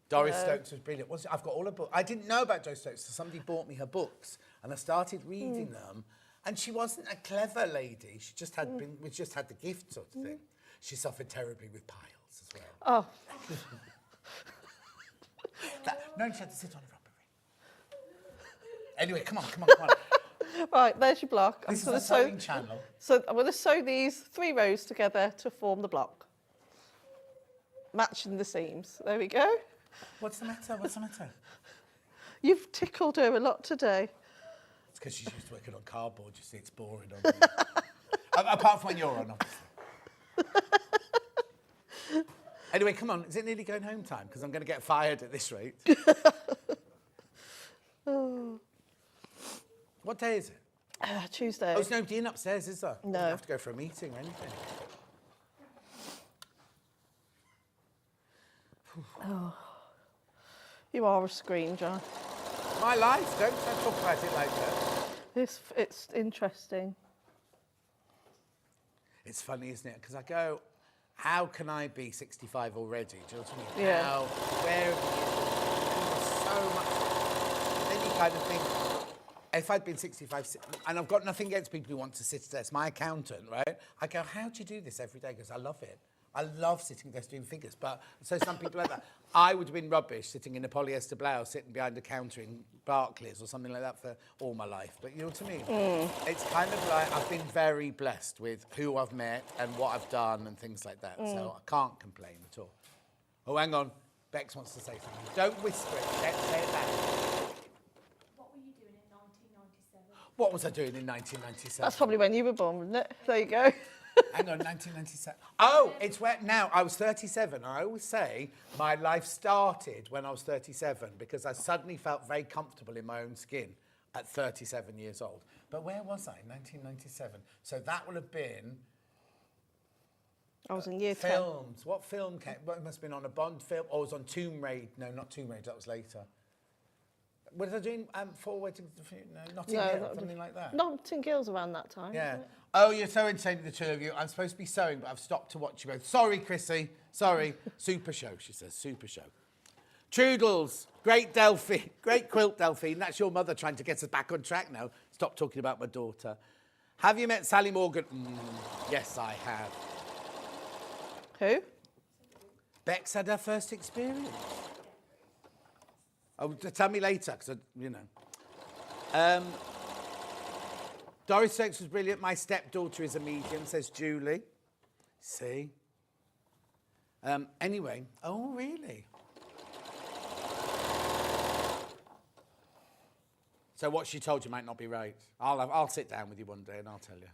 Doris Stokes was brilliant. I've got all her books. I didn't know about Doris Stokes, so somebody bought me her books, and I started reading them. And she wasn't a clever lady. She just had we just had the gift sort of thing. She suffered terribly with piles as well. Oh. No, she had to sit on a rubber ring. Anyway, come on. Right, there's your block. This is a sewing channel. So I'm going to sew these 3 rows together to form the block. Matching the seams. There we go. What's the matter? You've tickled her a lot today. It's because she's used to working on cardboard. You see, it's boring on me. Apart from when you're on, obviously. Anyway, come on. Is it nearly going home time? Because I'm going to get fired at this rate. Oh. What day is it? Tuesday. Oh, there's nobody in upstairs, is there? No. You have to go for a meeting or anything. Oh. You are a scream, John. My life. Don't talk about it like that. It's interesting. It's funny, isn't it? Because I go, how can I be 65 already? Do you know what I mean? Yeah. How, where have you so much? Then you kind of think, if I'd been 65, and I've got nothing against people who want to sit at desk, my accountant, right? I go, how do you do this every day? Because I love it. I love sitting there doing figures. But so some people like that. I would have been rubbish sitting in a polyester blouse, sitting behind a counter in Barclays or something like that for all my life. But you know what I mean? It's kind of like I've been very blessed with who I've met and what I've done and things like that. So I can't complain at all. Oh, hang on. Bex wants to say something. Don't whisper it. Let's say it back. What were you doing in 1997? What was I doing in 1997? That's probably when you were born, wasn't it? There you go. Hang on, 1997. Oh, it's where now I was 37. I always say my life started when I was 37 because I suddenly felt very comfortable in my own skin at 37 years old. But where was I? 1997. So that will have been. I was in year 10. Films. What film came? Well, it must have been on a Bond film. Or it was on Tomb Raider. No, not Tomb Raider. That was later. Was I doing Four Weddings? No, Notting Hill, something like that. Notting Hill's around that time. Yeah. Isn't it? Oh, you're so insane, the two of you. I'm supposed to be sewing, but I've stopped to watch you both. Sorry, Chrissy. Sorry. Super show, she says. Super show. Trudels. Great Delphine. Great quilt, Delphine. That's your mother trying to get us back on track now. Stop talking about my daughter. Have you met Sally Morgan? Yes, I have. Who? Bex had her first experience. Oh, tell me later, because, you know. Doris Stokes was brilliant. My stepdaughter is a medium, says Julie. See? Anyway. Oh, really? So what she told you might not be right. I'll sit down with you one day and I'll tell you.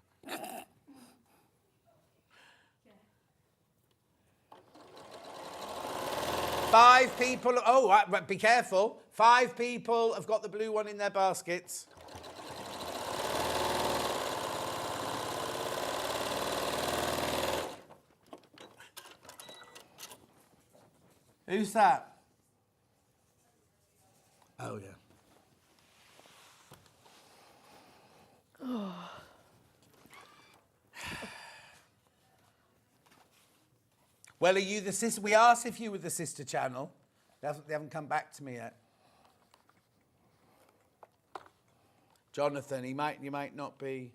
Five people. Oh, right, be careful. 5 people have got the blue one in their baskets. Who's that? Oh, yeah. Oh. Well, are you the sister? We asked if you were the sister channel. They haven't come back to me yet. Jonathan, you might not be.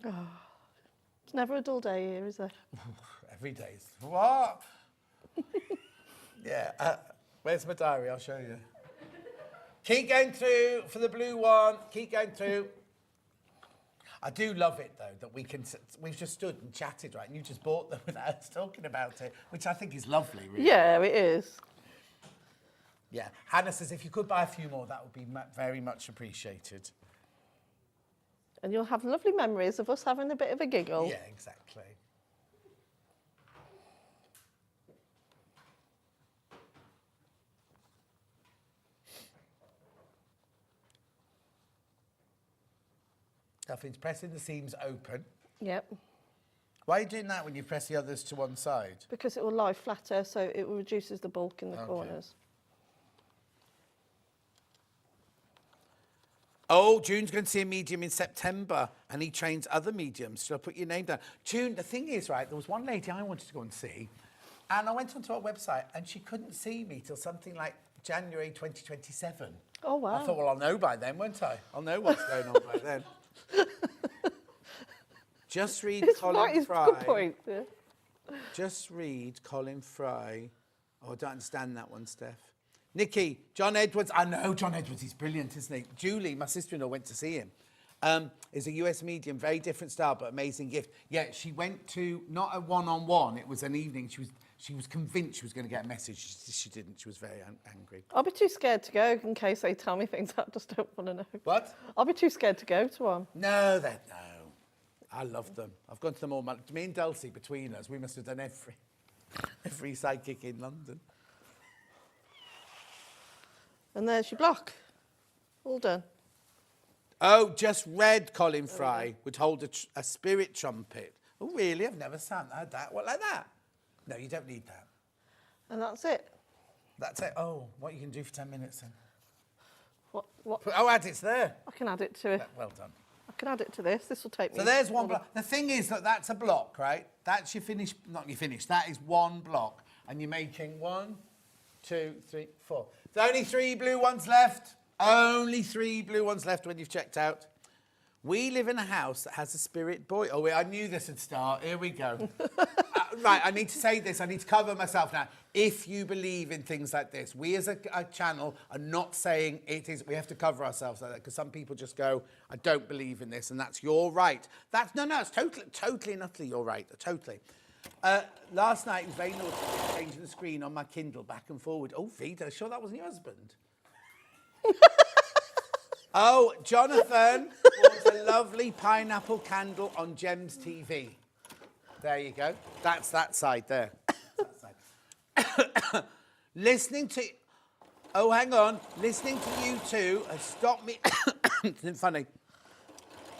Oh. It's never a dull day here, is there? Every day's. What? Yeah. Where's my diary? I'll show you. Keep going through for the blue one. Keep going through. I do love it, though, that we've just stood and chatted, right? And you just bought them without us talking about it, which I think is lovely, really. Yeah, it is. Yeah. Hannah says if you could buy a few more, that would be very much appreciated. And you'll have lovely memories of us having a bit of a giggle. Yeah, exactly. stuffing's pressing the seams open. Yep. Why are you doing that when you press the others to one side? Because it will lie flatter, so it reduces the bulk in the corners. Oh, June's going to see a medium in September, and he trains other mediums. Shall I put your name down? June, the thing is, right, there was one lady I wanted to go and see, and I went onto our website, and she couldn't see me till something like January 2027. Oh, wow. I thought, well, I'll know by then, won't I? I'll know what's going on by then. Just read Colin Fry. Good point. Yeah. Just read Colin Fry. Oh, I don't understand that one, Steph. Nikki, John Edwards. I know John Edwards. He's brilliant, isn't he? Julie, my sister-in-law, went to see him. Is a US medium, very different style, but amazing gift. Yeah, she went to not a one-on-one. It was an evening. She was convinced she was going to get a message. She didn't. She was very angry. I'll be too scared to go in case they tell me things I just don't want to know. What? I'll be too scared to go to one. No. I love them. I've gone to them all. Me and Dulcie, between us, we must have done every sidekick in London. And there's your block. All done. Oh, just read Colin Fry would hold a spirit trumpet. Oh, really? I've never heard that. What, like that? No, you don't need that. And that's it. That's it. Oh, what you can do for 10 minutes then? What? Oh, add it's there. I can add it to it. Well done. I can add it to this. This will take me. So there's one block. The thing is that that's a block, right? That's your finish. Not your finish. That is one block, and you're making 1, 2, 3, 4. There's only 3 blue ones left. Only 3 blue ones left when you've checked out. We live in a house that has a spirit boy. Oh, I knew this would start. Here we go. Right, I need to say this. I need to cover myself now. If you believe in things like this, we as a channel are not saying it is. We have to cover ourselves like that because some people just go, I don't believe in this, and that's your right. No, it's totally and utterly your right. Totally. Last night, it was very naughty changing the screen on my Kindle back and forward. Oh, Vida, sure that wasn't your husband? Oh, Jonathan bought a lovely pineapple candle on Gem's TV. There you go. That's that side there. Listening to... Oh, hang on. Listening to you two has stopped me... Isn't funny?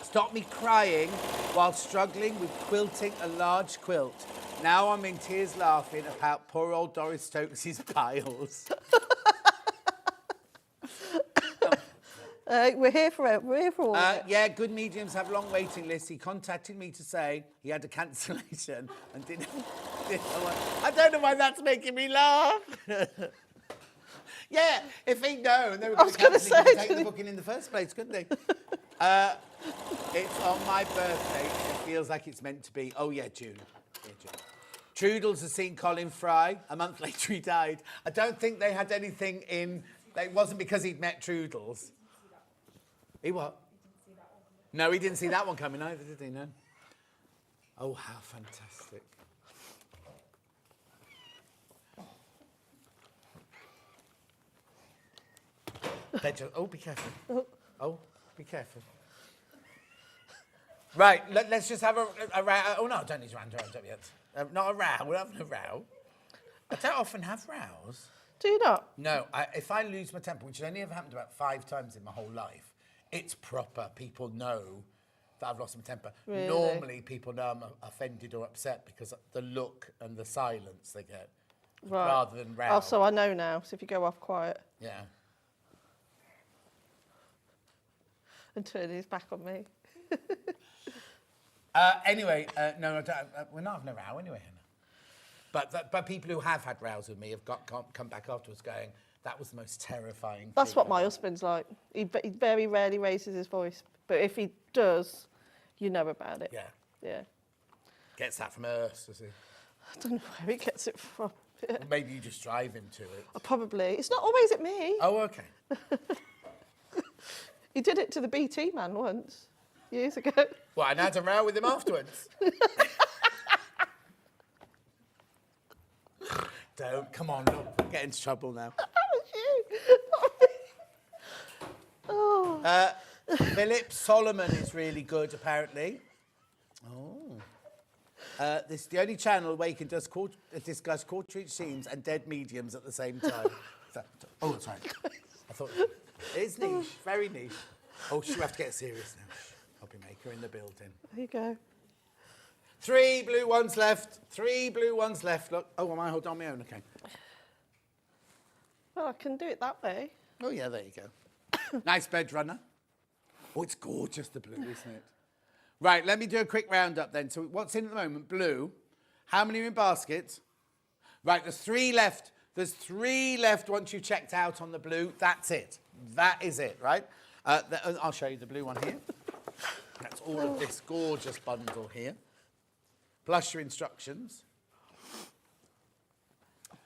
Stopped me crying while struggling with quilting a large quilt. Now I'm in tears laughing about poor old Doris Stokes' piles. We're here for it. We're here for all of it. Yeah, good mediums have long waiting lists. He contacted me to say he had a cancellation and didn't I don't know why that's making me laugh. Yeah, if he'd known they were going to cancel, he could take the booking in the first place, couldn't he? It's on my birthday. It feels like it's meant to be. Oh, yeah, June. Yeah, June. Trudels has seen Colin Fry. A month later, he died. I don't think they had anything in... It wasn't because he'd met Trudels. He what? No, he didn't see that one coming either, did he? No. Oh, how fantastic. Oh, be careful. Oh, be careful. Right, let's just have a row. Oh, no, I don't need to round up yet. Not a row. We're having a row. I don't often have rows. Do you not? No, if I lose my temper, which has only ever happened about 5 times in my whole life, it's proper. People know that I've lost my temper. Really? Normally, people know I'm offended or upset because the look and the silence they get, rather than row. Oh, so I know now. So if you go off quiet. Yeah. And turn his back on me. Anyway, no, I don't, we're not having a row anyway, Hannah. But people who have had rows with me have come back afterwards going, that was the most terrifying That's thing what my husband's like. He very rarely raises his voice. But if he does, you know about it. Yeah. Yeah. Gets that from Earth, does he? I don't know where he gets it from. Or maybe you just drive him to it. Probably. It's not always at me. Oh, OK. He did it to the BT man once, years ago. Well, and had a row with him afterwards. Don't, come on, look, get into trouble now. That was you. Oh. Philip Solomon is really good, apparently. Oh. The only channel where you can discuss quarter-inch seams and dead mediums at the same time. Oh, sorry. I thought it is niche, very niche. Oh, we have to get serious now. I'll be making. maker in the building. There you go. 3 blue ones left. 3 blue ones left. Look. Oh, am I holding on my own? Okay. Well, I can do it that way. Oh, yeah, there you go. Nice bed runner. Oh, it's gorgeous, the blue, isn't it? Right, let me do a quick roundup then. So what's in at the moment? Blue. How many are in baskets? Right, there's 3 left. There's 3 left once you've checked out on the blue. That's it. That is it, right? I'll show you the blue one here. That's all of this gorgeous bundle here. Plus your instructions.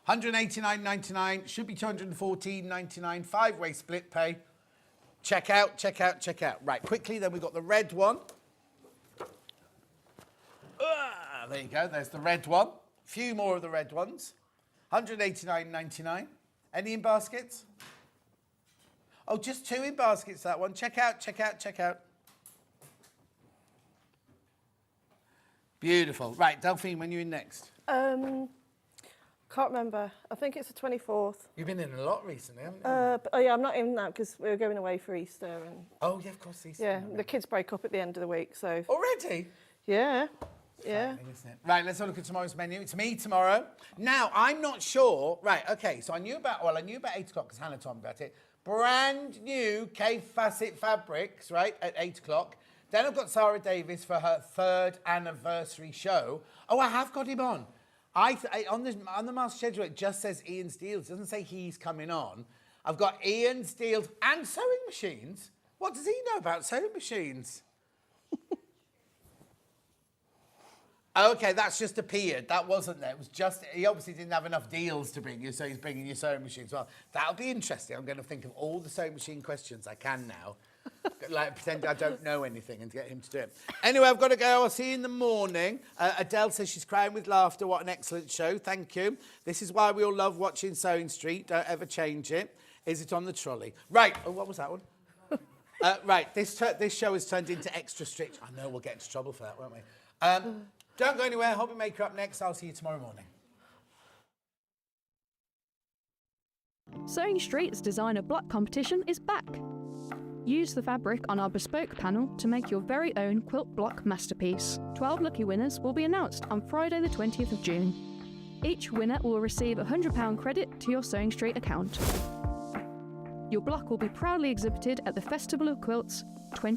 $189.99, should be $214.99, 5-way split pay. Check out, check out, check out. Right, quickly, then we've got the red one. There you go, there's the red one. A few more of the red ones. $189.99. Any in baskets? Oh, just 2 in baskets, that one. Check out, check out, check out. Beautiful. Right, Delphine, when are you in next? Can't remember. I think it's the 24th. You've been in a lot recently, haven't you? Oh, yeah, I'm not in that because we're going away for Easter. And Oh, yeah, of course, Easter. yeah, the kids break up at the end of the week, so... Already? Yeah, yeah. Frightening, isn't it? Right, let's have a look at tomorrow's menu. It's me tomorrow. Now, I'm not sure... Right, OK, so I knew about 8 o'clock because Hannah told me about it. Brand new Kaffe Fassett fabrics, right, at 8 o'clock. Then I've got Sarah Davis for her 3rd anniversary show. Oh, I have got him on. On the master schedule, it just says Ian Steels. It doesn't say he's coming on. I've got Ian Steels and sewing machines. What does he know about sewing machines? OK, that's just appeared. That wasn't there. It was just, he obviously didn't have enough deals to bring you, so he's bringing you sewing machines. Well, that'll be interesting. I'm going to think of all the sewing machine questions I can now. Like, pretend I don't know anything and get him to do it. Anyway, I've got to go. I'll see you in the morning. Adele says she's crying with laughter. What an excellent show. Thank you. This is why we all love watching Sewing Street. Don't ever change it. Is it on the trolley? Right. Oh, what was that one? Right. This show has turned into extra strict. I know we'll get into trouble for that, won't we? Don't go anywhere. Hobby Maker up next. I'll see you tomorrow morning. Sewing Street's designer block competition is back. Use the fabric on our bespoke panel to make your very own quilt block masterpiece. 12 lucky winners will be announced on Friday the 20th of June. Each winner will receive a £100 credit to your Sewing Street account. Your block will be proudly exhibited at the Festival of Quilts 20